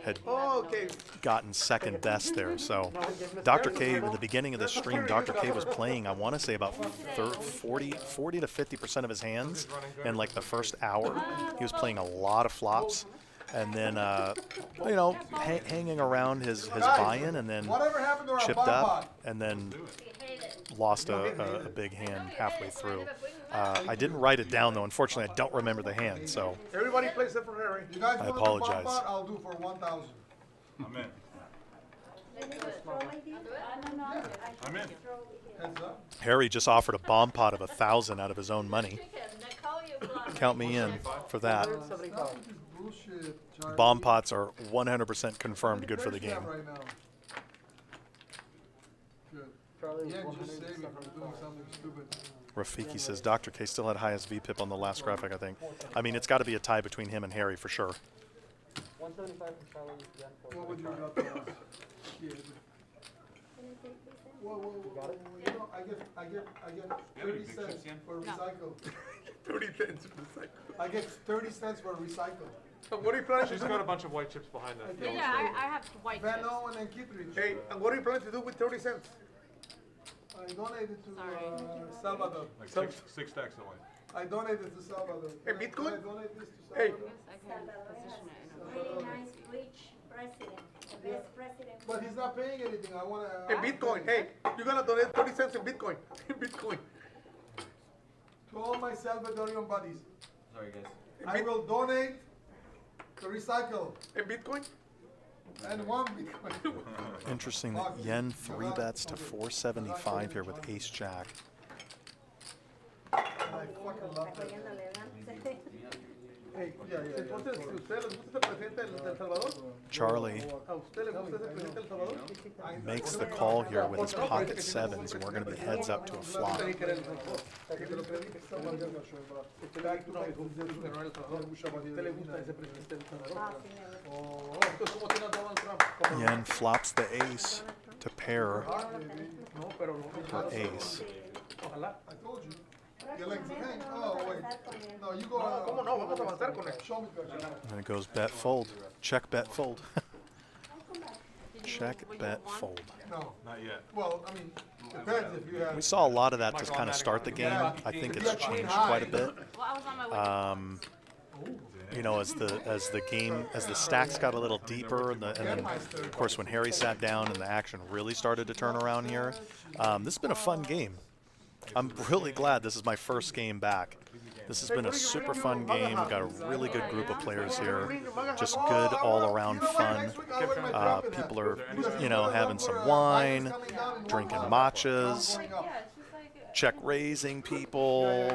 had Oh, okay. gotten second best there. So Dr. K, in the beginning of the stream, Dr. K was playing, I want to say about 40 to 50% of his hands in like the first hour. He was playing a lot of flops. And then, hanging around his buy-in, and then Whatever happened to our chipped bot up, bot? and then lost a big hand halfway through. I didn't write it down, though. Unfortunately, I don't remember the hand, so Everybody plays it for Harry. You guys I want to do apologize. bot bot? I'll do for 1,000. I'm in. I'm in. Heads up. Harry just offered a bomb pot of 1,000 out of his own money. Count me in for that. Stop with this bullshit, Charlie. Bomb pots are 100% confirmed good for the game. Right now. Good. Charlie Yeah, was just 100 save it from doing something stupid. Rafiki says Dr. K still had highest VPIP on the last graphic, I think. I mean, it's got to be a tie between him and Harry for sure. 175 from Charlie. Yen for What would you Charlie. got for us? Yeah. Whoa. Got it? You know, I get 30 cents for recycle. 30 cents for recycle. I get 30 cents for recycle. What are you planning to She's do? got a bunch of white chips behind that. Okay. Yeah, I have white Van chips. Owen and Kittredge. Hey, and what are you planning to do with 30 cents? I donated to Sorry. Salvador. Like six stacks away. I donated to Salvador. Hey, Can Bitcoin? I donate this to Hey. Salvador? Yes, I can position it in a Really nice, rich president, the best president. But he's not paying anything. I want to. In Bitcoin. Hey, you're gonna donate 30 cents in Bitcoin. In Bitcoin. To all my Salvadorian buddies, Sorry, guys. I will donate to recycle In Bitcoin? and one Bitcoin. Interesting that Yen 3 bets to 475 here with Ace Jack. I fucking love that. Hey, entonces, si usted les gusta el presidente del Salvador, Charlie a usted le gusta ese presidente del Salvador, makes the call here with his pocket sevens, and we're going to be heads up to a flop. tiene que ir El Salvador. Que te lo pedí. Usted le gusta un hijo El Salvador. ¿Usted le gusta ese presidente del Salvador? Entonces, ¿cómo tiene a Donald Trump? Como- Yen flops the ace to pair No, pero her ace. ojalá. I told you. You like to hang? Oh, wait. No, you go. No, ¿cómo no? Vamos a avanzar con él. Show me first. And it goes bet fold. Check bet fold. Check bet fold. No. Not yet. Well, I mean, depends if you have. We saw a lot of that just kind of start the game. I think it's changed quite a bit. Well, I was on my way. You know, as the stacks got a little deeper, and then of course when Harry sat down and the action really started to turn around here, this has been a fun game. I'm really glad this is my first game back. This has been a super fun game. Got a really good group of players here. Just good all around fun. People are, you know, having some wine, drinking matchas, check raising people,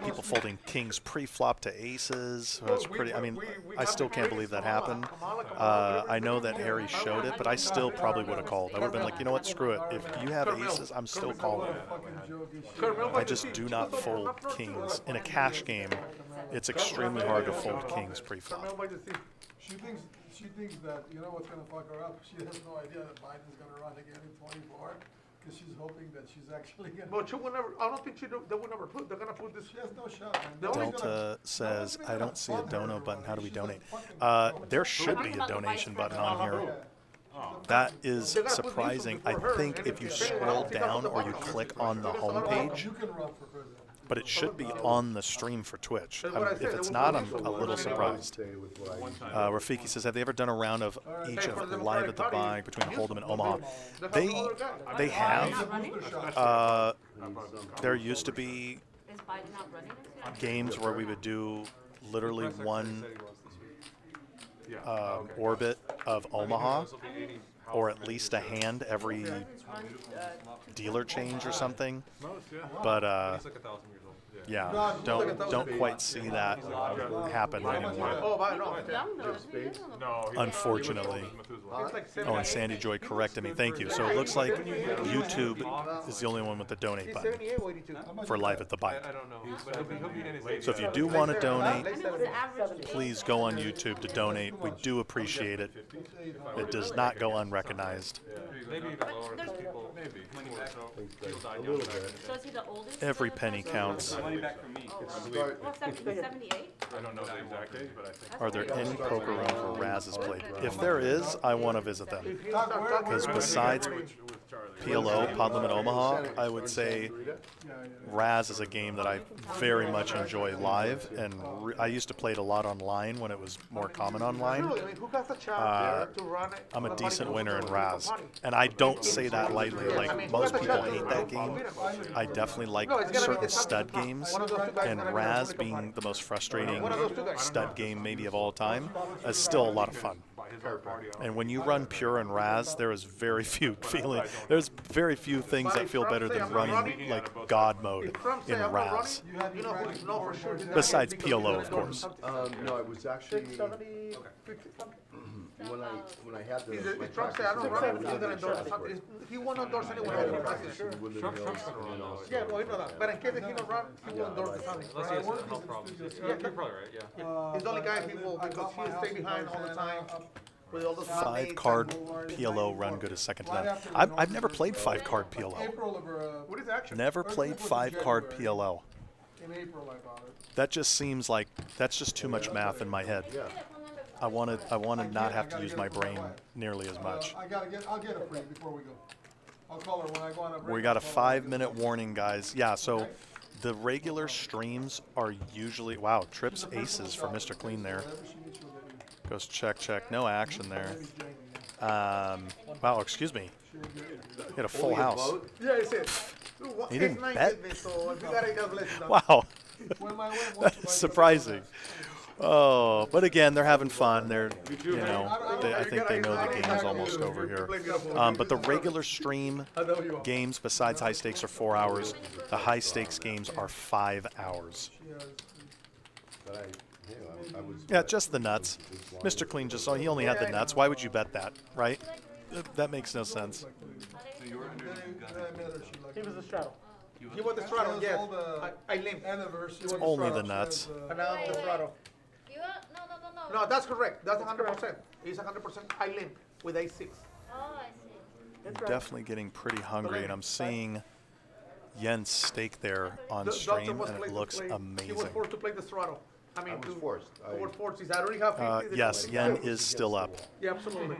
people folding kings pre-flop to aces. That's pretty. I mean, I still can't believe that happened. I know that Harry showed it, but I still probably would have called. I would have been like, you know what, screw it. If you have aces, I'm still calling. I just do not fold kings. In a cash game, it's extremely hard to fold kings pre-flop. She thinks that, you know what's going to fuck her up? She has no idea that Biden's going to run again in 24. Because she's hoping that she's actually going to. But she will never, I don't think they will never put, they're going to put this. She has no shot, man. Delta says, I don't see a dono button. How do we donate? There should be a donation button on here. That is surprising. I think if you scroll down or you click on the home page, You can run for president. but it should be on the stream for Twitch. If it's not, I'm a little surprised. Rafiki says, have they ever done a round of each of Live at the Bag between Hold'em and Omaha? They have. There used to be Is Biden not running this year? games where we would do literally one orbit of Omaha, or at least a hand every dealer change or something. But yeah, don't quite see that happen anymore. Unfortunately. Oh, and Sandy Joy corrected me. Thank you. So it looks like YouTube is the only one with the donate button for Live at the Bike. So if you do want to donate, please go on YouTube to donate. We do appreciate it. It does not go unrecognized. So is he the oldest? Every penny counts. Well, 78? I don't know the exact age, but I think. Are there any poker rooms where Raz is played? If there is, I want to visit them. Because besides PLO, Podlam and Omaha, I would say Raz is a game that I very much enjoy live, and I used to play it a lot online when it was more common online. I'm a decent winner in Raz, and I don't say that lightly. Like, most people hate that game. I definitely like certain stud games, and Raz being the most frustrating stud game maybe of all time is still a lot of fun. his own party. I don't And think when he you does run that, pure and Raz, there is very few feeling. There's very few things that feel better than running like God mode in Raz. You know who know for sure. Besides PLO, of course. No, it was actually, 670, when I had the. my If Trump say, I don't practice, run, he's gonna endorse something. He won't endorse anyone else for president. Woodland Trump's Hills, gonna and run then though. also- Yeah, well, you know that. But in case that he don't run, he will endorse the family. Unless he has some health problems. Yeah, you're probably right, yeah. He's the only guy he will, because he'll stay behind all the time with all those Five card PLO run good as second to none. I've never played 5-card PLO. April of, What is the action? Never played 5-card PLO. in April I bought it. That just seems like that's just too much math in my head. I want to not have to use my brain nearly as much. I'll get it for you before we go. I'll call her when I go on a break. We got a I'll call her. 5-minute warning, guys. Yeah, so the regular streams are usually, wow, trips aces for Mr. Clean there. Goes check, check, no action there. Wow, excuse me. Hit a full house. Yeah, it's it. He didn't bet? So if you got it, God bless you. Wow, When my wife wants that to is buy surprising. Oh, but again, they're having fun. They're, you know, I think they know the game's almost over here. But the regular stream games, besides high stakes, are 4 hours. The high stakes games are 5 hours. But I was. Yeah, just the nuts. Mr. Clean just saw he only had the nuts. Why would you bet that, right? That makes no sense. So you were under He was the straddle. He was the straddle, yes. I limped. Anniversary. Only the nuts. And now I'm the straddle. You are, no. No, that's correct. That's 100%. He's 100%. I limp with A6. Oh, I see. I'm definitely getting pretty hungry, and I'm seeing Jens stake there on stream, and it looks He was amazing. forced to play the straddle. I mean, I was forced. I was forced. I already have 50. Yes, Yen is still up. Yeah, absolutely.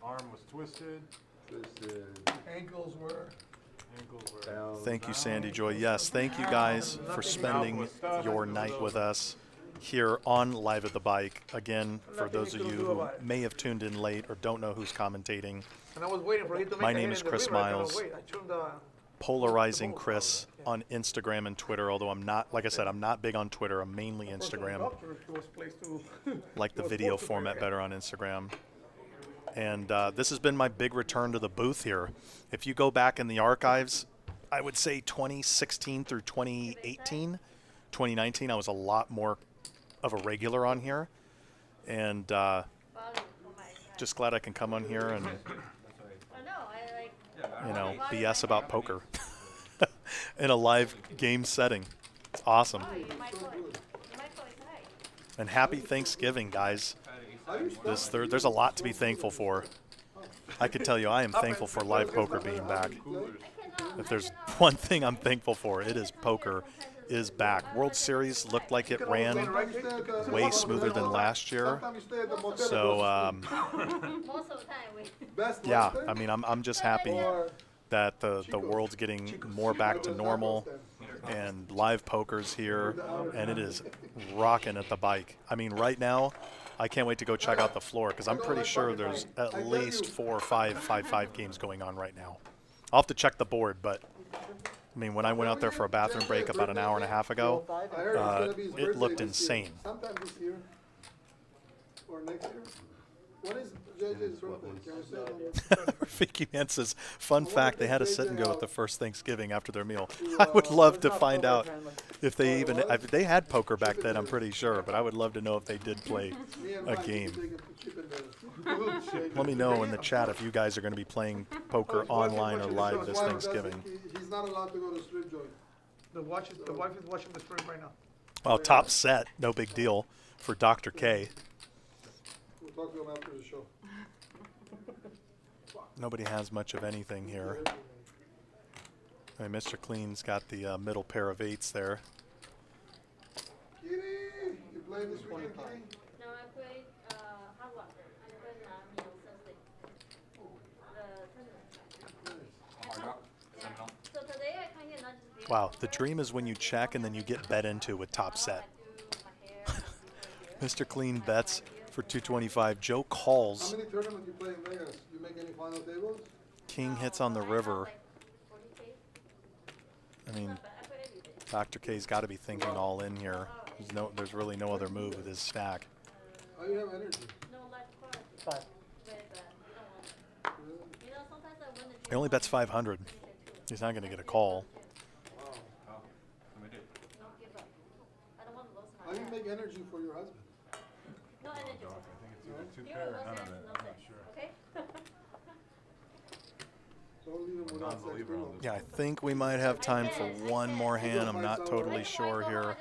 Arm was twisted. Ankles were. Down. Thank you, Sandy Joy. Yes, thank you guys for spending your night with us here on Live at the Bike. Again, for those of you who may have tuned in late or don't know who's commentating, And I was waiting for him to make my a name hit is in the Chris river. I said, Miles. "Oh, wait, I turned the-" Polarizing Chris on Instagram and Twitter, although I'm not, like I said, I'm not big on Twitter. I'm mainly Instagram. He was placed to- Like the he was video forced to play format that. better on Instagram. And this has been my big return to the booth here. If you go back in the archives, I would say 2016 through 2018, 2019, I was a lot more of a regular on here. And just glad I can come on here and, you know, BS about poker in a live game setting. It's awesome. And happy Thanksgiving, guys. There's a lot to be thankful for. I could tell you I am thankful for live poker being back. If there's one thing I'm thankful for, it is poker is back. World Series looked like it ran way smoother than last year. So, Most of the time we. yeah, I mean, I'm just happy that the world's getting more back to normal and live poker's here, and it is rocking at the bike. I mean, right now, I can't wait to go check out the floor because I'm pretty sure there's at least 4 or 5 games going on right now. I'll have to check the board, but I mean, when I went out there for a bathroom break about an hour and a half ago, it looked insane. Sometime this year or next year. When is JJ's birthday? Can we say it on the- Vicky Man says, fun fact, they had a sit and go at the first Thanksgiving after their meal. I would love to find out if they even, if they had poker back then, I'm pretty sure, but I would love to know if they did play a game. Let me know in the chat if you guys are going to be playing poker online or live this Thanksgiving. He's not allowed to go to strip joint. The wife is watching the stream right now. Well, top set, no big deal for Dr. K. We'll talk to him after the show. Nobody has much of anything here. I mean, Mr. Clean's got the middle pair of 8s there. Kitty, you playing this weekend, Kitty? No, I played hot water. I played Thursday. The tournament. So today I kind of not just. Wow, the dream is when you check and then you get bet into with top set. Mr. Clean bets for 225. Joe calls. How many tournaments you play in Vegas? You make any final tables? King hits on the river. I mean, Dr. K's got to be thinking all in here. There's really no other move with his stack. Oh, you have energy. Very bad. You don't want it. You know, sometimes I win the He only bets 500. He's not going to get a call. Don't give up. I don't want to lose my How do you bet. make energy for your husband? No energy. I think it's either two Zero pair or no none of sense, it. no I'm not sense. sure. Okay? Don't leave him I'm a without sex non-believer on pillow. this. Yeah, I think we might have time for one more hand. I'm not totally sure here.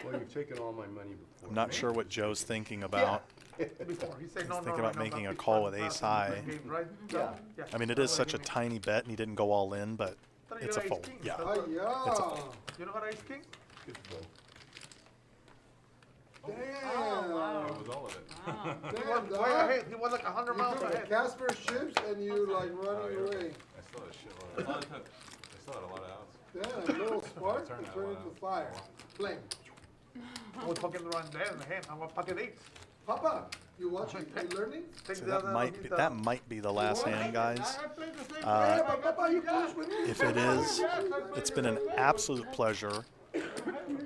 Well, you've taken all my money before. I'm not sure what Joe's thinking about. Before, he said, He's no, thinking no, about no, making no, a it's call fine, with it's ace not high. a game, right? Yeah. Yeah. I mean, it is such a tiny bet, and he didn't go all in, but But you it's a know ace fold. king, Yeah. that's what- Yeah. It's a fold. You know how to ace king? It's full. Damn. That was all of it. He Damn, was way dog. ahead. He was like 100 You miles took ahead. Casper's chips and you like running you're away. I still had a shitload of I still had a lot of outs. Damn, little spark Turn and that turn one into out. fire. Flame. I was fucking around there in the hand. I'm a pocket eight. Papa, you watching? You learning? Take So the that other- might be, the- that might be the last hand, guys. I played the same Uh, game. Yeah, but Papa, you close with me. If it is, it's been an absolute pleasure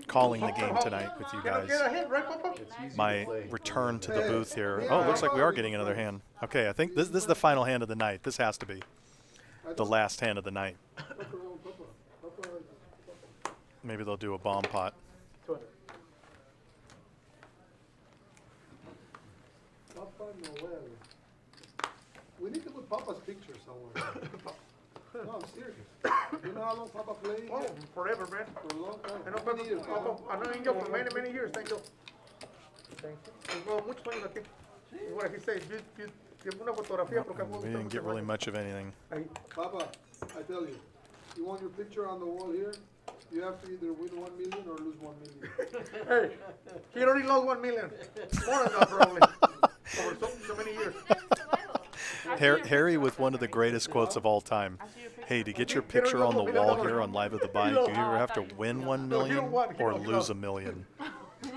calling the game tonight with you Can I guys. get a hit, right, Papa? It's easy My to play. return to the booth here. Oh, it looks like we are getting another hand. Okay, I think this is the final hand of the night. This has to be the last hand of the night. Maybe they'll do a bomb pot. 200. Papa Noel. We need to put Papa's picture somewhere. No, I'm serious. You know how long Papa played? Oh, forever, man. For a long time. I know We Papa, need it, Papa, I know Angel for many, many years. Thank you. Thank you. Well, muchos años aquí. What he says, give una fotografía porque We didn't get really much of anything. Ahí. Papa, I tell you, you want your picture on the wall here? You have to either win 1 million or lose 1 million. Hey, he already lost 1 million. More than that, probably. Over so many years. Harry with one of the greatest quotes of all time. Hey, to get your picture on the wall here on Live at the Bike, do you ever have to win 1 million or lose a million?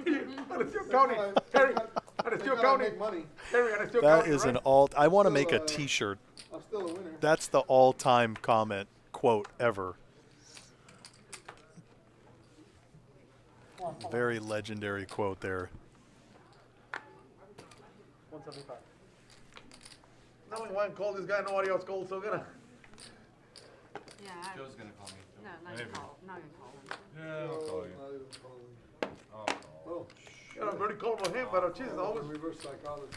And it's still counting. Harry, and it's still counting. Make money. Harry, and it's still That counting, is an right? all. I want to make a T-shirt. I'm still a winner. That's the all-time comment quote ever. Very legendary quote there. 175. Not only one call this guy, nobody else called, so gonna. Yeah, Joe's gonna call me. no, not gonna call, not gonna call him. Yeah, I'll call you. Not even calling. I'll call. Oh, Yeah, I'm very cold for him, but Jesus, always. reverse psychology.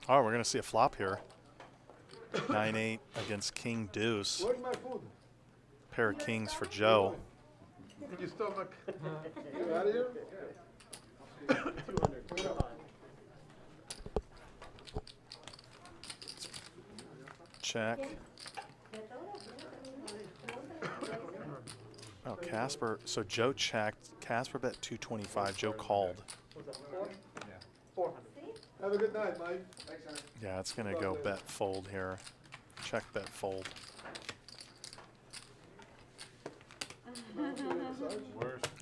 Oh, we're gonna see a flop here. 9-8 against King Deuce. Where's my food? Pair of kings for Joe. In your stomach. You out of here? 200. Check. Oh, Casper. So Joe checked. Casper bet 225. Joe called. What's that, 4? Yeah. 400. Have a good night, Mike. Thanks, sir. Yeah, it's gonna go bet fold here. Check bet fold.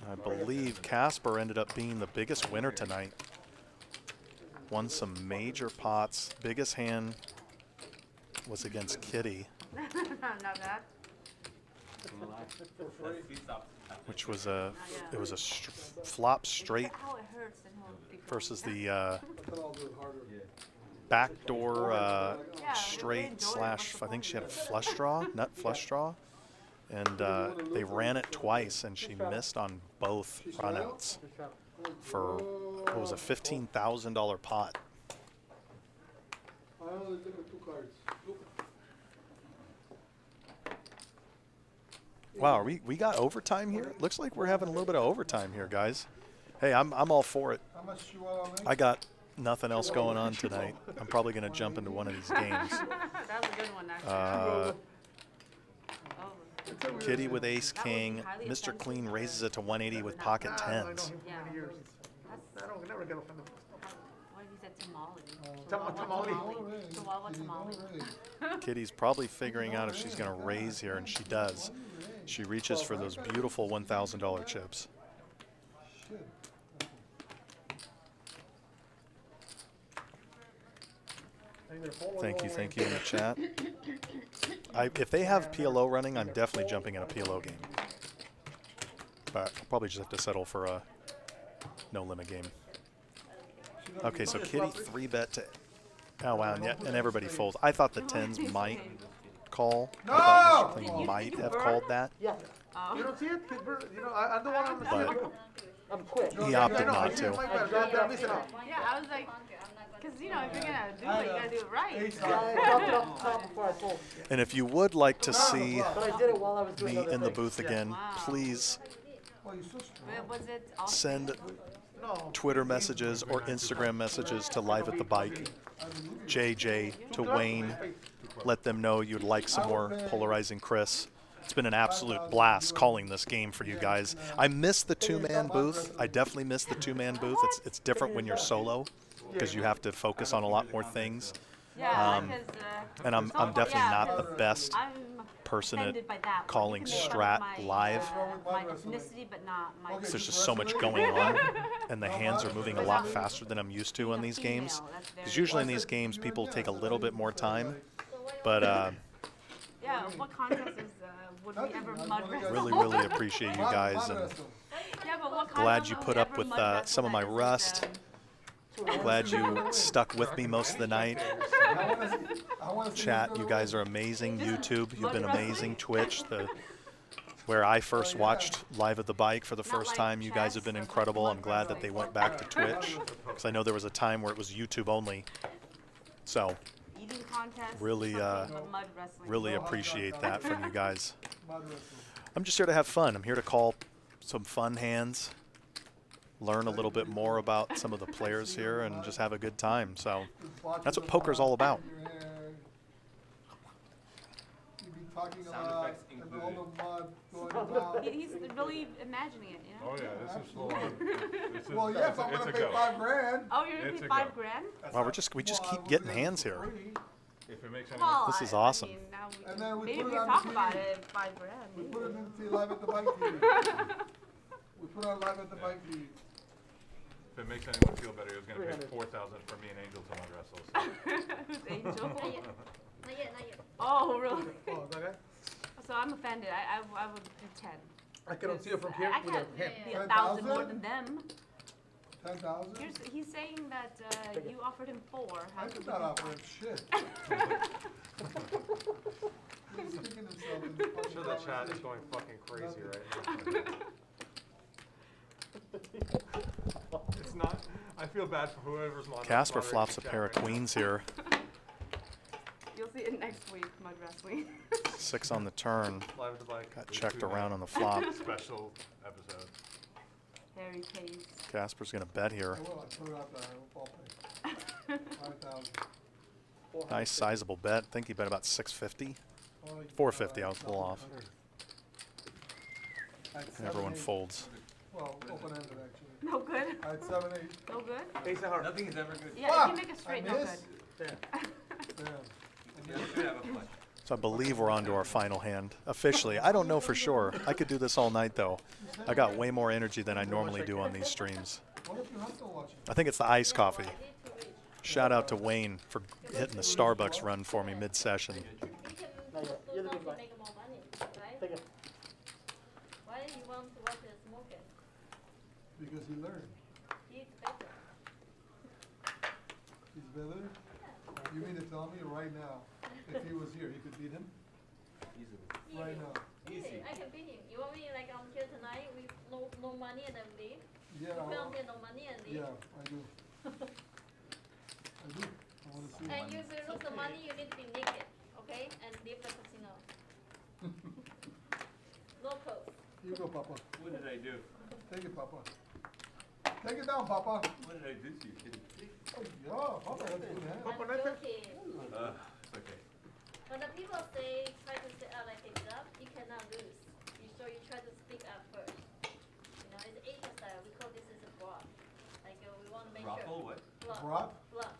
I believe Casper ended up being the biggest winner tonight. Won some major pots. Biggest hand was against Kitty, Not bad. which was a flop straight How it hurts and how it becomes. versus the I thought I'll do it harder. backdoor straight slash. I think she had a flush draw, nut flush draw, and they ran it twice, and she missed on both runouts for what was a $15,000 pot. I only took 2 cards. Wow, we got overtime here. Looks like we're having a little bit of overtime here, guys. Hey, I'm all for it. How much Chihuahua make? I got nothing else going on tonight. I'm probably gonna jump into one of these games. That was a good one, actually. Oh, Kitty with ace king. Mr. Clean raises it to 180 with pocket tens. yeah. I don't never get offended. What he said, tamale. Tamale. Chihuahua tamale. Kitty's probably figuring out if she's gonna raise here, and she does. She reaches for those beautiful $1,000 chips. Thank you in the chat. If they have PLO running, I'm definitely jumping in a PLO game. But I'll probably just have to settle for a no limit game. Okay, so Kitty 3-bet to. Oh wow, and everybody folds. I thought the 10s might call. I thought Mr. Clean might have called that. Yeah. You don't see it? You know, I'm the one I'm But I'm quick. he opted not to. They're missing out. Yeah, I was like, because, you know, if you're going to do it, you got to do it right. I dropped it off the top before I fold. And if you would like to see But I did it while I was doing me other in the things. booth again, please Was it all send Twitter messages or Instagram messages to Live at the Bike, JJ, to Wayne. Let them know you'd like some more Polarizing Chris. It's been an absolute blast calling this game for you guys. I miss the two-man booth. I definitely miss the two-man booth. It's different when you're solo because you have to focus on a lot more things. And I'm definitely not the best person at calling strat live. My ethnicity, but not my. There's just so much going on, and the hands are moving a lot faster than I'm used to on these games. Because usually in these games, people take a little bit more time. But yeah, what contest is, would we ever mud wrestle? really appreciate you guys, and Yeah, but what glad contest you would put we up ever with mud wrestle some of my that isn't, rust. Glad you stuck with me most of the night. Chat, you guys are amazing. YouTube, you've been amazing. Twitch, where I first watched Live at the Bike for the first time, you guys have been incredible. I'm glad that they went back to Twitch, because I know there was a time where it was YouTube only. So eating contest, really, mud wrestling. really appreciate that from you guys. I'm just here to have fun. I'm here to call some fun hands, learn a little bit more about some of the players here, and just have a good time. So that's what poker's all about. He's really imagining it, you know? Oh yeah, this is full on. This is, Well, yes, I'm it's gonna a pay go. $5,000. Oh, you're going It's to a pay go. $5,000? Wow, we just keep getting hands here. If it makes any Well, This is I awesome. mean, now we And can, then we maybe put we it can on talk the about TV. it. $5,000. We put it into Live at the Bike TV. We put it on Live at the Bike TV. If it makes anyone feel better, he was going to pay $4,000 for me and Angel to mud wrestle. So. Who's Angel? Not yet, not yet. Oh, really? Oh, is that guy? So I'm offended. I would do 10. I cannot see it from here I with a can't hand. be 1,000 more than them. 10,000? He's saying that you offered him 4. How I could did you not do offer him shit. He's sticking himself in the fucking Sure, the chat is conversation. going fucking crazy Nothing. right now. It's not. I feel bad for whoever's Casper moderating flops the a chat pair of right now. queens here. You'll see it next week, mud wrestling. 6 on the turn. Live at the Bike. Got checked around on the flop. Special episode. Harry Case. Casper's going to bet here. I will, I put it out there, ball play. 5,000. Nice sizable bet. I think he bet about 650. 450, I was a little off. And everyone folds. Well, open-ended actually. No good. I had 7, 8. No good? Ace of hearts. Nothing is ever good. Yeah, if you make a straight, no miss. good. Damn. You should have a flush. So I believe we're on to our final hand. Officially, I don't know for sure. I could do this all night though. I got way more energy than I normally do on these streams. What if you have to watch it? I think it's the iced coffee. Shout out to Wayne for hitting the Starbucks run for me mid-session. You can You're the do big something guy. to make more money, right? Take it. Why do you want to watch the smoker? Because he learned. He's better. He's better? You mean to tell me right now, if he was here, he could beat him? Right now. Easy. I can beat him. You want me like until tonight with no money and then leave? Yeah, You film here no money and leave? yeah, I do. I do. I want to see And him. you to lose the money, you need to be naked, okay? And leave the casino. No clothes. Here you go, Papa. What did I do? Take it, Papa. Take it down, Papa. What did I do to you, kitty? Oh, yeah, Papa, that's good hand. Papa, I'm nice hand. joking. It's okay. When the people say, try to set out like heads up, you cannot lose. So you try to speak up first. You know, it's Asian style. We call this is a bluff. Like we want to make Ruffle, sure. what? Bluff. Bluff? Bluff.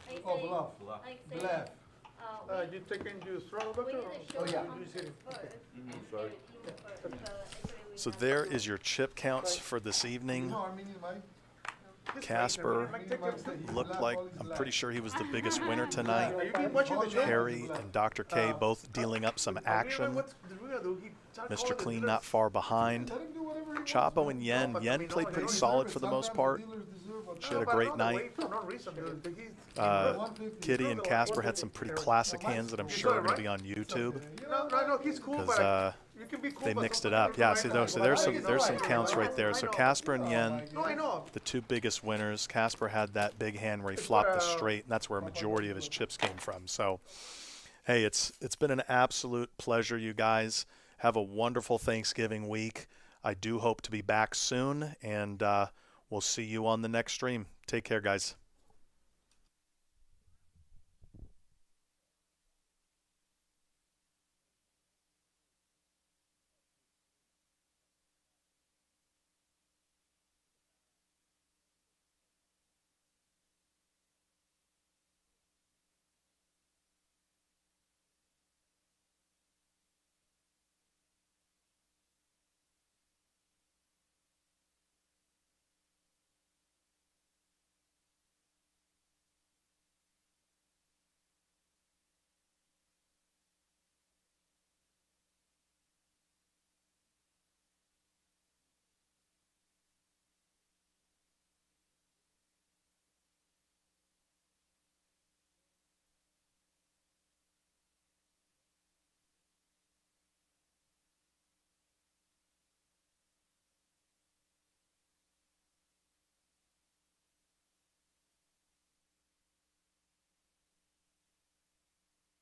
Like Oh, say, bluff. Bluff. Like say, Bluff. You taking your throttle we back need to or? show Oh, yeah. the concept first and Sorry. share with people first. Actually we So have there to- is your chip counts for this evening. No, I mean, you might. Casper looked like, I'm pretty sure he was the biggest winner tonight. Are you been watching the show? Harry and Dr. K both dealing up some action. Mr. Clean not far behind. Let him do whatever he wants. Chapo and Yen. No, but I Yen mean, played no, pretty they don't solid Deserve it. for the most Sometimes part. dealers deserve She had a great night. Kitty and Casper had some pretty classic hands that I'm sure are going to be on YouTube. No, he's cool, because they mixed it up. Yeah, see, there's some counts right there. So Casper and Yen, the two biggest winners. Casper had that big hand where he flopped the straight, and that's where a majority of his chips came from. So, hey, it's been an absolute pleasure, you guys. Have a wonderful Thanksgiving week. I do hope to be back soon, and we'll see you on the next stream. Take care, guys.